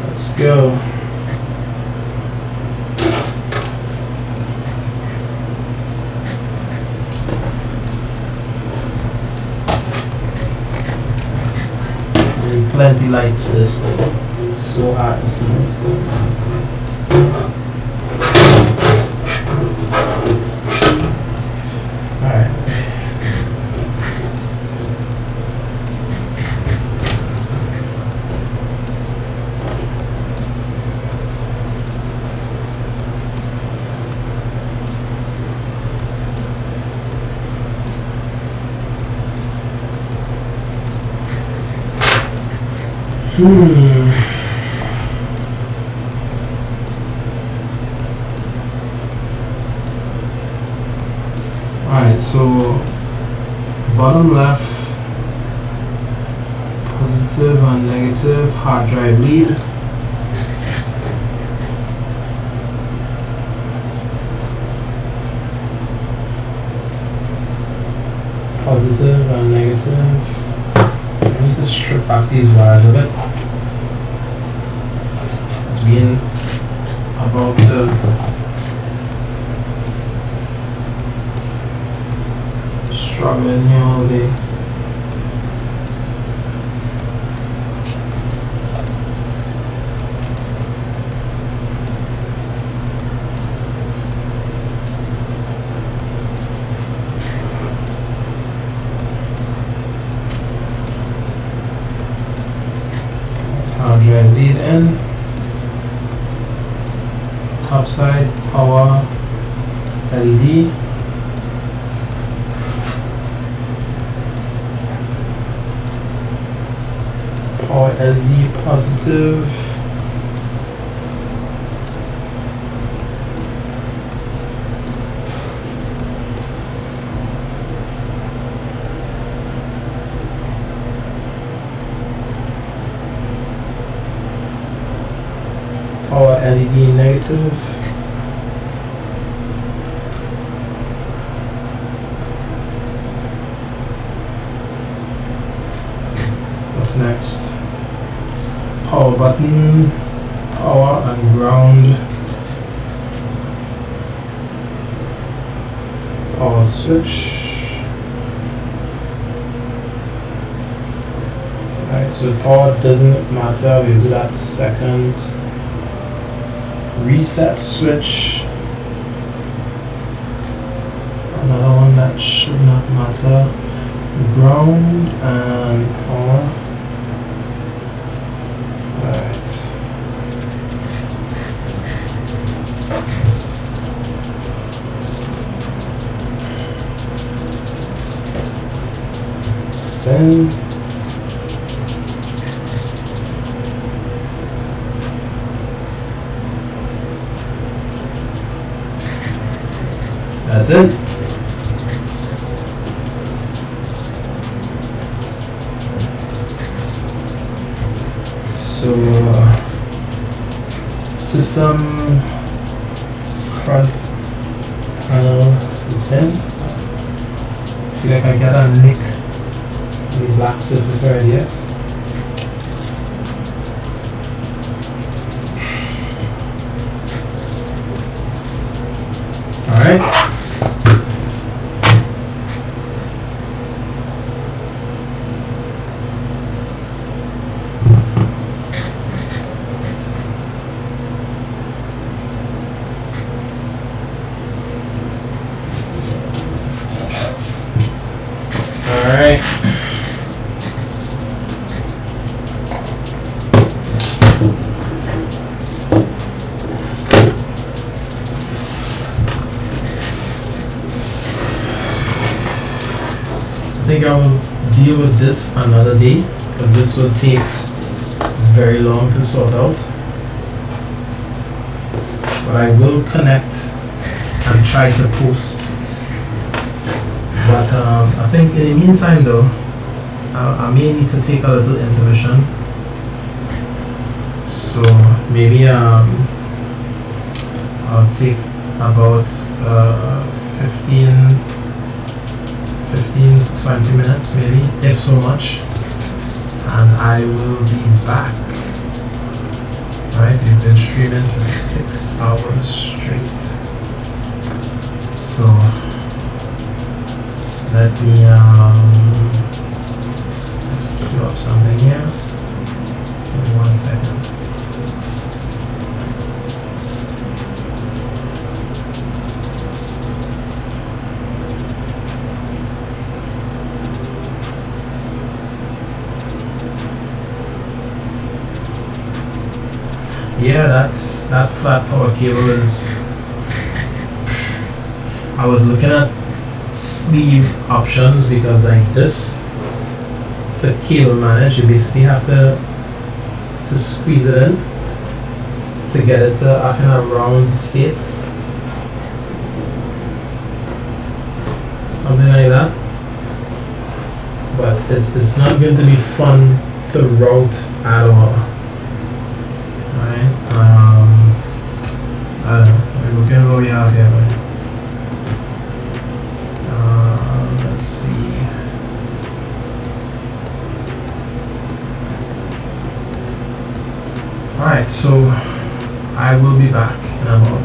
Let's go. plenty light to this thing. It's so hard to see these things. Alright. Alright, so bottom left, positive and negative hard drive lead. Positive and negative. I need to strip back these wires a bit. It's been about struggling here all day. Hard drive lead in. Top side power LED. Power LED positive. Power LED negative. What's next? Power button, power and ground, power switch. Alright, so power doesn't matter, we do that second. Reset switch, another one that should not matter. Ground and power. In. That's it. So system front panel is in. I feel like I got a nick. The black surface already, yes. Alright. Alright. I think I will deal with this another day because this will take very long to sort out. But I will connect and try to post. But I think in the meantime though, I may need to take a little intermission. So maybe I'll take about 15 to 20 minutes maybe, if so much, and I will be back. Alright, we've been streaming for 6 hours straight. So let me just queue up something here. In 1 second. Yeah, that flat power cable is. I was looking at sleeve options because like this, the cable manage, you basically have to squeeze it in to get it to a kind of round state, something like that. But it's not going to be fun to route at all. Right? I don't know. We're looking at what we have here. Right? Let's see. Alright, so I will be back in about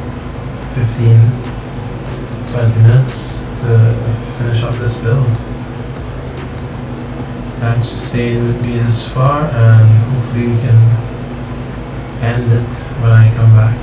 15-20 minutes to finish up this build. Thanks for staying with me this far, and hopefully we can end it when I come back.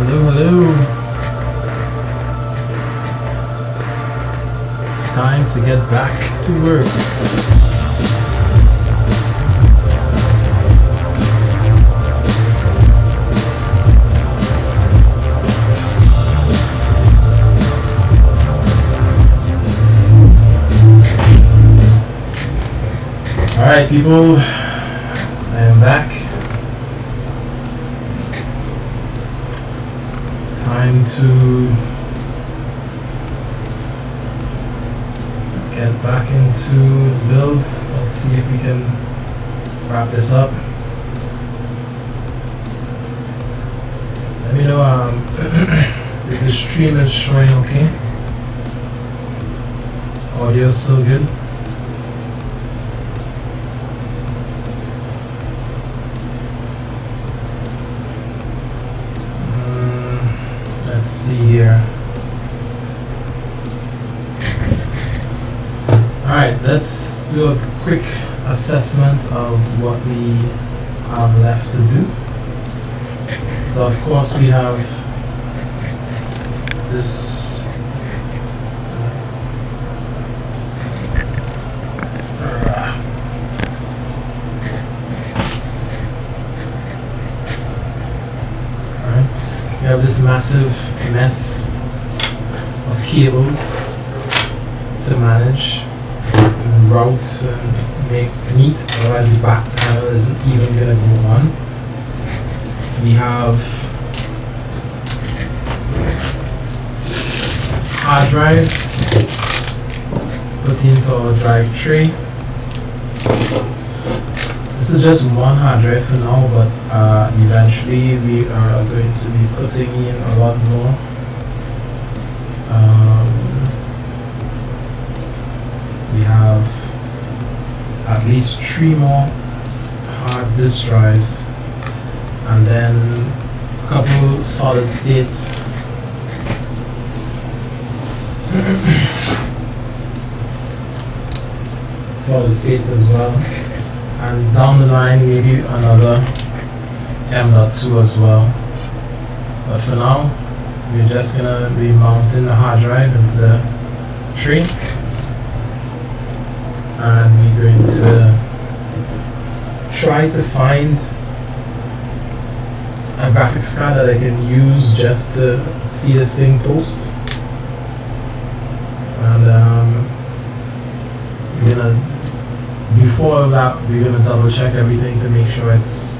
Hello. It's time to get back to work. Alright people, I am back. Time to get back into the build. Let's see if we can wrap this up. Let me know if the stream is showing okay. Audio is still good. Let's see here. Alright, let's do a quick assessment of what we have left to do. So of course we have this we have this massive mess of cables to manage and routes and make neat, otherwise the back panel isn't even going to go on. We have hard drive put into our drive tray. This is just one hard drive for now, but eventually we are going to be putting in a lot more. We have at least 3 more hard disk drives, and then a couple solid states. Solid states as well. And down the line maybe another M.2 as well. But for now, we're just gonna be mounting the hard drive into the tray, and we're going to try to find a graphics card that I can use just to see this thing post. And we're gonna, before that, we're gonna double check everything to make sure it's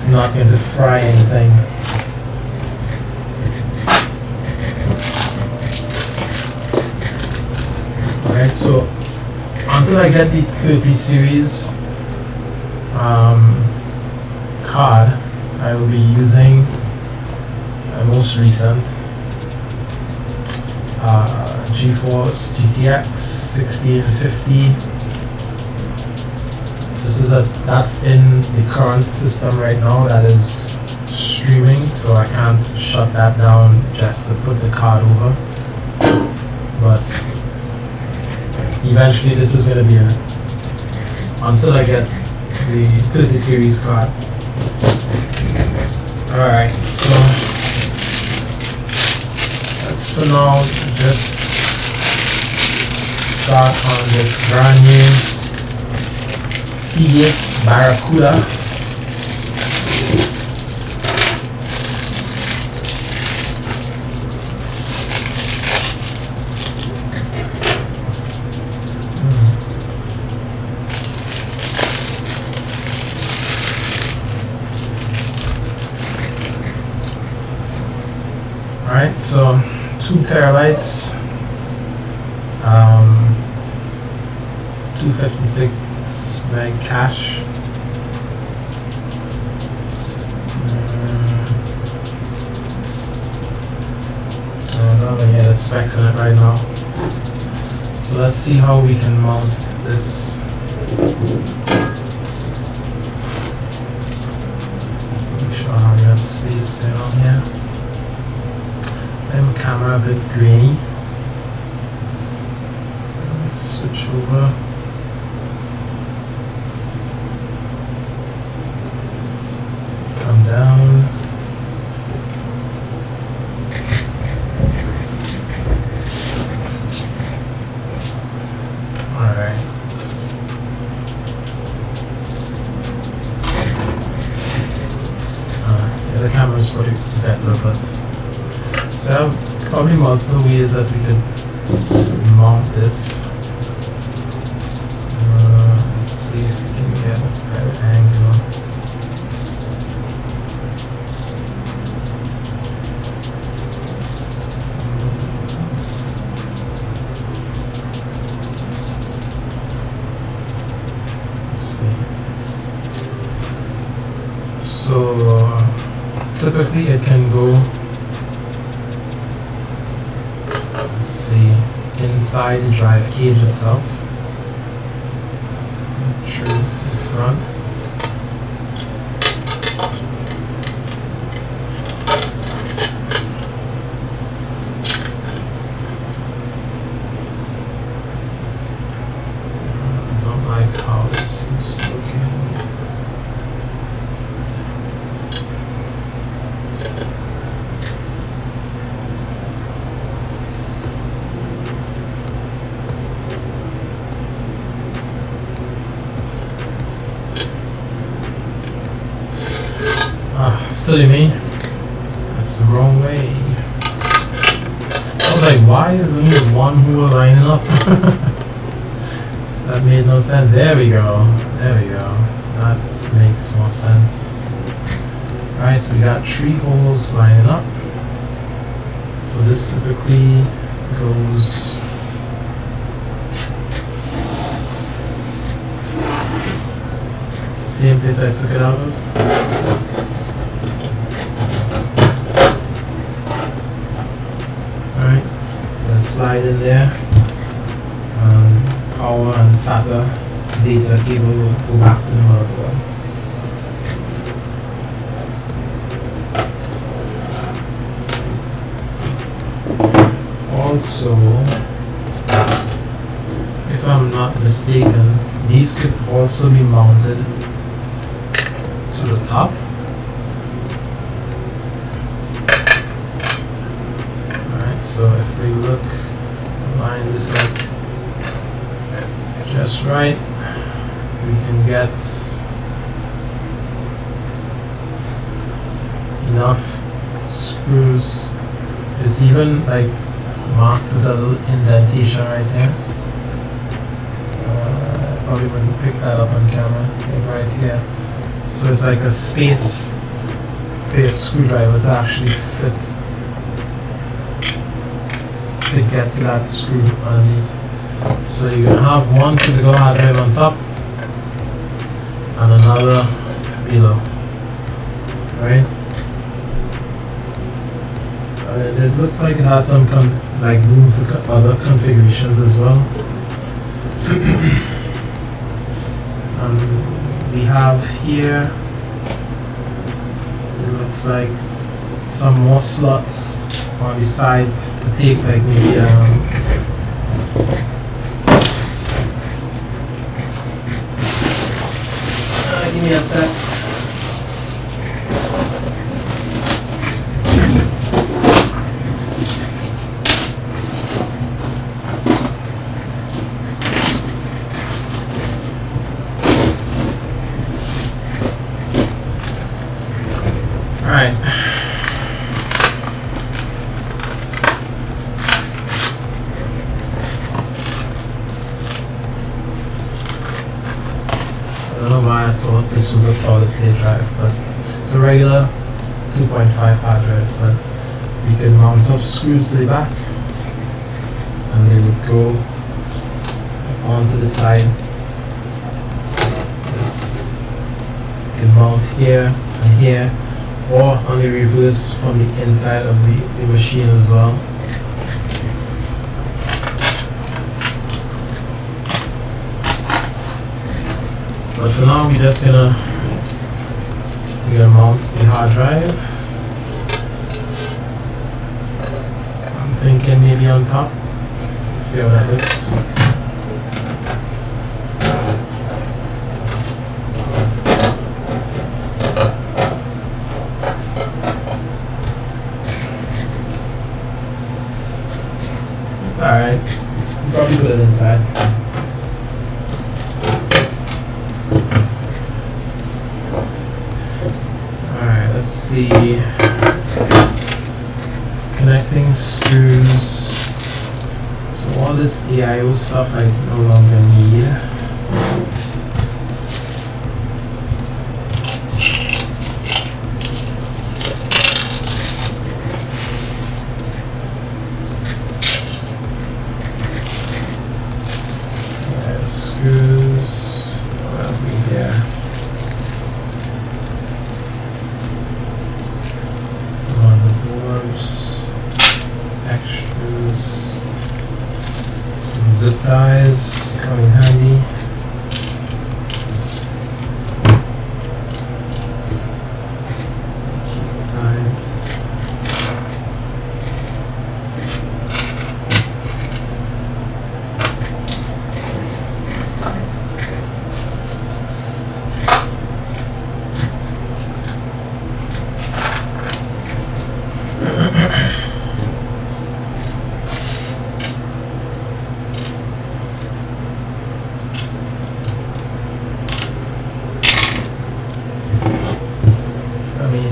not going to fry anything. Alright, so until I get the 30 series card, I will be using my most recent GeForce GTX 1650. That's in the current system right now that is streaming, so I can't shut that down just to put the card over. But eventually this is going to be until I get the 30 series card. Alright, so let's for now just start on this brand new C8 Barracuda. Alright, so 2 terabytes, 256 meg cache. I don't really hear the specs in it right now. So let's see how we can mount this. Make sure I have enough space going on here. My camera a bit grainy. Let's switch over. Come down. Alright. Yeah, the camera's probably better, but so I have probably multiple ways that we could mount this. Let's see if we can get a better angle. Let's see. So typically it can go, let's see, inside the drive cage itself, through the front. I don't like how this is looking. Silly me. That's the wrong way. I was like, why is only one hole lining up? That made no sense. There we go. There we go. That makes more sense. Alright, so we got 3 holes lining up. So this typically goes same place I took it out of. Slide in there, power and SATA data cable will go back to the motherboard. Also, if I'm not mistaken, these could also be mounted to the top. So if we look, line this up just right, we can get enough screws. It's even like marked with a little indentation right here. Probably wouldn't pick that up on camera, like right here. So it's like a space for your screwdriver to actually fit, to get to that screw underneath. So you're going to have one physical hard drive on top and another below, right? It looked like it has some like room for other configurations as well. We have here, it looks like some more slots on the side to take like maybe give me a sec. Alright. I don't know why I thought this was a solid state drive, but it's a regular 2.5 hard drive, but we can mount up screws to the back and they would go onto the side. This can mount here and here, or on the reverse from the inside of the machine as well. But for now, we're just gonna mount the hard drive. I'm thinking maybe on top. Let's see how that looks. let's see. Connecting screws. So all this AIO stuff I no longer need. Screws. What have we here? Motherboards, extras, some zip ties coming handy. Keep ties.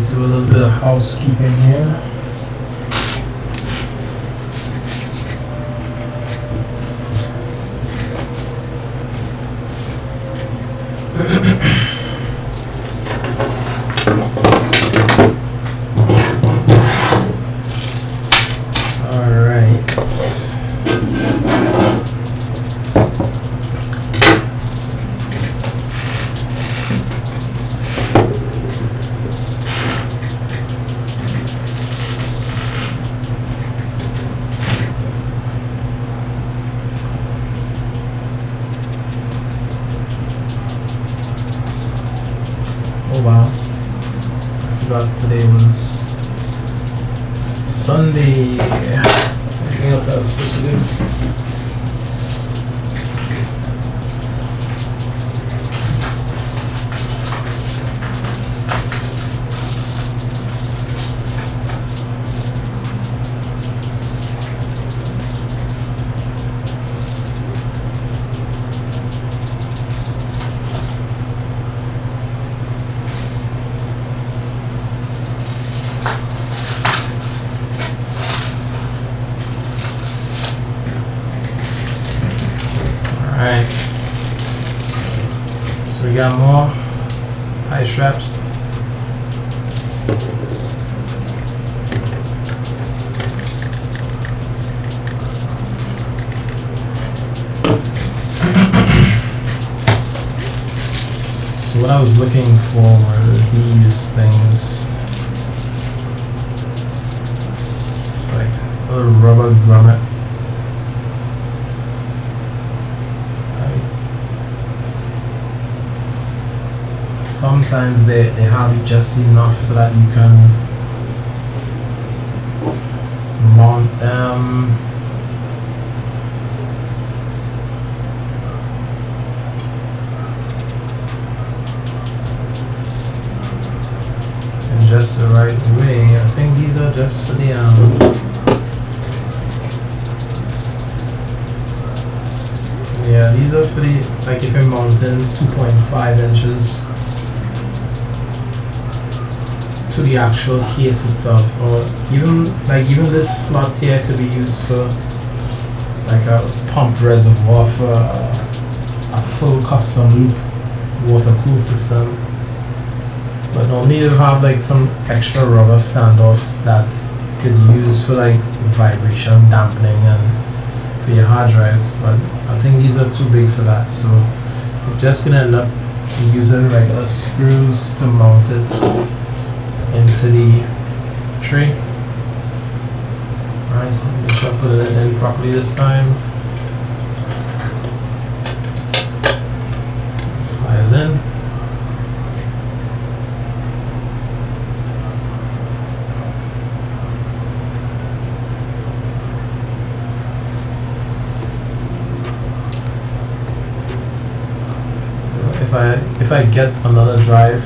Do a little bit of housekeeping here. All right. Oh wow, I forgot today was Sunday. Something else I was supposed to do. Alright, so we got more high straps. So what I was looking for were these things. It's like little rubber grommet. Sometimes they have just enough so that you can mount them. In just the right way. I think these are just for the yeah, these are for the, like if you're mounting 2.5 inches to the actual case itself, or even this slot here could be used for like a pump reservoir for a full custom loop water cool system. But normally you have like some extra rubber standoffs that could be used for like vibration dampening and for your hard drives, but I think these are too big for that, so we're just gonna end up using regular screws to mount it into the tray. Alright, so make sure I put it in properly this time. Slide it in. If I get another drive,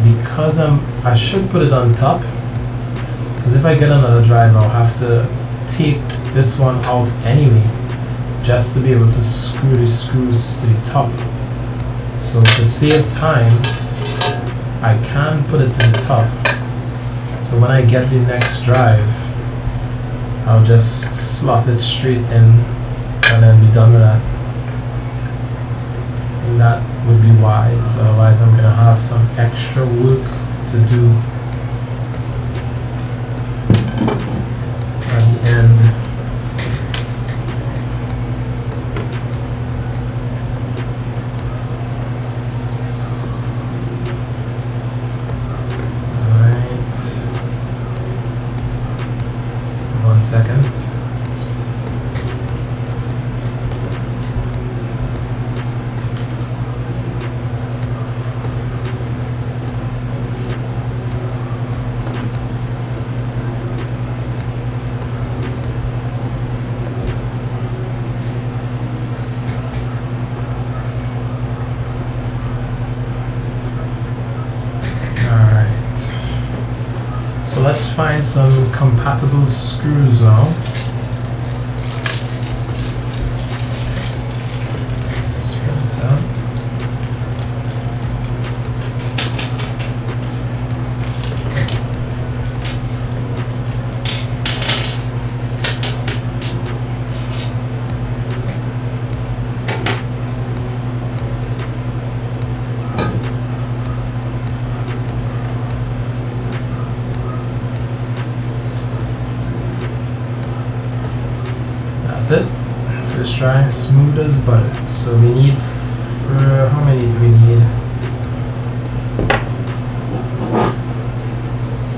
because I should put it on top, because if I get another drive I'll have to take this one out anyway just to be able to screw the screws to the top. So to save time, I can put it to the top. So when I get the next drive, I'll just slot it straight in and then be done with that. I think that would be wise, otherwise I'm gonna have some extra work to do at the end. Alright. 1 second. So let's find some compatible screws now. Spin this out. That's it. First try, smooth as butter. So we need, how many do we need?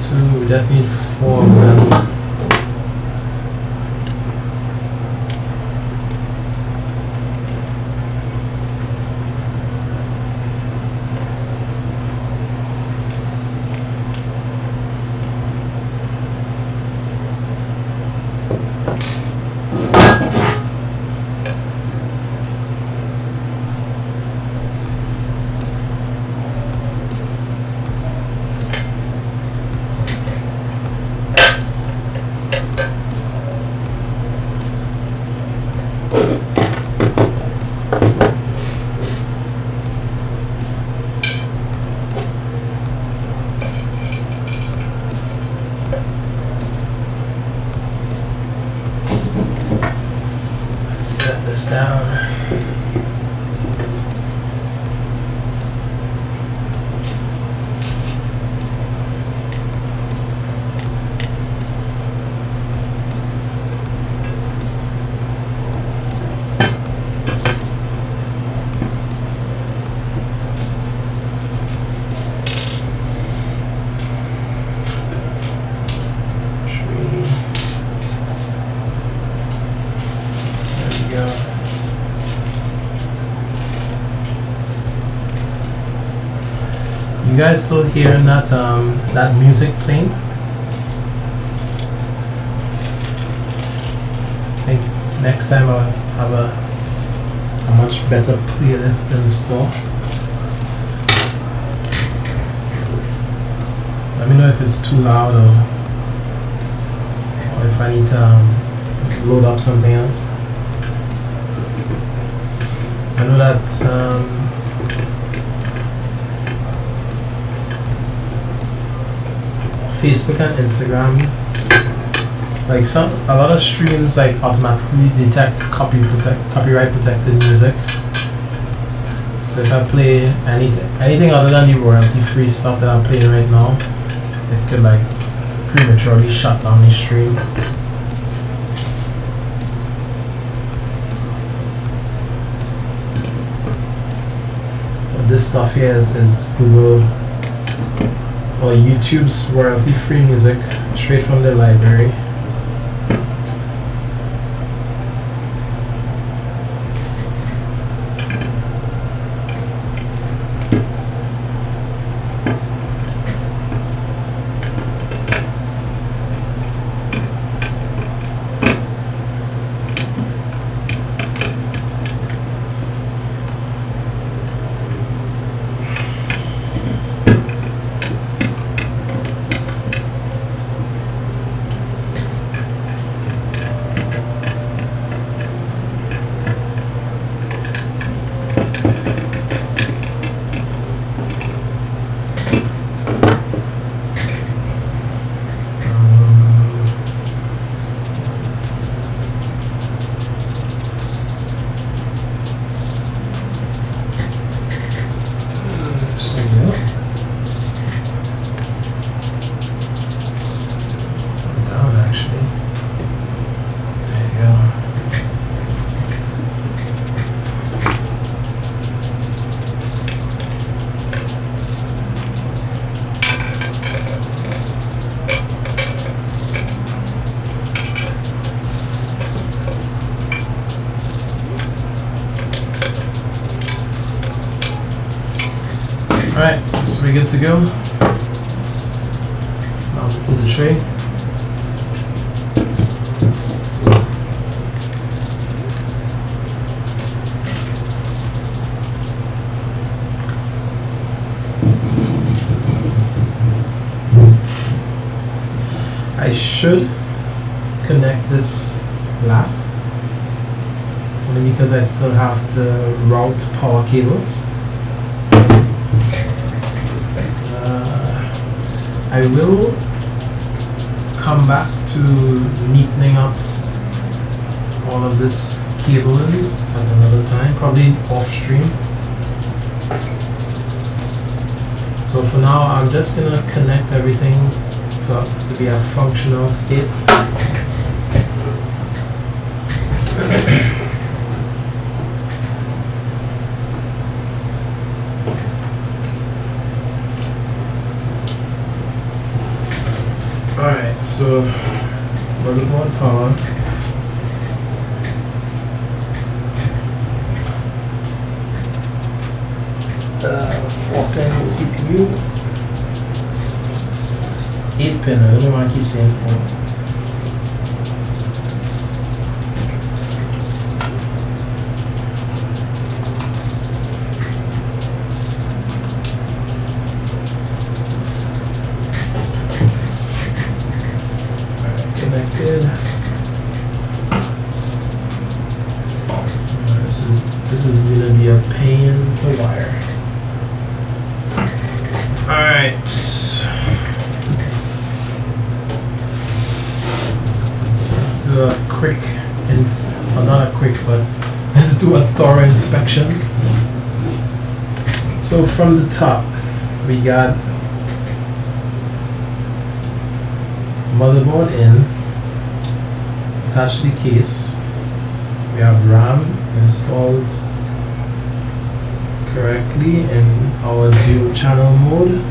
2, we just need 4 of them. Set this down. You guys still hearing that that music playing? I think next time I'll have a much better playlist in store. Let me know if it's too loud or if I need to load up something else. I know that Facebook and Instagram, like a lot of streams like automatically detect copyright protected music. So if I play anything other than the royalty free stuff that I'm playing right now, it could like prematurely shut down the stream. But this stuff here is Google or YouTube's royalty free music straight from the library. So yeah. Down actually. There you go. Alright, so we're good to go. Now to the tray. I should connect this last, only because I still have to route power cables. I will come back to neatening up all of this cabling at another time, probably off stream. So for now, I'm just gonna connect everything to be a functional state. Alright, so motherboard power. 4-pin CPU. 8-pin, I don't know why I keep saying 4. Connected. This is gonna be a pain to wire. Alright. Let's do a quick, well, not a quick, but let's do a thorough inspection. So from the top, we got motherboard in, attached to the case. We have RAM installed correctly in our dual channel mode.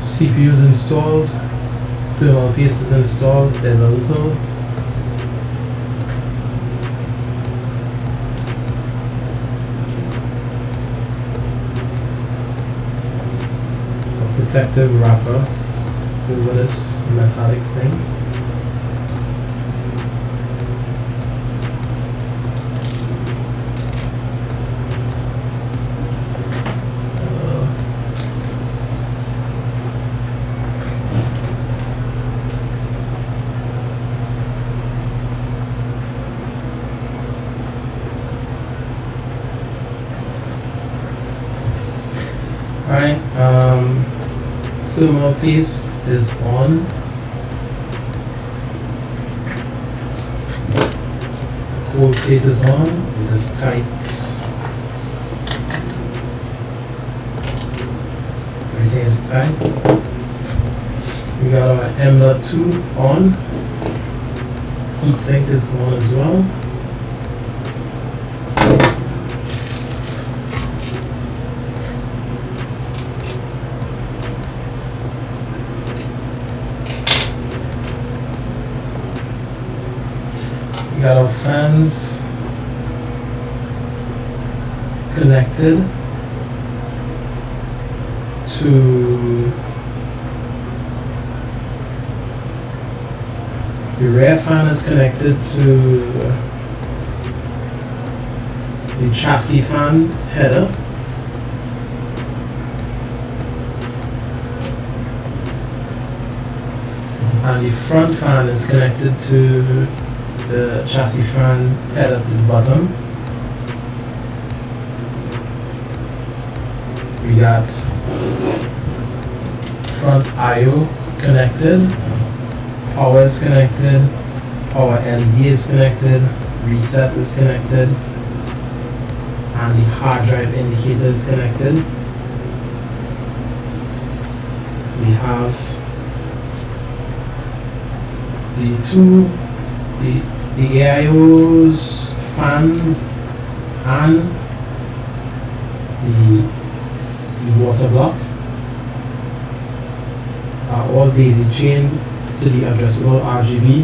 CPU is installed, thermal paste is installed. There's a little protective wrapper over this metallic thing. Alright, thermal paste is on. Cold plate is on. It is tight. Everything is tight. We got our M.2 on. Heatsink is on as well. We got our fans connected to the rear fan is connected to the chassis fan header. And the front fan is connected to the chassis fan header to the bottom. We got front I/O connected, power is connected, power LED is connected, reset is connected. and the hard drive indicator is connected. We have the AIOs, fans, and the water block are all daisy chained to the addressable RGB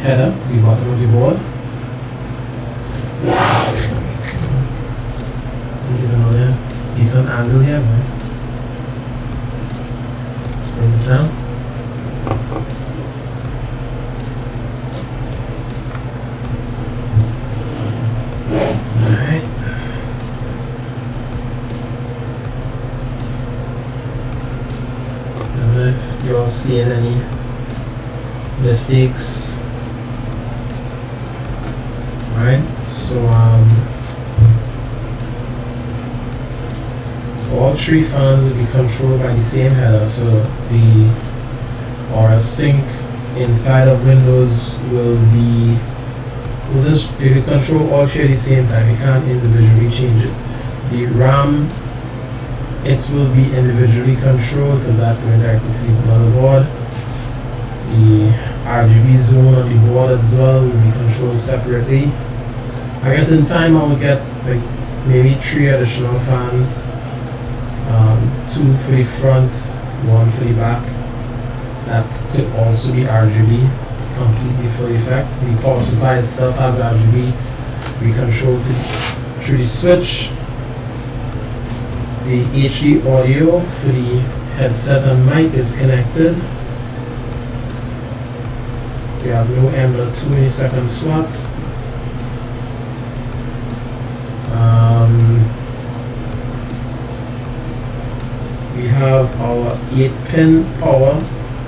header to the bottom of the board. Give another decent angle here, man. Let's bring this down. Alright. I don't know if you're seeing any mistakes. Alright, so all three fans will be controlled by the same header, so our sync inside of Windows will be, you can control all three at the same time. You can't individually change it. The RAM, it will be individually controlled because that will directly to the motherboard. The RGB zone on the board as well will be controlled separately. I guess in time I will get like maybe 3 additional fans, 2 for the front, 1 for the back. That could also be RGB, complete the full effect. The power supply itself has RGB. We control it through the switch. The HD audio for the headset and mic is connected. We have no M.2 millisecond slot. We have our 8-pin power,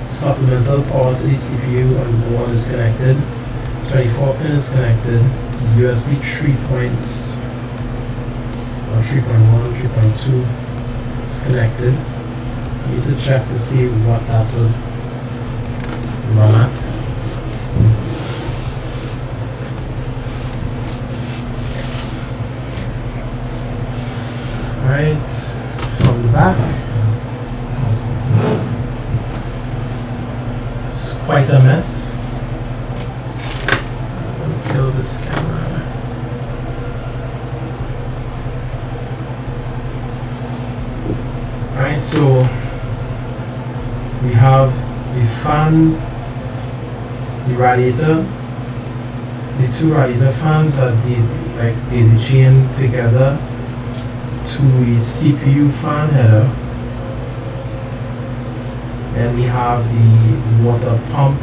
supplemental power to the CPU and the board is connected. 24-pin is connected. USB 3.1, 3.2 is connected. Need to check to see what that would run at. Alright, from the back, it's quite a mess. Let me kill this camera. Alright, so we have the fan, the radiator. The 2 radiator fans are daisy chained together to the CPU fan header. Then we have the water pump.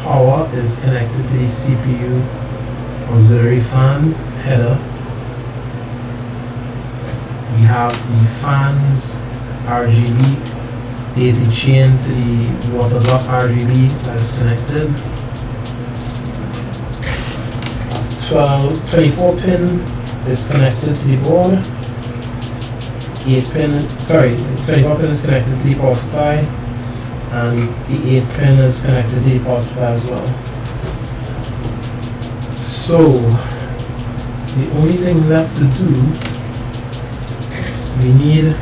Power is connected to the CPU auxiliary fan header. We have the fans RGB daisy chain to the water block RGB that is connected. 24-pin is connected to the board. 24-pin is connected to the power supply, and the 8-pin is connected to the power supply as well. So the only thing left to do, we need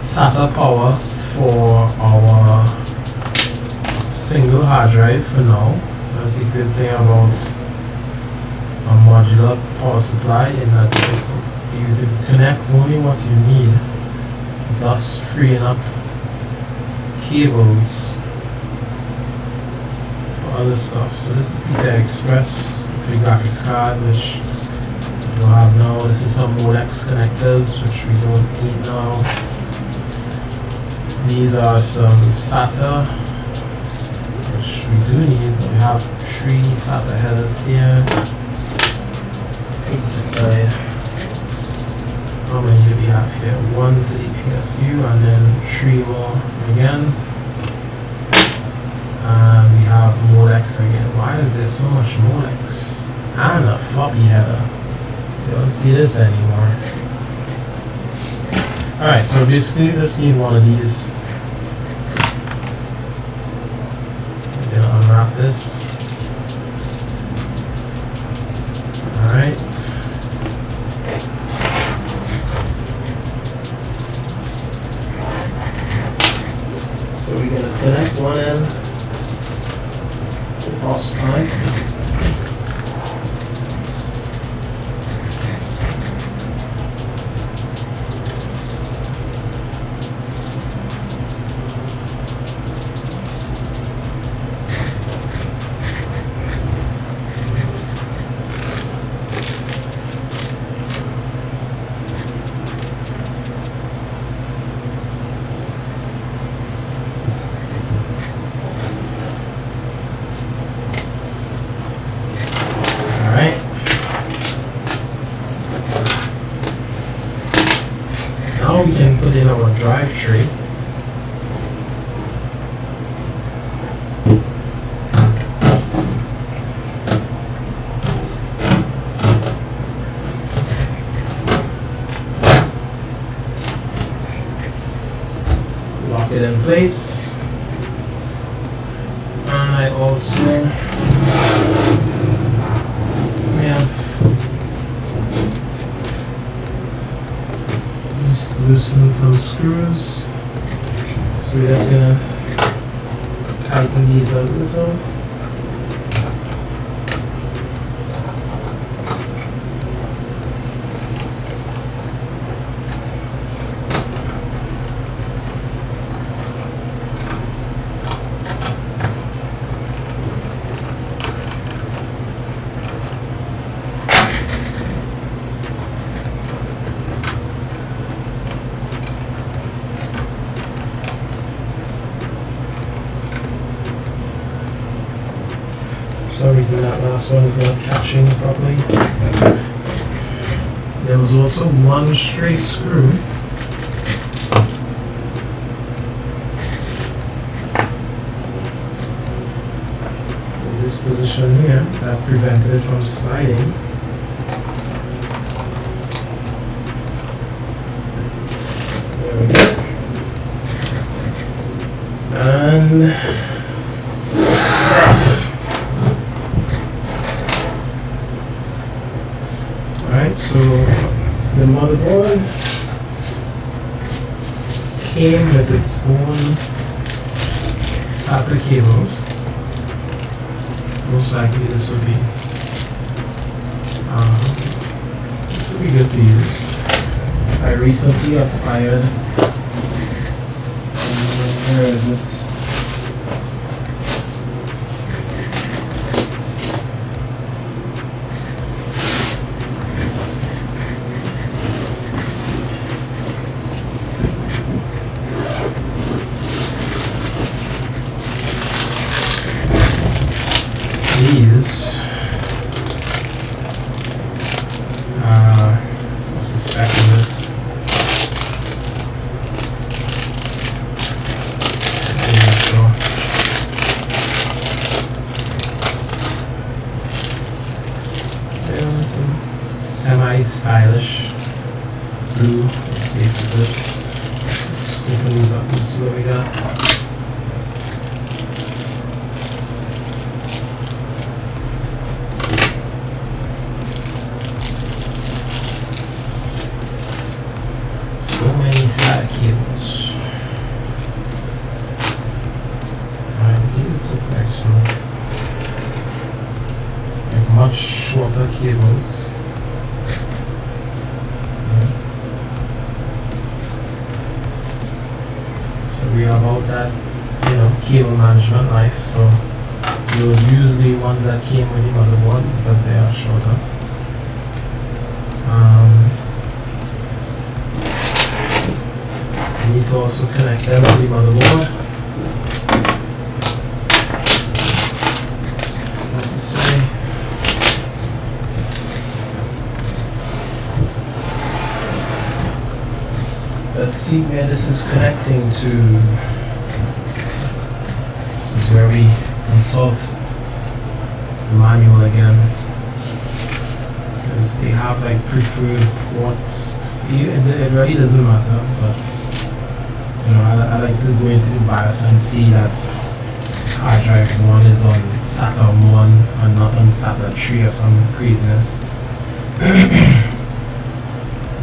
SATA power for our single hard drive for now. That's the good thing about a modular power supply, in that you can connect only what you need, thus freeing up cables for other stuff. So this is PCI Express for the graphics card, which we don't have now. This is some mATX connectors, which we don't need now. These are some SATA, which we do need. We have 3 SATA headers here. Oops, aside. How many do we have here? 1 to the PSU, and then 3 more again. And we have mATX molex again. Why is there so much molex? And a floppy header. You don't see this anymore. Alright, so basically just need one of these. We're gonna unwrap this. Alright. So we're gonna connect one end to the power supply. Now we can put in our drive tray. Lock it in place. And I also loosen some screws. So we're just gonna tighten these up a little. For some reason that last one is not catching properly. There was also one stray screw. In this position here that prevented it from sliding. There we go. And so the motherboard came with its own SATA cables. Most likely this would be good to use. I recently acquired, where is it? These let's just back in this. There's some semi-stylish blue safety clips. Let's open these up and see what we got. SATA cables. These look like much shorter cables. So we have all that, cable management life. So you would use the ones that came with the motherboard because they are shorter. You need to also connect them to the motherboard. This way. Let's see where this is connecting to. This is where we consult manual again, because they have like preferred ports. It really doesn't matter, but you know, I like to go into the BIOS and see that hard drive 1 is on SATA 1 and not on SATA 3 or some craziness.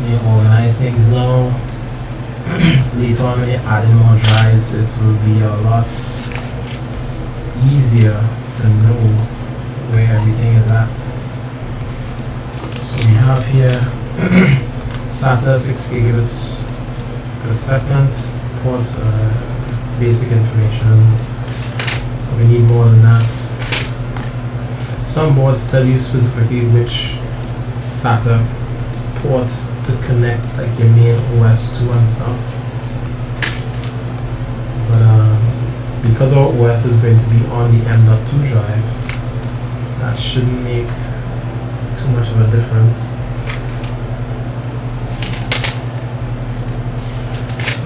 You organize things now. Later on, when you add in more drives, it will be a lot easier to know where everything is at. So we have here SATA 6 gigabits per second, port basic information. We need more than that. Some boards tell you specifically which SATA port to connect, like your main OS to and stuff. But because our OS is going to be on the M.2 drive, that shouldn't make too much of a difference.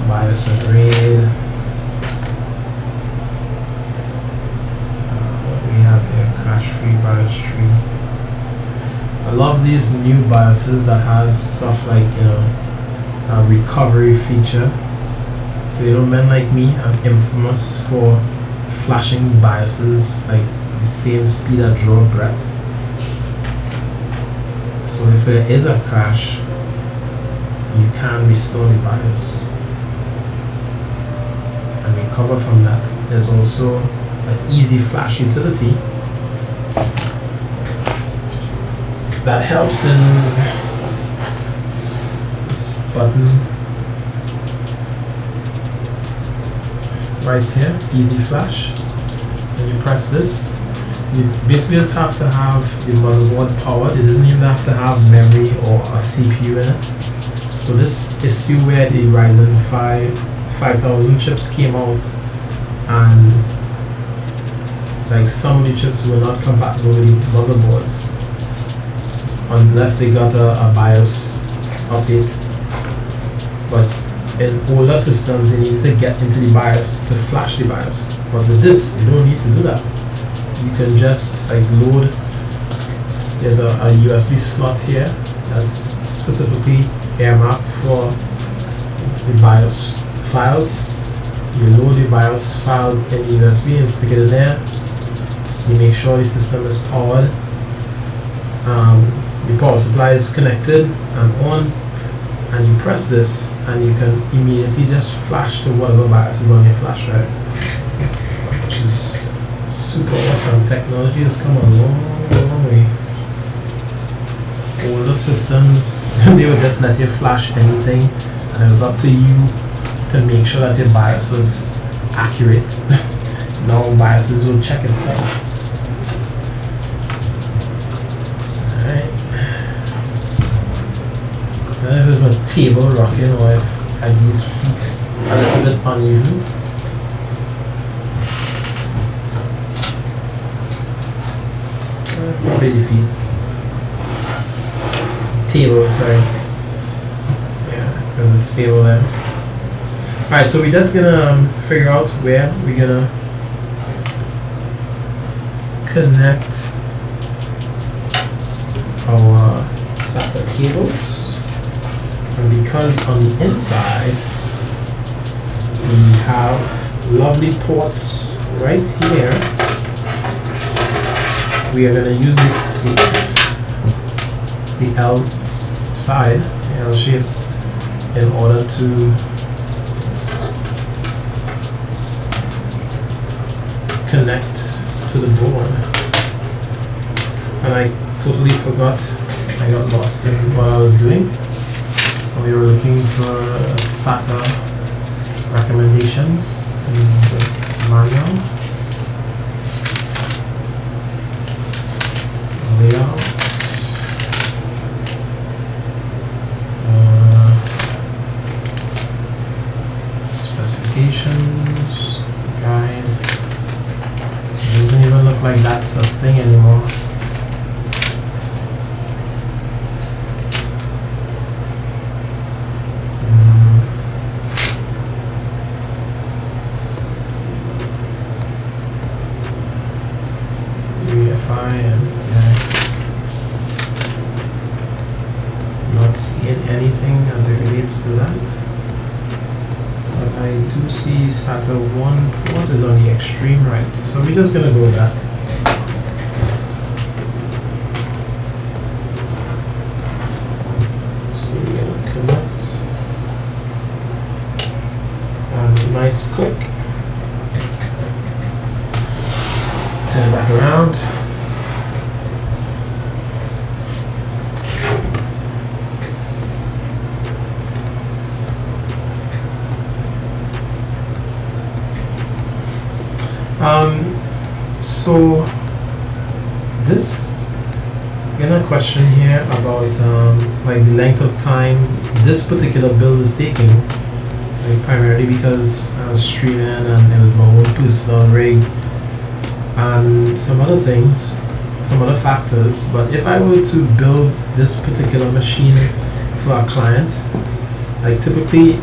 BIOS and RAID. What do we have here? Crash-free BIOS tree. I love these new BIOSes that has stuff like, you know, a recovery feature. So you know, men like me, I'm infamous for flashing BIOSes like the same speed at draw breath. So if there is a crash, you can restore the BIOS and recover from that. There's also an easy flash utility that helps in this button right here, easy flash. When you press this, you basically just have to have the motherboard powered. It doesn't even have to have memory or a CPU in it. So this issue where the Ryzen 5000 chips came out and like some of the chips were not compatible with the motherboards unless they got a BIOS update. But in older systems, you need to get into the BIOS to flash the BIOS. But with this, you don't need to do that. You can just like load. There's a USB slot here that's specifically earmarked for the BIOS files. You load the BIOS file in the USB and stick it in there. You make sure the system is powered. The power supply is connected and on, and you press this and you can immediately just flash to whatever BIOS is on your flash drive, which is super awesome. Technology has come a long, long way. Older systems, they would just let you flash anything and it was up to you to make sure that your BIOS was accurate. Now BIOSes will check itself. I don't know if it's my table rocking or if Aggi's feet are a little bit uneven. Probably the feet. Table, sorry. Yeah, because it's stable there. Alright, so we're just gonna figure out where we're gonna connect our SATA cables. And because on the inside we have lovely ports right here, we are going to use the L side, the L shape, in order to connect to the board. And I totally forgot, I got lost in what I was doing. We were looking for SATA recommendations in the manual. Layout. Specifications. Guide. It doesn't even look like that's a thing anymore. UEFI and MATX. Not seeing anything as it relates to that. But I do see SATA 1 port is on the extreme right. So we're just gonna go with that. So we're gonna connect. And nice click. Turn it back around. So this, again, a question here about like the length of time this particular build is taking, like primarily because I was streaming and it was my own personal rig and some other things, some other factors. But if I were to build this particular machine for a client, like typically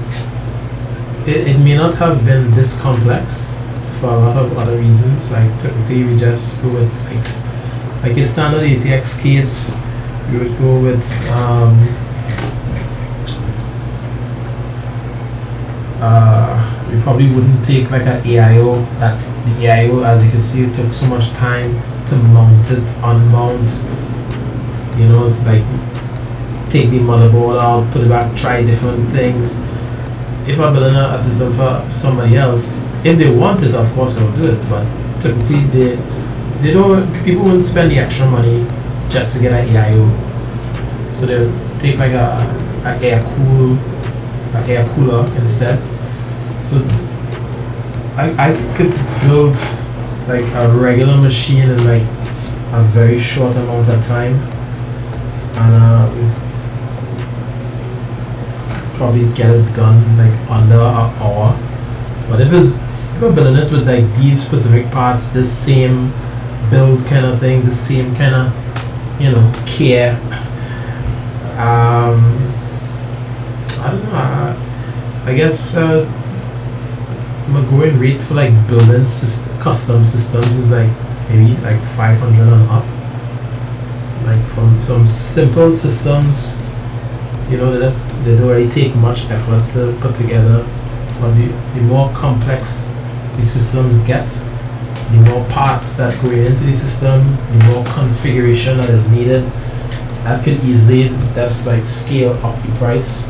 it may not have been this complex for a lot of other reasons. Like typically we just go with like a standard ATX case. We would go with we probably wouldn't take like an AIO. That the AIO, as you can see, it took so much time to mount it, unmount, you know, like take the motherboard out, put it back, try different things. If I'm building a system for somebody else, if they want it, of course they'll do it. But typically they don't. People wouldn't spend the extra money just to get an AIO. So they'll take like a air cooler instead. So I could build like a regular machine in like a very short amount of time, and probably get it done like under an hour. But if I'm building it with like these specific parts, this same build kind of thing, the same kind of, you know, care, I don't know, I guess my going rate for like building custom systems is like maybe like 500 and up. Like from some simple systems, you know, they don't really take much effort to put together. But the more complex the systems get, the more parts that go into the system, the more configuration that is needed. That could easily just like scale up the price.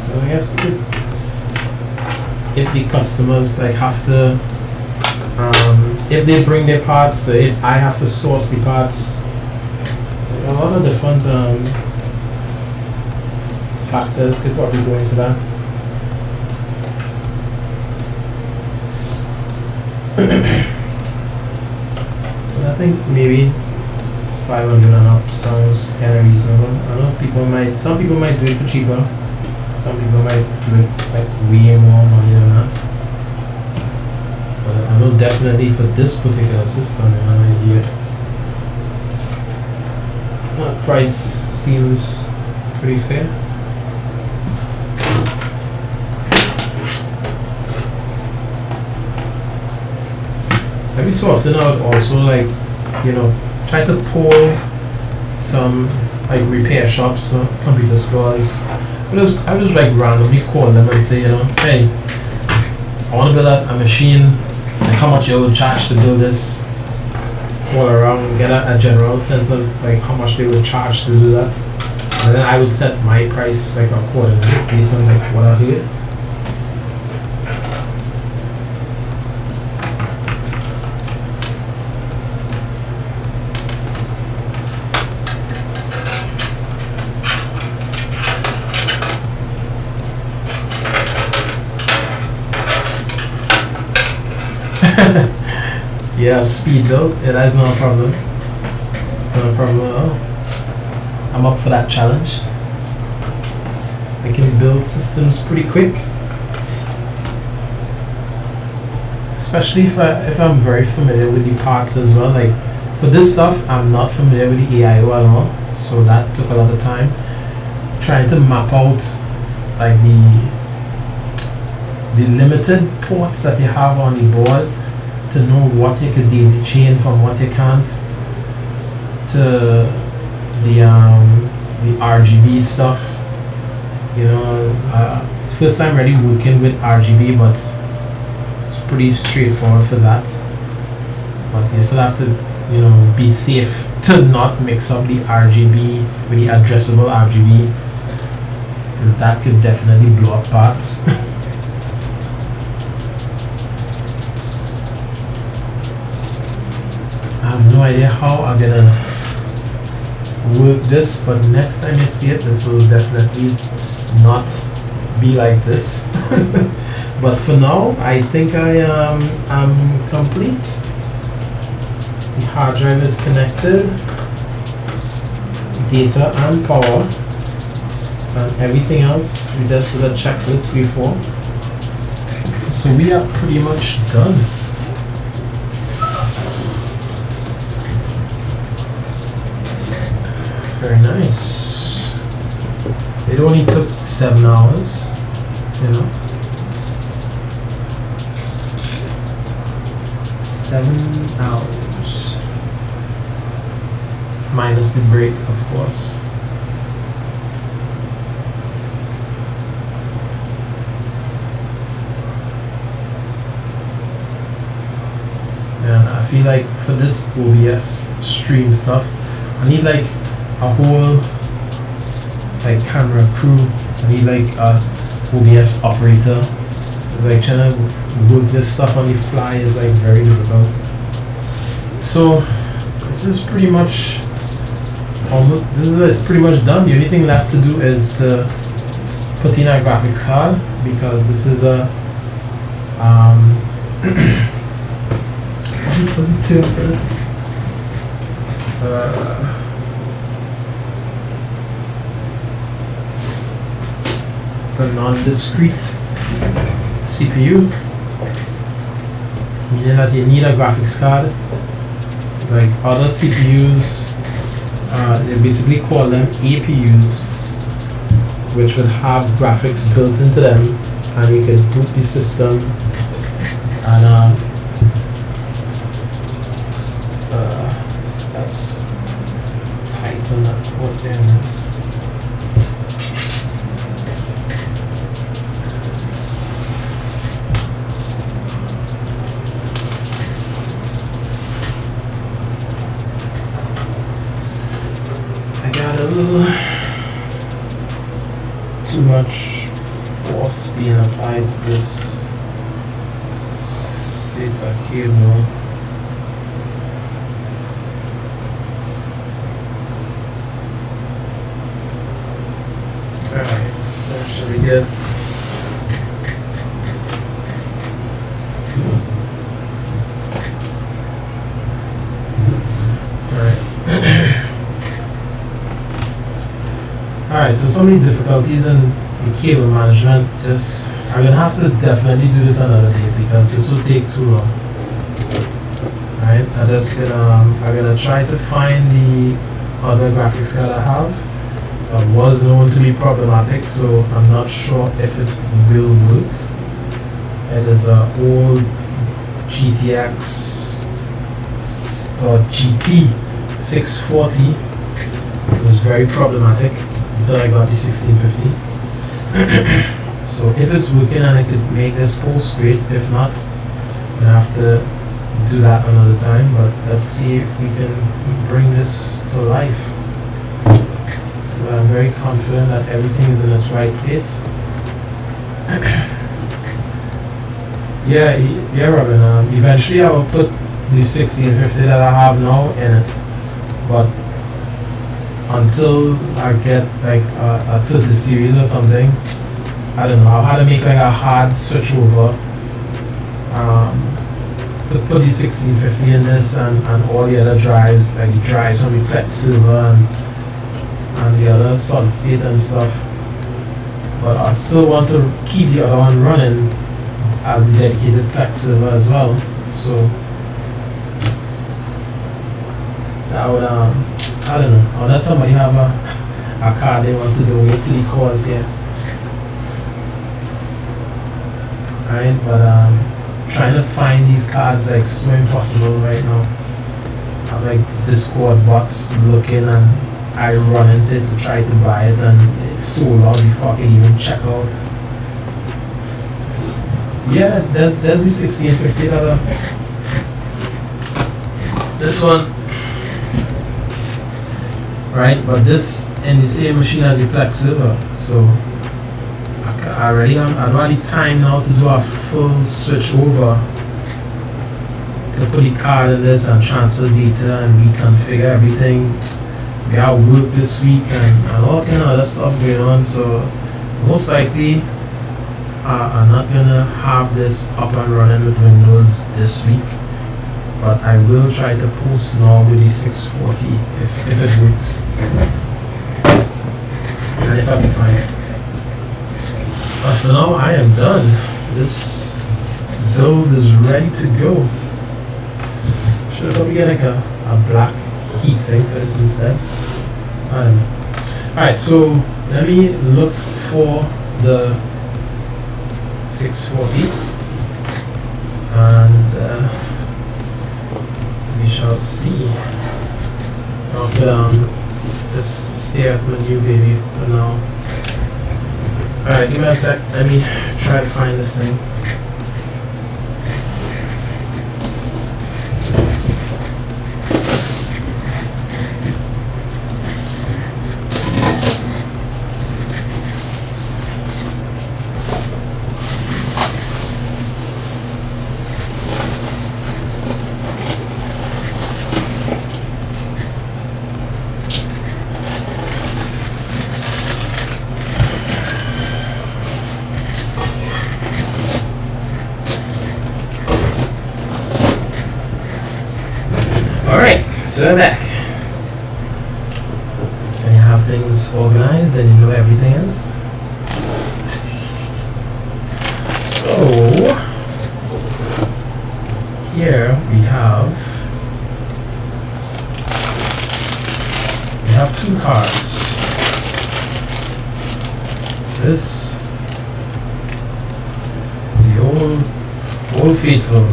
So I guess if the customers like have to, if they bring their parts, so if I have to source the parts, a lot of different factors could probably go into that. But I think maybe 500 and up sounds kind of reasonable. I know some people might do it for cheaper. Some people might do it like way more money than that. But I know definitely for this particular system, that price seems pretty fair. Every so often I would also like, you know, try to pull some like repair shops or computer stores. I would just like randomly call them and say, you know, hey, I want to build a machine, like how much you would charge to build this. Call around and get a general sense of like how much they would charge to do that. And then I would set my price like accordingly based on like what I do. Yeah, speed build. Yeah, that's not a problem. It's not a problem at all. I'm up for that challenge. I can build systems pretty quick. Especially if I'm very familiar with the parts as well. Like for this stuff, I'm not familiar with the AIO at all. So that took a lot of time. Trying to map out like the limited ports that you have on the board to know what you could daisy chain from what you can't, to the RGB stuff. You know, it's first time really working with RGB, but it's pretty straightforward for that. But you still have to, you know, be safe to not mix up the RGB with the addressable RGB, because that could definitely blow up parts. I have no idea how I'm gonna work this, but next time you see it, it will definitely not be like this. But for now, I think I'm complete. The hard drive is connected, data and power, and everything else we just did a checklist before. So we are pretty much done. Very nice. It only took 7 hours, you know. 7 hours. Minus the break, of course. And I feel like for this OBS stream stuff, I need like a whole like camera crew. I need like a OBS operator. It's like trying to work this stuff on the fly is like very difficult. So this is pretty much almost, this is it, pretty much done. The only thing left to do is to put in a graphics card, because this is a what's the term for this? It's a non-discrete CPU, meaning that you need a graphics card. Like other CPUs, they basically call them APUs, which would have graphics built into them, and you can boot the system and that's tight on that port there, man. I got a little too much force being applied to this SATA cable. Alright, so that should be good. Alright, so many difficulties in the cable management. Just, I'm gonna have to definitely do this another day, because this will take too long. Alright, I'm gonna try to find the other graphics card I have. Was known to be problematic, so I'm not sure if it will work. It is an old GTX or GT 640. It was very problematic until I got the 1650. So if it's working and I could make this pulse straight, if not, I'm gonna have to do that another time. But let's see if we can bring this to life. I'm very confident that everything is in its right place. yeah, Robin. Eventually, I will put the 1650 that I have now in it, but until I get like a 30 series or something, I don't know. I'll have to make like a hard switch over to put the 1650 in this and all the other drives, like the drives from the Plex server and the other solid state and stuff. But I still want to keep the other one running as a dedicated Plex server as well. So that would I don't know, unless somebody have a card they want to donate to the cause here. Alright, but trying to find these cards like so impossible right now. I'm like Discord bots looking and I run into it to try to buy it and it's so long before I can even check out. Yeah, there's the $1650. This one. Right, but this in the same machine as the Plex Silver, so I'd already time now to do a full switch over to put the card in this and transfer data and reconfigure everything. We have work this week and all kind of other stuff going on, so most likely I'm not gonna have this up and running with Windows this week. But I will try to post now with the 640 if it works. And if I can find it. But for now I am done. This build is ready to go. Should probably get like a black heatsink for this instead. I don't know. Alright, so let me look for the 640 and we shall see. Okay, just stare at my new baby for now. Alright, give me a sec. Let me try to find this thing. So we're back. So when you have things organized and you know everything is. So here we have two cards. This is the old faithful.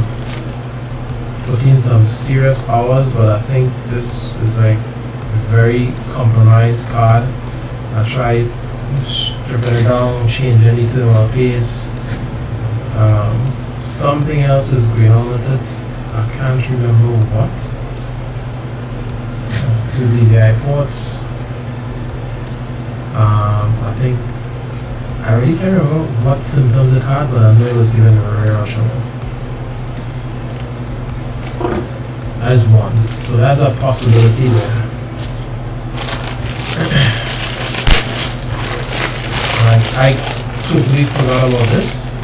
Putting some serious hours, but I think this is like a very compromised card. I tried stripping it down, changing anything on my face. Something else is going on with it. I can't remember what. Two DVI ports. I think I really can't remember what symptoms it had, but I know it was given a rare trouble. That's one. So that's a possibility there. I totally forgot about this.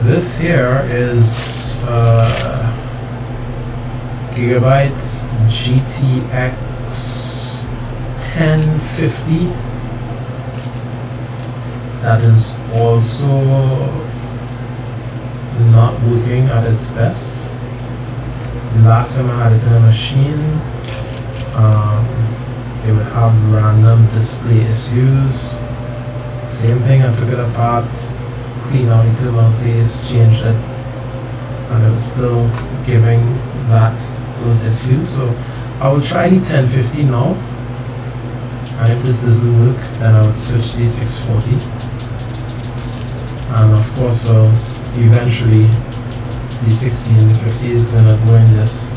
This here is Gigabyte GTX 1050. That is also not working at its best. Last time I had it in a machine, it would have random display issues. Same thing, I took it apart, cleaned out the terminal place, changed it, and it was still giving those issues. So I will try the 1050 now, and if this doesn't work, then I would switch the 640. And of course, well, eventually the 1650 is gonna go in this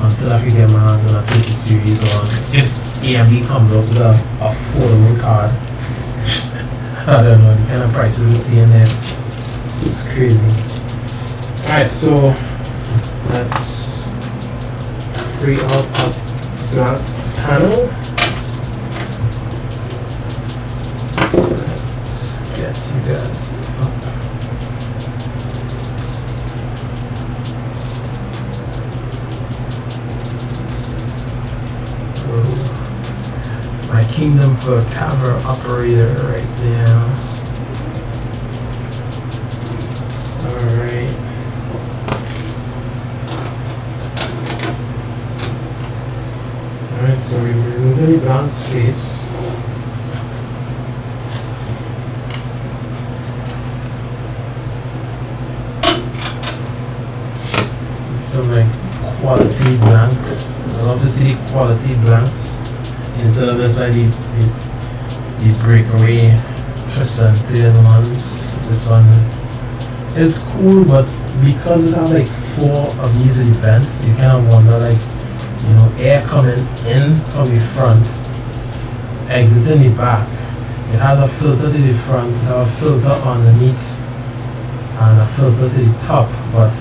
until I can get my hands on a 30 series, or if AMD comes out with a affordable card. I don't know, the kind of prices you see in there, it's crazy. Alright, so let's free out a blank panel. Let's get you guys up. My kingdom for a camera operator right now. Alright. Alright, so we remove any blank space. some like quality blanks. I love to see the quality blanks instead of just like the breakaway twist and turn ones. This one is cool, but because it has like 4 of these vents, you kind of wonder like, you know, air coming in from the front, exiting the back. It has a filter to the front, it has a filter underneath, and a filter to the top, but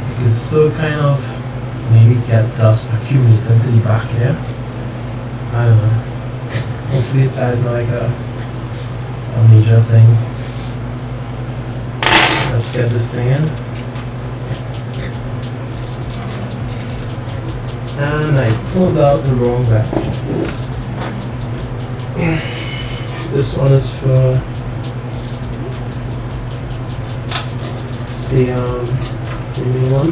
you can still kind of maybe get dust accumulating to the back here. I don't know. Hopefully that is not like a major thing. Let's get this thing in. And I pulled out the wrong back. This one is for the new one.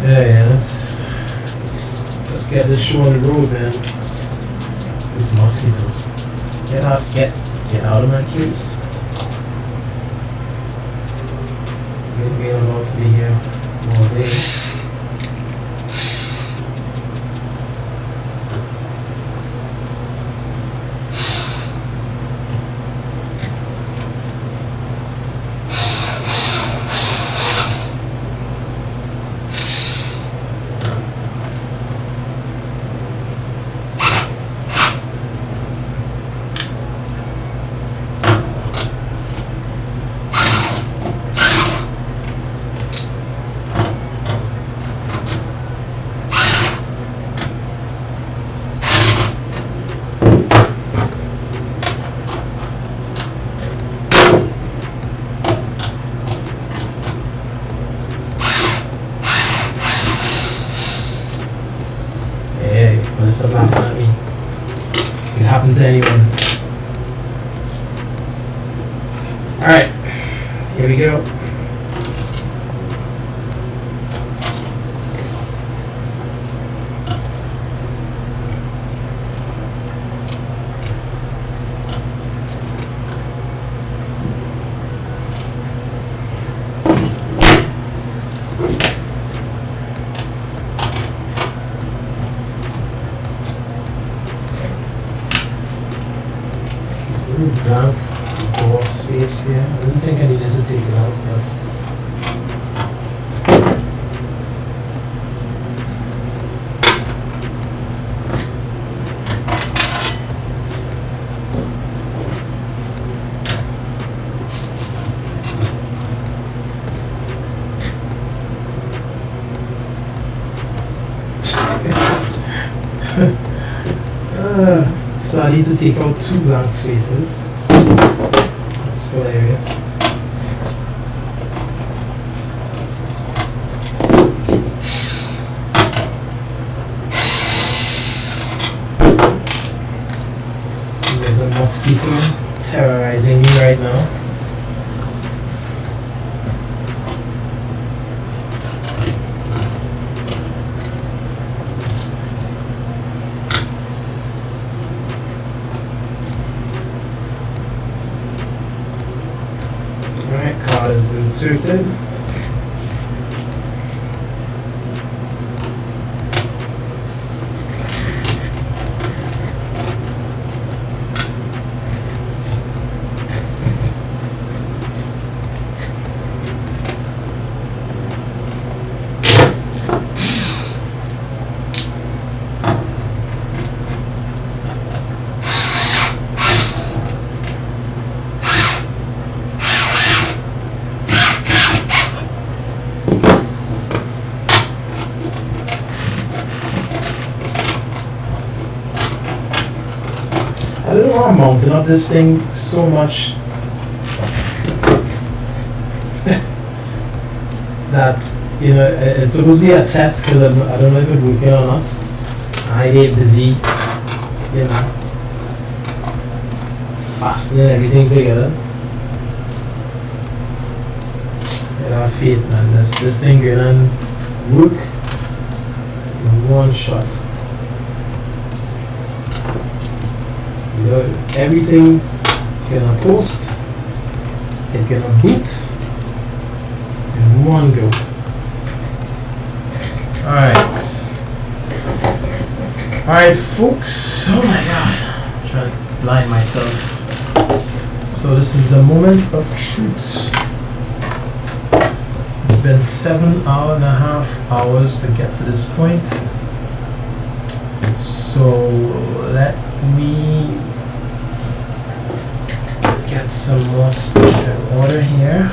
Yeah, let's get this show on the road, man. These mosquitoes. Get out of my case. We are about to be here all day. Stop laughing at me. It can happen to anyone. Alright, here we go. Blank door space here. I didn't think I needed to take it out, but so I need to take out 2 blank spaces. That's hilarious. There's a mosquito terrorizing me right now. Is inserted. I don't know why I'm mounting up this thing so much that, you know, it's supposed to be a test because I don't know if it's working or not. I get busy, you know, fastening everything together. I have faith, man. This thing gonna work in one shot. Everything gonna post taking a boot in one go. Alright folks, oh my god, I'm trying to blind myself. So this is the moment of truth. It's been 7.5 hours to get to this point. So let me get some more stuff in order here.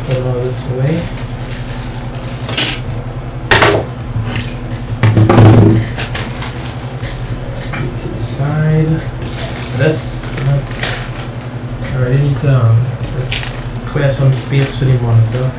Put all this away. To the side. This, I really need to just clear some space for the monitor.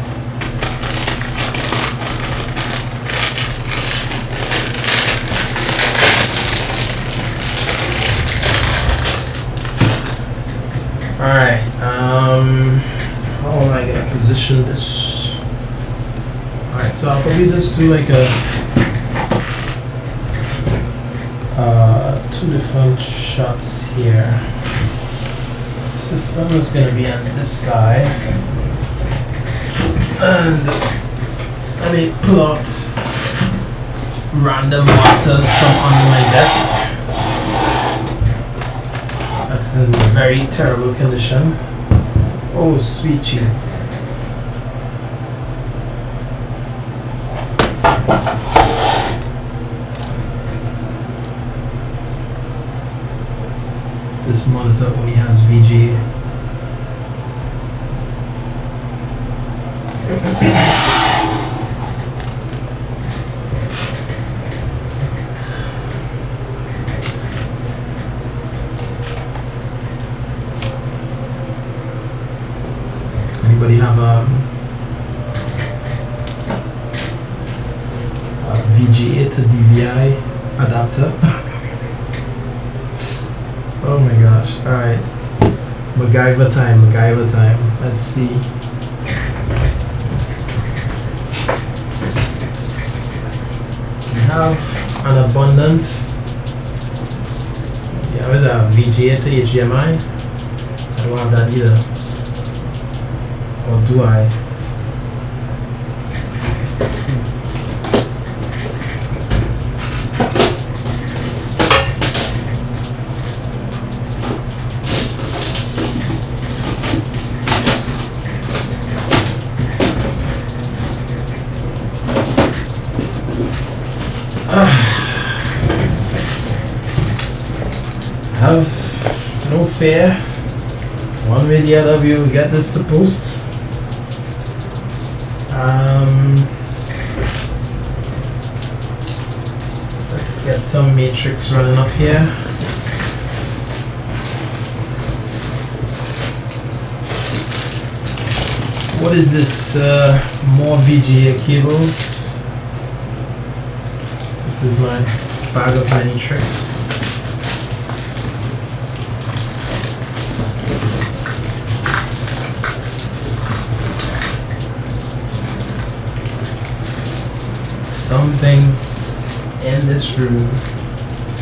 Alright, how am I gonna position this? Alright, so I'll probably just do like a two different shots here. System is gonna be on this side. And let me pull out random monitors from under my desk. That's in very terrible condition. Oh, sweet Jesus. This monitor only has VGA. Anybody have a VGA to DVI adapter? Oh my gosh, alright. MacGyver time. Let's see. We have an abundance. Yeah, with a VGA to HDMI. I don't have that either. Or do I? Have no fear. One way or the other we will get this to post. Let's get some matrix running up here. What is this? More VGA cables. This is my bag of many tricks. Something in this room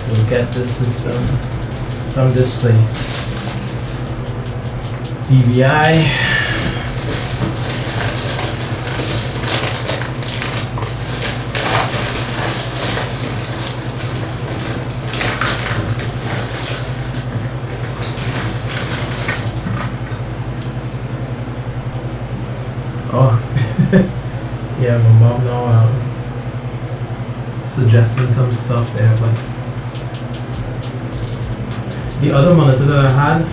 will get this system some display. DVI. Oh, yeah, my mom now suggesting some stuff there, but the other monitor that I had,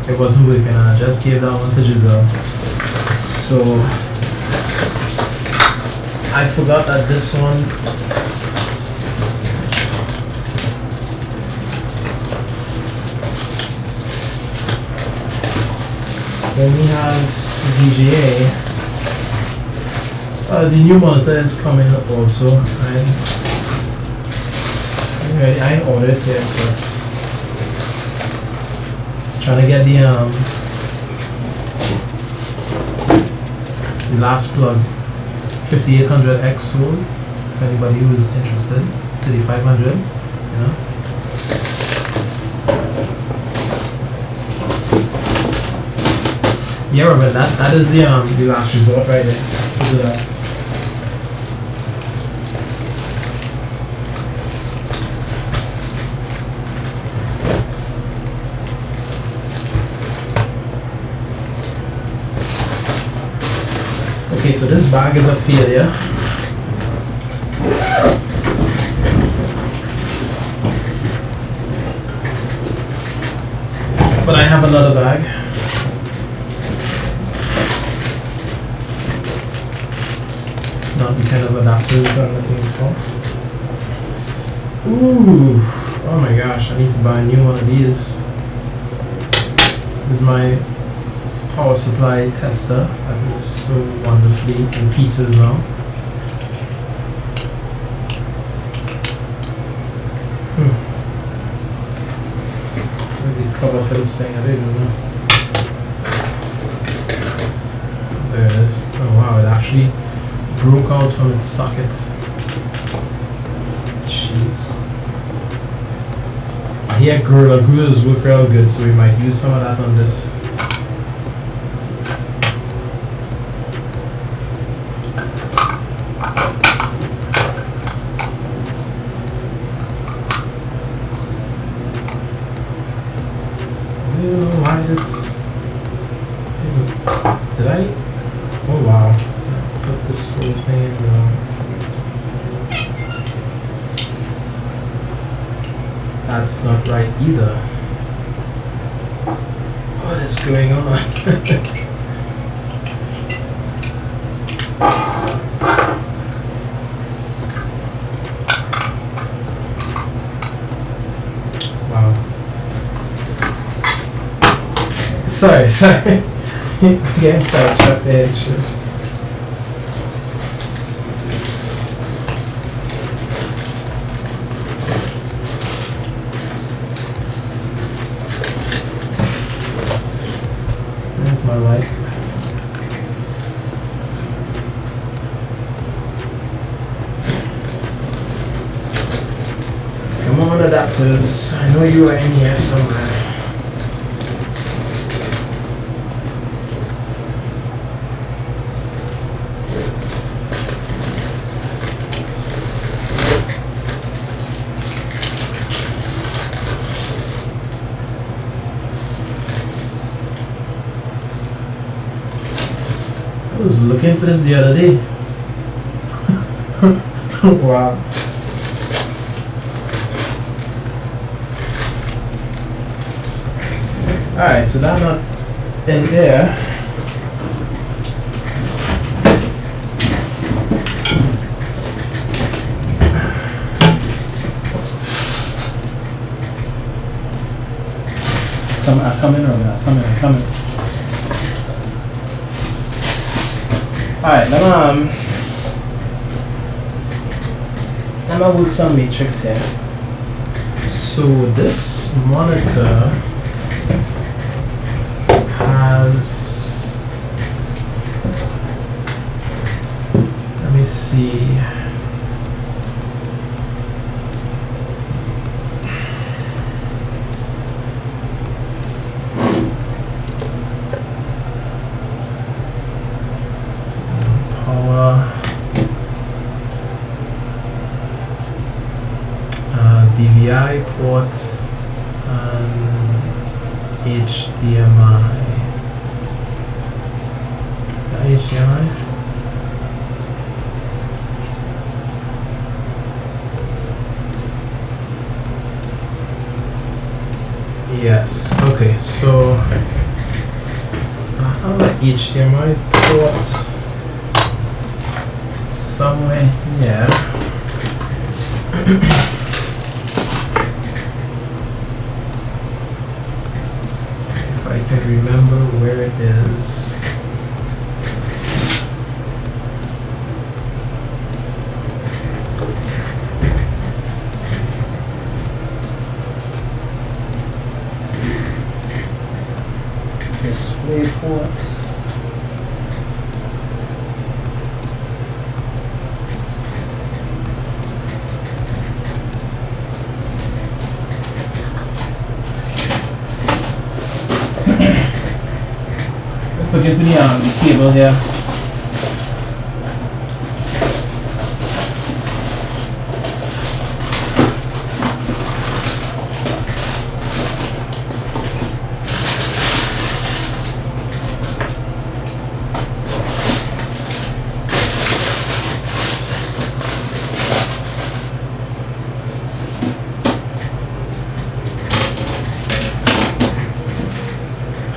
it wasn't working, and I just gave that one to Giselle. So I forgot that this one only has VGA. The new monitor is coming also. I ain't ordered it yet, but trying to get the last plug 5800X sold, if anybody who's interested. 3500, you know. Yeah, Robert, that is the last resort right there. Look at that. Okay, so this bag is a failure. But I have another bag. It's not the kind of adapters I'm looking for. Ooh, oh my gosh, I need to buy a new one of these. This is my power supply tester that is so wonderfully in pieces now. Where's the cover for this thing? I don't even know. There it is. Oh wow, it actually broke out from its socket. Jeez. I hear Gorilla Glues work real good, so we might use some of that on this. Did I? Oh wow. I put this whole thing in wrong. That's not right either. What is going on? Wow. Sorry. Getting sidetracked there, sure. There's my light. Come on, adapters. I know you are in here somewhere. I was looking for this the other day. Wow. Alright, so that's not in there. Come in, Robin. Come in. Alright, let me work some matrix here. So this monitor has, let me see, DVI port and HDMI. HDMI? Yes. Okay, so I have an HDMI port somewhere here. I can remember where it is. Display ports. looking for the cable here.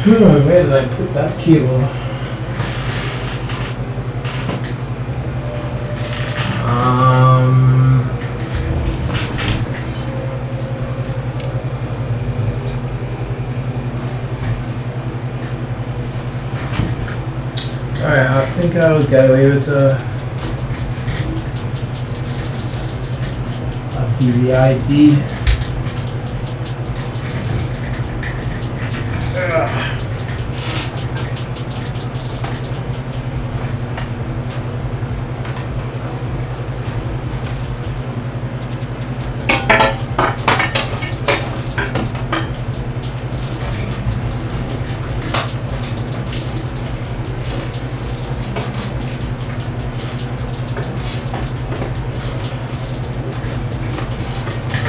Where did I put that cable? Alright, I think I'll get away with a DVI-D.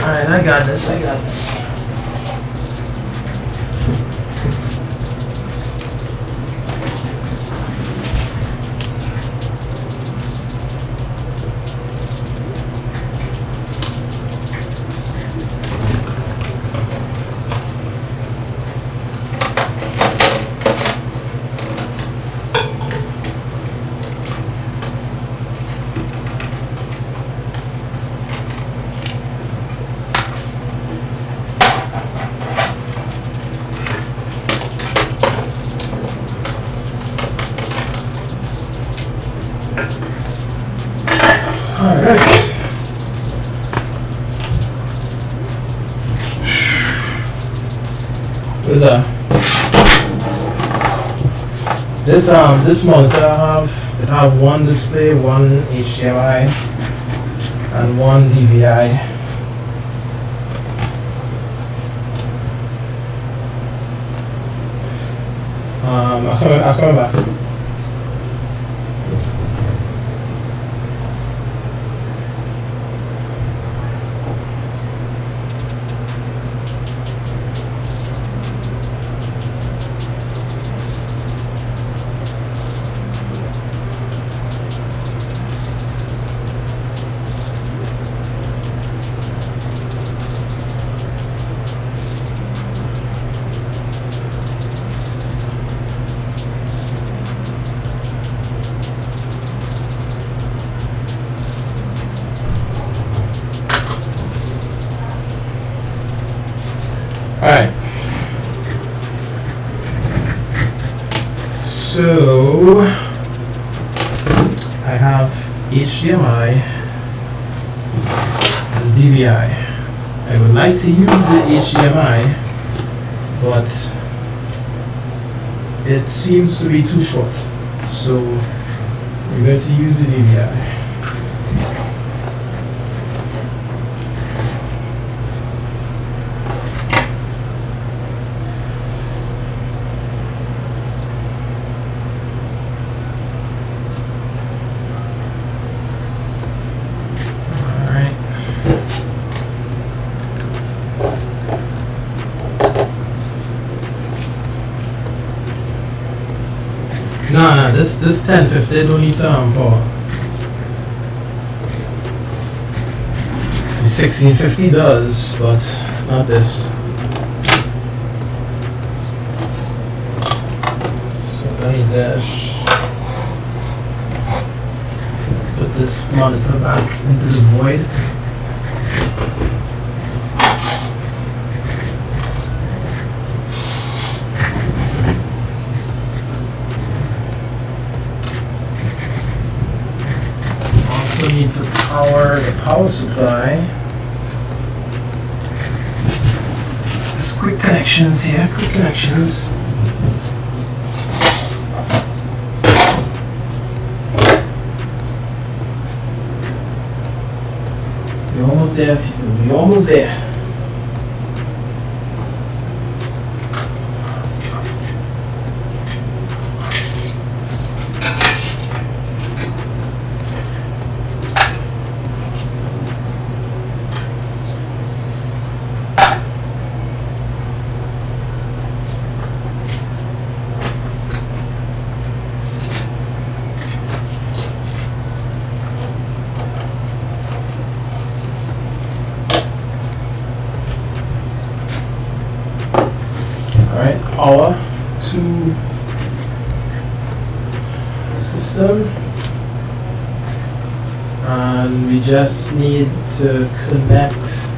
Alright, I got this. This monitor I have one display, one HDMI, and one DVI. I'll come back. Alright, so I have HDMI and DVI. I would like to use the HDMI, but it seems to be too short, so we're going to use the DVI. No, this 1050 don't need power. The 1650 does, but not this. So let me dash. Put this monitor back into the void. Need to power the power supply. Just quick connections here, quick connections. You're almost there, you're almost there. power to the system, and we just need to connect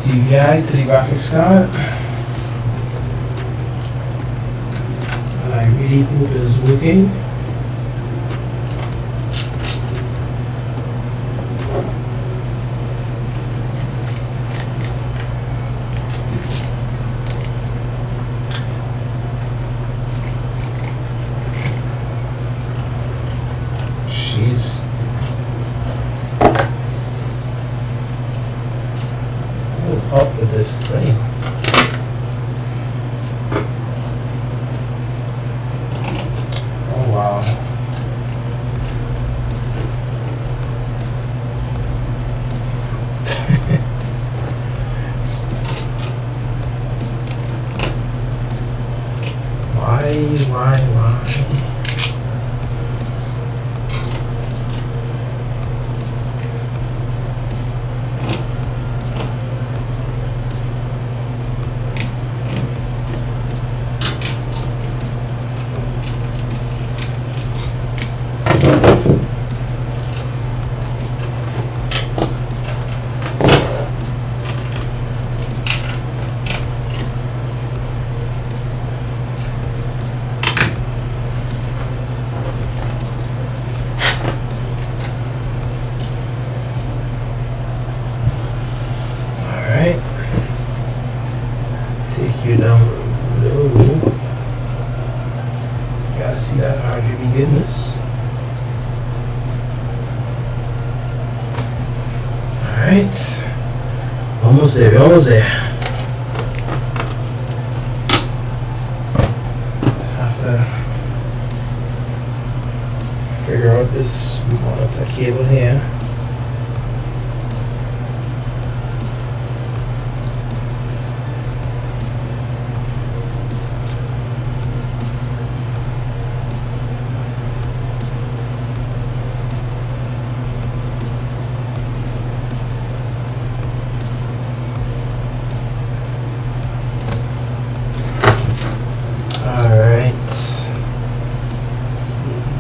DVI to the graphics card. And I really hope it's working. Jeez. What is up with this thing? Oh wow. Why? Alright. Take you down low. Gotta see that RGB goodness. Alright. Almost there, we're almost there. Just have to figure out this monitor cable here.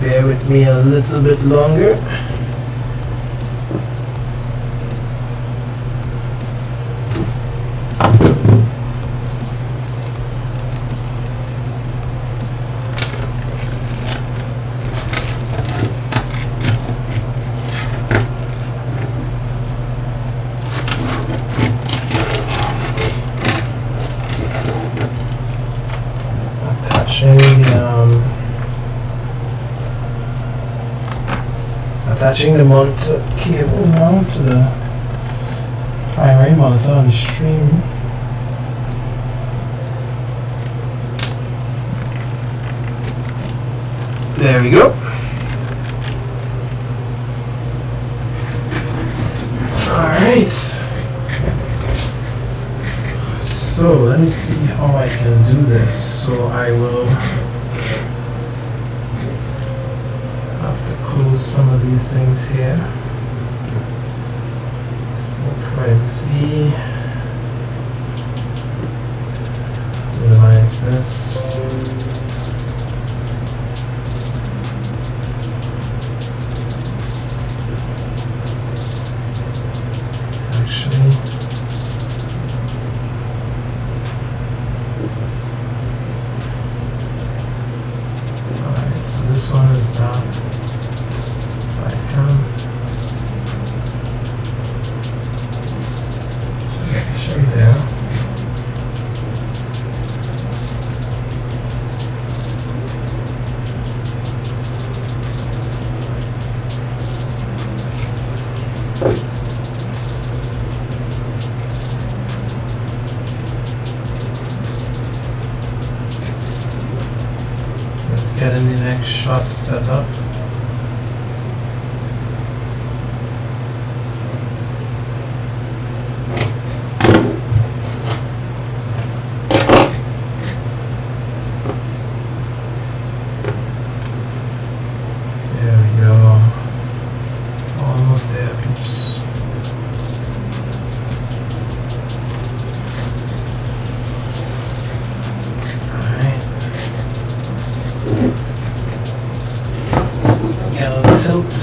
Bear with me a little bit longer. Attaching the monitor cable now to the primary monitor on the stream. There we go. Alright. So let me see how I can do this. So I will close some of these things here for privacy. Minimize this. Actually, alright, so this one is down. Let's get in the next shot set up. tilt.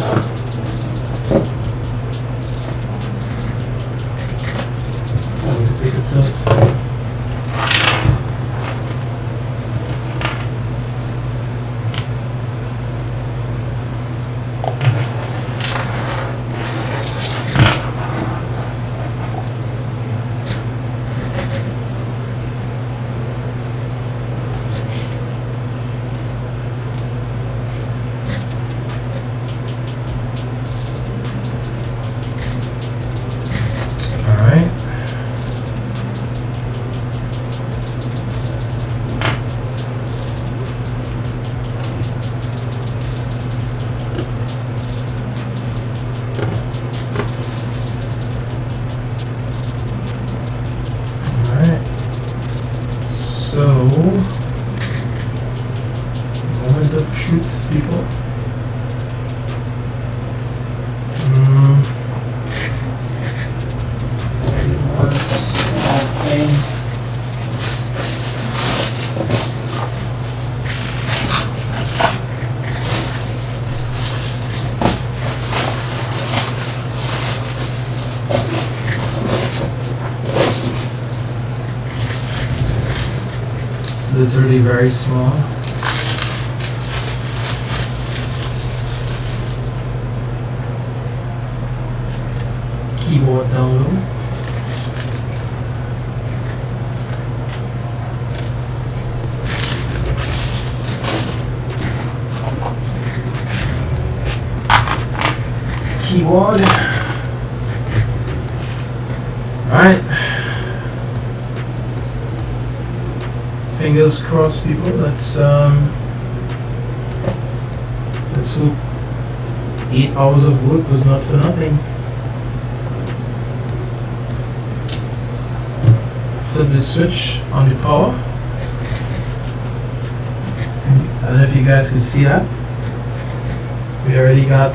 Pick a tilt. So, moment of truth, people. It's literally very small. Keyboard download. Keyboard. Alright. Fingers crossed, people. Let's hope 8 hours of work was not for nothing. Flip the switch on the power. I don't know if you guys can see that. We already got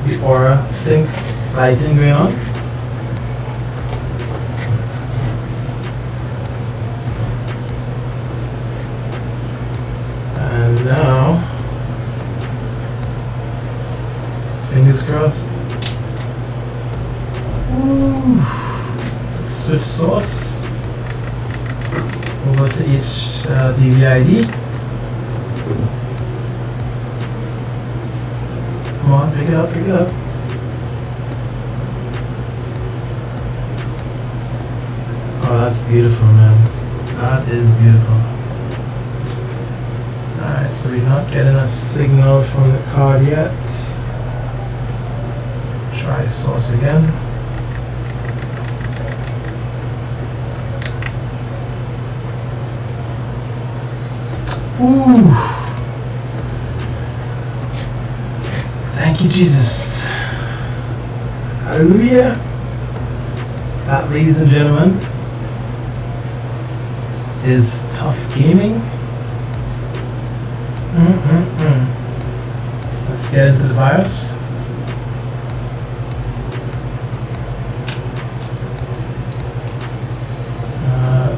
the Aura sync lighting going on. And now, fingers crossed. Ooh. Let's switch source over to each DVID. Come on, pick it up, pick it up. Oh, that's beautiful, man. That is beautiful. Alright, so we're not getting a signal from the card yet. Try source again. Ooh. Thank you, Jesus. Hallelujah. That, ladies and gentlemen, is tough gaming. Let's get into the BIOS.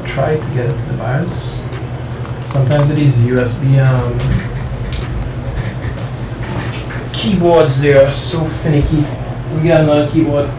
Try to get into the BIOS. Sometimes with these USB keyboards, they are so finicky. We got another keyboard.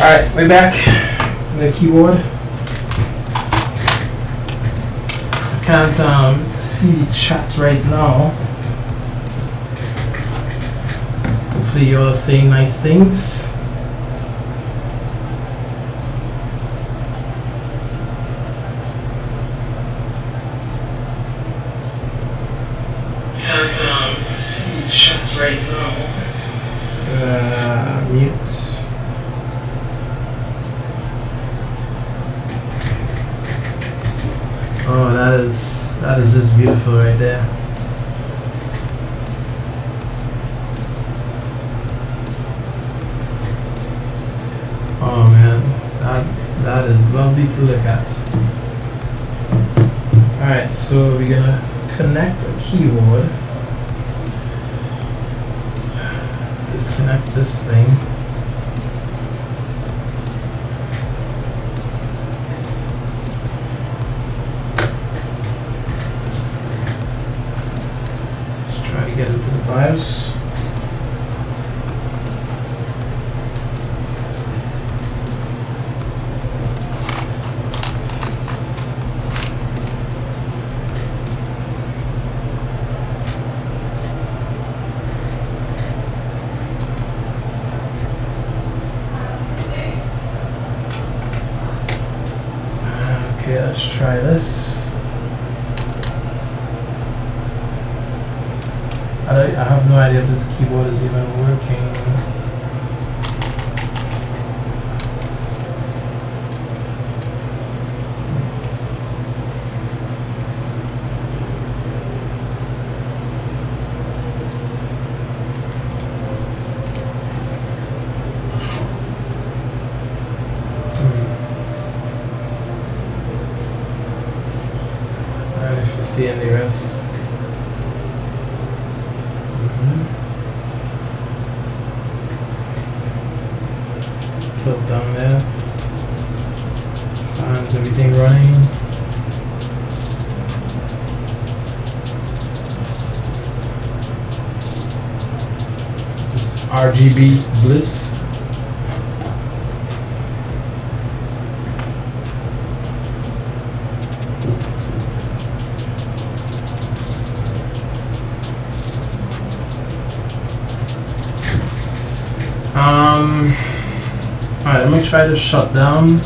Alright, we're back. The keyboard. can't see the chat right now. Hopefully you're all saying nice things. Can't see the chat right now. Mute. Oh, that is just beautiful right there. Oh man, that is lovely to look at. Alright, so we're gonna connect a keyboard. Disconnect this thing. Get into the BIOS. Okay, let's try this. I have no idea if this keyboard is even working. And if you see any rest. Tilt down there. Fans, everything running. Just RGB bliss. Alright, let me try to shut down.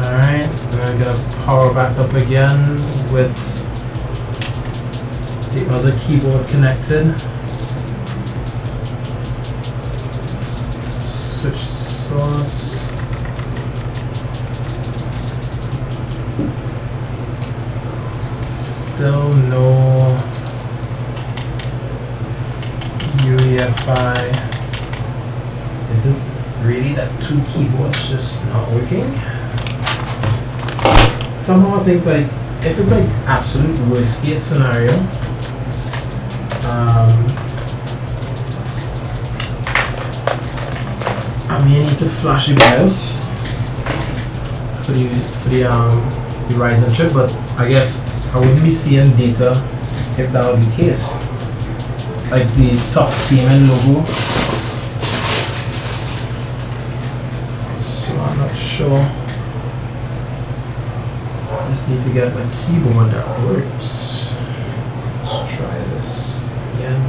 Alright, then I'm gonna power back up again with the other keyboard connected. Switch source. Still no UEFI. Is it really that two keyboards just not working? Somehow I think like if it's like absolute worst case scenario, I may need to flash the BIOS for the Ryzen chip, but I guess I wouldn't be seeing data if that was the case. Like the tough gaming logo. So I'm not sure. I just need to get the keyboard that works. Let's try this again.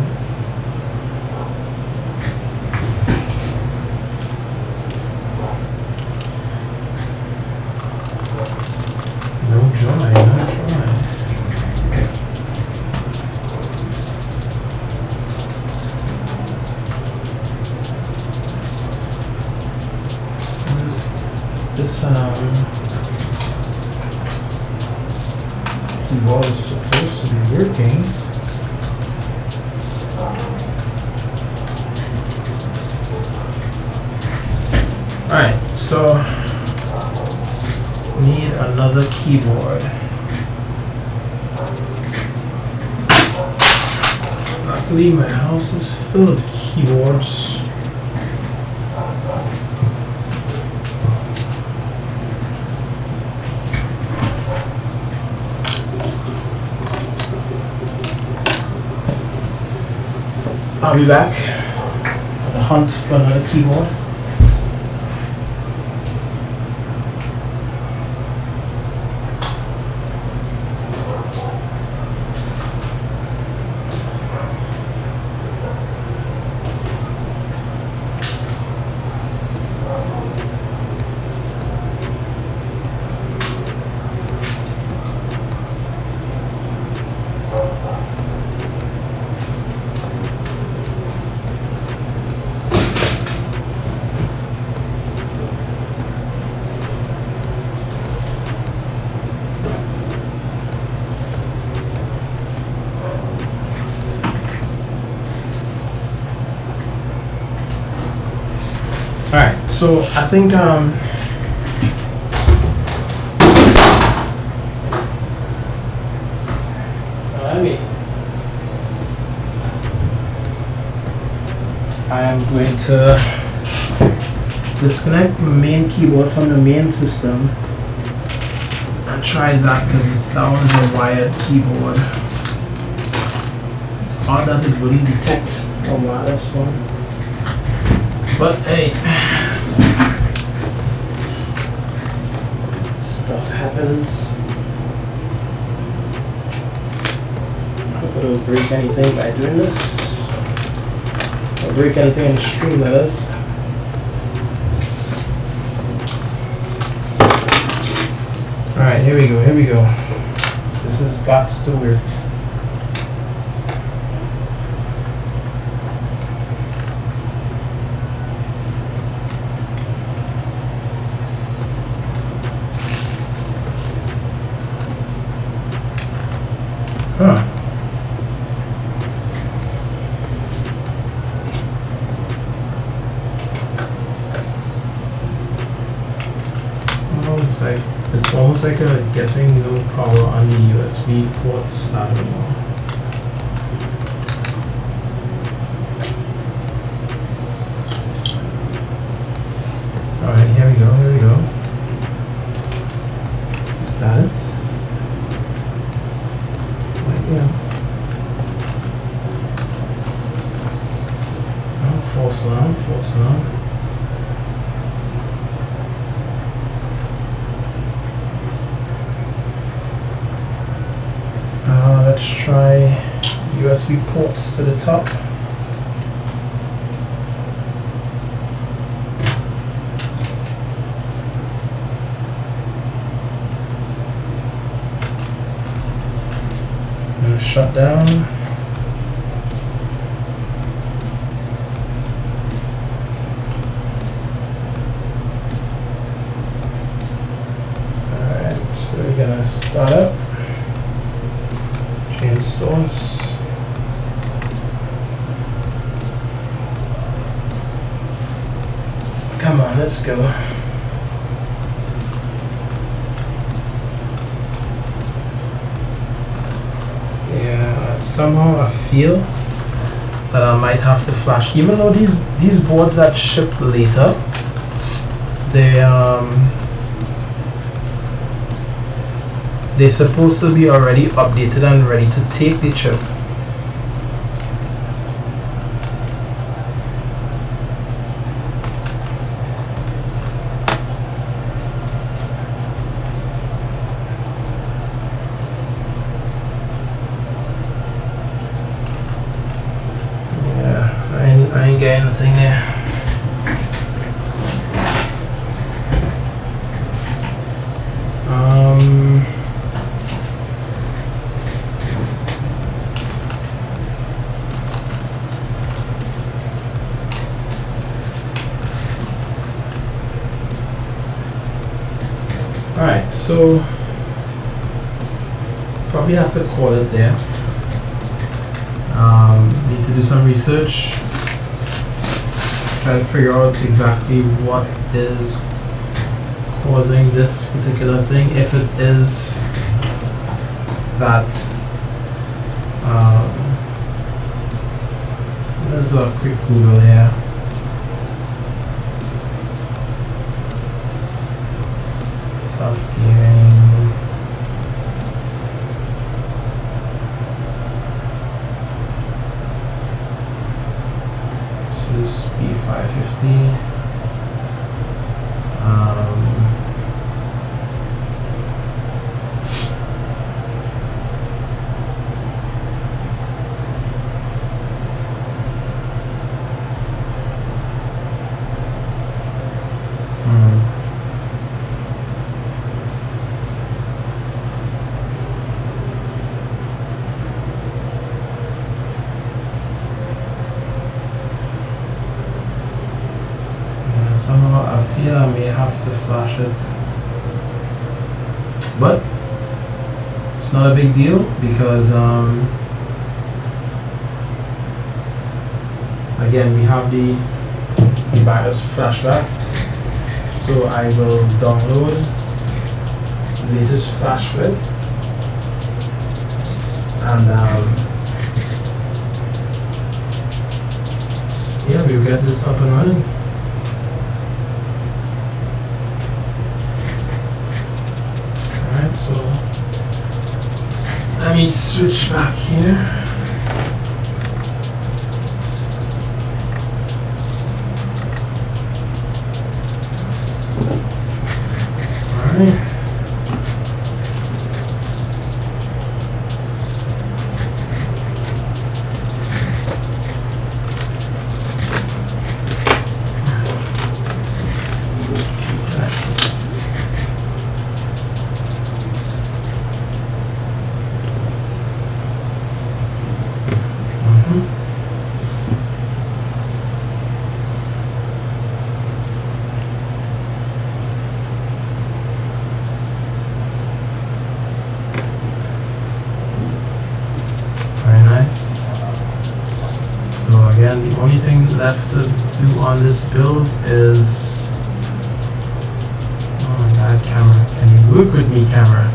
No joy, no joy. This keyboard is supposed to be working. Alright, so need another keyboard. Luckily my house is full of keyboards. I'll be back on the hunt for another keyboard. Alright, so I think I am going to disconnect my main keyboard from the main system and try that because that one is a wired keyboard. It's odd that it wouldn't detect a wireless one. But hey, stuff happens. I hope I don't break anything by doing this. Or break anything in the stream, that is. Alright, here we go, here we go. So this has got to work. Huh. It's almost like getting no power on the USB ports. I don't know. Alright, here we go, here we go. Is that it? Yeah. Oh, false alarm, false alarm. Let's try USB ports to the top. Shut down. Alright, so we're gonna start up. Change source. Come on, let's go. Somehow I feel that I might have to flash, even though these boards that shipped later, they're supposed to be already updated and ready to take the chip. I ain't getting anything there. Alright, so probably have to call it there. Need to do some research. Try to figure out exactly what is causing this particular thing. If it is that, let's do a quick Google here. Tough gearing. B550. Somehow I feel I may have to flash it, but it's not a big deal because again we have the the BIOS flashback. So I will download the latest flash fit, and yeah, we'll get this up and running. Alright, so let me switch back here. Alright. So again, the only thing left to do on this build is, oh my god, camera, can you work with me, camera?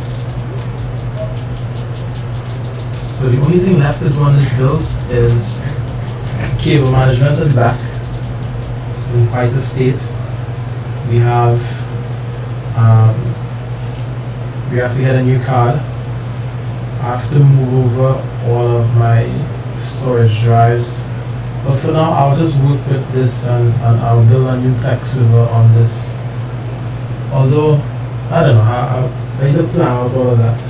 So the only thing left to do on this build is cable management at the back. It's in quite a state. We have to get a new card. I have to move over all of my storage drives, but for now I'll just work with this and I'll build a new PEX server on this. Although I don't know, I need to plan out all of that.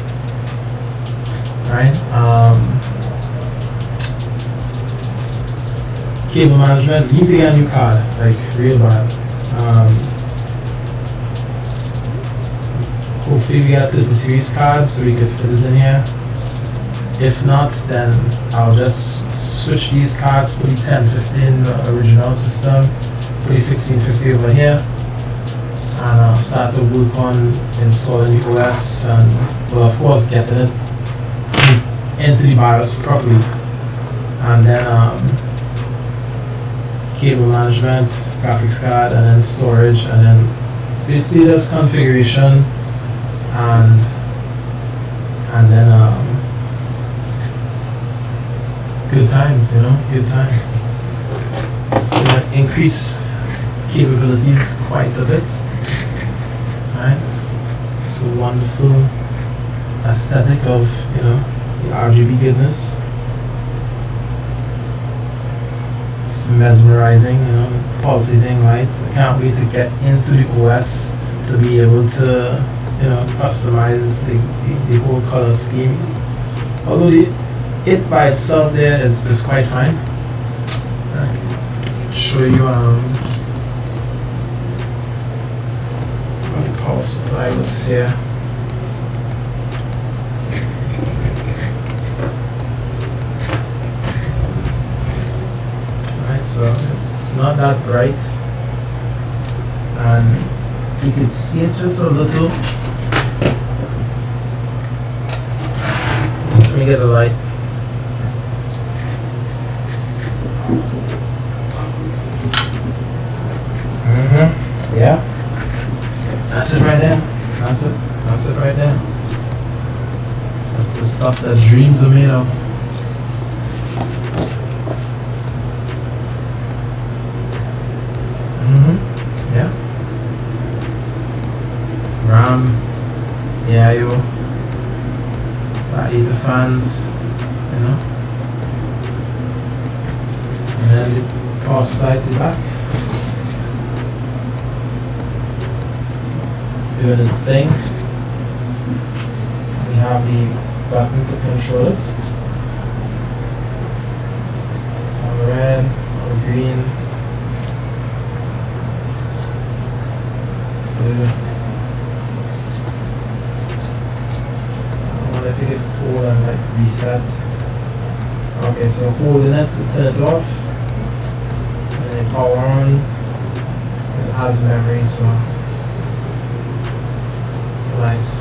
Right? Cable management, we need to get a new card, like real bad. Hopefully we get a 30 series card so we could fit it in here. If not, then I'll just switch these cards, put the 1015 original system, put the 1650 over here, and I'll start to work on installing the OS and, well, of course, getting it into the BIOS properly. And then cable management, graphics card, and then storage, and then basically just configuration and then good times, you know, good times. It's gonna increase capabilities quite a bit. Right? So wonderful aesthetic of, you know, the RGB goodness. It's mesmerizing, you know, pulsating light. I can't wait to get into the OS to be able to, you know, customize the whole color scheme. Although it by itself there is quite fine. I can show you how the power supply looks here. Alright, so it's not that bright, and you can see it just a little. Let me get the light. Yeah, that's it right there. That's it right there. That's the stuff that dreams are made of. Yeah. RAM, AIO, ether fans, you know, and then the power supply to the back. Doing its thing. We have the button to control it. On the red, on the green, blue. I wonder if you could hold and like reset. Okay, so holding it to turn it off, and then power on. It has memory, so. Nice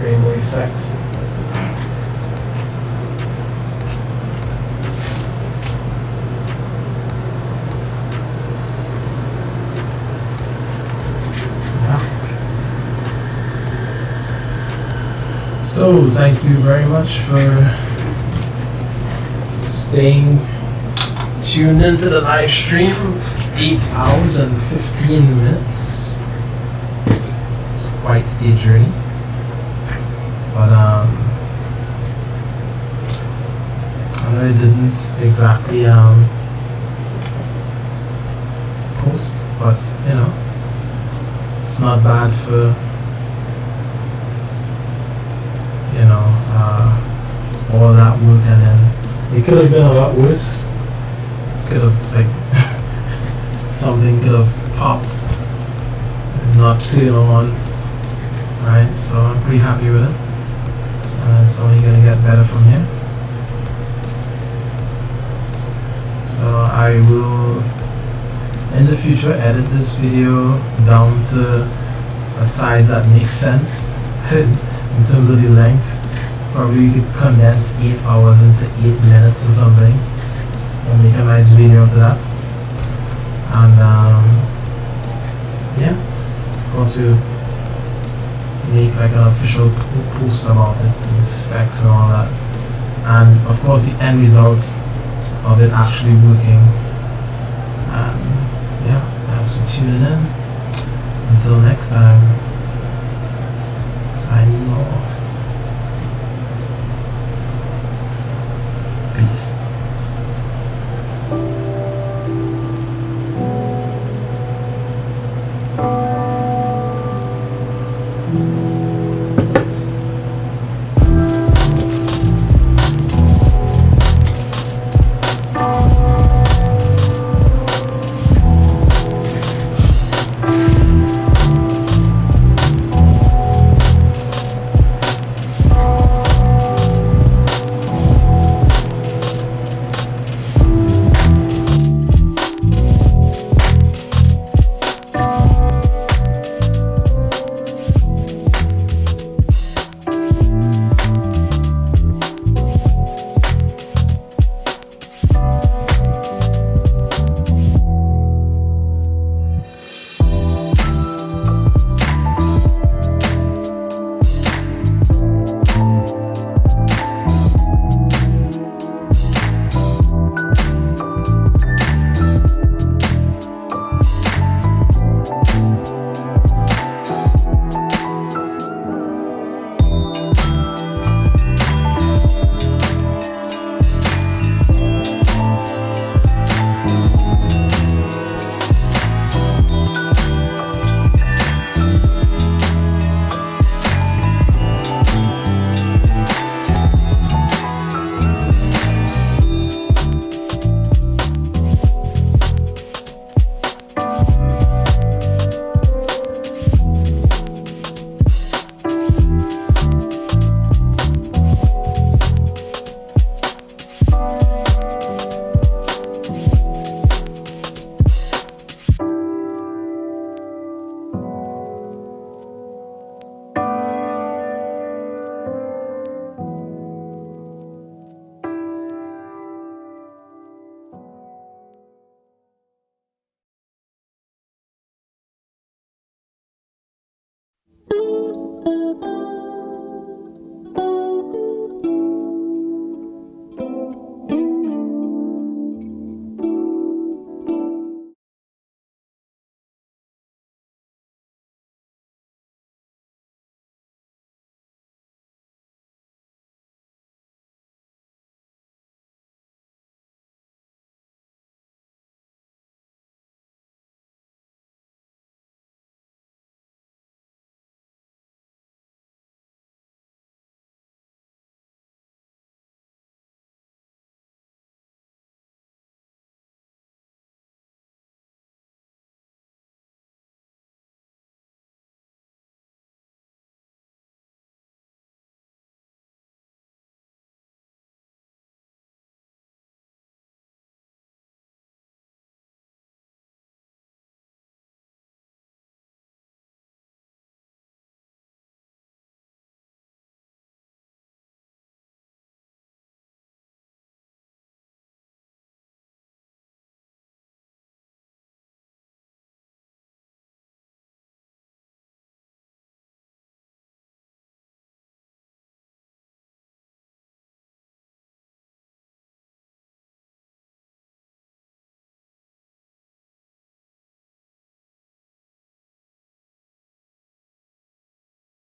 rainbow effect. So thank you very much for staying tuned into the live stream. 8 hours and 15 minutes. It's quite a journey. But I know I didn't exactly post, but you know, it's not bad for, you know, all that work, and then it could have been a lot worse. Could have, like, something could have popped and not turned on, right? So I'm pretty happy with it, and it's only gonna get better from here. So I will, in the future, edit this video down to a size that makes sense in terms of the length. Probably you could condense 8 hours into 8 minutes or something and make a nice video of that. And yeah, of course we'll make like an official post about it, the specs and all that. And of course the end result of it actually working. And yeah, thanks for tuning in. Until next time, signing off.